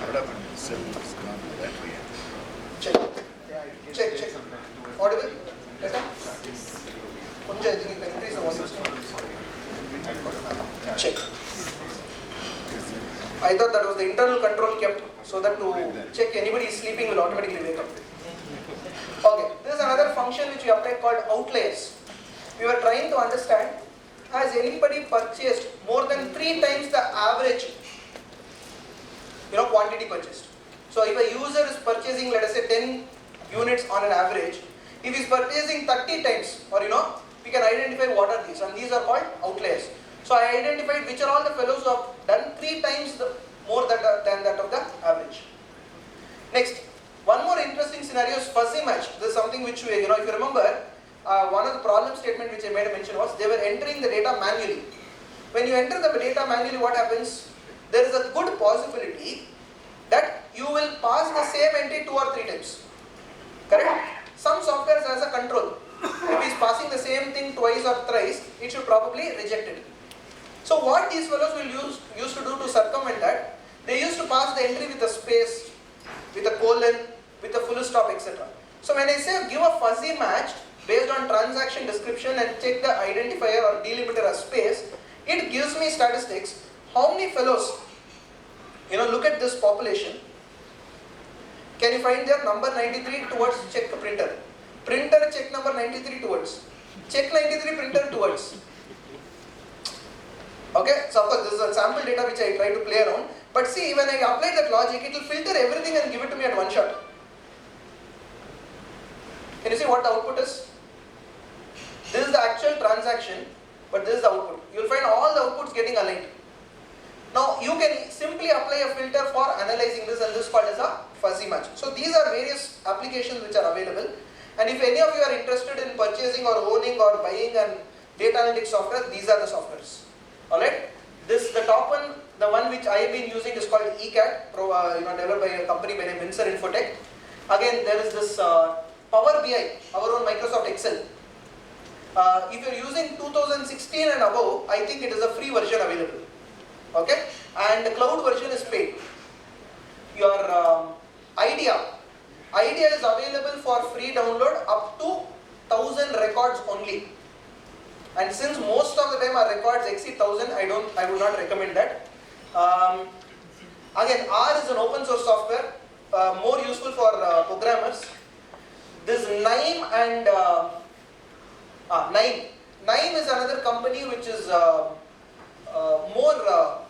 What happened? Cell is gone that way. Check. Audible? Better? Kunja, I think you can increase the volume. Check. I thought that was the internal control kept so that to check anybody is sleeping will automatically wake up. Okay, this is another function which we applied called outliers. We were trying to understand, has anybody purchased more than 3 times the average quantity purchased? So if a user is purchasing, let us say 10 units on an average, if he is purchasing 30 times, or we can identify what are these, and these are called outliers. So I identified which are all the fellows who have done 3 times more than that of the average. Next, one more interesting scenario is fuzzy match. This is something which we, if you remember, one of the problem statement which I made a mention was they were entering the data manually. When you enter the data manually, what happens? There is a good possibility that you will pass the same entry 2 or 3 times. Correct? Some software has a control. If he is passing the same thing twice or thrice, it should probably reject it. So what these fellows will used to do to circumvent that, they used to pass the entry with a space, with a colon, with a full stop, etc. So when I say give a fuzzy match based on transaction description and check the identifier or delimiter as space, it gives me statistics. How many fellows, look at this population. Can you find their number 93 towards check printer? Printer check number 93 towards. Check 93 printer towards. Okay, so of course this is a sample data which I try to play around. But see, when I apply that logic, it will filter everything and give it to me at one shot. Can you see what the output is? This is the actual transaction, but this is the output. You will find all the outputs getting aligned. Now you can simply apply a filter for analyzing this, and this is called as a fuzzy match. So these are various applications which are available, and if any of you are interested in purchasing or owning or buying an data analytics software, these are the softwares. Alright, this the top one, the one which I have been using is called ECAT, developed by a company by name Mincer Infotech. Again, there is this Power BI, our own Microsoft Excel. If you are using 2016 and above, I think it is a free version available. Okay, and the cloud version is paid. Your idea is available for free download up to 1000 records only. And since most of the time our records exceed 1000, I would not recommend that. Again, R is an open source software, more useful for programmers. This NIME and NIME is another company which is more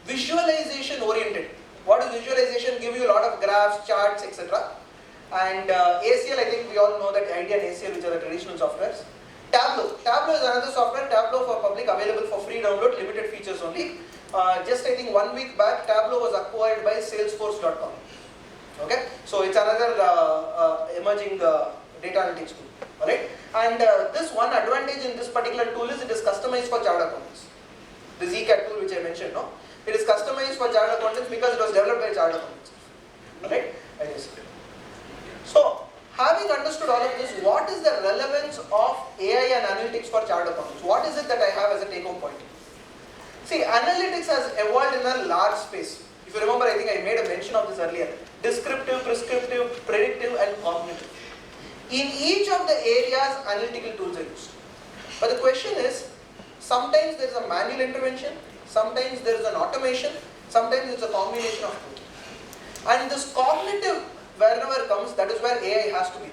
visualization oriented. What is visualization? Give you a lot of graphs, charts, etc. And ACL, I think we all know that IDEA and ACL, which are the traditional softwares. Tableau is another software. Tableau for public, available for free download, limited features only. Just I think 1 week back, Tableau was acquired by Salesforce.com. Okay, so it's another emerging data analytics tool. Alright, and this one advantage in this particular tool is it is customized for chartered accountants. This ECAT tool which I mentioned, no? It is customized for chartered accountants because it was developed by chartered accountants. Right? So, having understood all of this, what is the relevance of AI and analytics for chartered accountants? What is it that I have as a take-home point? See, analytics has evolved in a large space. If you remember, I think I made a mention of this earlier. Descriptive, prescriptive, predictive and cognitive. In each of the areas, analytical tools are used. But the question is, sometimes there is a manual intervention, sometimes there is an automation, sometimes it's a combination of both. And this cognitive, wherever it comes, that is where AI has to be.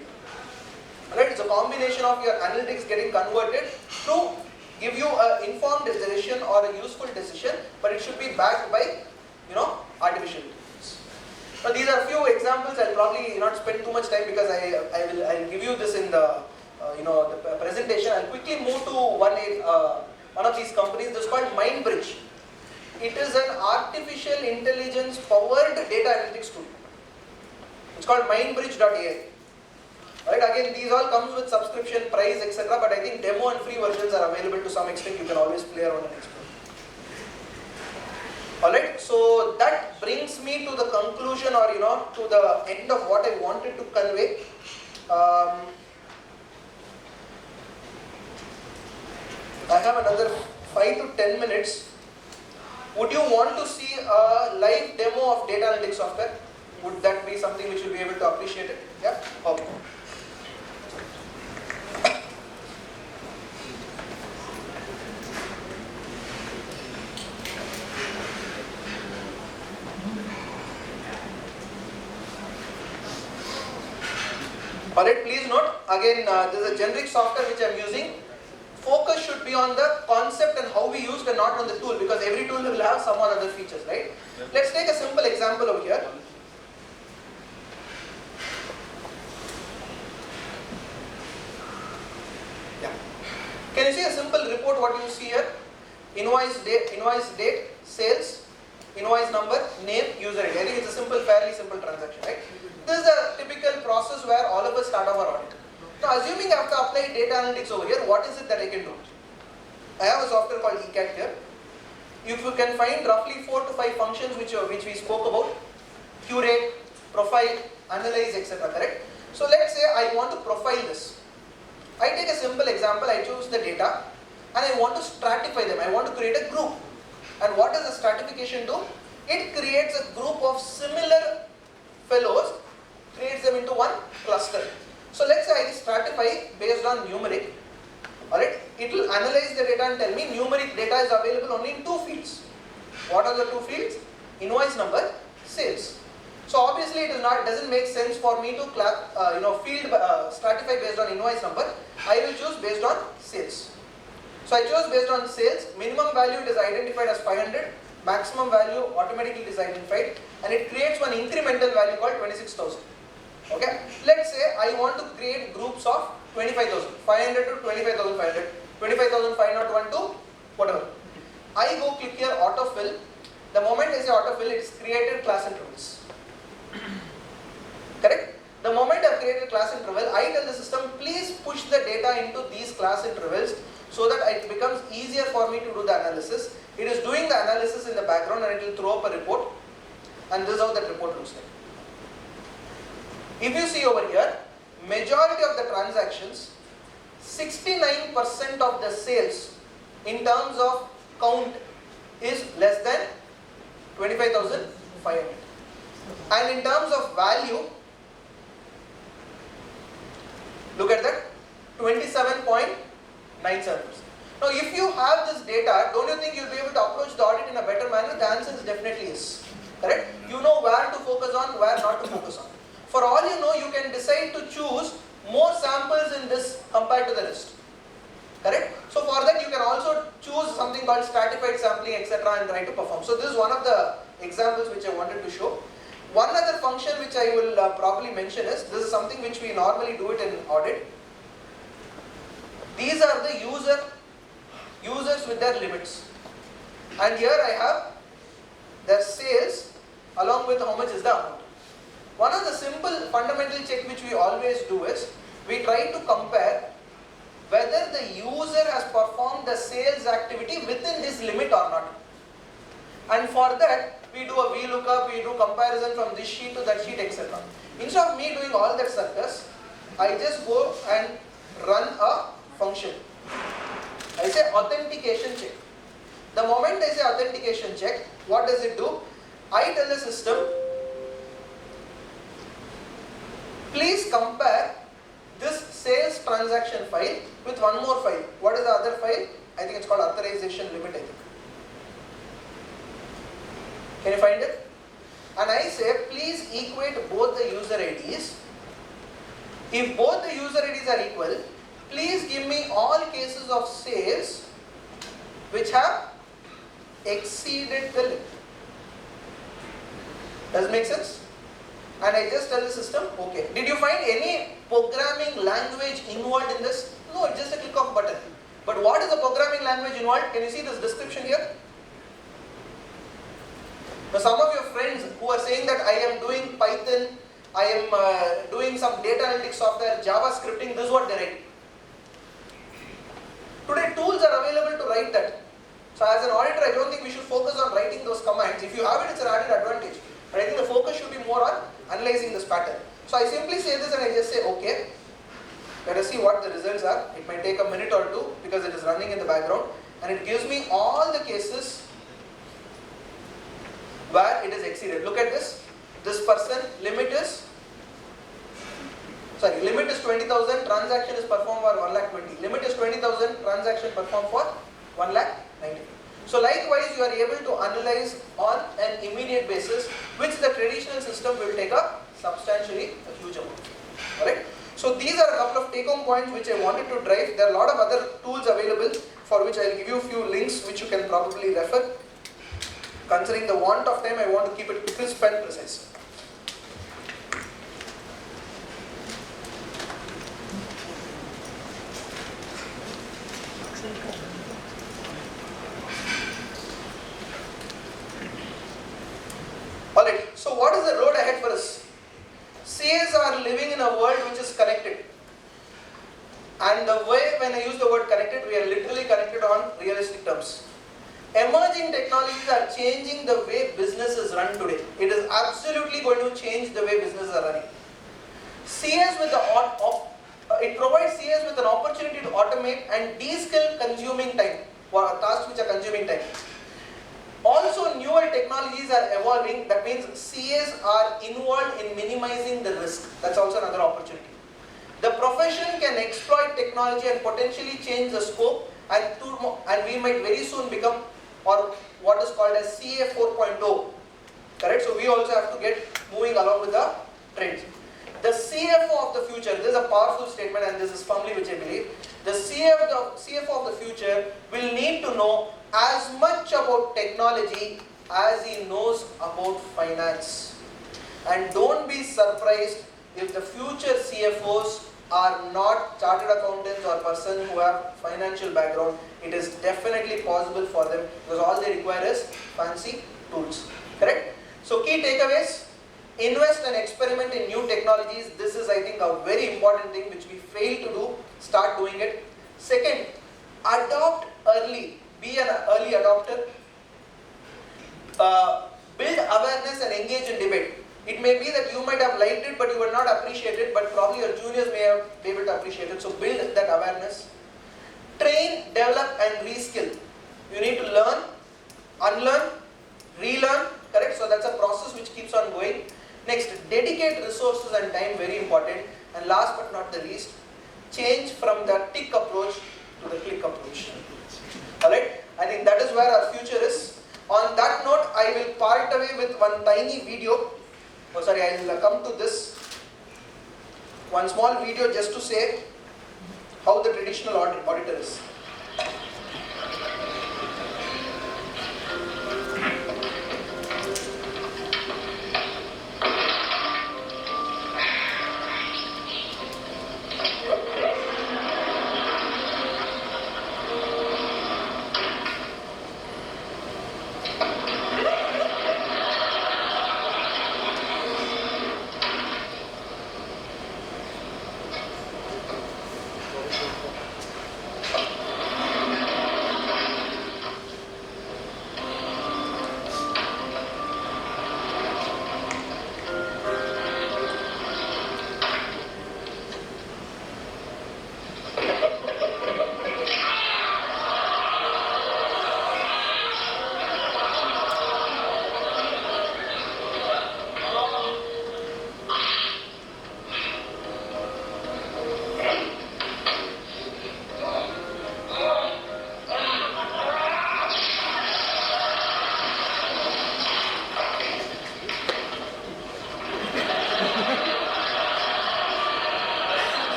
Right? It's a combination of your analytics getting converted to give you an informed decision or a useful decision, but it should be backed by, artificial intelligence. Now these are a few examples. I'll probably not spend too much time because I'll give you this in the the presentation. I'll quickly move to one of these companies. This is called MindBridge. It is an artificial intelligence powered data analytics tool. It's called mindbridge.ai. Right, again, these all comes with subscription, price, etc. But I think demo and free versions are available to some extent. You can always play around and explore. Alright, so that brings me to the conclusion or to the end of what I wanted to convey. I have another 5 to 10 minutes. Would you want to see a live demo of data analytics software? Would that be something which you'll be able to appreciate it? Yeah? Okay. Alright, please note, again, this is a generic software which I am using. Focus should be on the concept and how we use and not on the tool, because every tool will have some or other features, right? Let's take a simple example over here. Yeah. Can you see a simple report what you see here? Invoice date, sales, invoice number, name, user ID. I think it's a simple, fairly simple transaction, right? This is a typical process where all of us start our audit. Now, assuming I have to apply data analytics over here, what is it that I can do? I have a software called ECAT here. You can find roughly 4 to 5 functions which we spoke about: curate, profile, analyze, etc. Correct? So let's say I want to profile this. I take a simple example. I choose the data and I want to stratify them. I want to create a group. And what does the stratification do? It creates a group of similar fellows, creates them into one cluster. So let's say I stratify based on numeric. Alright, it will analyze the data and tell me numeric data is available only in 2 fields. What are the 2 fields? Invoice number, sales. So obviously it doesn't make sense for me to stratify based on invoice number. I will choose based on sales. So I chose based on sales. Minimum value it is identified as 500. Maximum value automatically is identified, and it creates one incremental value called 26,000. Okay, let's say I want to create groups of 25,000, 500 to 25,500, 25,501 to whatever. I go click here autofill. The moment I say autofill, it is created class intervals. Correct? The moment I have created class interval, I tell the system, please push the data into these class intervals so that it becomes easier for me to do the analysis. It is doing the analysis in the background and it will throw up a report, and this is how that report looks like. If you see over here, majority of the transactions, 69% of the sales in terms of count is less than 25,500. And in terms of value, look at that, 27.97%. Now if you have this data, don't you think you'll be able to approach the audit in a better manner? The answer is definitely yes. Correct? You know where to focus on, where not to focus on. For all you know, you can decide to choose more samples in this compared to the rest. Correct? So for that you can also choose something called stratified sampling, etc. and try to perform. So this is one of the examples which I wanted to show. One other function which I will probably mention is, this is something which we normally do it in audit. These are the users with their limits. And here I have their sales along with how much is the amount. One of the simple fundamental check which we always do is, we try to compare whether the user has performed the sales activity within his limit or not. And for that, we do a VLOOKUP, we do comparison from this sheet to that sheet, etc. Instead of me doing all that circus, I just go and run a function. I say authentication check. The moment I say authentication check, what does it do? I tell the system, please compare this sales transaction file with one more file. What is the other file? I think it's called authorization limit, I think. Can you find it? And I say, please equate both the user IDs. If both the user IDs are equal, please give me all cases of sales which have exceeded the limit. Does it make sense? And I just tell the system, okay. Did you find any programming language involved in this? No, it's just a click of button. But what is the programming language involved? Can you see this description here? Now some of your friends who are saying that I am doing Python, I am doing some data analytics software, Java scripting, this is what they write. Today tools are available to write that. So as an auditor, I don't think we should focus on writing those commands. If you have it, it's an added advantage. But I think the focus should be more on analyzing this pattern. So I simply say this and I just say, okay, let us see what the results are. It might take a minute or two because it is running in the background. And it gives me all the cases where it is exceeded. Look at this. This person, limit is 20,000, transaction is performed for 1,20,000. Limit is 20,000, transaction performed for 1,90,000. So likewise, you are able to analyze on an immediate basis, which the traditional system will take a substantially a huge amount. Alright? So these are a couple of take-home points which I wanted to drive. There are a lot of other tools available for which I will give you a few links which you can probably refer. Considering the want of time, I want to keep it crisp and precise. Alright, so what is the road ahead for us? CAs are living in a world which is connected. And the way, when I use the word connected, we are literally connected on realistic terms. Emerging technologies are changing the way business is run today. It is absolutely going to change the way businesses are running. It provides CAs with an opportunity to automate and de-skill consuming time, for tasks which are consuming time. Also, newer technologies are evolving. That means CAs are involved in minimizing the risk. That's also another opportunity. The profession can exploit technology and potentially change the scope, and we might very soon become, or what is called as CA 4.0. Correct? So we also have to get moving along with the trends. The CFO of the future, this is a powerful statement and this is firmly which I believe. The CFO of the future will need to know as much about technology as he knows about finance. And don't be surprised if the future CFOs are not chartered accountants or persons who have financial background. It is definitely possible for them because all they require is fancy tools. Correct? So key takeaways. Invest and experiment in new technologies. This is, I think, a very important thing which we fail to do. Start doing it. Second, adopt early. Be an early adopter. Build awareness and engage in debate. It may be that you might have liked it but you will not appreciate it, but probably your juniors may have been able to appreciate it. So build that awareness. Train, develop and reskill. You need to learn, unlearn, relearn. Correct? So that's a process which keeps on going. Next, dedicate resources and time, very important. And last but not the least, change from the tick approach to the click approach. Alright? I think that is where our future is. On that note, I will part away with one tiny video. Oh, sorry, I will come to this. One small video just to say how the traditional auditor is.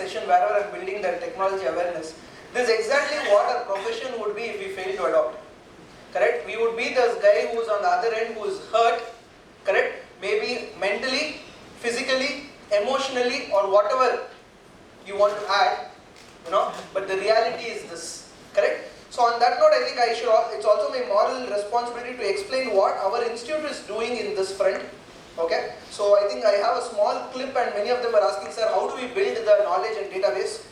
session wherever I'm building the technology awareness. This is exactly what our profession would be if we fail to adopt. Correct? We would be this guy who's on the other end who's hurt, correct? Maybe mentally, physically, emotionally, or whatever you want to add, but the reality is this, correct? So on that note, I think it's also my moral responsibility to explain what our institute is doing in this front, okay? So I think I have a small clip and many of them are asking, sir, how do we build the knowledge and database?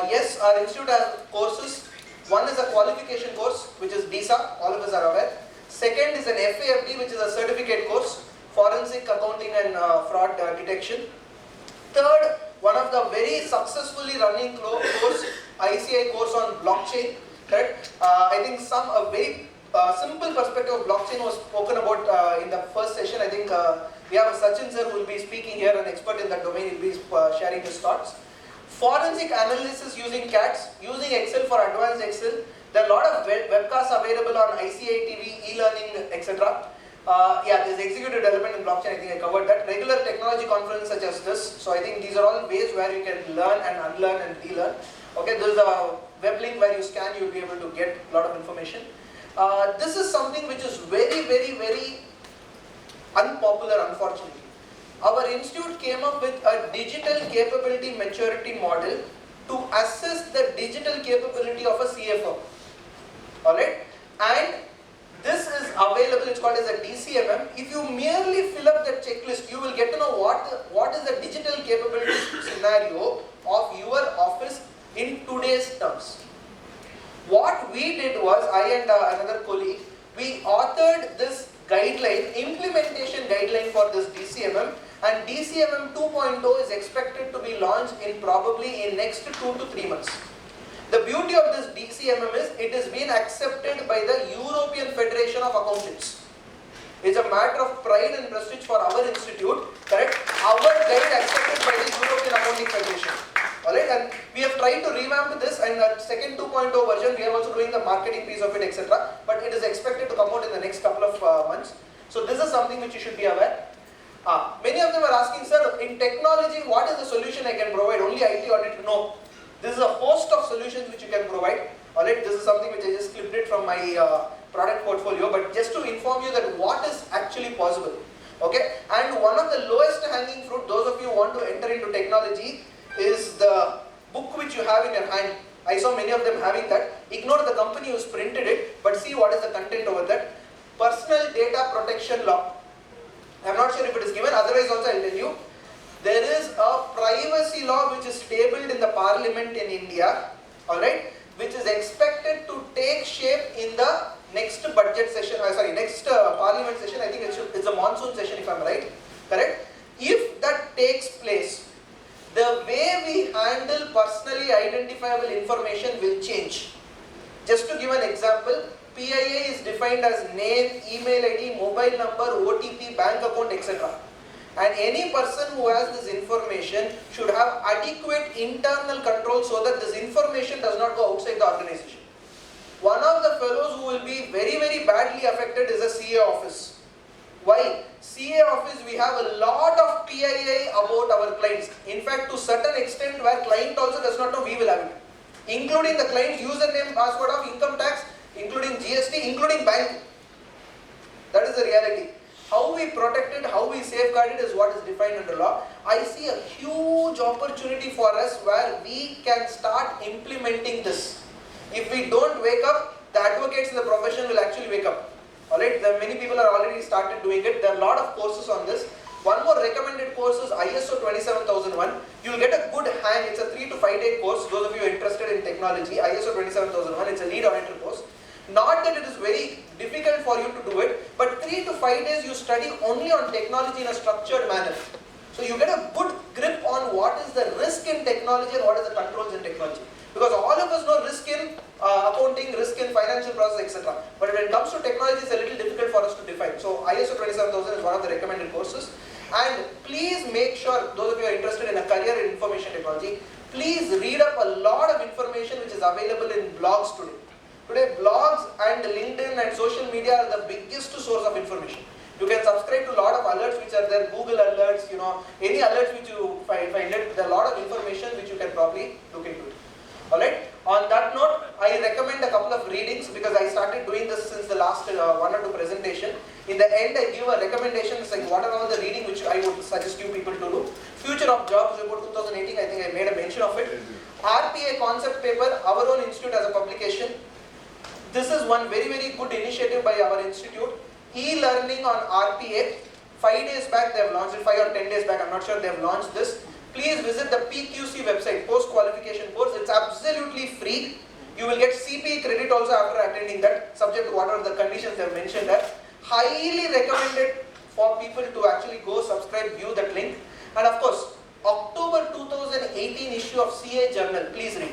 Yes, our institute has courses. One is a qualification course, which is DISA, all of us are aware. Second is an FAFD, which is a certificate course, Forensic Accounting and Fraud Detection. Third, one of the very successfully running course, ICI course on blockchain. Correct? I think a very simple perspective of blockchain was spoken about in the first session. I think we have Sachin sir who will be speaking here, an expert in that domain. He will be sharing his thoughts. Forensic analysis using CATs, using Excel for advanced Excel. There are a lot of webcasts available on ICI TV, e-learning, etc. There's executive development in blockchain. I think I covered that. Regular technology conferences such as this. So I think these are all ways where you can learn and unlearn and relearn. Okay, there's a web link where you scan, you'll be able to get a lot of information. This is something which is very, very, very unpopular, unfortunately. Our institute came up with a digital capability maturity model to assess the digital capability of a CFO. Alright? And this is available, it's called as a DCMM. If you merely fill up the checklist, you will get to know what is the digital capability scenario of your office in today's terms. What we did was, I and another colleague, we authored this guideline, implementation guideline for this DCMM, and DCMM 2.0 is expected to be launched in probably in next 2 to 3 months. The beauty of this DCMM is it is being accepted by the European Federation of Accountants. It's a matter of pride and prestige for our institute, correct? Our guide accepted by the European Accounting Federation. Alright, and we have tried to revamp this, and the second 2.0 version, we are also doing the marketing piece of it, etc. But it is expected to come out in the next couple of months. So this is something which you should be aware. Many of them are asking, sir, in technology, what is the solution I can provide? Only IT audit? No. This is a host of solutions which you can provide. Alright, this is something which I just clipped it from my product portfolio, but just to inform you that what is actually possible. Okay, and one of the lowest hanging fruit, those of you who want to enter into technology, is the book which you have in your hand. I saw many of them having that. Ignore the company who's printed it, but see what is the content over that. Personal data protection law. I'm not sure if it is given, otherwise also I'll tell you. There is a privacy law which is tabled in the parliament in India, alright, which is expected to take shape in the next budget session, next parliament session. I think it's a monsoon session if I'm right, correct? If that takes place, the way we handle personally identifiable information will change. Just to give an example, PIA is defined as name, email ID, mobile number, OTP, bank account, etc. And any person who has this information should have adequate internal control so that this information does not go outside the organization. One of the fellows who will be very, very badly affected is a CA office. Why? CA office, we have a lot of PII about our clients. In fact, to certain extent where client also does not know, we will have it. Including the client's username, password of income tax, including GST, including bank. That is the reality. How we protect it, how we safeguard it is what is defined under law. I see a huge opportunity for us where we can start implementing this. If we don't wake up, the advocates in the profession will actually wake up. Alright, many people are already started doing it. There are a lot of courses on this. One more recommended course is ISO 27001. You will get a good hang. It's a 3 to 5 day course. Those of you interested in technology, ISO 27001, it's a lead auditor course. Not that it is very difficult for you to do it, but 3 to 5 days you study only on technology in a structured manner. So you get a good grip on what is the risk in technology and what is the controls in technology. Because all of us know risk in accounting, risk in financial process, etc. But when it comes to technology, it's a little difficult for us to define. So ISO 27000 is one of the recommended courses. And please make sure, those of you who are interested in a career in information technology, please read up a lot of information which is available in blogs today. Today, blogs and LinkedIn and social media are the biggest source of information. You can subscribe to a lot of alerts which are there, Google alerts, any alerts which you find it, there are a lot of information which you can probably look into it. Alright, on that note, I recommend a couple of readings because I started doing this since the last 1 or 2 presentation. In the end, I give a recommendation like what are all the reading which I would suggest you people to do. Future of Jobs Report 2018, I think I made a mention of it. RPA concept paper, our own institute as a publication. This is one very good initiative by our institute. E-learning on RPA. 5 days back they have launched it, 5 or 10 days back, I'm not sure they have launched this. Please visit the PQC website, Post Qualification Course. It's absolutely free. You will get CPE credit also after attending that, subject to whatever the conditions they have mentioned there. Highly recommended for people to actually go subscribe, view that link. And of course, October 2018 issue of CA Journal, please read.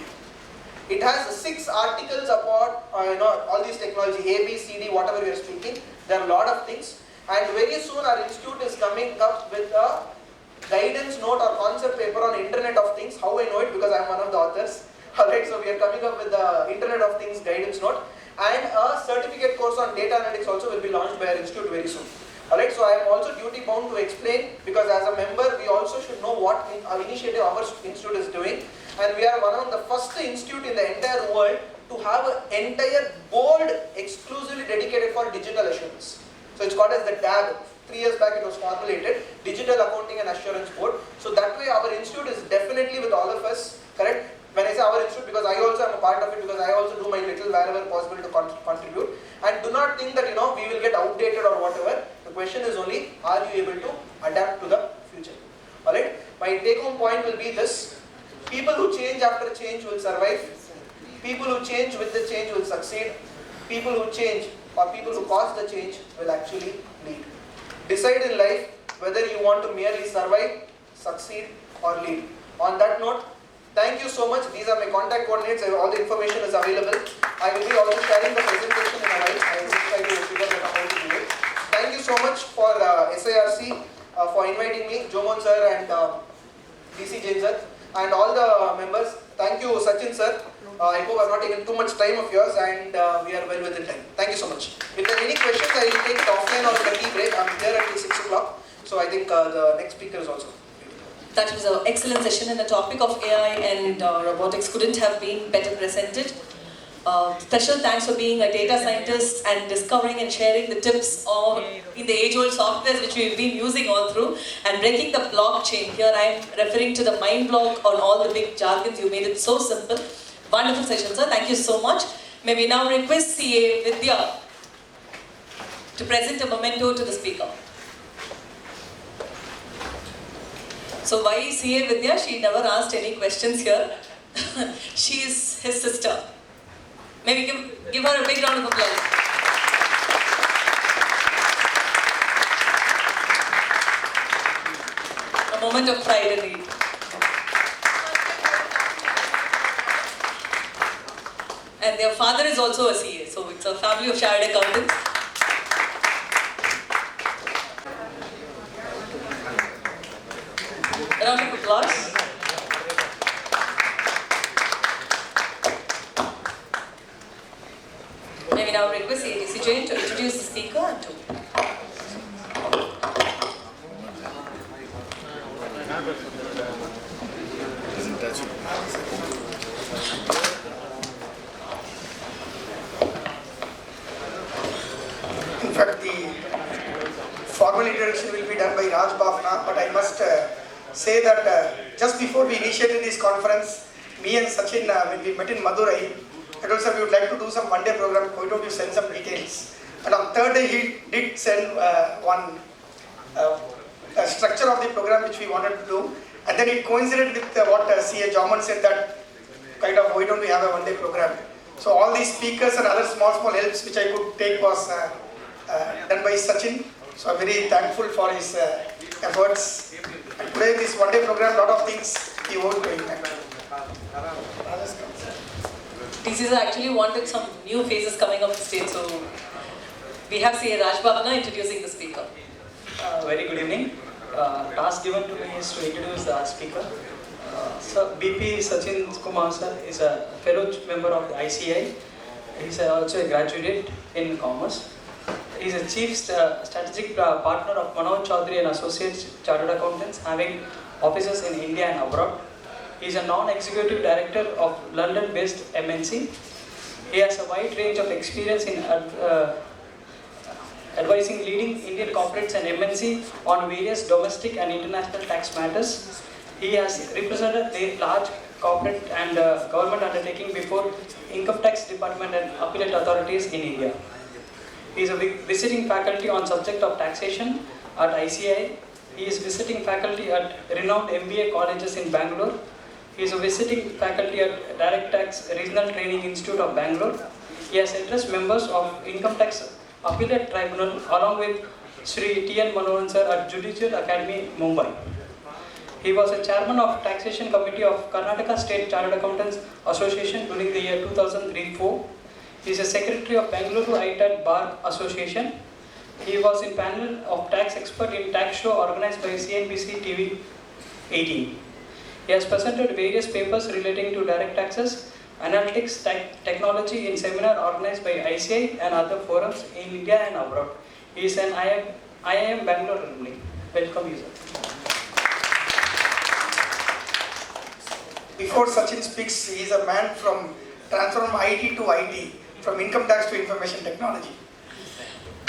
It has 6 articles about all these technology, ABCD, whatever we are speaking. There are a lot of things. And very soon our institute is coming up with a guidance note or concept paper on Internet of Things. How I know it? Because I am one of the authors. Alright, so we are coming up with the Internet of Things guidance note. And a certificate course on data analytics also will be launched by our institute very soon. Alright, so I am also duty bound to explain because as a member we also should know what initiative our institute is doing. And we are one of the first institute in the entire world to have an entire board exclusively dedicated for digital assurance. So it's called as the DAB. 3 years back it was formulated, Digital Accounting and Assurance Board. So that way our institute is definitely with all of us, correct? When I say our institute, because I also am a part of it, because I also do my little wherever possible to contribute. And do not think that we will get outdated or whatever. The question is only, are you able to adapt to the future? Alright, my take home point will be this. People who change after change will survive. People who change with the change will succeed. People who change or people who cause the change will actually lead. Decide in life whether you want to merely survive, succeed or lead. On that note, thank you so much. These are my contact coordinates. All the information is available. I will be also sharing the presentation in a while. I will try to figure out how to do it. Thank you so much for SIRC for inviting me, Jomon sir and DC Jain sir and all the members. Thank you Sachin sir. I hope I have not taken too much time of yours and we are well within time. Thank you so much. If there are any questions, I will take it offline or in the tea break. I am here until 6 o'clock. So I think the next speaker is also. That was an excellent session and the topic of AI and robotics couldn't have been better presented. Special thanks for being a data scientist and discovering and sharing the tips in the age-old softwares which we've been using all through and breaking the blockchain. Here I am referring to the mind block on all the big jargons. You made it so simple. Wonderful session, sir. Thank you so much. May we now request CA Vidya to present a memento to the speaker. So why CA Vidya? She never asked any questions here. She is his sister. May we give her a big round of applause. A moment of pride and need. And their father is also a CA, so it's a family of chartered accountants. A round of applause. May we now request ABCD Jain to introduce the speaker and to In fact, the formal introduction will be done by Raj Bhavna, but I must say that just before we initiated this conference, me and Sachin, when we met in Madurai, I told him we would like to do some one-day program. Why don't you send some details? And on third day, he did send one structure of the program which we wanted to do, and then it coincided with what CA Jorman said, that kind of why don't we have a one-day program? So all these speakers and other small helps which I could take was done by Sachin. So I'm very thankful for his efforts. And today this one-day program, a lot of things he won't do. TCs actually wanted some new faces coming up the stage, so we have CA Raj Bhavna introducing the speaker. Very good evening. Task given to me is to introduce the speaker. So BP Sachin Kumar sir is a fellow member of the ICI. He is also a graduate in commerce. He is a chief strategic partner of Manoj Chaudhary and Associates Chartered Accountants, having offices in India and abroad. He is a non-executive director of London-based MNC. He has a wide range of experience in advising leading Indian corporates and MNC on various domestic and international tax matters. He has represented the large corporate and government undertaking before Income Tax Department and appellate authorities in India. He is a visiting faculty on subject of taxation at ICI. He is visiting faculty at renowned MBA colleges in Bangalore. He is a visiting faculty at Direct Tax Regional Training Institute of Bangalore. He has addressed members of Income Tax Appellate Tribunal along with Shri T.N. Manoharan sir at Judicial Academy, Mumbai. He was a chairman of Taxation Committee of Karnataka State Chartered Accountants Association during the year 2003-04. He is a secretary of Bangalore ITAT Bar Association. He was in panel of tax expert in tax show organized by CNBC TV 18. He has presented various papers relating to direct taxes, analytics, technology in seminar organized by ICI and other forums in India and abroad. He is an IIM Bangalore alumni. Welcome you, sir. Before Sachin speaks, he is a man from transfer from IT to IT, from income tax to information technology.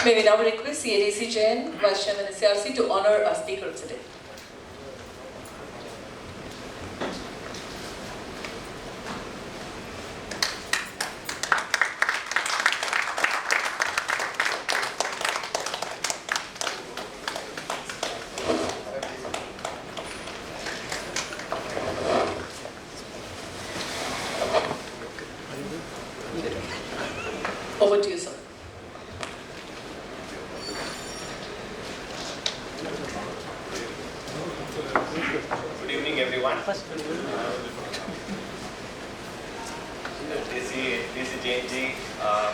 May we now request CADC Jain, Vice Chairman SARC, to honor our speaker of today. Over to you, sir. Good evening, everyone. DC Jain,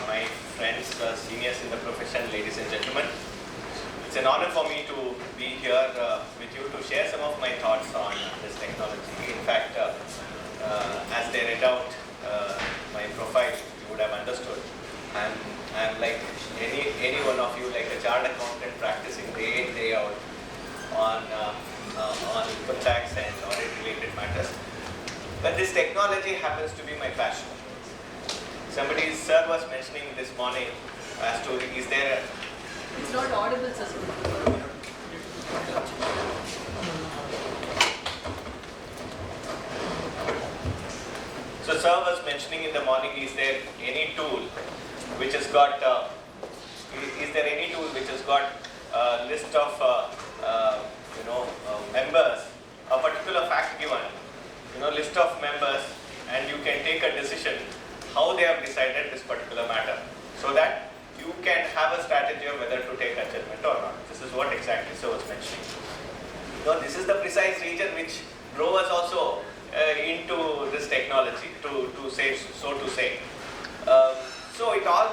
my friends, seniors in the profession, ladies and gentlemen. It's an honor for me to be here with you to share some of my thoughts on this technology. In fact, as they read out my profile, you would have understood. I'm like any one of you, like a chartered accountant practicing day in, day out on income tax and audit related matters. But this technology happens to be my passion. Somebody, sir, was mentioning this morning as to is there a... It's not audible, sir. So sir was mentioning in the morning, is there any tool which has got a list of members, a particular fact given, list of members, and you can take a decision how they have decided this particular matter, so that you can have a strategy of whether to take a judgment or not. This is what exactly sir was mentioning. This is the precise region which drove us also into this technology, to say so to say. So it all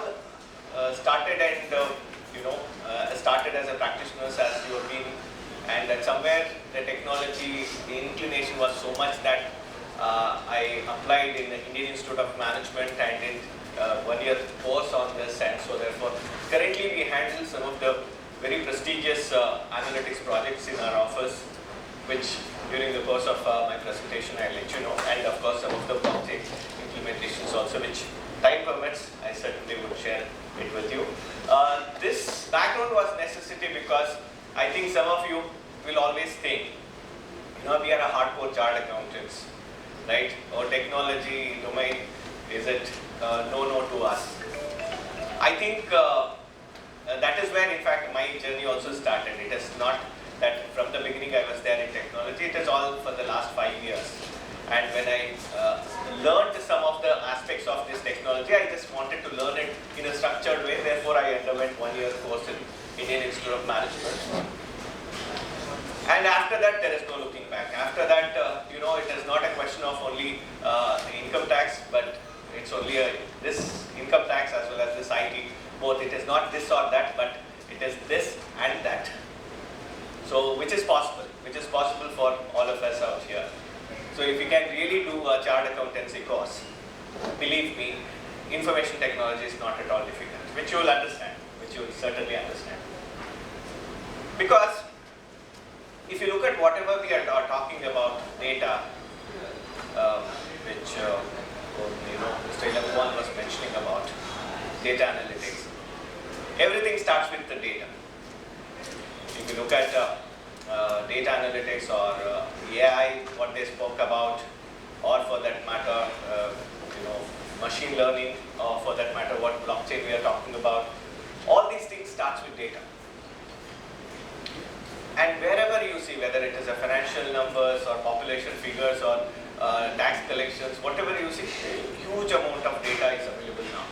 started and started as a practitioner, as you have been, and that somewhere the technology, the inclination was so much that I applied in the Indian Institute of Management and did 1 year course on this, and so therefore currently we handle some of the very prestigious analytics projects in our office, which during the course of my presentation I'll let you know, and of course some of the blockchain implementations also, which time permits, I certainly would share it with you. This background was necessity because I think some of you will always think, we are a hardcore chartered accountants, right? Or technology domain, is it no to us? I think that is where in fact my journey also started. It is not that from the beginning I was there in technology, it is all for the last 5 years. And when I learned some of the aspects of this technology, I just wanted to learn it in a structured way. Therefore, I underwent 1 year course in Indian Institute of Management. And after that, there is no looking back. After that, it is not a question of only income tax, but it's only this income tax as well as this IT, both. It is not this or that, but it is this and that. So, which is possible for all of us out here. So if you can really do a chartered accountancy course, believe me, information technology is not at all difficult, which you will understand. which you will certainly understand. Because if you look at whatever we are talking about data, which Mr. Elangovan was mentioning about data analytics, everything starts with the data. If you look at data analytics or AI, what they spoke about, or for that matter, machine learning, or for that matter, what blockchain we are talking about, all these things starts with data. And wherever you see, whether it is a financial numbers or population figures or tax collections, whatever you see, a huge amount of data is available now.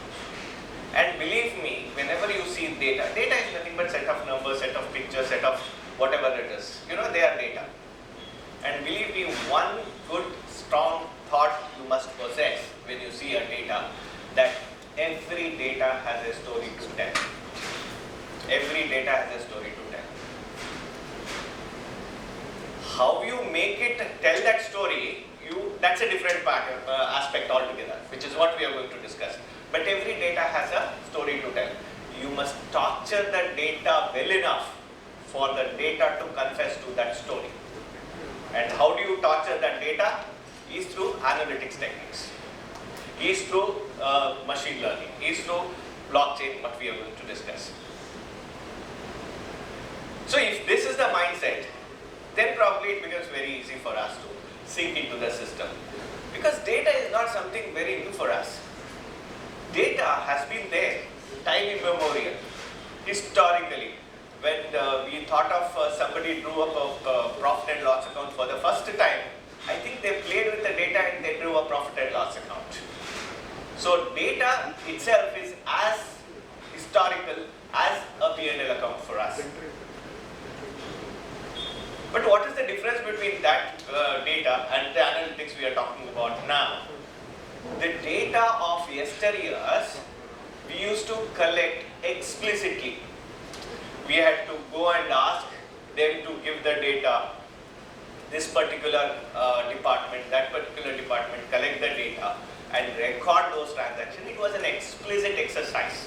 And believe me, whenever you see data is nothing but set of numbers, set of pictures, set of whatever it is. They are data. And believe me, one good, strong thought you must possess when you see a data, that every data has a story to tell. Every data has a story to tell. How you make it tell that story, that's a different aspect altogether, which is what we are going to discuss. But every data has a story to tell. You must torture the data well enough for the data to confess to that story. And how do you torture that data? Is through analytics techniques, is through machine learning, is through blockchain, what we are going to discuss. So if this is the mindset, then probably it becomes very easy for us to sink into the system. Because data is not something very new for us. Data has been there, time immemorial, historically. When we thought of somebody drew up a profit and loss account for the first time, I think they played with the data and they drew a profit and loss account. So data itself is as historical as a P&L account for us. But what is the difference between that data and the analytics we are talking about now? The data of yesteryears, we used to collect explicitly. We had to go and ask them to give the data, this particular department, that particular department, collect the data and record those transactions. It was an explicit exercise.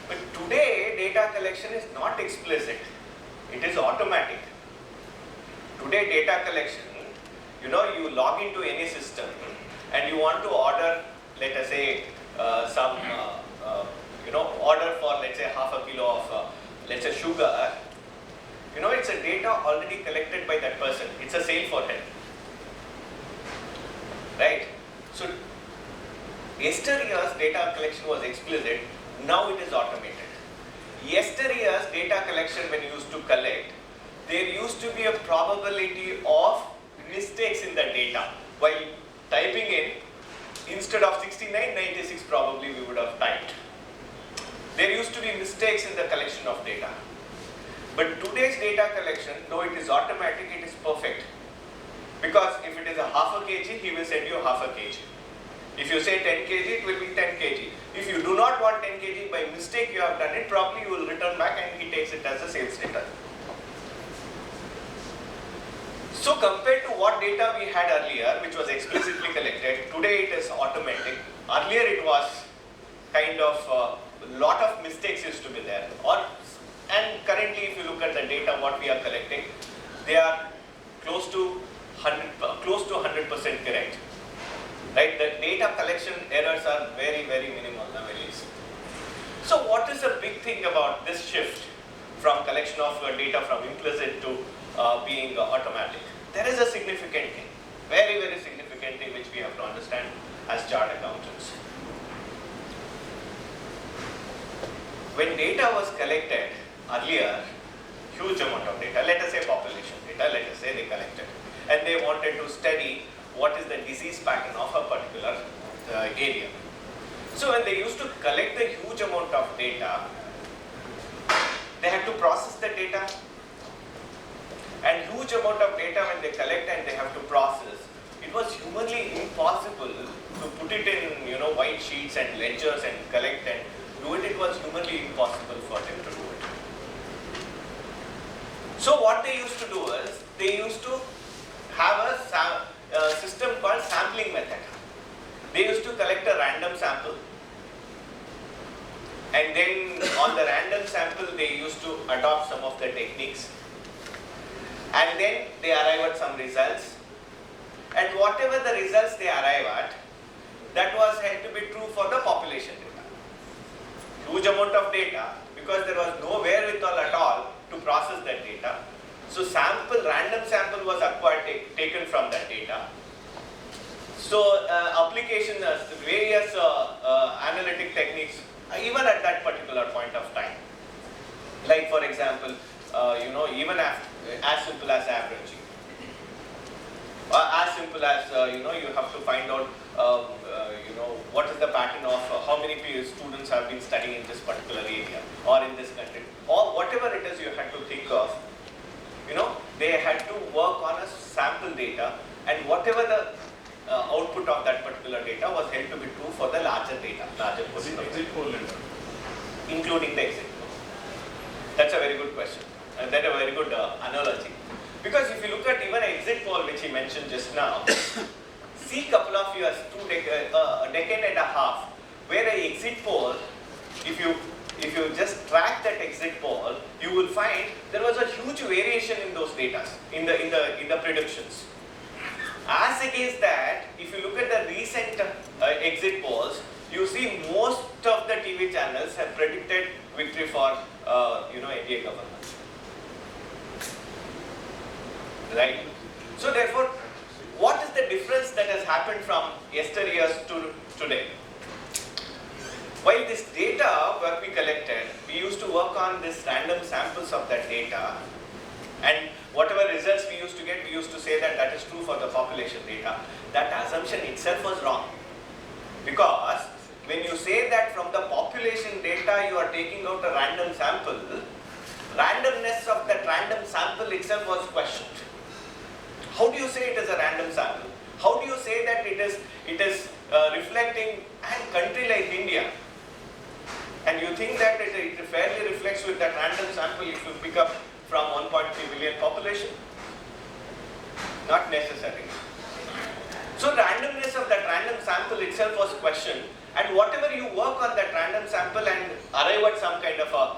But today, data collection is not explicit. It is automatic. Today, data collection, you log into any system and you want to order, let us say, order for, let's say, half a kilo of, let's say, sugar. It's a data already collected by that person. It's a sale for him. Right? So, yesteryear's data collection was explicit, now it is automated. Yesteryear's data collection, when you used to collect, there used to be a probability of mistakes in the data. While typing in, instead of 69, 96 probably we would have typed. There used to be mistakes in the collection of data. But today's data collection, though it is automatic, it is perfect. Because if it is a half a kg, he will send you half a kg. If you say 10 kg, it will be 10 kg. If you do not want 10 kg, by mistake you have done it, probably you will return back and he takes it as a sales data. So compared to what data we had earlier, which was explicitly collected, today it is automatic. Earlier it was kind of a lot of mistakes used to be there. And currently if you look at the data what we are collecting, they are close to 100% correct. Right? The data collection errors are very, very minimal nowadays. So what is the big thing about this shift from collection of data from implicit to being automatic? There is a significant thing, very, very significant thing which we have to understand as chartered accountants. When data was collected earlier, huge amount of data, let us say population data, let us say they collected, and they wanted to study what is the disease pattern of a particular area. So when they used to collect the huge amount of data, they had to process the data, and huge amount of data when they collect and they have to process, it was humanly impossible to put it in white sheets and ledgers and collect and do it. It was humanly impossible for them to do it. So what they used to do is, they used to have a system called sampling method. They used to collect a random sample and then adopt some of the techniques, and then they arrive at some results, and whatever the results they arrive at, that was held to be true for the population data. Huge amount of data, because there was no wherewithal at all to process that data. So random sample was acquired, taken from that data. So application, various analytic techniques, even at that particular point of time. Like for example, even as simple as averaging. As simple as, you have to find out, what is the pattern of how many students have been studying in this particular area or in this country, or whatever it is you had to think of. They had to work on a sample data, and whatever the output of that particular data was held to be true for the larger data, larger portion of data, including the exit poll. That's a very good question. That's a very good analogy. Because if you look at even exit poll, which he mentioned just now, see couple of years, a decade and a half, where an exit poll, if you just track that exit poll, you will find there was a huge variation in those data, in the predictions. As against that, if you look at the recent exit polls, you see most of the TV channels have predicted victory for NDA government. Right? So therefore, what is the difference that has happened from yesteryears to today? While this data what we collected, we used to work on this random samples of that data, and whatever results we used to get, we used to say that that is true for the population data. That assumption itself was wrong. Because when you say that from the population data you are taking out a random sample, randomness of that random sample itself was questioned. How do you say it is a random sample? How do you say that it is reflecting a country like India? And you think that it fairly reflects with that random sample if you pick up from 1.3 billion population? Not necessary. So randomness of that random sample itself was questioned, and whatever you work on that random sample and arrive at some kind of a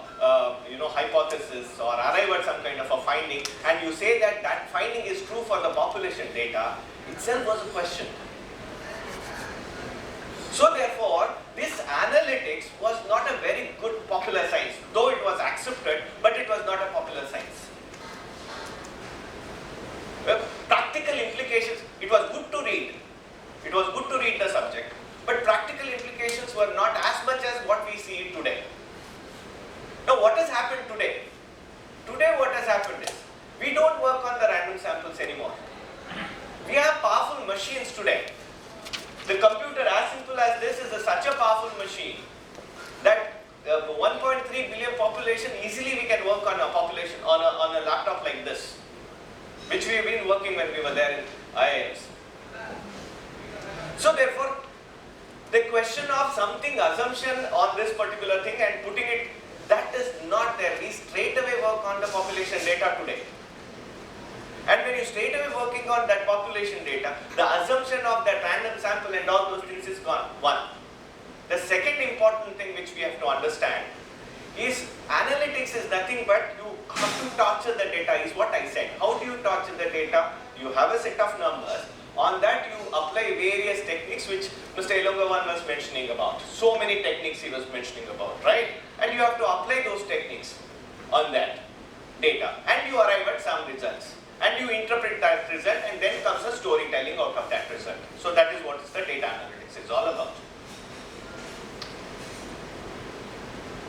hypothesis or arrive at some kind of a finding, and you say that that finding is true for the population data, itself was a question. So therefore, this analytics was not a very good popular science, though it was accepted, but it was not a popular science. Practical implications, it was good to read. It was good to read the subject, but practical implications were not as much as what we see today. Now what has happened today? Today what has happened is, we don't work on the random samples anymore. We have powerful machines today. The computer, as simple as this, is such a powerful machine that 1.3 billion population, easily we can work on a population, on a laptop like this, which we've been working when we were there in IIMs. So therefore, the question of something assumption on this particular thing and putting it, that is not there. We straight away work on the population data today. And when you straight away working on that population data, the assumption of that random sample and all those things is gone. One. The second important thing which we have to understand is analytics is nothing but you have to torture the data, is what I said. How do you torture the data? You have a set of numbers. On that you apply various techniques which Mr. Elangovan was mentioning about. So many techniques he was mentioning about, right? And you have to apply those techniques on that data, and you arrive at some results. And you interpret that result, and then comes a storytelling out of that result. So that is what the data analytics is all about.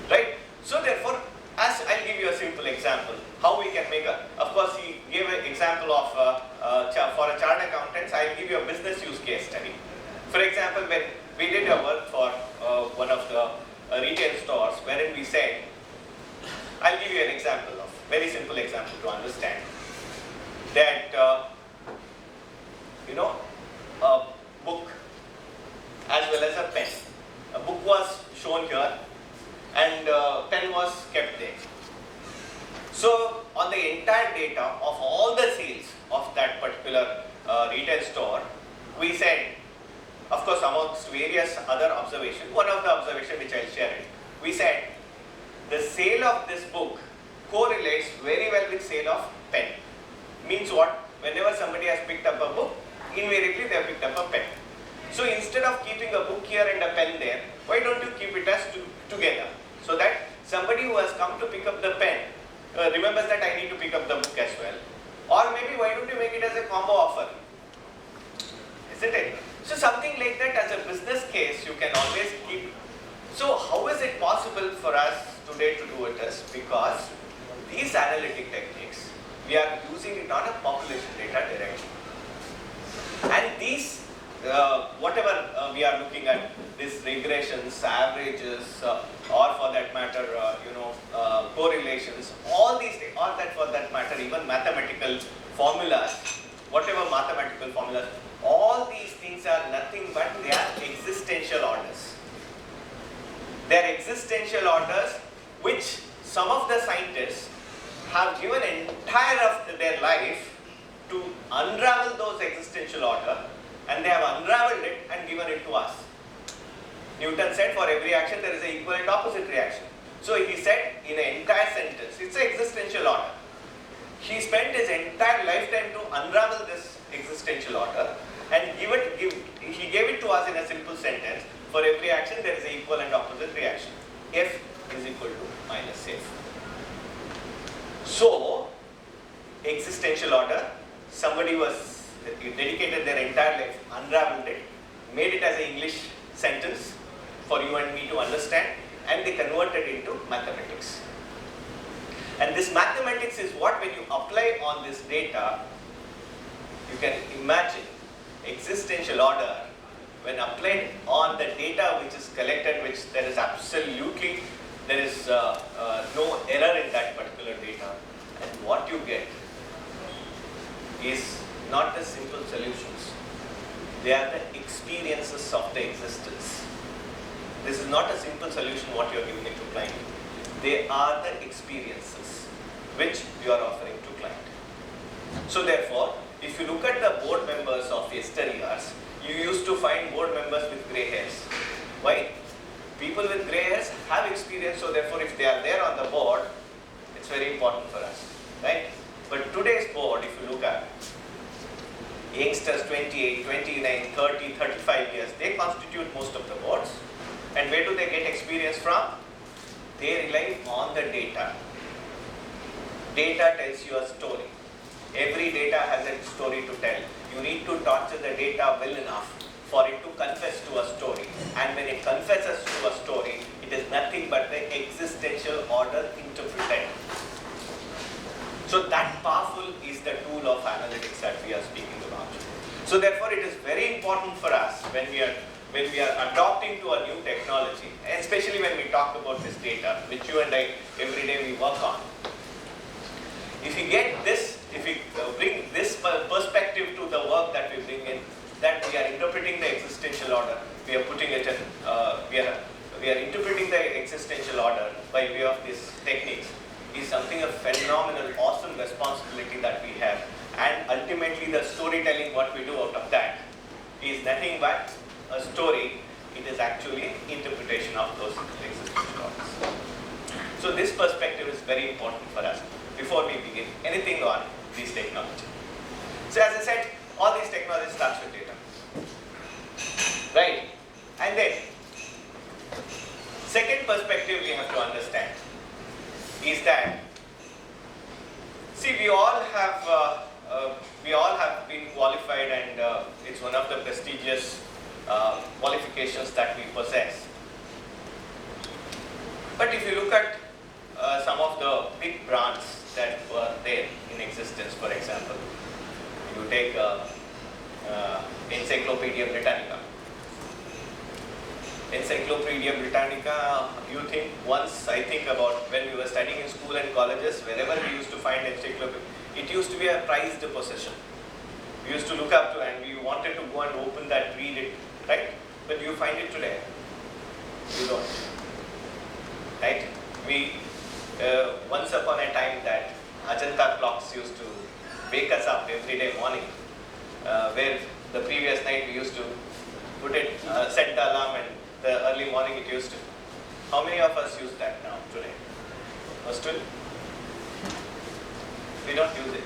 Right? So therefore, as I'll give you a simple example, how we can make of course he gave an example of, for a chartered accountants, I'll give you a business use case study. For example, when we did a work for one of the retail stores, wherein we said, I'll give you an example of, very simple example to understand. That a book as well as a pen. A book was shown here and pen was kept there. So on the entire data of all the sales of that particular retail store, we said, of course amongst various other observations, one of the observations which I'll share it, we said the sale of this book correlates very well with sale of pen. Means what? Whenever somebody has picked up a book, invariably they have picked up a pen. So instead of keeping a book here and a pen there, why don't you keep it as together? So that somebody who has come to pick up the pen remembers that I need to pick up the book as well. Or maybe why don't you make it as a combo offer? Isn't it? So something like that as a business case you can always keep. So how is it possible for us today to do it is because these analytic techniques, we are using it on a population data directly. And these, whatever we are looking at, these regressions, averages, or for that matter, correlations, all that for that matter, even mathematical formulas, whatever mathematical formulas, all these things are nothing but they are existential orders. They are existential orders which some of the scientists have given entire of their life to unravel those existential order, and they have unraveled it and given it to us. Newton said for every action there is an equal and opposite reaction. So he said in an entire sentence, it's an existential order. He spent his entire lifetime to unravel this existential order and he gave it to us in a simple sentence. For every action there is an equal and opposite reaction. F is equal to minus F. So, existential order, somebody was dedicated their entire life, unraveled it, made it as an English sentence for you and me to understand, and they converted it into mathematics. And this mathematics is what, when you apply on this data, you can imagine existential order when applied on the data which is collected, which there is absolutely, there is no error in that particular data. And what you get is not the simple solutions. They are the experiences of the existence. This is not a simple solution what you are giving it to client. They are the experiences which you are offering to client. So therefore, if you look at the board members of yesteryears, you used to find board members with grey hairs. Why? People with grey hairs have experience, so therefore if they are there on the board, it's very important for us, right? But today's board, if you look at youngsters 28, 29, 30, 35 years, they constitute most of the boards. And where do they get experience from? They rely on the data. Data tells you a story. Every data has a story to tell. You need to torture the data well enough for it to confess to a story. And when it confesses to a story, it is nothing but the existential order interpreted. So that powerful is the tool of analytics that we are speaking about. So therefore it is very important for us when we are adopting to a new technology, especially when we talk about this data, which you and I every day we work on. If we get this, if we bring this perspective to the work that we bring in, that we are interpreting the existential order, we are putting it in, we are interpreting the existential order by way of these techniques, is something a phenomenal, awesome responsibility that we have. And ultimately the storytelling, what we do out of that is nothing but a story. It is actually interpretation of those existential orders. So this perspective is very important for us before we begin anything on these technologies. So as I said, all these technologies starts with data, right? And then second perspective we have to understand is that, see, we all have been qualified, and it's one of the prestigious qualifications that we possess. But if you look at some of the big brands that were there in existence, for example, you take Encyclopedia Britannica. Encyclopedia Britannica, you think, once I think about when we were studying in school and colleges, wherever we used to find encyclopedia, it used to be a prized possession. We used to look up to, and we wanted to go and open that, read it, right? But you find it today, you don't, right? We, once upon a time, that Ajanta clocks used to wake us up every day morning, where the previous night we used to put it, set the alarm, and the early morning it used to. How many of us use that now today? Or still? We don't use it,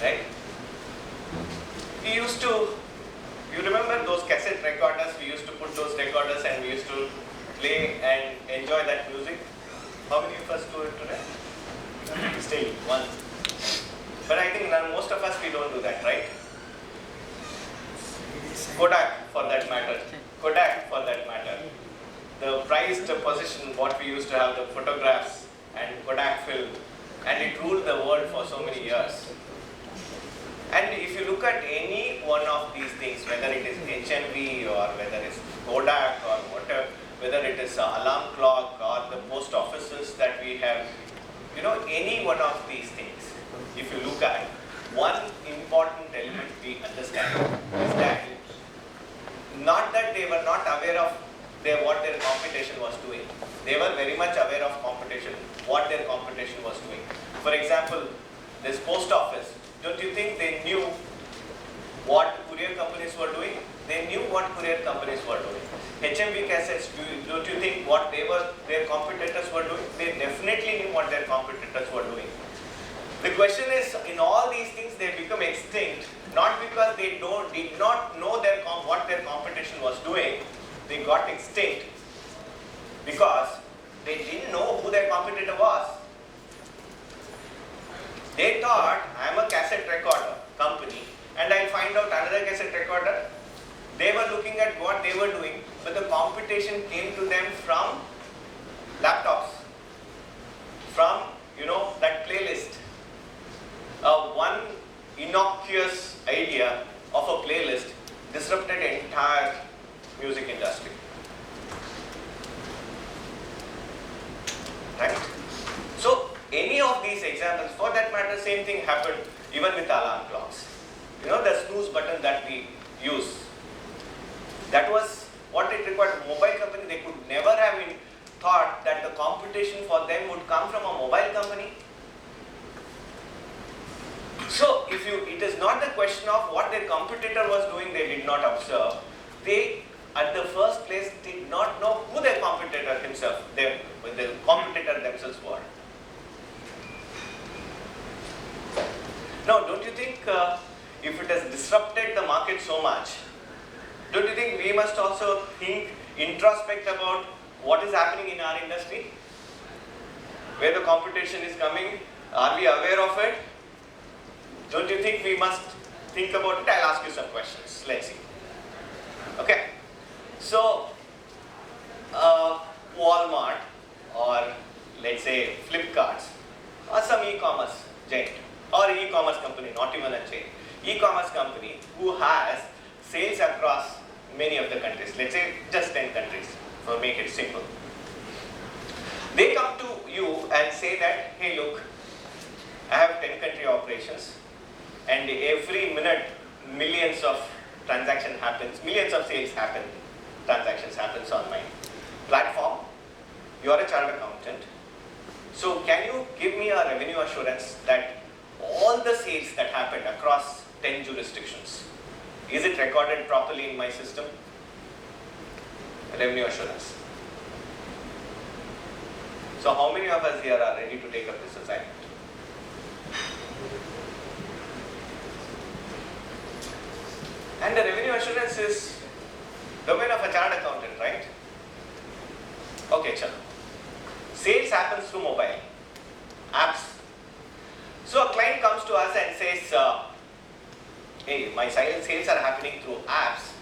right? We used to, you remember those cassette recorders? We used to put those recorders and we used to play and enjoy that music. How many of us do it today? Still, one. But I think most of us, we don't do that, right? Kodak, for that matter. Kodak, for that matter. The prized position, what we used to have, the photographs and Kodak film, and it ruled the world for so many years. And if you look at any one of these things, whether it is HMV or whether it's Kodak or whatever, whether it is an alarm clock or the post offices that we have, you know, any one of these things, if you look at, one important element we understand is that not that they were not aware of what their competition was doing. They were very much aware of competition, what their competition was doing. For example, this post office, don't you think they knew what courier companies were doing? They knew what courier companies were doing. HMV cassettes, don't you think what their competitors were doing? They definitely knew what their competitors were doing. The question is, in all these things, they become extinct, not because they did not know what their competition was doing. They got extinct because they didn't know who their competitor was. They thought, I am a cassette recorder company and I find out another cassette recorder. They were looking at what they were doing, but the competition came to them from laptops, from, you know, that playlist. One innocuous idea of a playlist disrupted the entire music industry. Right? So, any of these examples, for that matter, same thing happened even with alarm clocks. You know, the snooze button that we use. That was what it required. Mobile company, they could never have thought that the competition for them would come from a mobile company. So, it is not the question of what their competitor was doing, they did not observe. They, at the first place, did not know who their competitor himself, the competitor themselves were. Now, don't you think if it has disrupted the market so much, don't you think we must also think, introspect about what is happening in our industry? Where the competition is coming, are we aware of it? Don't you think we must think about it? I'll ask you some questions. Let's see. Okay. So, Walmart or let's say Flipkart or some e-commerce giant or e-commerce company, not even a chain, e-commerce company who has sales across many of the countries, let's say just 10 countries, for make it simple. They come to you and say that, hey look, I have 10 country operations and every minute millions of transactions happens, millions of sales happen, transactions happens on my platform. You are a chartered accountant. So can you give me a revenue assurance that all the sales that happened across 10 jurisdictions, is it recorded properly in my system? Revenue assurance. So how many of us here are ready to take up this assignment? And the revenue assurance is domain of a chartered accountant, right? Okay, chalo. Sales happens through mobile, apps. So a client comes to us and says, hey, my sales are happening through apps.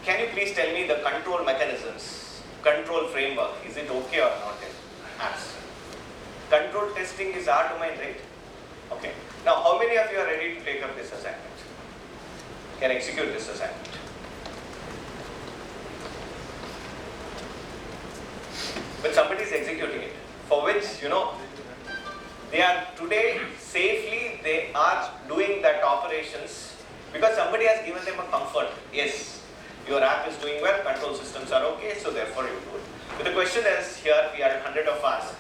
Can you please tell me the control mechanisms, control framework, is it okay or not in apps? Control testing is our domain, right? Okay. Now, how many of you are ready to take up this assignment? Can execute this assignment? But somebody is executing it, for which, you know, they are today safely, they are doing that operations because somebody has given them a comfort. Yes, your app is doing well, control systems are okay, so therefore you do it. But the question is, here we are 100 of us,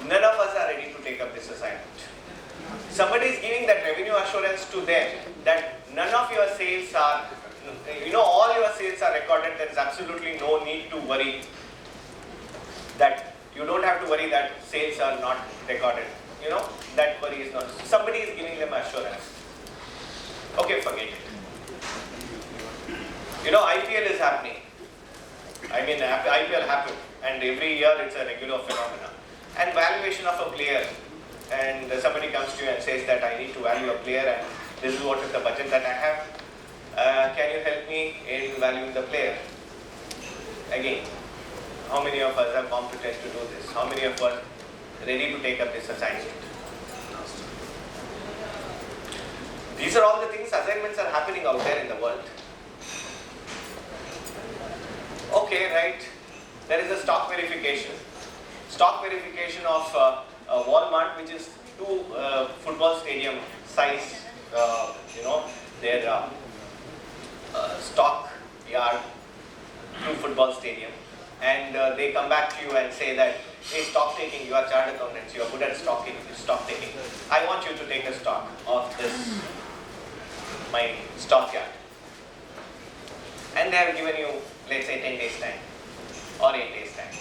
none of us are ready to take up this assignment. Somebody is giving that revenue assurance to them that none of your sales are, you know, all your sales are recorded, there is absolutely no need to worry that, you don't have to worry that sales are not recorded. that worry is not. Somebody is giving them assurance. Okay, forget it. IPL is happening. I mean, IPL happened, and every year it's a regular phenomenon. And valuation of a player, and somebody comes to you and says that I need to value a player, and this is what is the budget that I have. Can you help me in valuing the player? Again, how many of us are competent to do this? How many of us are ready to take up this assignment? These are all the things, assignments are happening out there in the world. Okay, right. There is a stock verification. Stock verification of Walmart, which is 2 football stadium size, their stock yard, 2 football stadium. And they come back to you and say that, hey, stock taking, you are chartered accountants, you are good at stock taking. I want you to take a stock of this, my stock yard. And they have given you, let's say, 10 days time or 8 days time.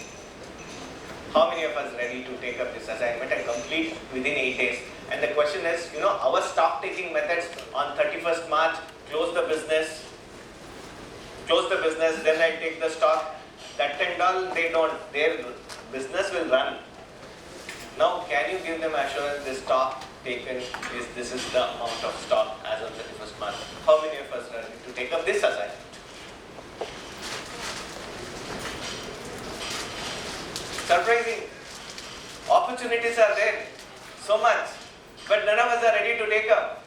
How many of us are ready to take up this assignment and complete within 8 days? And the question is, our stock taking methods on 31st March, close the business, then I take the stock. That $10, they don't, their business will run. Now, can you give them assurance this stock taken this is the amount of stock as of 31st March? How many of us are ready to take up this assignment? Surprising. Opportunities are there, so much, but none of us are ready to take up.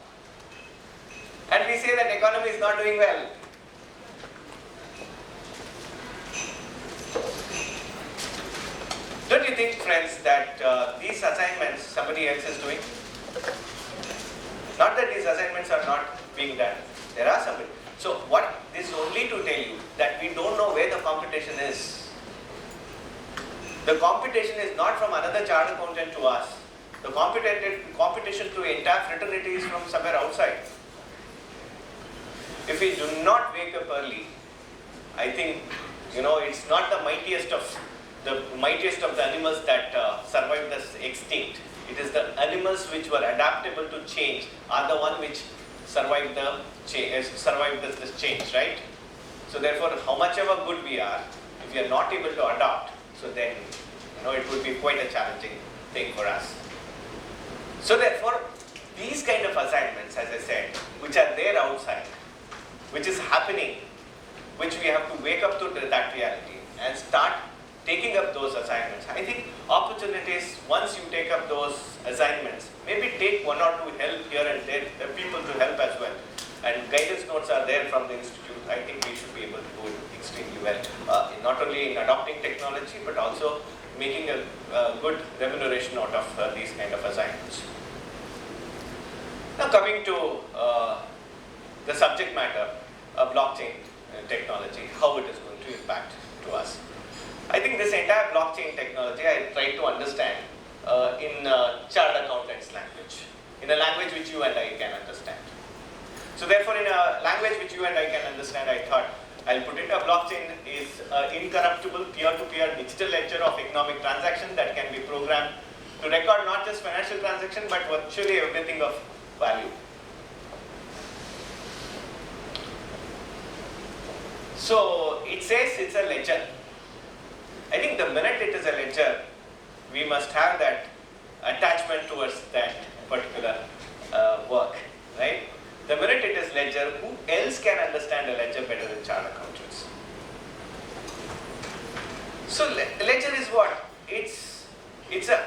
And we say that economy is not doing well. Don't you think, friends, that these assignments somebody else is doing? Not that these assignments are not being done. There are somebody. So what this is only to tell you that we don't know where the competition is. The competition is not from another chartered accountant to us. The competition to entire fraternity is from somewhere outside. If we do not wake up early, I think, it's not the mightiest of the animals that survived this extinct. It is the animals which were adaptable to change are the one which survived this change, right? So therefore, how much ever good we are, if we are not able to adapt, so then, it would be quite a challenging thing for us. So therefore, these kind of assignments, as I said, which are there outside, which is happening, which we have to wake up to that reality and start taking up those assignments. I think opportunities, once you take up those assignments, maybe take 1 or 2 help here and there, people to help as well. And guidance notes are there from the institute. I think we should be able to do it extremely well. Not only in adopting technology, but also making a good remuneration out of these kind of assignments. Now coming to the subject matter, blockchain technology, how it is going to impact to us. I think this entire blockchain technology I try to understand in chartered accountants language, in a language which you and I can understand. So therefore, in a language which you and I can understand, I thought I'll put it. A blockchain is an incorruptible peer-to-peer digital ledger of economic transaction that can be programmed to record not just financial transaction but virtually everything of value. So it says it's a ledger. I think the minute it is a ledger, we must have that attachment towards that particular work, right? The minute it is ledger, who else can understand a ledger better than chartered accountants? So ledger is what? It's a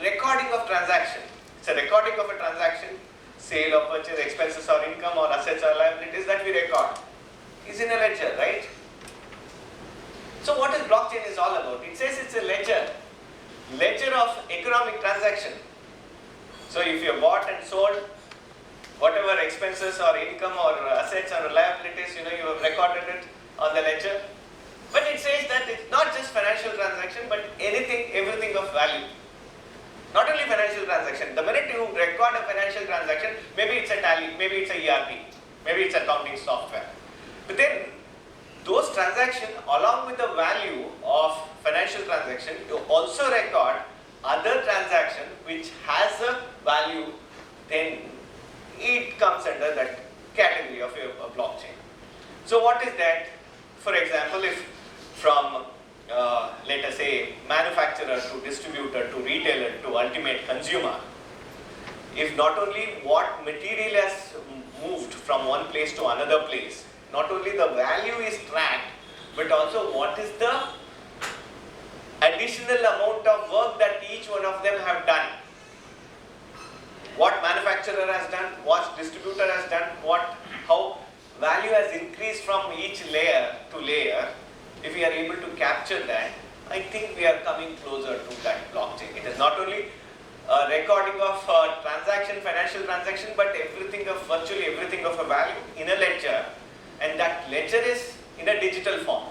recording of transaction. It's a recording of a transaction, sale or purchase, expenses or income or assets or liabilities that we record. Is in a ledger, right? So what is blockchain is all about? It says it's a ledger of economic transaction. So if you bought and sold, whatever expenses or income or assets or liabilities, you have recorded it on the ledger. But it says that it's not just financial transaction, but everything of value. Not only financial transaction. The minute you record a financial transaction, maybe it's a tally, maybe it's a ERP, maybe it's accounting software. But then those transactions, along with the value of financial transaction, you also record other transaction which has a value, then it comes under that category of a blockchain. So what is that? For example, if from let us say manufacturer to distributor to retailer to ultimate consumer, if not only what material has moved from one place to another place, not only the value is tracked, but also what is the additional amount of work that each one of them have done. What manufacturer has done, what distributor has done, how value has increased from each layer to layer. If we are able to capture that, I think we are coming closer to that blockchain. It is not only a recording of transaction, financial transaction, but virtually everything of a value in a ledger, and that ledger is in a digital form.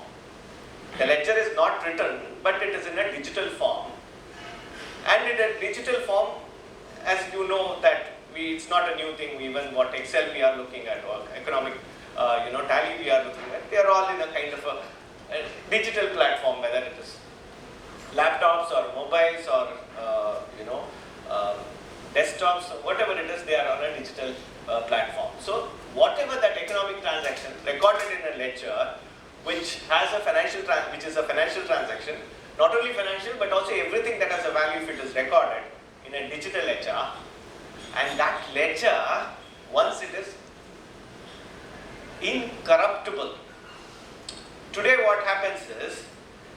The ledger is not written, but it is in a digital form. And in a digital form, as you know that it's not a new thing, even what Excel we are looking at, or economic tally we are looking at, they are all in a kind of a digital platform, whether it is laptops or mobiles or desktops, whatever it is, they are on a digital platform. So whatever that economic transaction recorded in a ledger, which has a which is a financial transaction, not only financial but also everything that has a value if it is recorded in a digital ledger, and that ledger, once it is incorruptible. Today what happens is,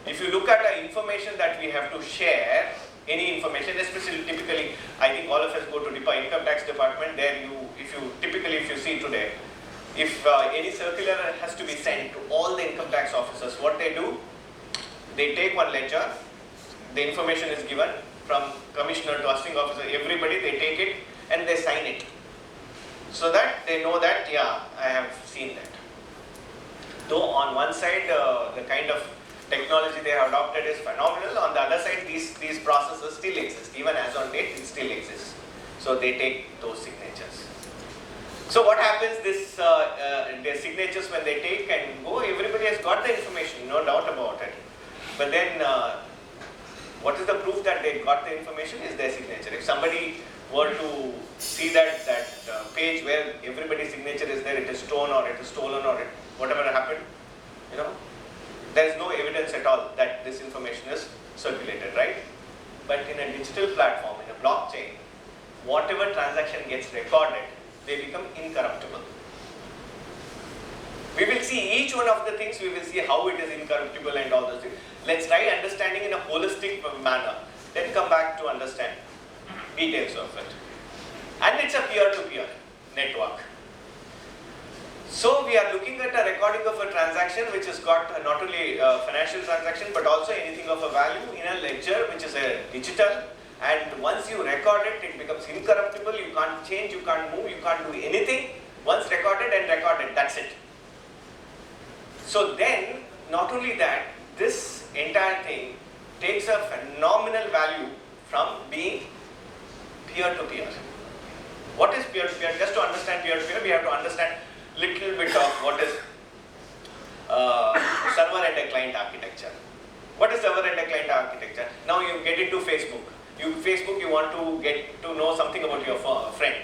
if you look at the information that we have to share, any information, especially typically, I think all of us go to income tax department, there if you see today, if any circular has to be sent to all the income tax officers, what they do, they take one ledger, the information is given from commissioner to assisting officer, everybody, they take it and they sign it, so that they know that, yeah, I have seen that. Though on one side, the kind of technology they have adopted is phenomenal, on the other side, these processes still exist, even as on date, it still exists. So they take those signatures. So what happens, their signatures when they take and go, everybody has got the information, no doubt about it. But then, what is the proof that they got the information is their signature. If somebody were to see that page where everybody's signature is there, it is torn or it is stolen or whatever happened, there is no evidence at all that this information is circulated, right? But in a digital platform, in a blockchain, whatever transaction gets recorded, they become incorruptible. We will see each one of the things, we will see how it is incorruptible and all those things. Let's try understanding in a holistic manner, then come back to understand details of it. And it's a peer-to-peer network. So we are looking at a recording of a transaction which has got not only a financial transaction but also anything of a value in a ledger which is a digital, and once you record it, it becomes incorruptible, you can't change, you can't move, you can't do anything. Once recorded and recorded, that's it. So then, not only that, this entire thing takes a phenomenal value from being peer-to-peer. What is peer-to-peer? Just to understand peer-to-peer, we have to understand little bit of what is server and a client architecture. What is server and a client architecture? Now you get into Facebook. Facebook, you want to get to know something about your friend.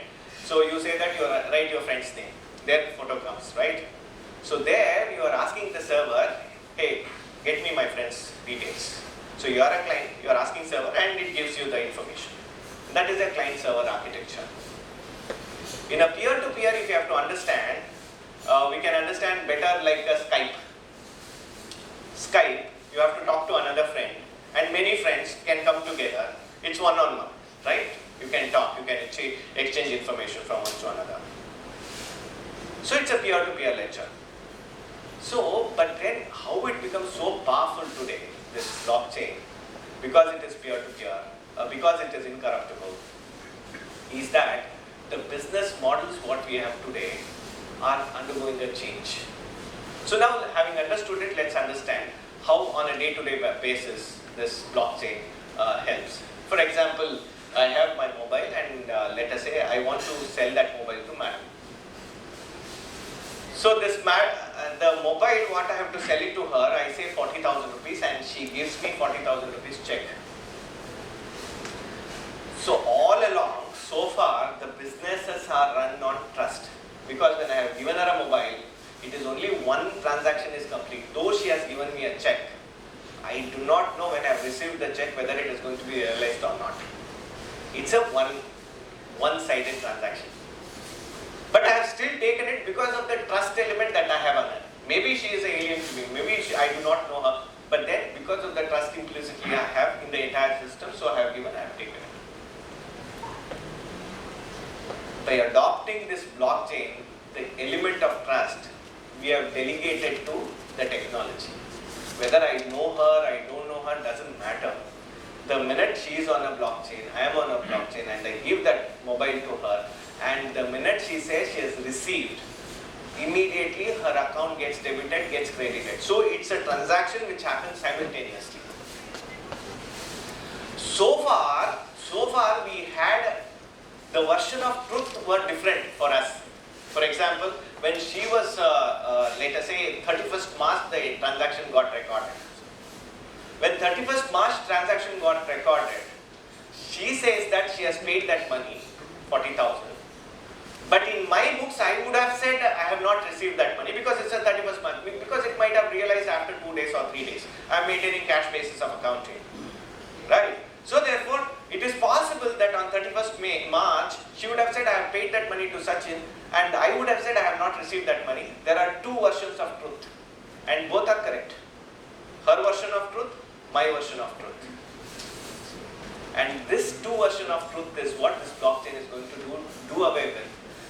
So you say that you write your friend's name. Their photo comes, right? So there you are asking the server, hey, get me my friend's details. So you are a client, you are asking server and it gives you the information. That is a client-server architecture. In a peer-to-peer, if you have to understand, we can understand better like a Skype. Skype, you have to talk to another friend and many friends can come together. It's one-on-one, right? You can talk, you can exchange information from one to another. So it's a peer-to-peer ledger. So, but then how it becomes so powerful today, this blockchain, because it is peer-to-peer, because it is incorruptible, is that the business models what we have today are undergoing a change. So now, having understood it, let's understand how on a day-to-day basis this blockchain helps. For example, I have my mobile and let us say I want to sell that mobile to madam. So this the mobile, what I have to sell it to her, I say 40,000 rupees and she gives me 40,000 rupees check. all along, so far, the businesses are run on trust. Because when I have given her a mobile, it is only one transaction is complete. Though she has given me a check, I do not know when I have received the check whether it is going to be realized or not. It's a one-sided transaction. But I have still taken it because of the trust element that I have on her. Maybe she is an alien to me, maybe I do not know her, but then because of the trust implicitly I have in the entire system, so I have taken it. By adopting this blockchain, the element of trust, we have delegated to the technology. Whether I know her, I don't know her, doesn't matter. The minute she is on a blockchain, I am on a blockchain, and I give that mobile to her, and the minute she says she has received, immediately her account gets debited, gets credited. So it's a transaction which happens simultaneously. So far we had the version of truth were different for us. For example, when she was, let us say, 31st March, the transaction got recorded. When 31st March transaction got recorded, she says that she has paid that money, 40,000. But in my books, I would have said I have not received that money because it's a 31st month. Because it might have realized after 2 days or 3 days. I am maintaining cash basis of accounting. Right? So therefore, it is possible that on 31st March, she would have said I have paid that money to Sachin, and I would have said I have not received that money. There are two versions of truth, and both are correct. Her version of truth, my version of truth. And this two version of truth is what this blockchain is going to do away with.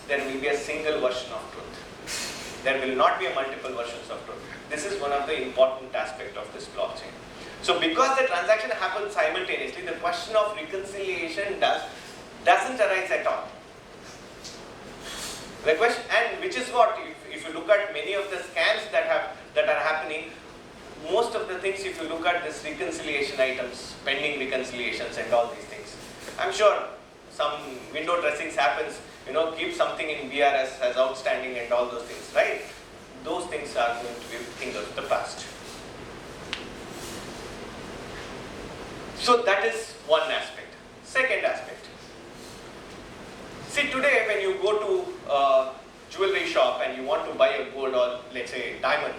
There will be a single version of truth. There will not be a multiple versions of truth. This is one of the important aspects of this blockchain. So because the transaction happens simultaneously, the question of reconciliation doesn't arise at all. The question, and which is what, if you look at many of the scams that are happening, most of the things, if you look at this reconciliation items, pending reconciliations and all these things, I'm sure some window dressings happens, keep something in BRS as outstanding and all those things, right? Those things are going to be things of the past. So that is one aspect. Second aspect. See, today when you go to a jewelry shop and you want to buy a gold or let's say diamond,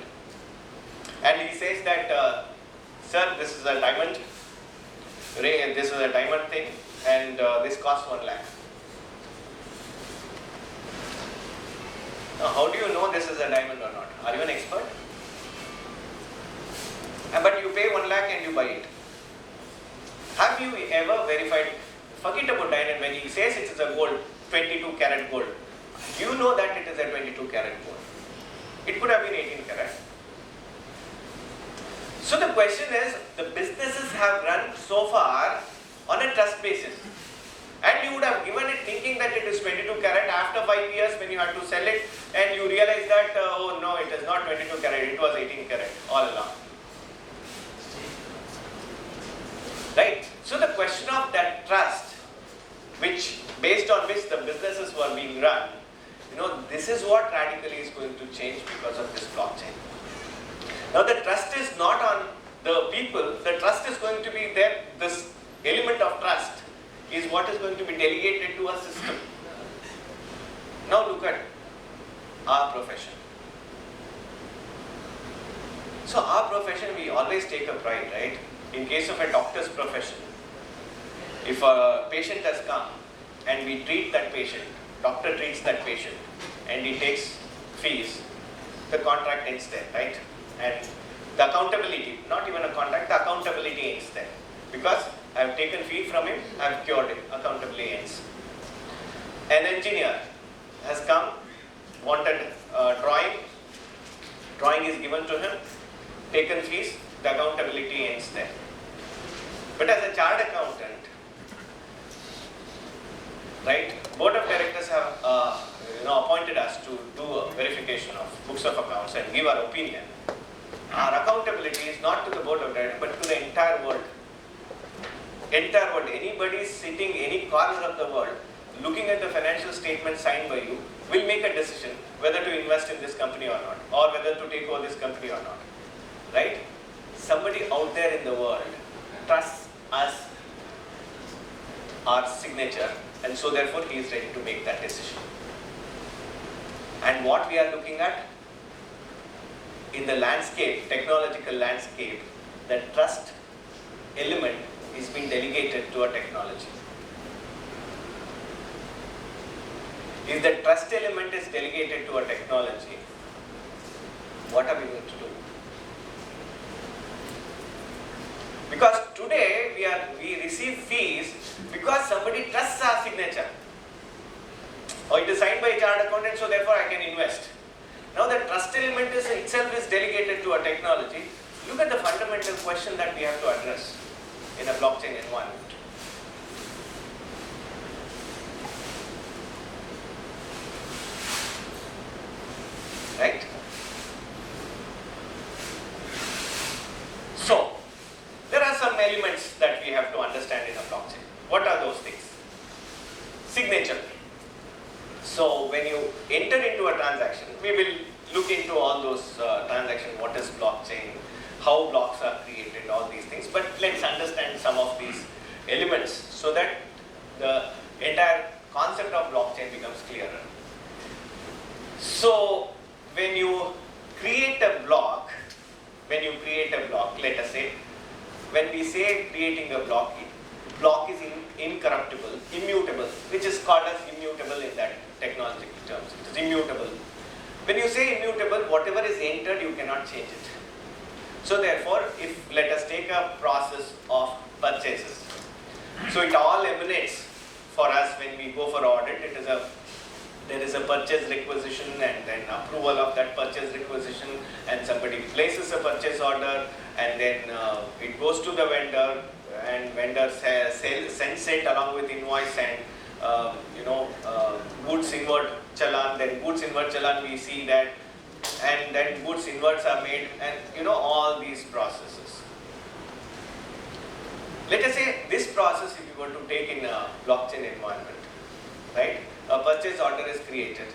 and he says that, sir, this is a diamond, this is a diamond thing, and this costs 1 lakh. Now, how do you know this is a diamond or not? Are you an expert? But you pay 1 lakh and you buy it. Have you ever verified, forget about diamond, when he says it is a gold, 22 karat gold, you know that it is a 22 karat gold. It could have been 18 karat. So the question is, the businesses have run so far on a trust basis. And you would have given it thinking that it is 22 karat. After 5 years when you had to sell it and you realize that, oh no, it is not 22 karat, it was 18 karat all along. Right? So the question of that trust, based on which the businesses were being run, this is what radically is going to change because of this blockchain. Now the trust is not on the people, the trust is going to be there, this element of trust is what is going to be delegated to a system. Now look at our profession. So our profession, we always take a pride, right? In case of a doctor's profession, if a patient has come and we treat that patient, doctor treats that patient and he takes fees, the contract ends there, right? And the accountability, not even a contract, the accountability ends there. Because I have taken fee from him, I have cured him, accountability ends. An engineer has come, wanted drawing is given to him, taken fees, the accountability ends there. But as a chartered accountant, right, board of directors have appointed us to do a verification of books of accounts and give our opinion. Our accountability is not to the board of directors, but to the entire world. Entire world. Anybody sitting any corner of the world, looking at the financial statement signed by you, will make a decision whether to invest in this company or not, or whether to take over this company or not. Right? Somebody out there in the world trusts us our signature, and so therefore he is ready to make that decision. And what we are looking at in the landscape, technological landscape, the trust element is being delegated to a technology. If the trust element is delegated to a technology, what are we going to do? Because today we receive fees because somebody trusts our signature. Or it is signed by a chartered accountant, so therefore I can invest. Now the trust element itself is delegated to a technology. Look at the fundamental question that we have to address in a blockchain environment. Right? So, there are some elements that we have to understand in a blockchain. What are those things? Signature. So, when you enter into a transaction, we will look into all those transactions, what is blockchain, how blocks are created, all these things. But let's understand some of these elements so that the entire concept of blockchain becomes clearer. So, when you create a block, let us say, when we say creating a block is incorruptible, immutable, which is called as immutable in that technological terms. It is immutable. When you say immutable, whatever is entered, you cannot change it. So therefore, if let us take a process of purchases. So it all emanates for us when we go for audit. There is a purchase requisition and then approval of that purchase requisition, and somebody places a purchase order, and then it goes to the vendor, and vendor sends it along with invoice and goods invert challan. Then goods invert challan, we see that, and then goods inverts are made, and all these processes. Let us say this process, if you were to take in a blockchain environment, right? A purchase order is created,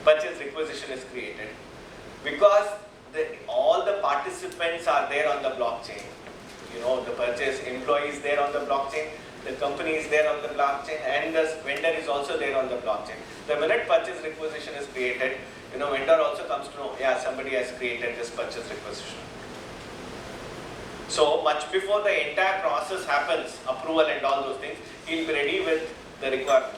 purchase requisition is created, because all the participants are there on the blockchain. The purchase employee is there on the blockchain, the company is there on the blockchain, and the vendor is also there on the blockchain. The minute purchase requisition is created, vendor also comes to know, yeah, somebody has created this purchase requisition. So much before the entire process happens, approval and all those things, he'll be ready with the requirement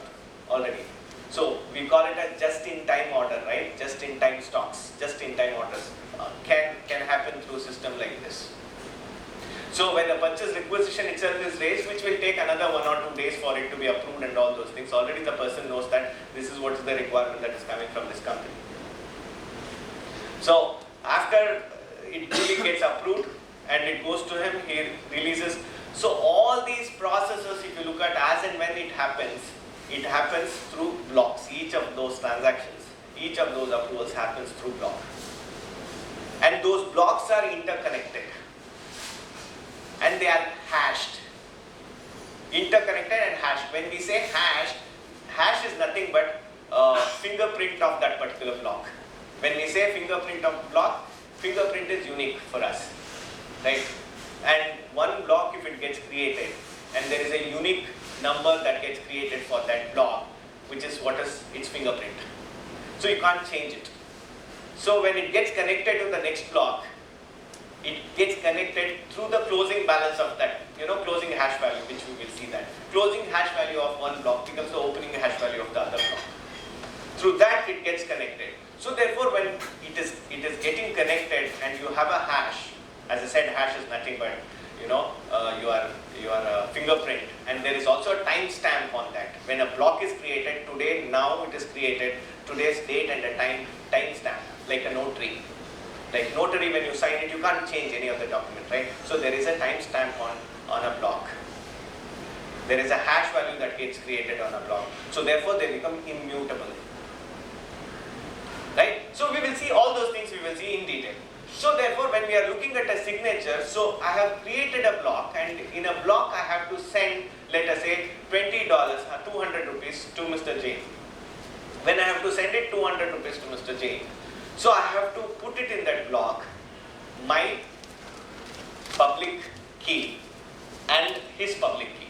already. So we call it a just-in-time order, right? Just-in-time stocks, just-in-time orders can happen through a system like this. So when the purchase requisition itself is raised, which will take another 1 or 2 days for it to be approved and all those things, already the person knows that this is what is the requirement that is coming from this company. So after it really gets approved and it goes to him, he releases. So all these processes, if you look at as and when it happens through blocks. Each of those transactions, each of those approvals happens through block. And those blocks are interconnected. And they are hashed. Interconnected and hashed. When we say hash is nothing but fingerprint of that particular block. When we say fingerprint of block, fingerprint is unique for us, right? And one block, if it gets created, and there is a unique number that gets created for that block, which is what is its fingerprint. So you can't change it. So when it gets connected to the next block, it gets connected through the closing balance of that, closing hash value, which we will see that. Closing hash value of one block becomes the opening hash value of the other block. Through that it gets connected. So therefore when it is getting connected and you have a hash, as I said, hash is nothing but your fingerprint, and there is also a timestamp on that. When a block is created today, now it is created, today's date and a timestamp, like a notary. Like notary, when you sign it, you can't change any of the document, right? So there is a timestamp on a block. There is a hash value that gets created on a block. So therefore they become immutable. Right? So we will see all those things, we will see in detail. So therefore when we are looking at a signature, so I have created a block, and in a block I have to send, let us say, $20, 200 rupees to Mr. Jain. When I have to send it 200 rupees to Mr. Jain, so I have to put it in that block, my public key and his public key.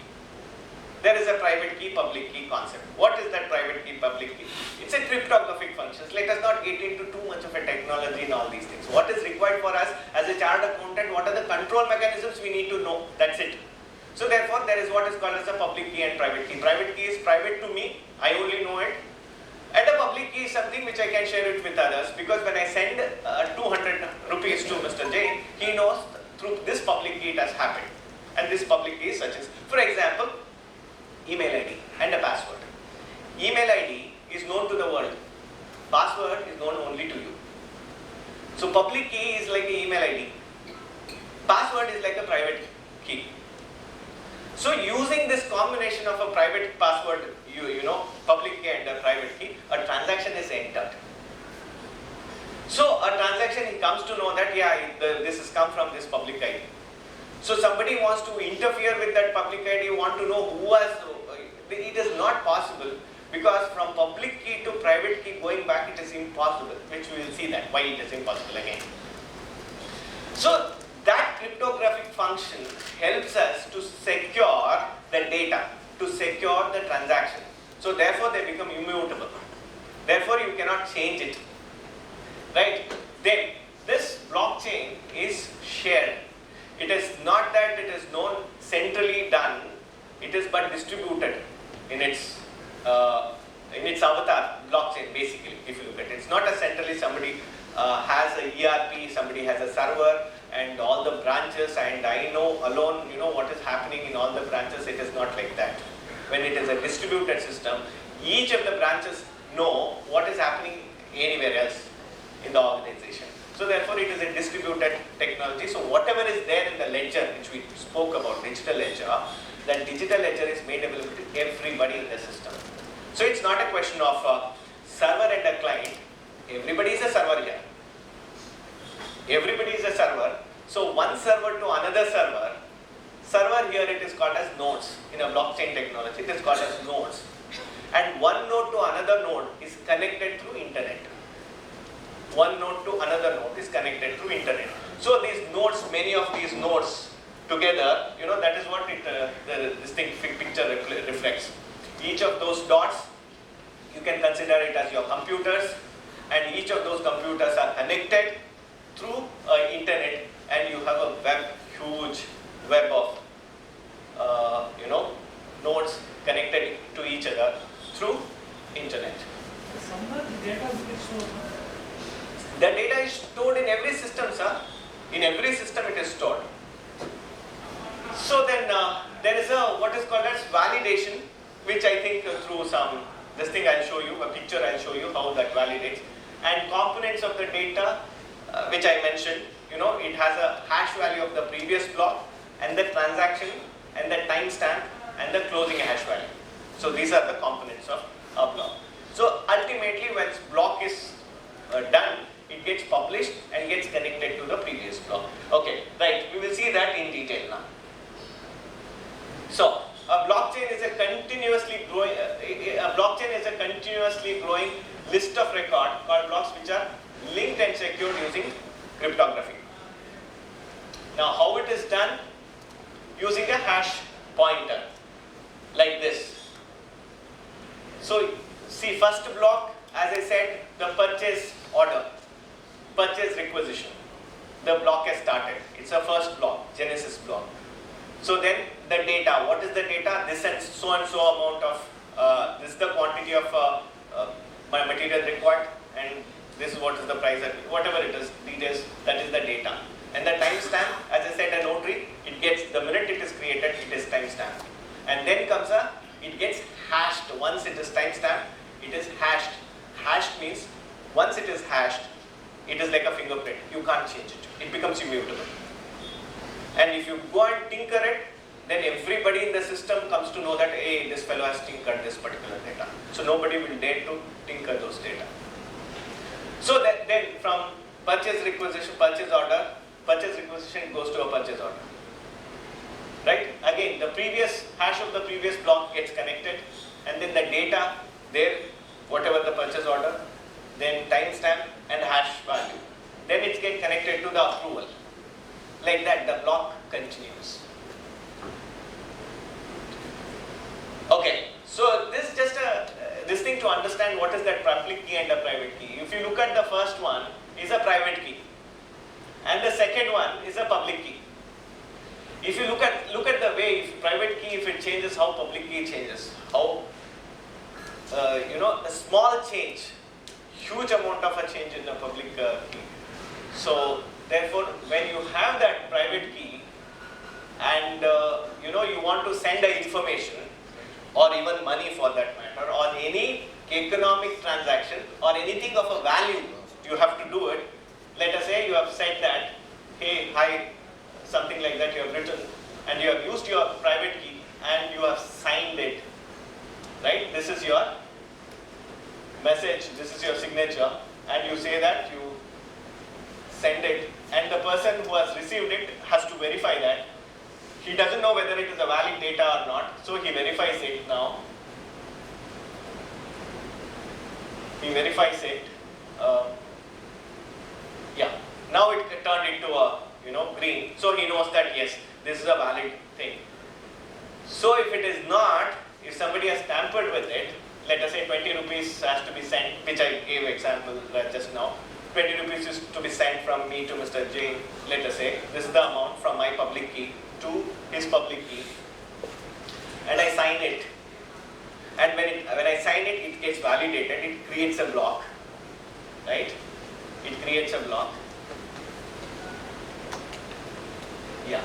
there is a private key, public key concept. What is that private key, public key? It's a cryptographic function. Let us not get into too much of a technology and all these things. What is required for us as a chartered accountant? What are the control mechanisms we need to know? That's it. So therefore, there is what is called as a public key and private key. Private key is private to me. I only know it. And a public key is something which I can share it with others, because when I send 200 rupees to Mr. Jain, he knows through this public key it has happened. And this public key is such as, for example, email ID and a password. Email ID is known to the world. Password is known only to you. So public key is like an email ID. Password is like a private key. So using this combination of a private password, public key and a private key, a transaction is entered. So a transaction, he comes to know that, yeah, this has come from this public ID. So somebody wants to interfere with that public ID, want to know who has, it is not possible, because from public key to private key going back, it is impossible, which we will see that, why it is impossible again. So that cryptographic function helps us to secure the data, to secure the transaction. So therefore they become immutable. Therefore you cannot change it. Right? Then this blockchain is shared. It is not that it is known centrally done, it is but distributed in its avatar blockchain basically, if you look at it. It's not a centrally somebody has a ERP, somebody has a server and all the branches, and I know alone, what is happening in all the branches. It is not like that. When it is a distributed system, each of the branches know what is happening anywhere else in the organization. So therefore it is a distributed technology. So whatever is there in the ledger, which we spoke about, digital ledger, that digital ledger is made available to everybody in the system. So it's not a question of a server and a client. Everybody is a server here. Everybody is a server. So one server to another server. Server here it is called as nodes. In a blockchain technology, it is called as nodes. And one node to another node is connected through internet. One node to another node is connected through internet. So these nodes, many of these nodes together, that is what this picture reflects. Each of those dots, you can consider it as your computers, and each of those computers are connected through internet, and you have a huge web of nodes connected to each other through internet. Somewhere the data is stored. The data is stored in every system, sir. In every system it is stored. So then there is what is called as validation, which I think through this thing I'll show you, a picture I'll show you how that validates. And components of the data, which I mentioned, it has a hash value of the previous block, and the transaction, and the timestamp, and the closing hash value. So these are the components of a block. So ultimately, when block is done, it gets published and gets connected to the previous block. Okay, right. We will see that in detail now. So a blockchain is a continuously growing. A blockchain is a continuously growing list of records called blocks, which are linked and secured using cryptography. Now, how it is done? Using a hash pointer, like this. So, see, first block, as I said, the purchase order, purchase requisition. The block has started. It's a first block, Genesis block. So then the data. What is the data? This and so amount of. This is the quantity of my material required, and this is what is the price. Whatever it is, details. That is the data. And the timestamp, as I said, a notary. It gets the minute it is created, it is timestamped. And then comes it gets hashed. Once it is timestamped, it is hashed. Hashed means once it is hashed, it is like a fingerprint. You can't change it. It becomes immutable. And if you go and tinker it, then everybody in the system comes to know that, hey, this fellow has tinkered this particular data. So nobody will dare to tinker those data. So that then from purchase requisition, purchase order, purchase requisition goes to a purchase order. Right? Again, the previous hash of the previous block gets connected, and then the data there, whatever the purchase order, then timestamp and hash value. Then it gets connected to the approval. Like that, the block continues. So this is just this thing to understand what is that public key and a private key. If you look at the first one, is a private key, and the second one is a public key. If you look at the way if private key, if it changes, how public key changes, how a small change, huge amount of a change in the public key. So therefore, when you have that private key, and you want to send the information, or even money for that matter, or any economic transaction, or anything of a value, you have to do it. Let us say you have said that, hey, hi, something like that you have written, and you have used your private key, and you have signed it, right? This is your message, this is your signature, and you say that you send it, and the person who has received it has to verify that. He doesn't know whether it is a valid data or not, so he verifies it now. He verifies it. Now it turned into a green, so he knows that yes, this is a valid thing. So if it is not, if somebody has tampered with it, let us say 20 rupees has to be sent, which I gave example just now. 20 rupees is to be sent from me to Mr. J, let us say. This is the amount from my public key to his public key. And I sign it. And when I sign it, it gets validated, it creates a block. Right? It creates a block. Yeah.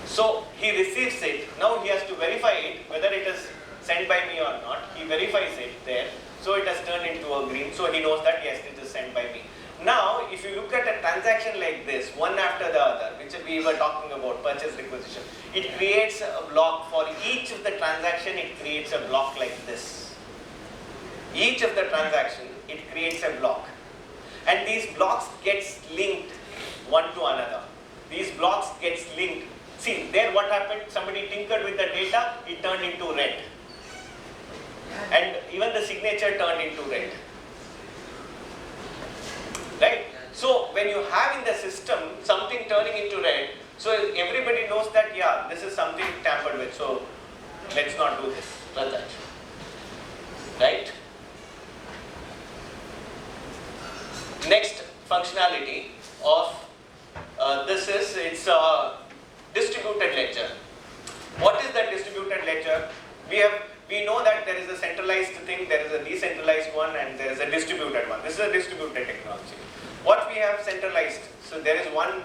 So he receives it. Now he has to verify it, whether it is sent by me or not. He verifies it there. So it has turned into a green. So he knows that yes, it is sent by me. Now, if you look at a transaction like this, one after the other, which we were talking about, purchase requisition, it creates a block for each of the transaction. It creates a block like this. Each of the transaction, it creates a block, and these blocks gets linked one to another. These blocks gets linked. See, there what happened? Somebody tinkered with the data. It turned into red, and even the signature turned into red. Right? So when you have in the system something turning into red, so everybody knows that yeah, this is something tampered with, so let's not do this. Right? Next functionality of this is it's a distributed ledger. What is that distributed ledger? We know that there is a centralized thing, there is a decentralized one, and there is a distributed one. This is a distributed technology. What we have centralized, so there is one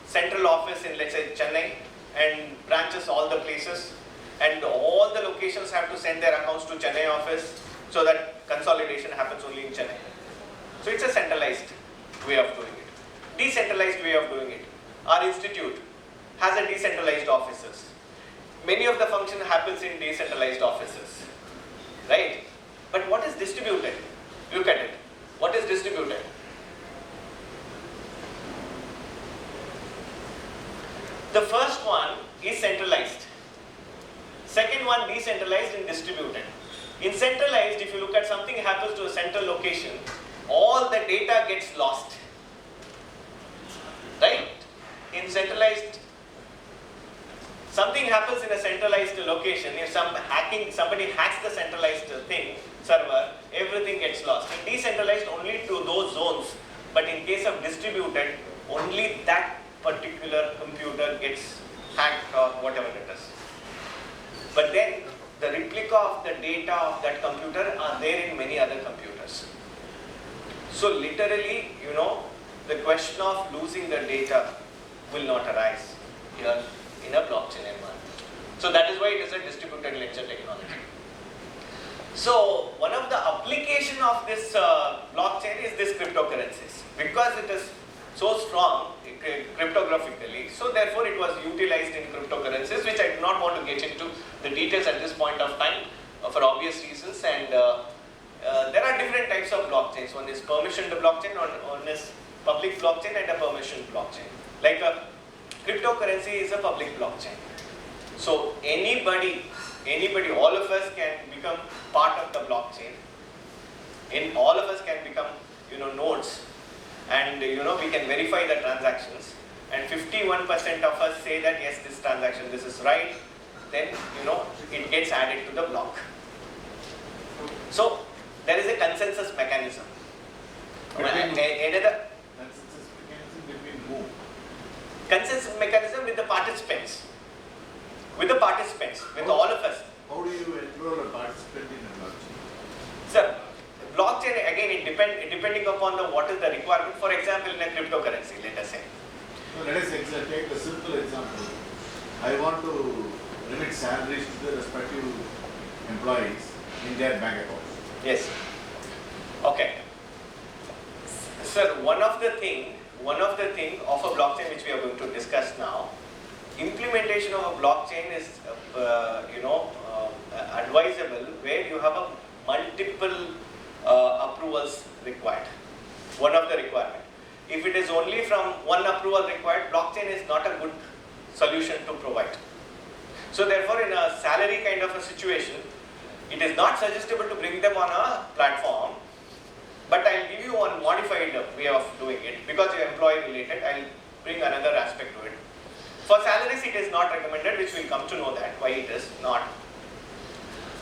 central office in, let's say, Chennai, and branches all the places, and all the locations have to send their accounts to Chennai office, so that consolidation happens only in Chennai. So it's a centralized way of doing it. Decentralized way of doing it. Our institute has a decentralized offices. Many of the function happens in decentralized offices, right? But what is distributed? Look at it. What is distributed? The first one is centralized. Second one, decentralized and distributed. In centralized, if you look at something happens to a central location, all the data gets lost. Right? In centralized, something happens in a centralized location. If somebody hacks the centralized server, everything gets lost. In decentralized, only to those zones. But in case of distributed, only that particular computer gets hacked or whatever it is. But then the replica of the data of that computer are there in many other computers. So literally, the question of losing the data will not arise here in a blockchain environment. So that is why it is a distributed ledger technology. So one of the application of this blockchain is this cryptocurrencies. Because it is so strong cryptographically, so therefore it was utilized in cryptocurrencies, which I do not want to get into the details at this point of time for obvious reasons. And there are different types of blockchains. One is permissioned blockchain, one is public blockchain, and a permissioned blockchain. Like a cryptocurrency is a public blockchain. So anybody, all of us can become part of the blockchain. All of us can become, nodes, and we can verify the transactions. And 51% of us say that yes, this transaction, this is right. Then it gets added to the block. So there is a consensus mechanism. Another consensus mechanism with the participants. With all of us. How do you enroll a participant in a blockchain? Sir, blockchain again depending upon what is the requirement. For example, in a cryptocurrency, let us say. So let us take a simple example. I want to remit salaries to the respective employees in their bank accounts. Yes. Okay. Sir, one of the thing of a blockchain which we are going to discuss now, implementation of a blockchain is advisable where you have a multiple approvals required. One of the requirement. If it is only from one approval required, blockchain is not a good solution to provide. So therefore, in a salary kind of a situation, it is not suggestible to bring them on a platform. But I'll give you one modified way of doing it because you're employee related. I'll bring another aspect to it. For salaries, it is not recommended, which we'll come to know that why it is not.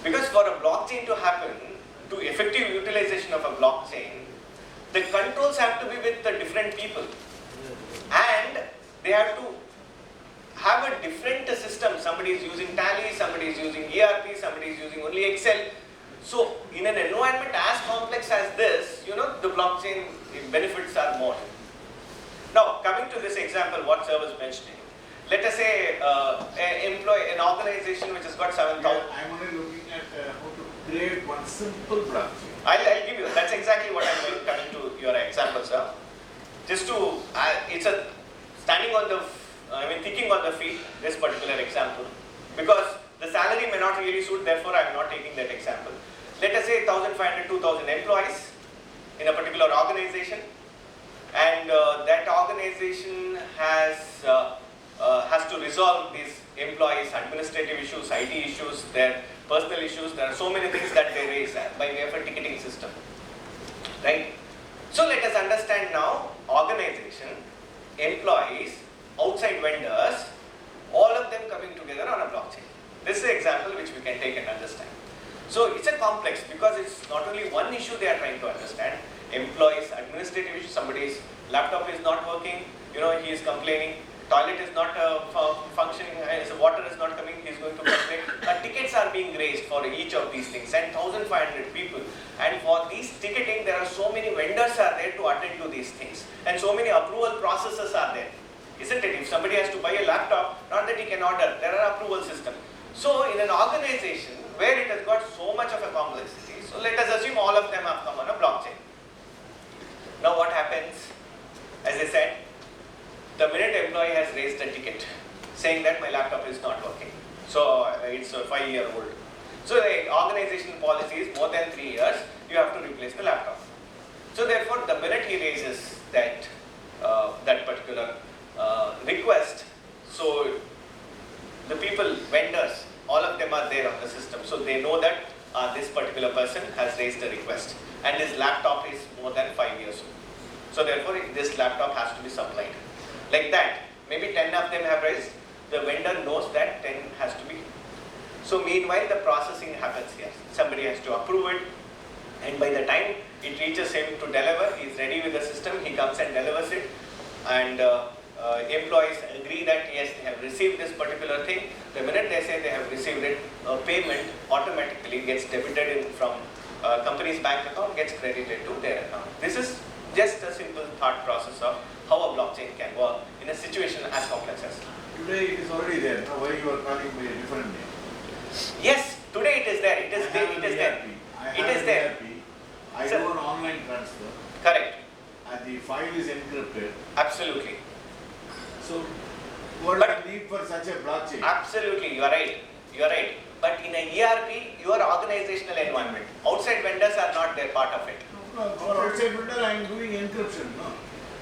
Because for a blockchain to happen, to effective utilization of a blockchain, the controls have to be with the different people, and they have to have a different system. Somebody is using Tally, somebody is using ERP, somebody is using only Excel. So in an environment as complex as this, the blockchain benefits are more. Now coming to this example, what sir was mentioning, let us say an organization which has got 7,000. I'm only looking at how to create one simple blockchain. I'll give you, that's exactly what I'm going coming to your example, sir. Just to, it's a standing on the, thinking on the feet, this particular example, because the salary may not really suit, therefore I'm not taking that example. Let us say 1,500, 2,000 employees in a particular organization, and that organization has to resolve these employees' administrative issues, IT issues, their personal issues. There are so many things that they raise by way of a ticketing system, right? So let us understand now, organization, employees, outside vendors, all of them coming together on a blockchain. This is an example which we can take and understand. So it's a complex because it's not only one issue they are trying to understand. Employees, administrative issues, somebody's laptop is not working, he is complaining, toilet is not functioning, water is not coming, he is going to complain. Tickets are being raised for each of these things, and 1,500 people. And for these ticketing, there are so many vendors are there to attend to these things, and so many approval processes are there. Isn't it? If somebody has to buy a laptop, not that he can order, there are approval systems. So in an organization where it has got so much of a complexity, so let us assume all of them have come on a blockchain. Now what happens? As I said, the minute employee has raised a ticket saying that my laptop is not working, so it's a 5-year-old. So the organization policy is more than 3 years, you have to replace the laptop. So therefore, the minute he raises that particular request, so the people, vendors, all of them are there on the system. So they know that this particular person has raised a request and his laptop is more than 5 years old. So therefore, this laptop has to be supplied. Like that, maybe 10 of them have raised, the vendor knows that 10 has to be. So meanwhile, the processing happens here. Somebody has to approve it, and by the time it reaches him to deliver, he is ready with the system, he comes and delivers it, and employees agree that yes, they have received this particular thing. The minute they say they have received it, payment automatically gets debited in from company's bank account, gets credited to their account. This is just a simple thought process of how a blockchain can work in a situation as complex as. Today it is already there. Now why you are calling by a different name? Yes, today it is there. It is there. It is there. It is there. I do an online transfer. Correct. And the file is encrypted. Absolutely. So what is the need for such a blockchain? Absolutely, you are right. You are right. But in a ERP, your organizational environment, outside vendors are not there part of it. No, for outside vendor, I am doing encryption. No.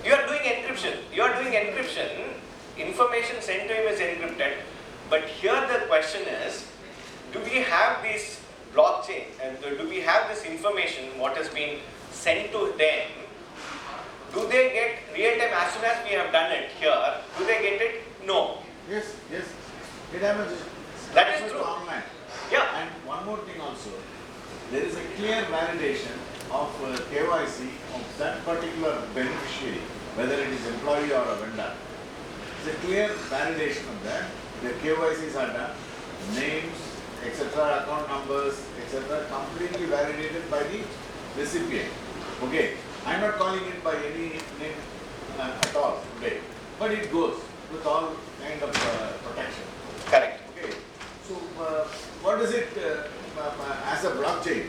You are doing encryption. You are doing encryption. Information sent to him is encrypted. But here the question is, do we have this blockchain and do we have this information, what has been sent to them? Do they get real time as soon as we have done it here? Do they get it? No. Yes, yes. It happens. That is true. Online. Yeah. And one more thing also. There is a clear of KYC of that particular beneficiary, whether it is employee or a vendor. It's a clear validation of that. The KYCs are done, names, etc., account numbers, etc., completely validated by the recipient. Okay, I'm not calling it by any name at all today, but it goes with all kind of protection. Correct. Okay, so what is it as a blockchain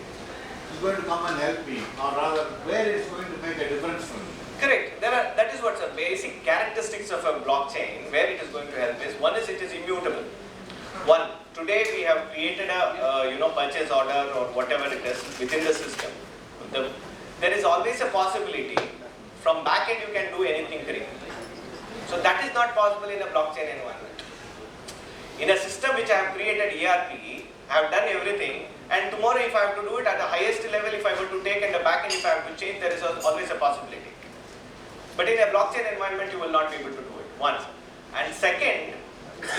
is going to come and help me, or rather, where it's going to make a difference for me? Correct. That is what's the basic characteristics of a blockchain. Where it is going to help is, one is it is immutable. One, today we have created a purchase order or whatever it is within the system. There is always a possibility from back end you can do anything correctly. So that is not possible in a blockchain environment. In a system which I have created ERP, I have done everything, and tomorrow if I have to do it at the highest level, if I were to take and the back end if I have to change, there is always a possibility. But in a blockchain environment you will not be able to do it, one. And second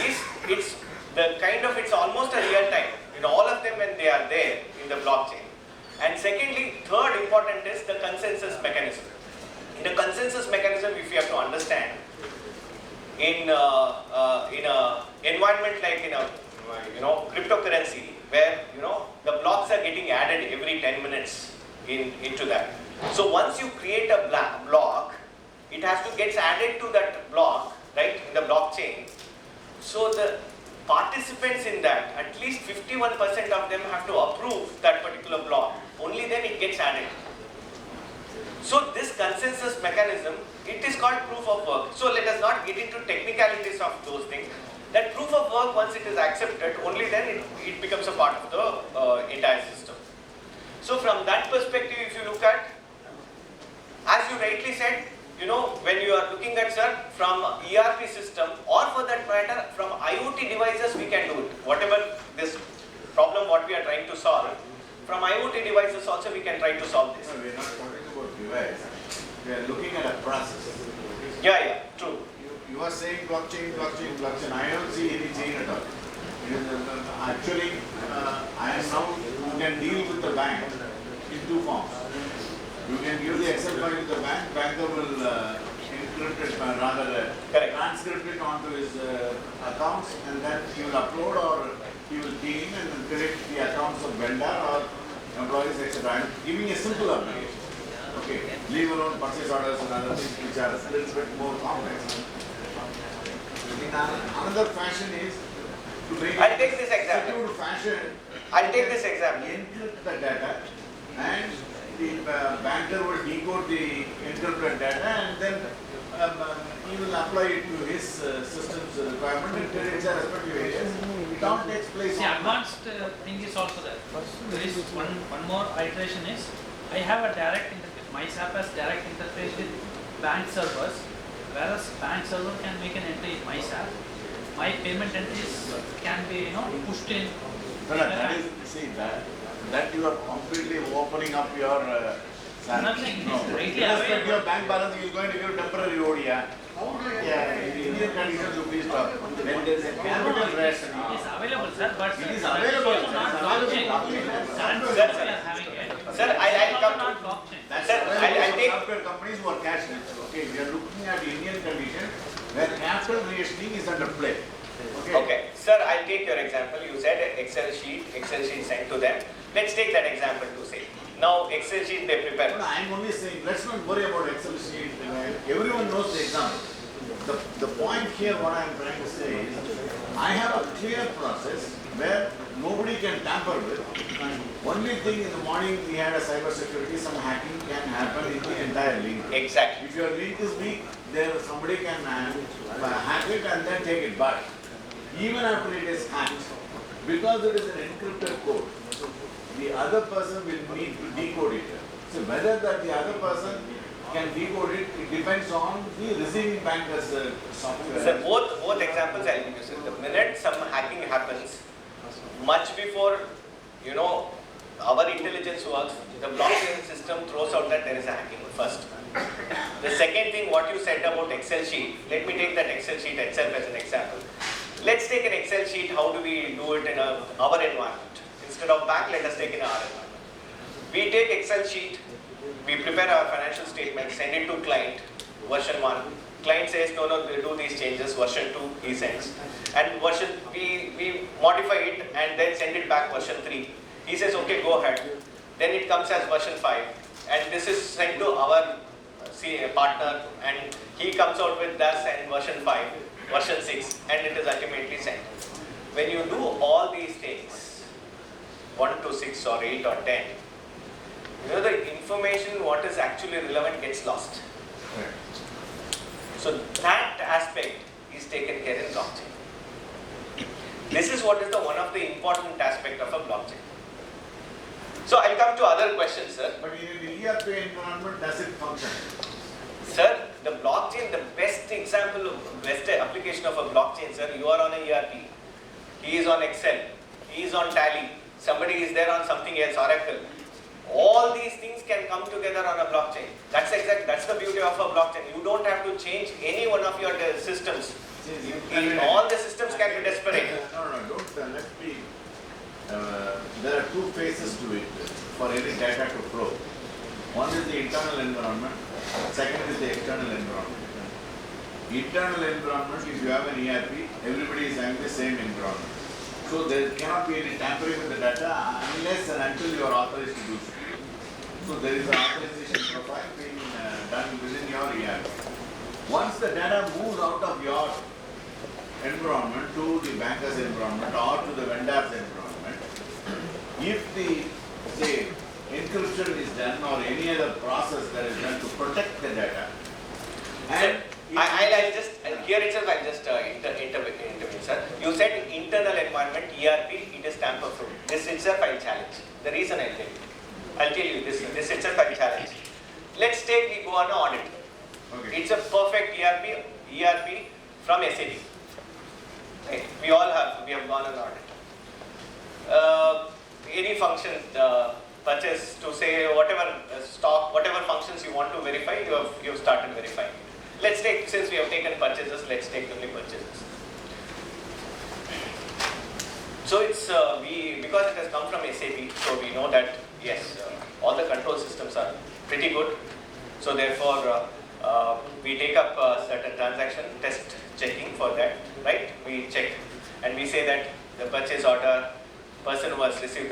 is it's almost a real time in all of them when they are there in the blockchain. And secondly, third important is the consensus mechanism. In a consensus mechanism, if you have to understand, in a environment like in a cryptocurrency, where the blocks are getting added every 10 minutes into that. So once you create a block, it has to get added to that block, right, in the blockchain. So the participants in that, at least 51% of them have to approve that particular block. Only then it gets added. So this consensus mechanism, it is called proof of work. So let us not get into technicalities of those things. That proof of work, once it is accepted, only then it becomes a part of the entire system. So from that perspective, if you look at, as you rightly said, when you are looking at, sir, from ERP system, or for that matter, from IoT devices, we can do it. Whatever this problem what we are trying to solve, from IoT devices also we can try to solve this. No, we are not talking about device. We are looking at a process. Yeah, true. You are saying blockchain. I don't see any chain at all. Actually, I am now, you can deal with the bank in two forms. You can give the Excel file to the bank, banker will encrypt it, transcript it onto his accounts, and then he will upload or he will key in and correct the accounts of vendor or employees, etc. I am giving a simple application. Okay, leave alone purchase orders and other things which are a little bit more complex. In another fashion is to make I'll take this example. I'll take this example. Encrypt the data, and the banker will decode the encrypted data, and then he will apply it to his system's requirement and credits are respective areas. It all takes place. The advanced thing is also there. There is one more iteration is, I have a direct interface. My SAP has direct interface with bank servers, whereas bank server can make an entry in my SAP. My payment entries can be pushed in. That is, see that you are completely opening up your nothing. No. Irrespective of bank balance, you is going to give temporary ODA. Yeah, in Indian conditions you please stop. When there is a capital raise. It is available, sir, but it is available. Sir, I'll come to blockchain. Sir, I'll take software companies who are cash rich. Okay, we are looking at Indian conditions where capital raising is under play. Okay, sir, I'll take your example. You said Excel sheet sent to them. Let's take that example to say. Now, Excel sheet they prepare. No, I am only saying, let's not worry about Excel sheet. Everyone knows the example. The point here, what I am trying to say is, I have a clear process where nobody can tamper with. And only thing in the morning we had a cyber security, some hacking can happen in the entire link. Exactly. If your link is weak, there somebody can hack it and then take it back. Even after it is hacked, because it is an encrypted code, the other person will need to decode it. So whether that the other person can decode it, it depends on the receiving banker's software. So both examples I'll give you. So the minute some hacking happens, much before our intelligence works, the blockchain system throws out that there is a hacking first. The second thing, what you said about Excel sheet, let me take that Excel sheet itself as an example. Let's take an Excel sheet. How do we do it in our environment? Instead of bank, let us take in our environment. We take Excel sheet, We prepare our financial statement, send it to client, version 1. Client says, no, they do these changes, version 2 he sends. And we modify it and then send it back version 3. He says, okay, go ahead. Then it comes as version 5. And this is sent to our partner, and he comes out with this and version 5, version 6, and it is ultimately sent. When you do all these things, 1 to 6 or 8 or 10, the information what is actually relevant gets lost. So that aspect is taken care in blockchain. This is what is one of the important aspect of a blockchain. So I'll come to other questions, sir. But in the ERP environment, does it function? Sir, the blockchain, the best example of best application of a blockchain, sir, you are on a ERP. He is on Excel. He is on Tally. Somebody is there on something else, Oracle. All these things can come together on a blockchain. That's the beauty of a blockchain. You don't have to change any one of your systems. All the systems can be disparate. No, don't let me. There are two phases to it for any data to flow. One is the internal environment, second is the external environment. Internal environment, if you have an ERP, everybody is having the same environment. So there cannot be any tampering with the data unless and until you are authorized to do so. So there is an authorization profile being done within your ERP. Once the data moves out of your environment to the banker's environment or to the vendor's environment, if the, say, encryption is done or any other process that is done to protect the data, and I'll just, here itself I'll just intervene, sir. You said internal environment, ERP, it is tamper-proof. This itself I'll challenge. The reason I'll tell you this itself I'll challenge. Let's take, we go on an audit. Okay. It's a perfect ERP from SAP. Right? We have gone on an audit. Any function, purchase to say whatever stock, whatever functions you want to verify, you have started verifying. Let's take, since we have taken purchases, let's take only purchases. So it's, because it has come from SAP, so we know that, yes, all the control systems are pretty good. So therefore, we take up certain transaction test checking for that, right? We check and we say that the purchase order, person who has received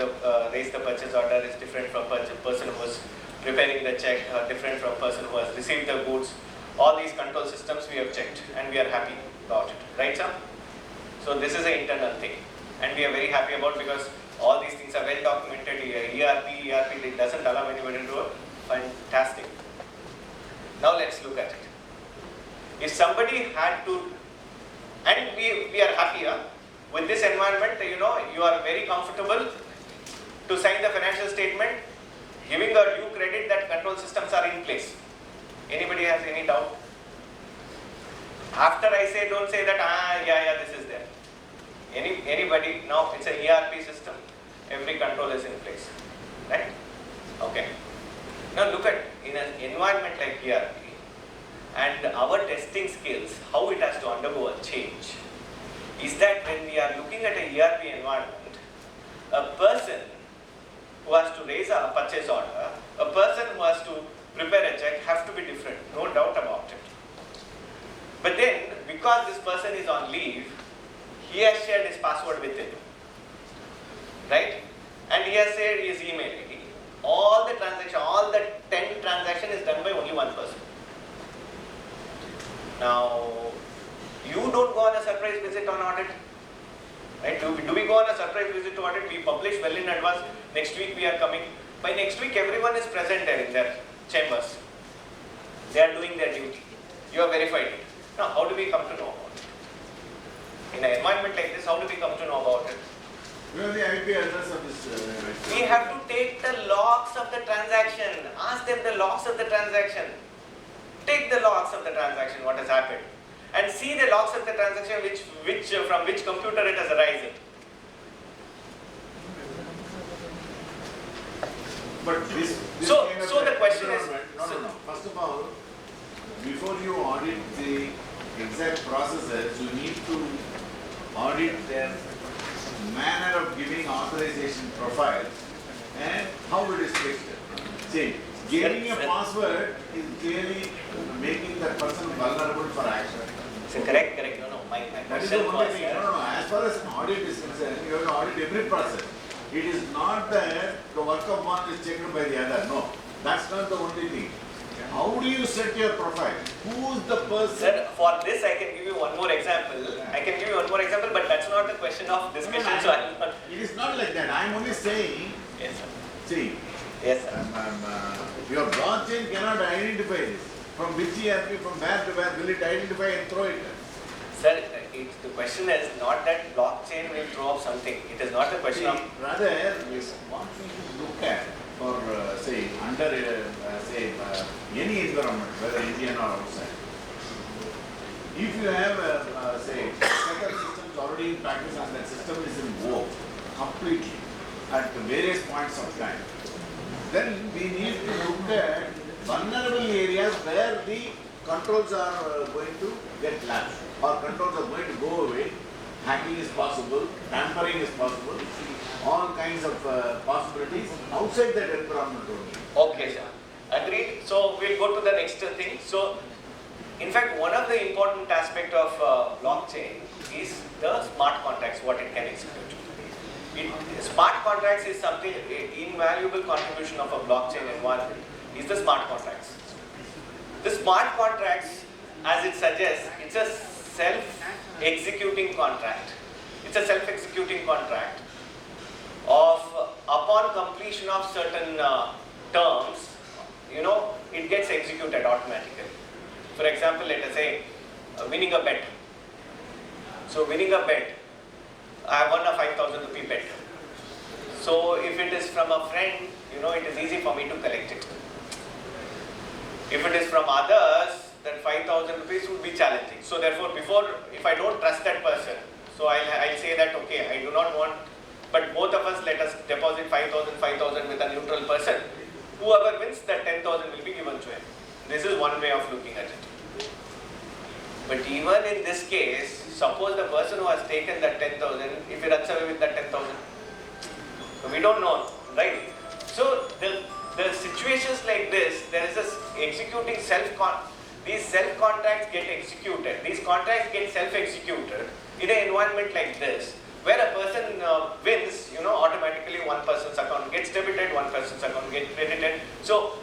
raised the purchase order is different from person who was preparing the check, different from person who has received the goods. All these control systems we have checked and we are happy about it, right sir? So this is an internal thing and we are very happy about, because all these things are well documented. ERP it doesn't allow anybody to do it. Fantastic. Now let's look at it. If somebody had to, and we are happy with this environment, you are very comfortable to sign the financial statement, giving a due credit that control systems are in place. Anybody has any doubt? After I say, don't say that, yeah, this is there. Anybody, now it's an ERP system, every control is in place, right? Okay. Now look at, in an environment like ERP, and our testing skills, how it has to undergo a change, is that when we are looking at an ERP environment, a person who has to raise a purchase order, a person who has to prepare a check have to be different, no doubt about it. But then, because this person is on leave, he has shared his password with him, right? And he has shared his email ID. All the transaction, all the 10 transaction is done by only one person. Now, you don't go on a surprise visit on audit, right? Do we go on a surprise visit to audit? We publish well in advance. Next week we are coming. By next week, everyone is present there in their chambers. They are doing their duty. You have verified it. Now, how do we come to know about it? In an environment like this, how do we come to know about it? Where the IP address of this? We have to take the logs of the transaction. Ask them the logs of the transaction. Take the logs of the transaction, what has happened, and see the logs of the transaction from which computer it has arisen. But this So kind of the question is, no. First of all, before you audit the exact processes, you need to audit their manner of giving authorization profiles and how it is fixed. See, Giving a password is clearly making that person vulnerable for action. So correct. No. My That is the question only was, thing. No. As far as an audit is concerned, you have to audit every process. It is not that the work of one is checked by the other. No. That's not the only thing. How do you set your profile? Who is the person? Sir, for this I can give you one more example. But that's not the question of discussion. So I will not. It is not like that. I am only saying. Yes, sir. See. Yes, sir. Your blockchain cannot identify this. From which ERP, from where to where will it identify and throw it? Sir, the question is not that blockchain will throw up something. It is not the question of. Rather, what we should look at for say under any environment, whether Indian or outside. If you have say set of systems already in practice and that system is in vogue completely at various points of time, then we need to look at vulnerable areas where the controls are going to get lapsed or controls are going to go away. Hacking is possible, tampering is possible, all kinds of possibilities outside that environment only. Okay, sir. Agreed. So we'll go to the next thing. So, in fact, one of the important aspect of blockchain is the smart contracts, what it can execute. Smart contracts is something, invaluable contribution of a blockchain environment is the smart contracts. The smart contracts, as it suggests, it's a self-executing contract. It's a self-executing contract of upon completion of certain terms, it gets executed automatically. For example, let us say winning a bet. So winning a bet, I have won a 5,000 rupee bet. So if it is from a friend, it is easy for me to collect it. If it is from others, then 5,000 rupees would be challenging. So therefore, if I don't trust that person, so I'll say that, okay, I do not want, but both of us let us deposit 5,000 with a neutral person. Whoever wins, that 10,000 will be given to him. This is one way of looking at it. But even in this case, suppose the person who has taken that 10,000, if he runs away with that 10,000, so we don't know, right? So the situations like this, there is a executing these self-contracts get executed. These contracts get self-executed in an environment like this, where a person wins, automatically one person's account gets debited, one person's account gets credited. So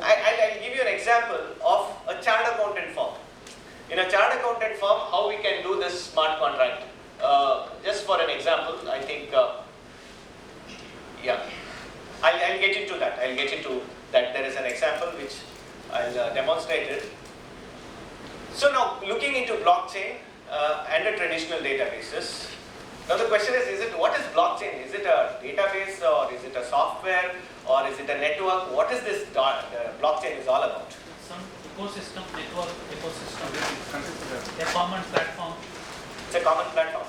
I'll give you an example of a chartered accountant firm. In a chartered accountant firm, how we can do this smart contract. Just for an example, I think, I'll get into that. There is an example which I'll demonstrate it. So now, looking into blockchain and the traditional databases. Now the question is what is blockchain? Is it a database or is it a software or is it a network? What is this blockchain is all about? Some ecosystem, network ecosystem, a common platform. It's a common platform.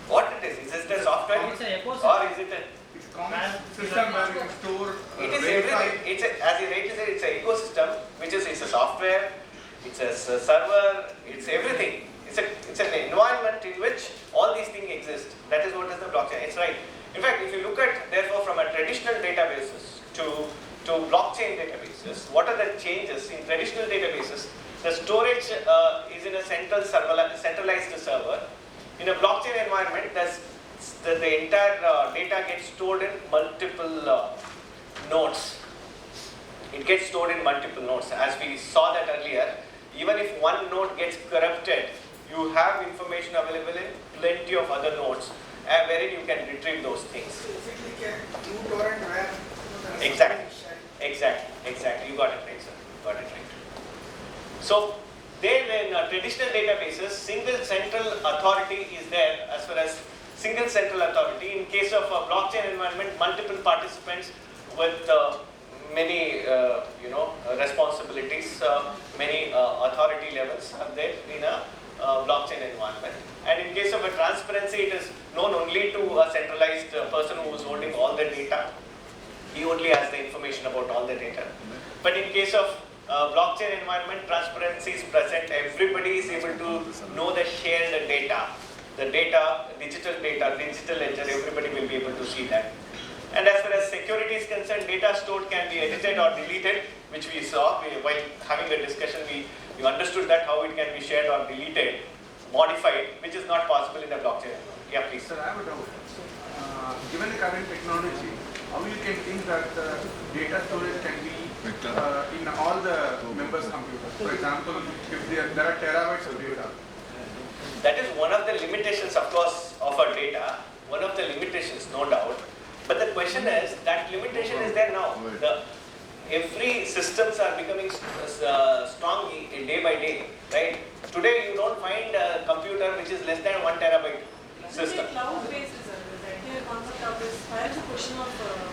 What it is? Is it a software? It's an ecosystem. Or is it a system where you store it is everything. As you rightly said, it's an ecosystem, which is it's a software, it's a server, it's everything. It's an environment in which all these things exist. That is what is the blockchain. It's right. In fact, if you look at, therefore, from a traditional databases to blockchain databases, what are the changes? In traditional databases, the storage is in a centralized server. In a blockchain environment, the entire data gets stored in multiple nodes. It gets stored in multiple nodes. As we saw that earlier, even if one node gets corrupted, you have information available in plenty of other nodes wherein you can retrieve those things. Exactly. You got it right, sir. So, then in traditional databases, single central authority is there as far as single central authority. In case of a blockchain environment, multiple participants with many responsibilities, many authority levels are there in a blockchain environment. And in case of a transparency, it is known only to a centralized person who is holding all the data. He only has the information about all the data. But in case of blockchain environment, transparency is present. Everybody is able to know the shared data. The data, digital ledger, everybody will be able to see that. And as far as security is concerned, data stored can be edited or deleted, which we saw while having a discussion. We understood that how it can be shared or deleted, modified, which is not possible in a blockchain. Yeah, please. Sir, I have a doubt. Given the current technology, how you can think that data storage can be in all the members' computers? For example, if there are terabytes of data. That is one of the limitations, of course, of our data. One of the limitations, no doubt. But the question is, that limitation is there now. Every systems are becoming strong day by day, right? Today you don't find a computer which is less than 1 terabyte system. Cloud-based is the entire concept of this. Where is the question of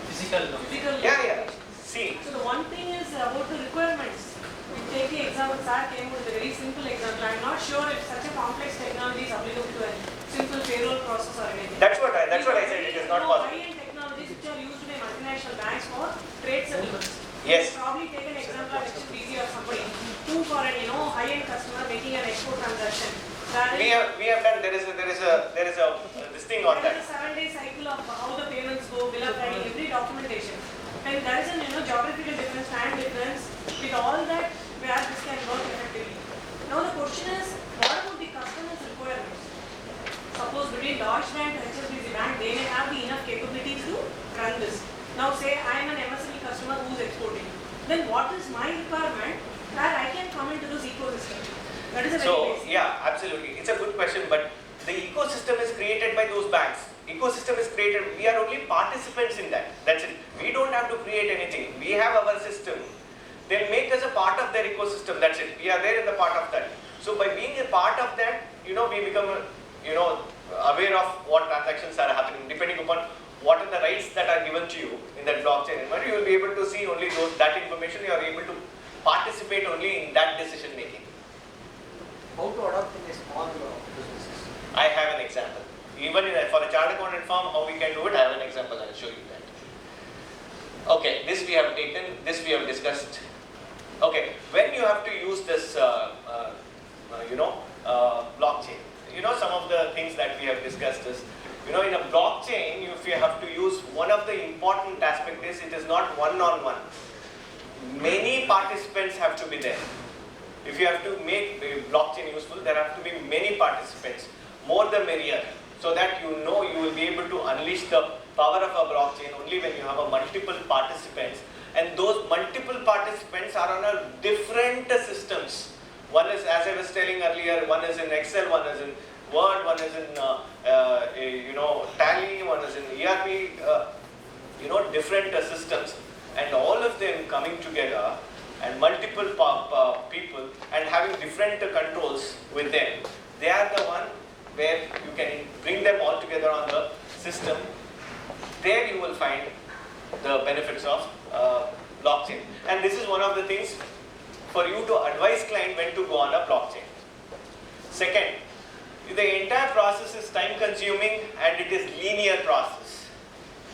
physical? Yeah. See. So the one thing is about the requirements. We take the example, Sir came with a very simple example. I'm not sure if such a complex technology is applicable to a simple payroll process or anything. That's what I said. It is not possible. High-end technologies which are used by multinational banks for trade settlements. Yes. Probably take an example of HSBC or somebody who for an high-end customer making an export transaction. We have done. There is a this thing on that. There is a 7-day cycle of how the payments go, bill of lading, every documentation. And there is a geographical difference, time difference. With all that, where this can work effectively. Now the question is, what about the customer's requirements? Suppose between Deutsche Bank and HSBC Bank, they may have the enough capabilities to run this. Now say I am an MSME customer who is exporting. Then what is my requirement that I can come into this ecosystem? That is a very basic. Yeah, absolutely. It's a good question, but the ecosystem is created by those banks. Ecosystem is created, we are only participants in that. That's it. We don't have to create anything. We have our system. They'll make us a part of their ecosystem. That's it. We are there in the part of that. So by being a part of that, we become, aware of what transactions are happening, depending upon what are the rights that are given to you in that blockchain environment. You will be able to see only that information. You are able to participate only in that decision making. How to adopt in a small businesses? I have an example. Even for a chart accountant firm, how we can do it, I have an example. I will show you that. Okay, this we have taken, this we have discussed. Okay, when you have to use this, blockchain, some of the things that we have discussed is, in a blockchain, if you have to use, one of the important aspects is it is not one-on-one. Many participants have to be there. If you have to make the blockchain useful, there have to be many participants, more the merrier, so that you will be able to unleash the power of a blockchain only when you have a multiple participants. And those multiple participants are on a different systems. One is, as I was telling earlier, one is in Excel, one is in Word, one is in Tally, one is in ERP, different systems, and all of them coming together and multiple people and having different controls with them. They are the one where you can bring them all together on the system. There you will find the benefits of blockchain. And this is one of the things for you to advise client when to go on a blockchain. Second, the entire process is time consuming and it is linear process.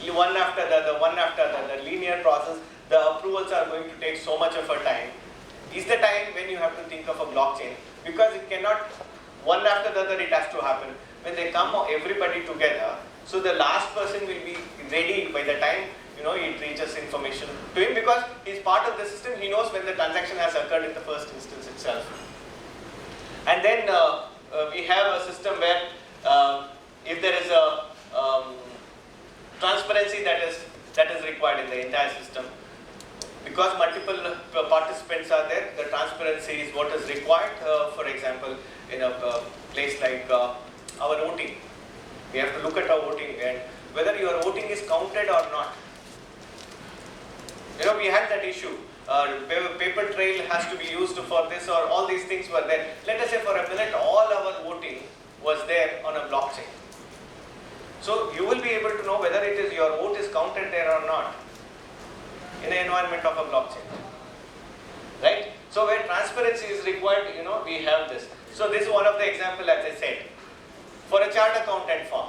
One after the linear process, the approvals are going to take so much of a time. Is the time when you have to think of a blockchain, because it cannot one after the other, it has to happen. When they come everybody together, so the last person will be ready by the time it reaches information to him, because he's part of the system. He knows when the transaction has occurred in the first instance itself. And then we have a system where if there is a transparency that is required in the entire system, because multiple participants are there, the transparency is what is required. For example, in a place like our voting, we have to look at our voting and whether your voting is counted or not. We had that issue. Paper trail has to be used for this, or all these things were there. Let us say for a minute all our voting was there on a blockchain. So you will be able to know whether your vote is counted there or not in the environment of a blockchain. Right? So where transparency is required, we have this. So this is one of the examples, as I said. For a chart accountant firm.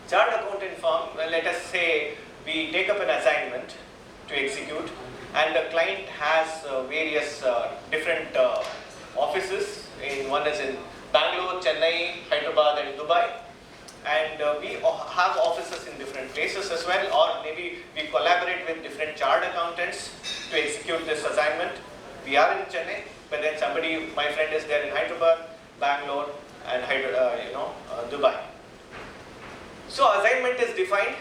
Chart accountant firm, let us say we take up an assignment to execute, and the client has various different offices. One is in Bangalore, Chennai, Hyderabad and Dubai. And we have offices in different places as well, or maybe we collaborate with different chartered accountants to execute this assignment. We are in Chennai, but then my friend is there in Hyderabad, Bangalore, and Dubai. So assignment is defined,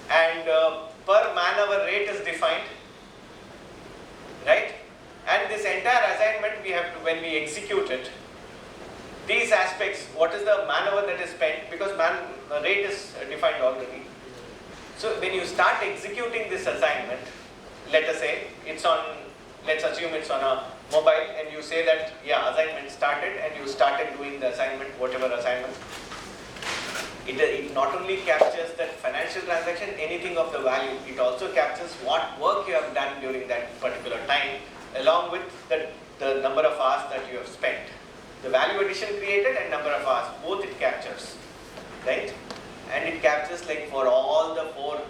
and per man-hour rate is defined, right? And this entire assignment, we have to, when we execute it, these aspects, what is the man-hour that is spent, because rate is defined already. So when you start executing this assignment, let us say let's assume it's on a mobile, and you say that, yeah, assignment started, and you started doing the assignment, whatever assignment. It not only captures that financial transaction, anything of the value, it also captures what work you have done during that particular time, along with the number of hours that you have spent. The value addition created and number of hours, both it captures, right? And it captures like for all the four,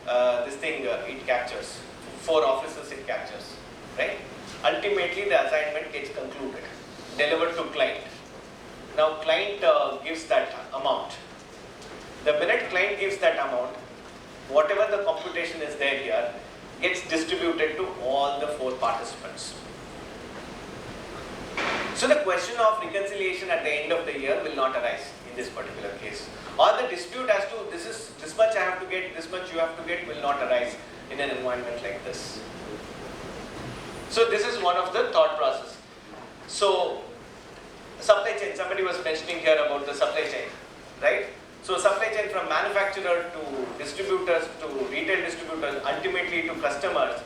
it captures. 4 offices it captures, right? Ultimately the assignment gets concluded, delivered to client. Now client gives that amount. The minute client gives that amount, whatever the computation is there here, gets distributed to all the 4 participants. So the question of reconciliation at the end of the year will not arise in this particular case. Or the dispute as to this much I have to get, this much you have to get will not arise in an environment like this. So this is one of the thought process. So supply chain, somebody was mentioning here about the supply chain, right? So supply chain from manufacturer to distributors to retail distributors, ultimately to customers.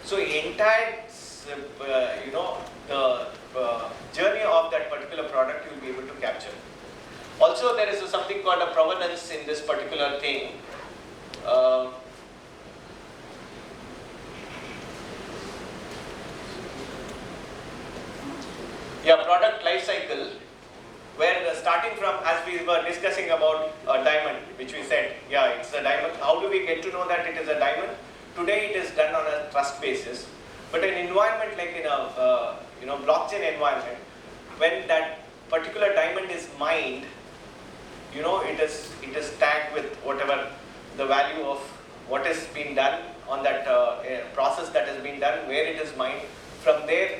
So entire, the journey of that particular product you will be able to capture. Also, there is something called a provenance in this particular thing. Product life cycle, where starting from, as we were discussing about a diamond, which we said, yeah, it's a diamond. How do we get to know that it is a diamond? Today it is done on a trust basis. But an environment like in a blockchain environment, when that particular diamond is mined, it is tagged with whatever the value of what has been done on that process that has been done, where it is mined. From there,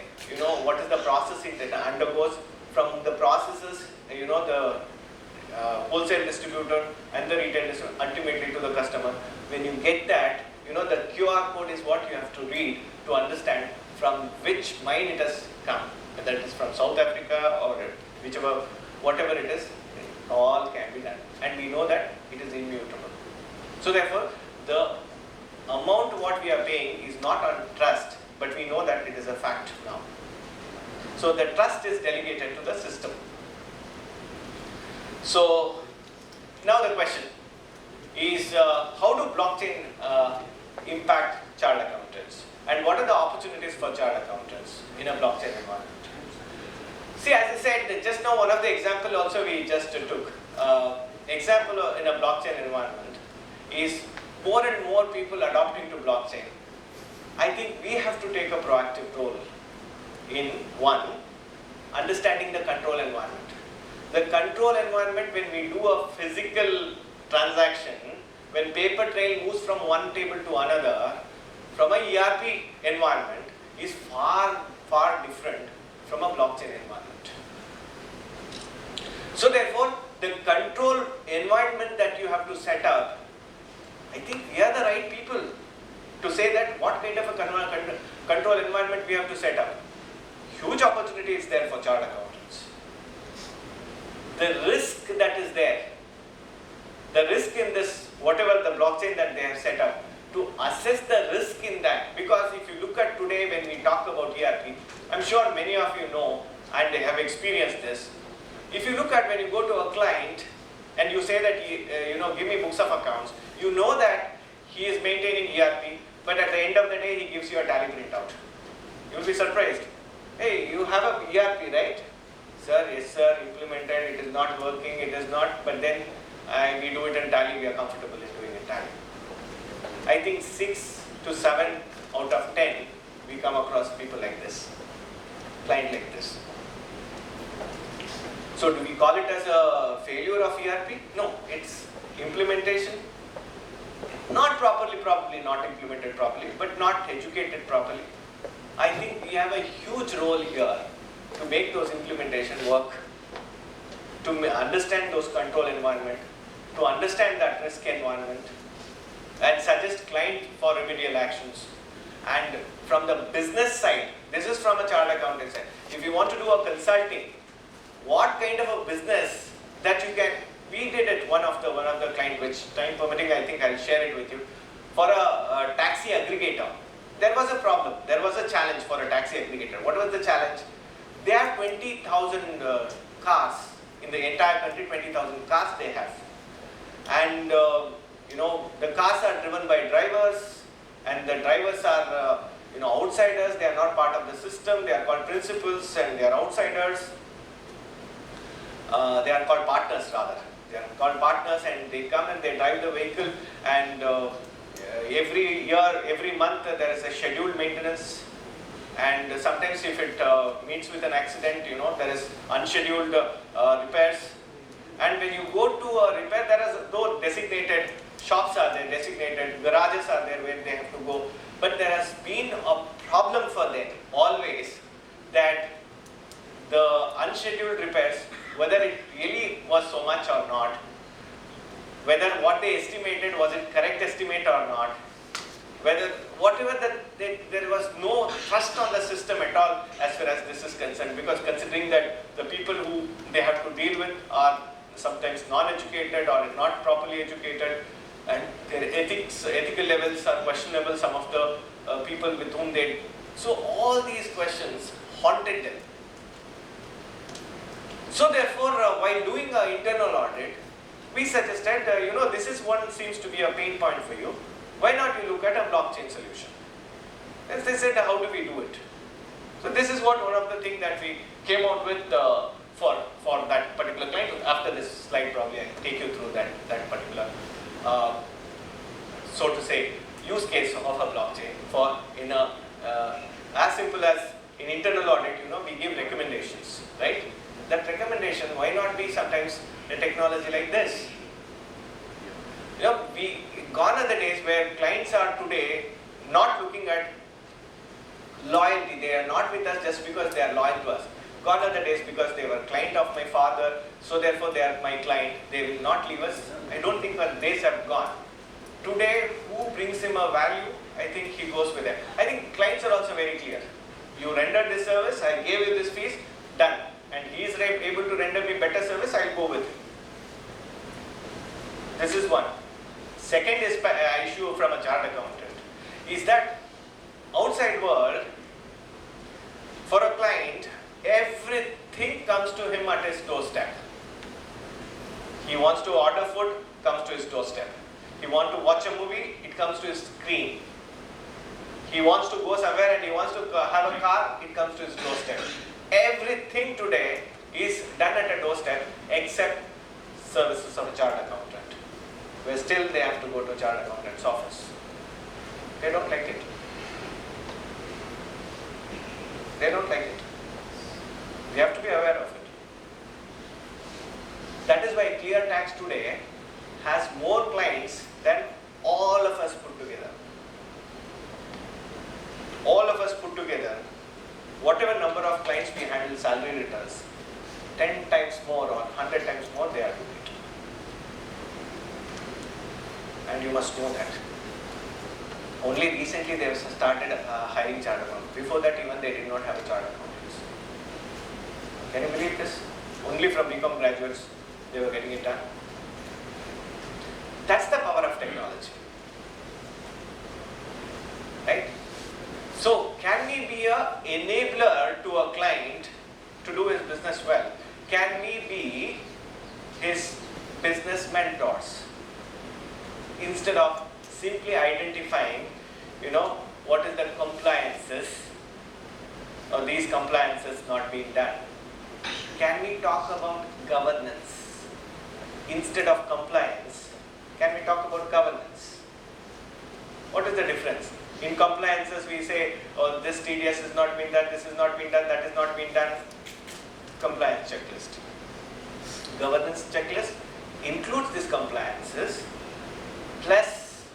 what is the process it undergoes. From the processes, the wholesale distributor and the retail distributor, ultimately to the customer. When you get that, the QR code is what you have to read to understand from which mine it has come, whether it is from South Africa or whatever it is, all can be done. And we know that it is immutable. So therefore, the amount what we are paying is not on trust, but we know that it is a fact now. So the trust is delegated to the system. So now the question is, how do blockchain impact chartered accountants? And what are the opportunities for chartered accountants in a blockchain environment? See, as I said, just now one of the example also we just took. Example in a blockchain environment is more and more people adopting to blockchain. I think we have to take a proactive role in one, understanding the control environment. The control environment, when we do a physical transaction, when paper trail moves from one table to another, from a ERP environment is far, far different from a blockchain environment. So therefore, the control environment that you have to set up, I think we are the right people to say that what kind of a control environment we have to set up. Huge opportunity is there for chartered accountants. The risk that is there, the risk in this, whatever the blockchain that they have set up, to assess the risk in that, because if you look at today when we talk about ERP, I'm sure many of you know and they have experienced this. If you look at when you go to a client and you say that, give me books of accounts, you know that he is maintaining ERP, but at the end of the day he gives you a tally printout. You will be surprised. Hey, you have a ERP, right? Sir, yes sir, implemented, it is not working, it is not, but then we do it in tally, we are comfortable in doing it tally. I think 6 to 7 out of 10, we come across people like this, client like this. So do we call it as a failure of ERP? No, it's implementation. Not properly, probably not implemented properly, but not educated properly. I think we have a huge role here to make those implementation work, to understand those control environment, to understand that risk environment, and suggest client for remedial actions. And from the business side, this is from a chartered accountant side. If you want to do a consulting, what kind of a business that you can, we did it one of the client, which time permitting I think I'll share it with you, for a taxi aggregator. There was a problem, there was a challenge for a taxi aggregator. What was the challenge? They have 20,000 cars in the entire country, 20,000 cars they have. And the cars are driven by drivers, and the drivers are outsiders. They are not part of the system. They are called principals and they are outsiders. They are called partners rather. They are called partners, and they come and they drive the vehicle, and every year, every month there is a scheduled maintenance, and sometimes if it meets with an accident, there is unscheduled repairs. And when you go to a repair, there is those designated shops are there, designated garages are there where they have to go. But there has been a problem for them always, that the unscheduled repairs, whether it really was so much or not, whether what they estimated was it correct estimate or not, whether whatever there was no trust on the system at all as far as this is concerned, because considering that the people who they have to deal with are sometimes non-educated or not properly educated, and their ethical levels are questionable, some of the people with whom they, so all these questions haunted them. So therefore, while doing an internal audit, we suggested, this is one seems to be a pain point for you. Why not you look at a blockchain solution? And they said, how do we do it? So this is what one of the things that we came out with for that particular client. After this slide, probably I'll take you through that particular, so to say, use case of a blockchain for as simple as in internal audit, we give recommendations, right? That recommendation, why not be sometimes a technology like this? We gone are the days where clients are today not looking at loyalty. They are not with us just because they are loyal to us. Gone are the days because they were client of my father, so therefore they are my client. They will not leave us. I don't think our days have gone. Today, who brings him a value? I think he goes with it. I think clients are also very clear. You rendered this service, I gave you this fees, done. And he is able to render me better service, I'll go with him. This is one. Second is issue from a chartered accountant is that outside world, for a client, everything comes to him at his doorstep. He wants to order food, comes to his doorstep. He wants to watch a movie, it comes to his screen. He wants to go somewhere and he wants to have a car, it comes to his doorstep. Everything today is done at a doorstep except services of a chartered accountant, where still they have to go to a chartered accountant's office. They don't like it. They don't like it. We have to be aware of it. That is why Clear Tax today has more clients than all of us put together. All of us put together, whatever number of clients we handle salary returns, 10 times more or 100 times more they are doing it. And you must know that. Only recently they have started hiring chartered accountants. Before that even they did not have a chartered accountants. Can you believe this? Only from BCom graduates they were getting it done. That's the power of technology. Right? So, can we be an enabler to a client to do his business well? Can we be his business mentors? Instead of simply identifying, what is the compliances or these compliances not being done. Can we talk about governance? Instead of compliance, can we talk about governance? What is the difference? In compliances we say, oh, this TDS has not been done, this has not been done, that has not been done. Compliance checklist. governance checklist includes these compliances, plus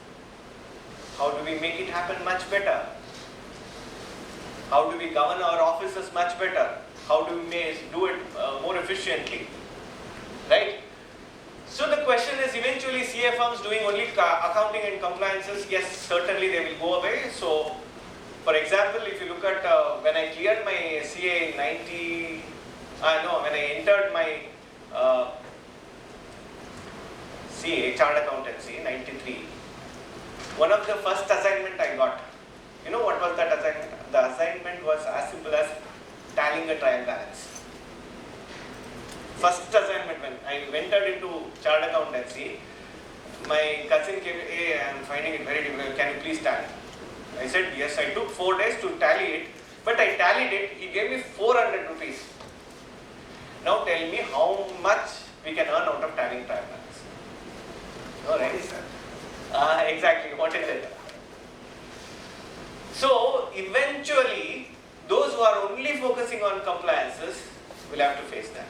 how do we make it happen much better? How do we govern our offices much better? How do we do it more efficiently? Right? So the question is, eventually CA firms doing only accounting and compliances, yes, certainly they will go away. So for example, if you look at when I cleared my CA in when I entered my CA, Chartered Accountancy in 93, one of the first assignment I got, you know what was that assignment? The assignment was as simple as tallying a trial balance. First assignment when I entered into Chartered Accountancy, my cousin came, hey, I am finding it very difficult, can you please tally? I said yes. I took 4 days to tally it, but I tallied it, he gave me 400 rupees. Now tell me how much we can earn out of tallying trial balance. Alright. What is that? Exactly, what is it? So eventually, those who are only focusing on compliances will have to face that.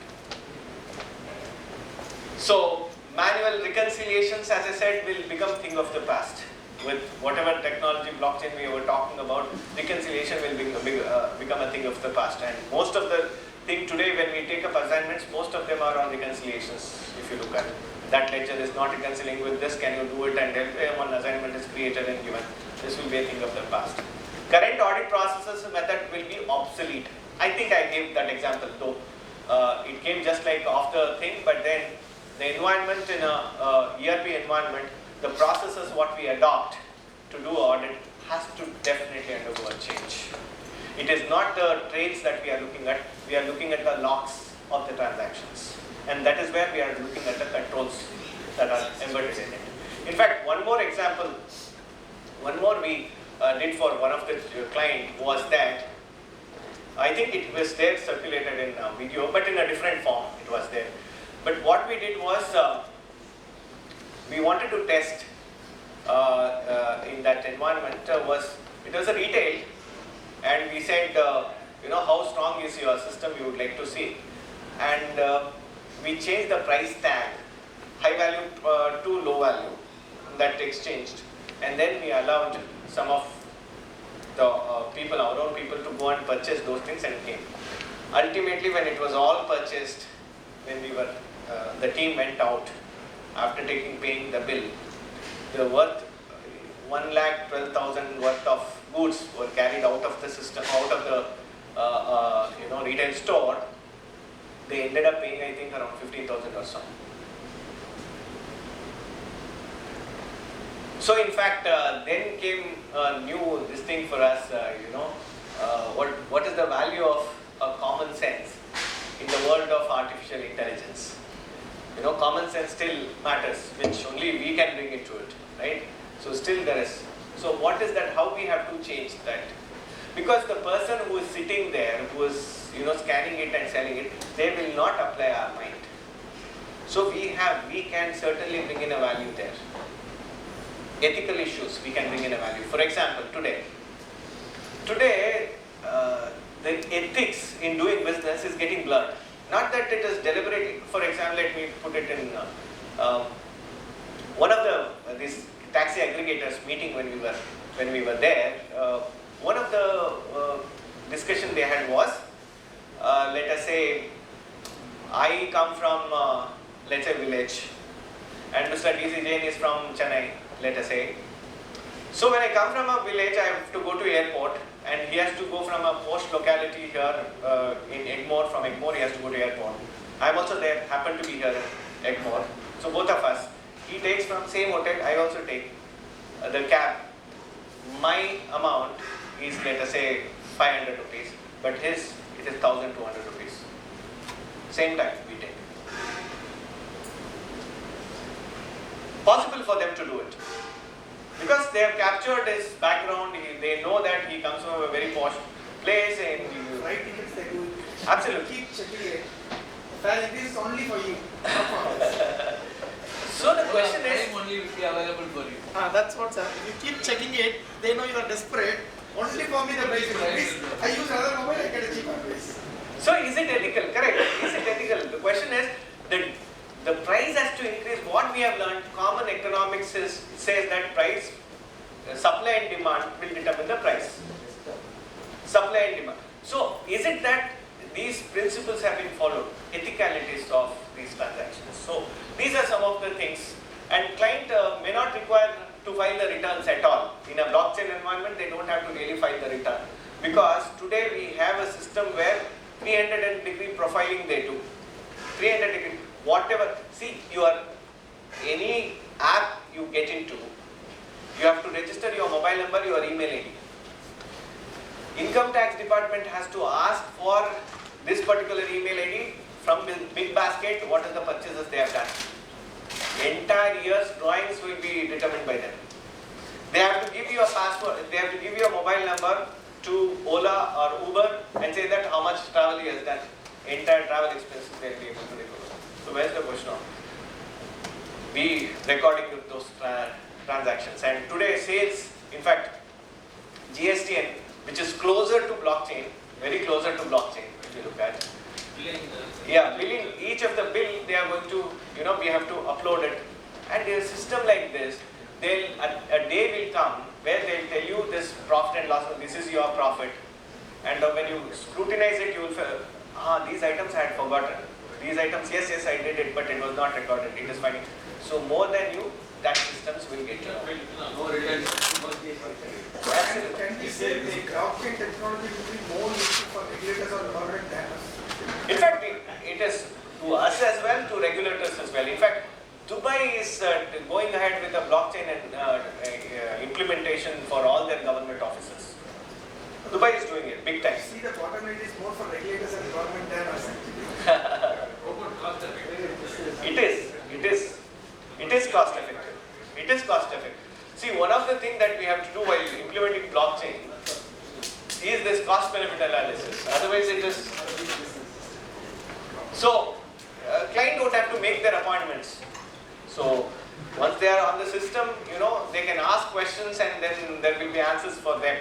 So manual reconciliations, as I said, will become thing of the past. With whatever technology, blockchain we were talking about, reconciliation will become a thing of the past. And most of the thing today, when we take up assignments, most of them are on reconciliations. If you look at it, that ledger is not reconciling with this, can you do it? And then one assignment is created and given. This will be a thing of the past. Current audit processes method will be obsolete. I think I gave that example, though it came just like after thing, but then the environment in a ERP environment, the processes what we adopt to do audit has to definitely undergo a change. It is not the trades that we are looking at, we are looking at the logs of the transactions. And that is where we are looking at the controls that are embedded in it. In fact, one more example, one more we did for one of the client was that, I think it was there circulated in video, but in a different form it was there. But what we did was, we wanted to test in that environment it was a retail, and we said, you know, how strong is your system you would like to see. And we changed the price tag, high value to low value, that exchanged. And then we allowed some of the people, our own people, to go and purchase those things and came. Ultimately, when it was all purchased, when we were, the team went out, after paying the bill, the worth 1,12,000 worth of goods were carried out of the system, out of the retail store. They ended up paying, I think, around 15,000 or so. So in fact, then came a new this thing for us. What is the value of common sense in the world of artificial intelligence? You know, common sense still matters, which only we can bring into it, right? So still there is. So what is that? How we have to change that? Because the person who is sitting there, who is scanning it and selling it, they will not apply our mind. So we can certainly bring in a value there. Ethical issues, we can bring in a value. For example, today, the ethics in doing business is getting blurred. Not that it is deliberately. For example, let me put it in one of these taxi aggregators meeting when we were there. One of the discussion they had was, let us say, I come from let's say village, and Mr. DC Jain is from Chennai, let us say. So when I come from a village, I have to go to airport, and he has to go from a post locality here in Egmore. From Egmore, he has to go to airport. I am also there, happen to be here in Egmore. So both of us, he takes from same hotel, I also take the cab. My amount is, let us say, 500 rupees, but his, it is 1,200 rupees. Same time we take. Possible for them to do it. Because they have captured his background, they know that he comes from a very posh place and right tickets they do. Absolutely. Keep checking it. This is only for you. So the question is, time only will be available for you. That's what's happening. You keep checking it, they know you are desperate. Only for me the price is please. I use another mobile, I get a cheaper price. So is it ethical? Correct. Is it ethical? The question is, the price has to increase. What we have learned, common economics says that price, supply and demand will determine the price. Supply and demand. So is it that these principles have been followed, ethicalities of these transactions? So these are some of the things, and client may not require to file the returns at all. In a blockchain environment, they don't have to really file the return, because today we have a system where 300-degree profiling they do. 300-degree, whatever. See, any app you get into, you have to register your mobile number, your email ID. Income tax department has to ask for this particular email ID from big basket, what are the purchases they have done. Entire year's drawings will be determined by them. They have to give you a password, they have to give you a mobile number to Ola or Uber and say that how much travel he has done. Entire travel expenses they will be able to recover. So where's the question of be recording those transactions? And today sales, in fact, GSTN, which is closer to blockchain, very closer to blockchain if you look at. Billing, each of the bill they are going to, we have to upload it. And in a system like this, a day will come where they will tell you this profit and loss, this is your profit. And when you scrutinize it, you will feel, these items I had forgotten. These items, yes, I did it, but it was not recorded. It is finding. So more than you, that systems will get you. Can we say the blockchain technology will be more useful for regulators or government than us? In fact, it is to us as well, to regulators as well. In fact, Dubai is going ahead with a blockchain and implementation for all their government offices. Dubai is doing it big time. See, the bottom line is more for regulators and government than us. It is cost effective. It is cost effective. See, one of the things that we have to do while implementing blockchain is this cost benefit analysis. Otherwise it is. So, client don't have to make their appointments. So, once they are on the system, they can ask questions and then there will be answers for them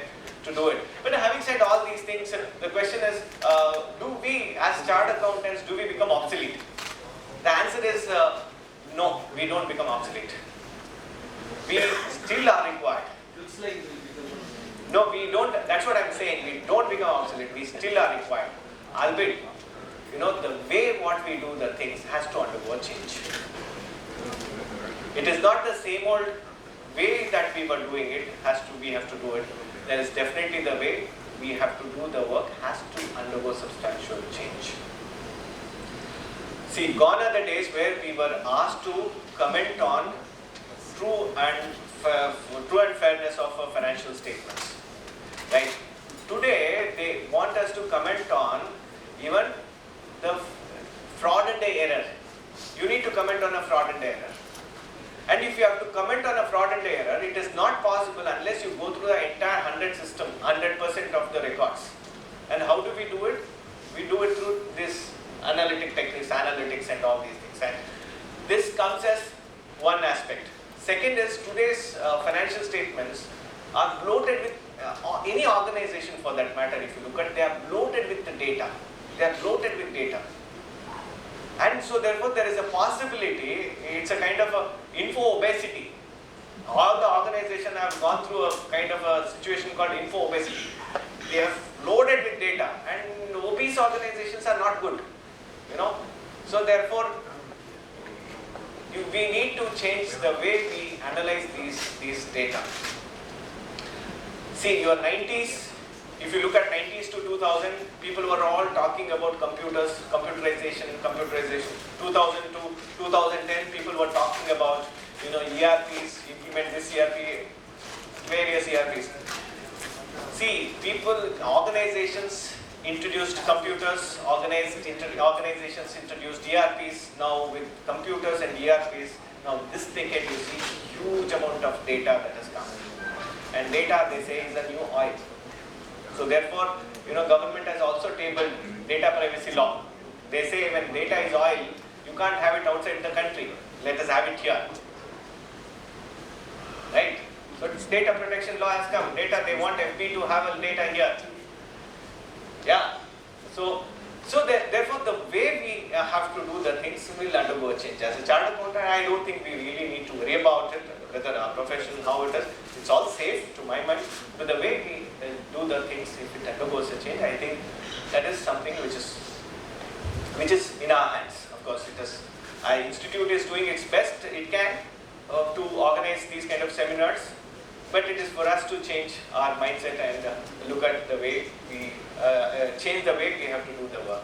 to do it. But having said all these things, the question is, do we as chartered accountants, do we become obsolete? The answer is no, we don't become obsolete. We still are required. Looks like No, we don't, that's what I'm saying, we don't become obsolete, we still are required. Albeit, the way what we do the things has to undergo change. It is not the same old way that we were doing it, we have to do it. There is definitely the way we have to do the work has to undergo substantial change. See, gone are the days where we were asked to comment on true and fairness of financial statements. Right? Today, they want us to comment on even the fraud and error. You need to comment on a fraud and error. And if you have to comment on a fraud and error, it is not possible unless you go through the entire 100% of the records. And how do we do it? We do it through this analytic techniques, analytics and all these things. And this comes as one aspect. Second is today's financial statements are bloated with, any organization for that matter, if you look at, they are bloated with the data. They are bloated with data. And so therefore there is a possibility, it's a kind of a info obesity. All the organizations have gone through a kind of a situation called info obesity. They are loaded with data and obese organizations are not good. So therefore we need to change the way we analyze these data. See, your 90s, if you look at 90s to 2000, people were all talking about computers, computerization. 2000 to 2010, people were talking about, ERPs, implement this ERP, various ERPs. See, organizations introduced computers, organizations introduced ERPs. Now with computers and ERPs, now this decade you see huge amount of data that has come. And data, they say, is the new oil. So therefore, government has also tabled data privacy law. They say when data is oil, you can't have it outside the country. Let us have it here. Right? So data protection law has come. Data, they want FB to have a data here. Yeah. So So therefore, the way we have to do the things will undergo a change. As a chartered accountant, I don't think we really need to worry about it, whether our profession, how it is. It's all safe to my mind. But the way we do the things, if it undergoes a change, I think that is something which is in our hands. Of course, it is. Our institute is doing its best it can to organize these kind of seminars. But it is for us to change our mindset and look at the way we change the way we have to do the work.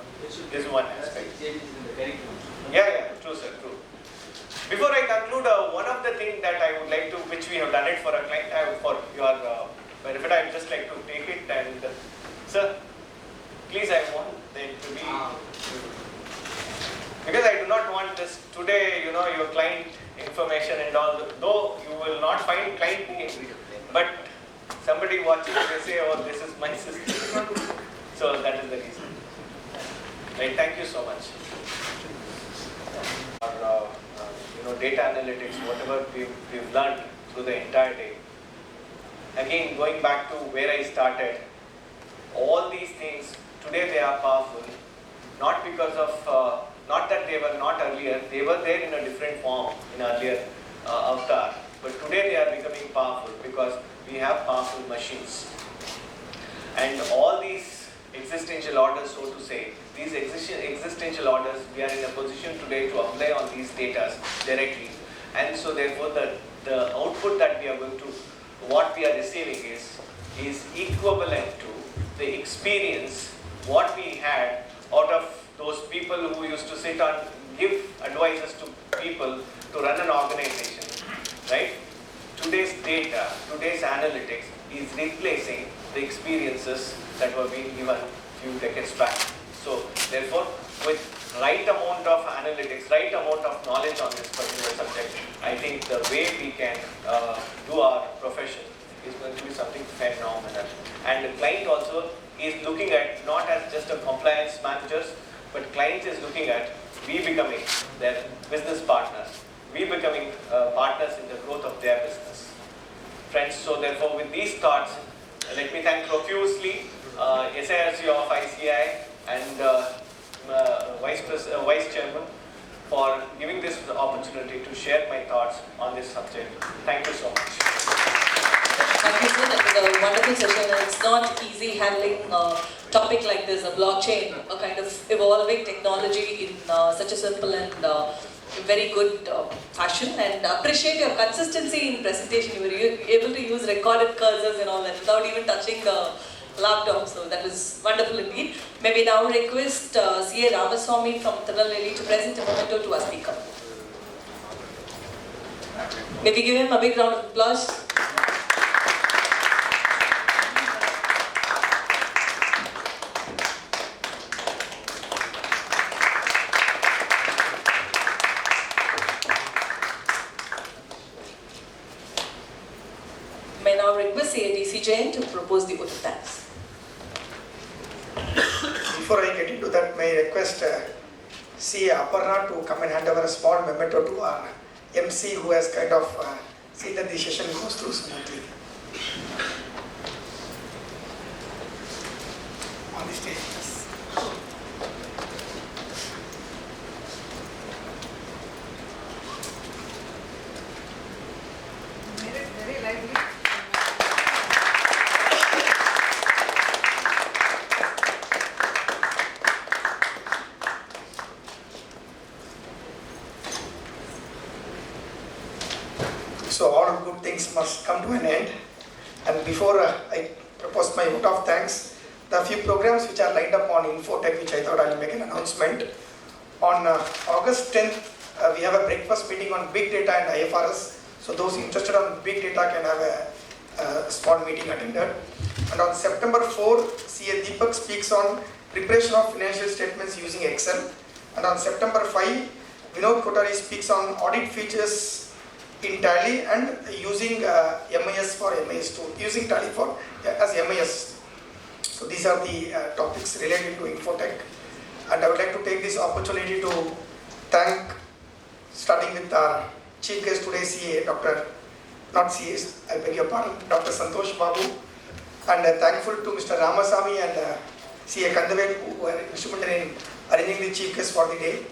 This is one aspect. Yeah, true sir, true. Before I conclude, one of the things that I would like to, which we have done it for a client, for your benefit, I would just like to take it and, sir, please I want them to be, because I do not want this today, your client information and all, though you will not find client name, but somebody watching they say, oh, this is my system. So that is the reason. Right, thank you so much. Our, data analytics, whatever we've learned through the entire day. Again, going back to where I started, all these things, today they are powerful, not because of not that they were not earlier, they were there in a different form in earlier avatar. But today they are becoming powerful because we have powerful machines. And all these existential orders, so to say, these existential orders, we are in a position today to apply on these data directly. And so therefore the output that we are going to, what we are receiving is equivalent to the experience, what we had out of those people who used to sit and give advices to people to run an organization, right? Today's data, today's analytics is replacing the experiences that were being given a few decades back. So therefore, with right amount of analytics, right amount of knowledge on this particular subject, I think the way we can do our profession is going to be something phenomenal. And the client also is looking at not as just a compliance managers, but client is looking at we becoming their business partners, we becoming partners in the growth of their business. Friends, so therefore with these thoughts, let me thank profusely SIRC of ICI and Vice Chairman for giving this opportunity to share my thoughts on this subject. Thank you so much. Thank you, sir. That was a wonderful session, and it's not easy handling a topic like this, a blockchain, a kind of evolving technology in such a simple and very good fashion. And appreciate your consistency in presentation. You were able to use recorded cursors and all that without even touching the laptop. So that was wonderful indeed. May we now request CA Ramaswamy from Tirunelveli to present a memento to our speaker. May we give him a big round of applause. May now request CA Jain to propose the vote of thanks. Before I get into that, may I request CA Aparna to come and hand over a small memento to our MC who has kind of seen that the session goes through smoothly. On the stage, please. Very lively. So all good things must come to an end. And before I propose my vote of thanks, there are few programs which are lined up on Infotech, which I thought I'll make an announcement. On August 10th, we have a breakfast meeting on big data and IFRS. So those interested on big data can have a small meeting attended. And on September 4, CA Deepak speaks on preparation of financial statements using Excel. And on September 5, Vinod Kothari speaks on audit features in Tally and using MIS for MIS tool, using Tally for as MIS. So these are the topics related to Infotech. And I would like to take this opportunity to thank, starting with our chief guest today, CA, Dr. Not CA, I beg your pardon, Dr. Santosh Babu. And thankful to Mr. Ramasamy and CA Kandavel, who were instrumental in arranging the chief guest for the day.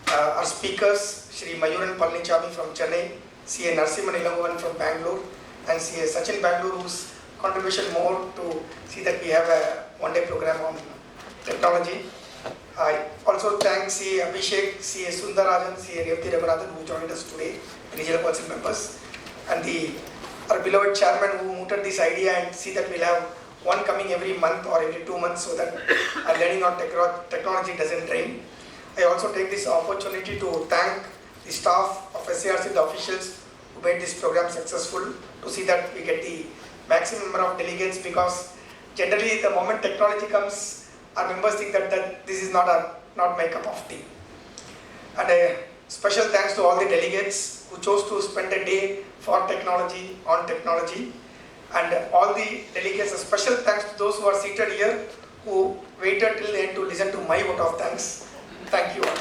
Our speakers, Shri Mayuran Palanisamy from Chennai, CA Narasimhan Elangovan from Bangalore, and CA Sachin Bangalore, whose contribution more to see that we have a one-day program on technology. I also thank CA Abhishek, CA Sundarajan, CA Revati Ramanathan, who joined us today, regional council members, and our beloved chairman who mooted this idea and see that we'll have one coming every month or every 2 months so that our learning on technology doesn't drain. I also take this opportunity to thank the staff of SARC, the officials who made this program successful, to see that we get the maximum number of delegates, because generally the moment technology comes, our members think that this is not my cup of tea. And a special thanks to all the delegates who chose to spend a day for technology, on technology, and all the delegates. A special thanks to those who are seated here who waited till the end to listen to my vote of thanks. Thank you all.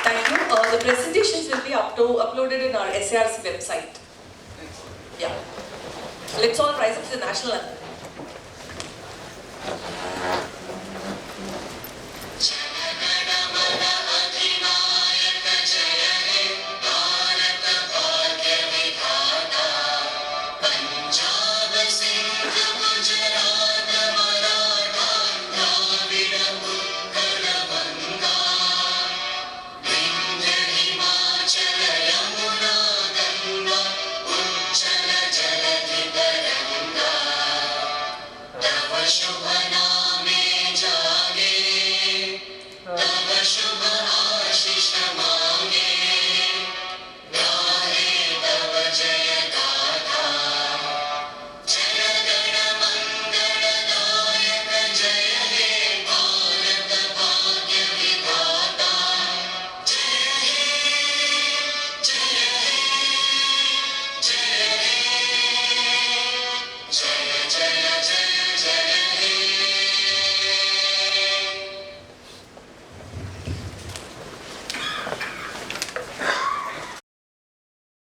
Thank you. The presentations will be uploaded in our SARC website. Yeah. Let's all rise up to the national anthem. Show